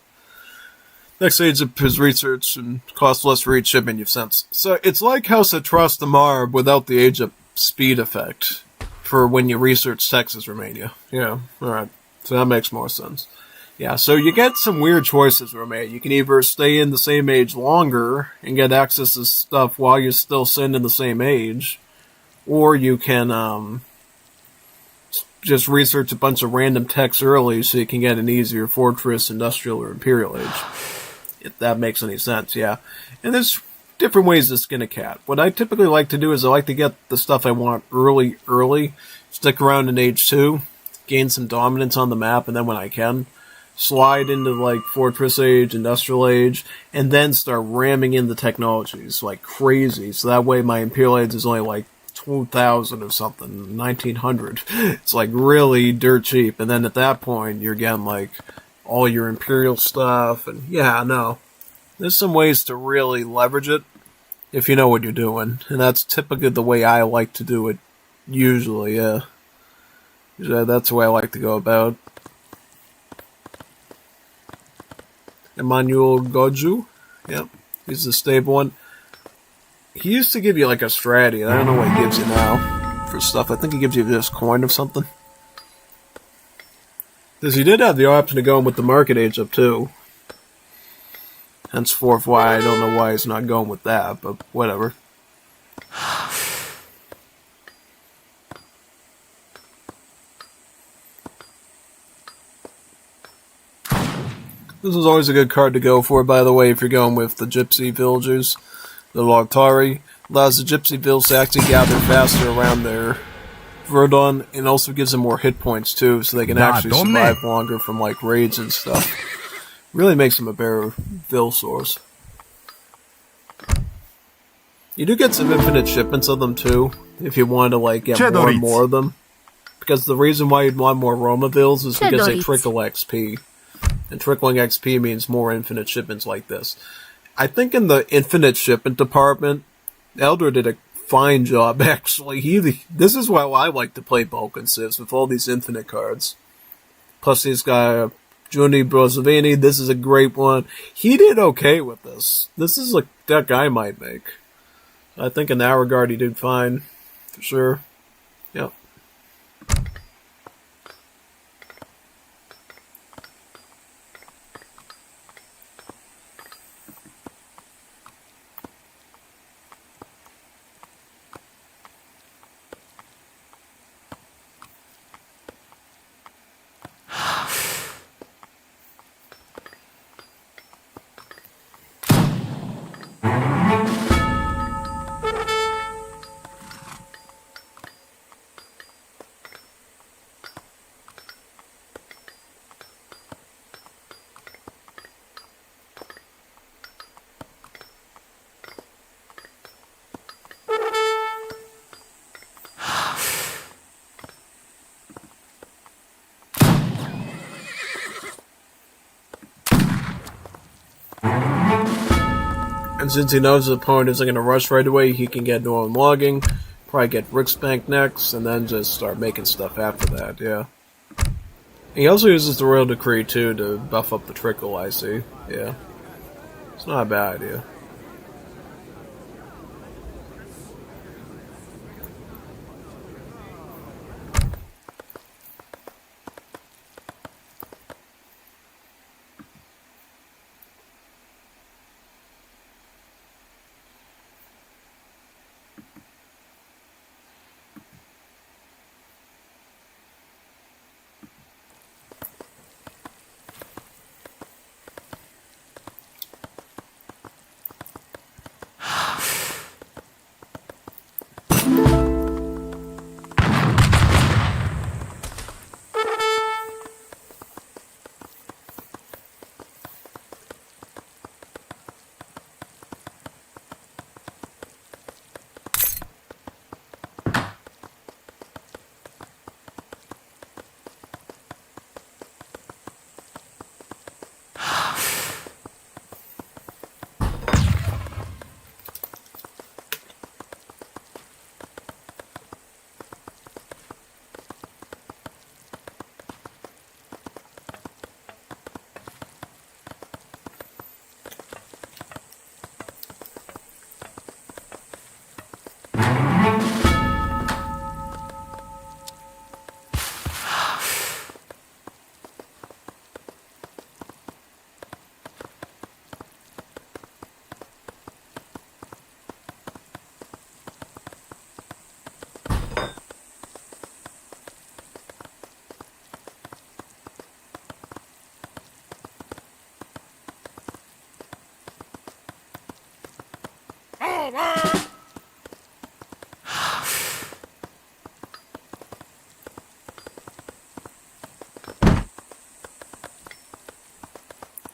Next age of his research and costs less for each shipment you've sent. So it's like House at Trastamara without the age of speed effect for when you research Texas, Romania. Yeah, alright. So that makes more sense. Yeah, so you get some weird choices, Romania. You can either stay in the same age longer and get access to stuff while you're still sitting in the same age, or you can just research a bunch of random techs early so you can get an easier fortress, industrial, or imperial age. If that makes any sense, yeah. And there's different ways to skin a cat. What I typically like to do is I like to get the stuff I want early, stick around in age 2, gain some dominance on the map, and then when I can, slide into like Fortress Age, Industrial Age, and then start ramming in the technologies like crazy. So that way my Imperial Age is only like 2,000 or something, 1,900. It's like really dirt cheap, and then at that point you're getting like all your Imperial stuff, and yeah, no. There's some ways to really leverage it if you know what you're doing, and that's typically the way I like to do it usually, yeah. That's the way I like to go about. Emmanuel Goju. Yep. He's the stable one. He used to give you like a stratty. I don't know what he gives you now for stuff. I think he gives you this coin of something. Because he did have the option of going with the market age up too. Henceforth why I don't know why he's not going with that, but whatever. This is always a good card to go for, by the way, if you're going with the Gypsy Villagers. The Lartari allows the Gypsy Vills to actually gather faster around their Verdun, and also gives them more hit points, too, so they can actually survive longer from, like, raids and stuff. Really makes them a better Vill source. You do get some infinite shipments of them, too, if you want to, like, get more and more of them. Because the reason why you'd want more Roma Vills is because they trickle XP. And trickling XP means more infinite shipments like this. I think in the infinite shipment department, Eldor did a fine job, actually. This is why I like to play Balkan Civs with all these infinite cards. Plus, he's got Giuni Brozovini. This is a great one. He did okay with this. This is a deck I might make. I think in that regard, he did fine. For sure. Yep. And since he knows the opponent isn't going to rush right away, he can get normal logging, probably get Riksbank next, and then just start making stuff after that, yeah. He also uses the Royal Decree, too, to buff up the trickle, I see. Yeah. It's not a bad idea.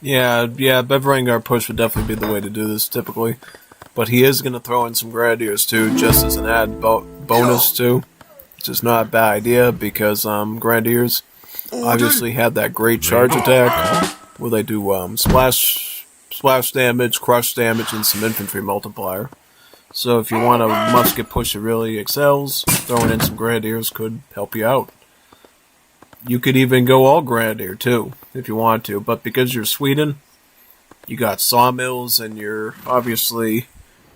Yeah, Bevrangar push would definitely be the way to do this, typically. But he is going to throw in some Grenadiers, too, just as an add bonus, too. Which is not a bad idea, because Grenadiers obviously had that great charge attack, where they do splash damage, crush damage, and some infantry multiplier. So if you want a musket push that really excels, throwing in some Grenadiers could help you out. You could even go all Grenadier, too, if you want to. But because you're Sweden, you got sawmills, and you're obviously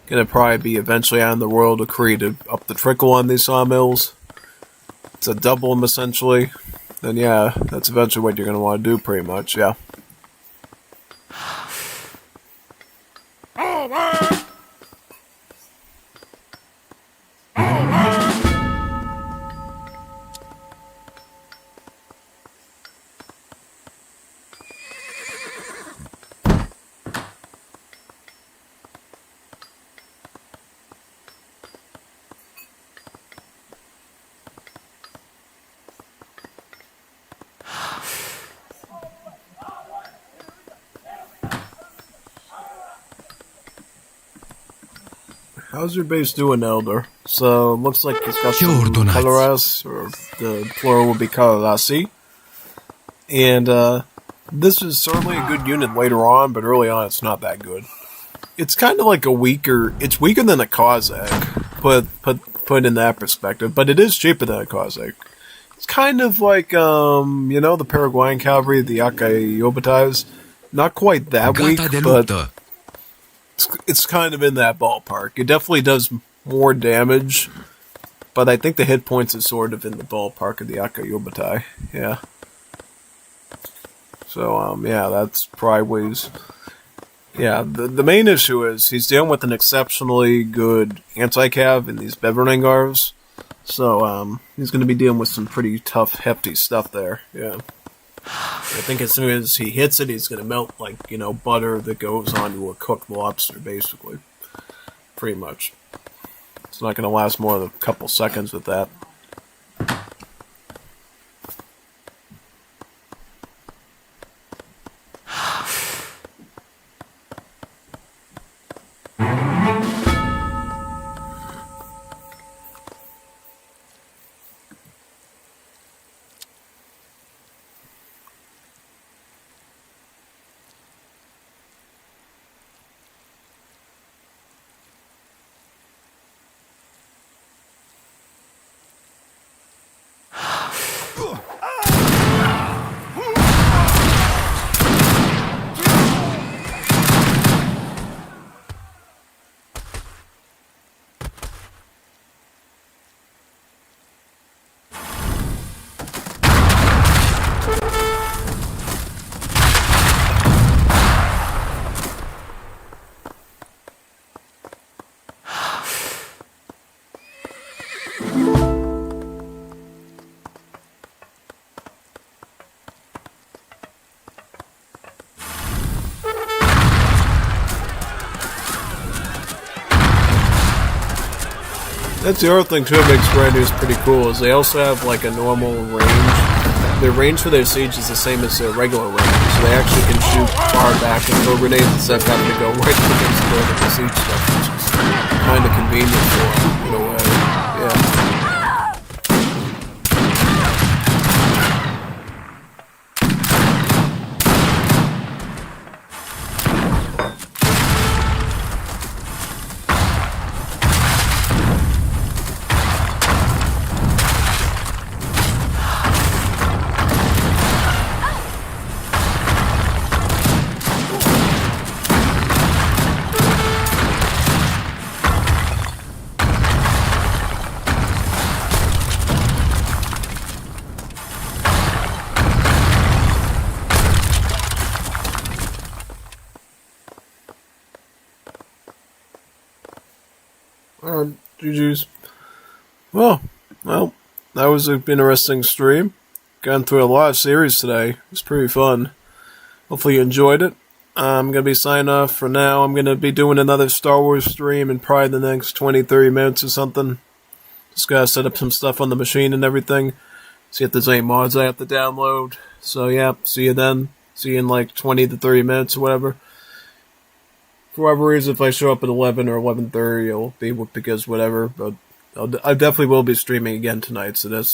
going to probably be eventually on the Royal Decree to up the trickle on these sawmills. To double them, essentially. Then yeah, that's eventually what you're going to want to do, pretty much, yeah. How's your base doing, Elder? So, looks like it's got some Coloras, or the plural would be Colorasi. And, this is certainly a good unit later on, but early on it's not that good. It's kind of like it's weaker than a Cossack, put in that perspective, but it is cheaper than a Cossack. It's kind of like the Paraguayan cavalry, the Akayobatais. Not quite that weak, but it's kind of in that ballpark. It definitely does more damage, but I think the hit points is sort of in the ballpark of the Akayobatai. Yeah. So that's probably the main issue is he's dealing with an exceptionally good anti-cav in these Bevernangars. So he's going to be dealing with some pretty tough, hefty stuff there. Yeah. I think as soon as he hits it, he's going to melt like, butter that goes onto a cooked lobster, basically. Pretty much. It's not going to last more than a couple seconds with that. That's the other thing too that makes Grenadiers pretty cool, is they also have like a normal range. Their range for their siege is the same as their regular range, so they actually can shoot far back and throw grenades instead of having to go right against the door with the siege stuff, which is kind of convenient for them, in a way. Yeah. GG's. Well, that was an interesting stream. Gone through a lot of series today. It was pretty fun. Hopefully you enjoyed it. I'm going to be signing off for now. I'm going to be doing another Star Wars stream in probably the next 20-30 minutes or something. Just got to set up some stuff on the machine and everything. See if there's any mods I have to download. So yeah, see you then. See you in like 20 to 30 minutes or whatever. For whatever reason, if I show up at 11 or 11:30, it'll be because whatever. But I definitely will be streaming again tonight, so just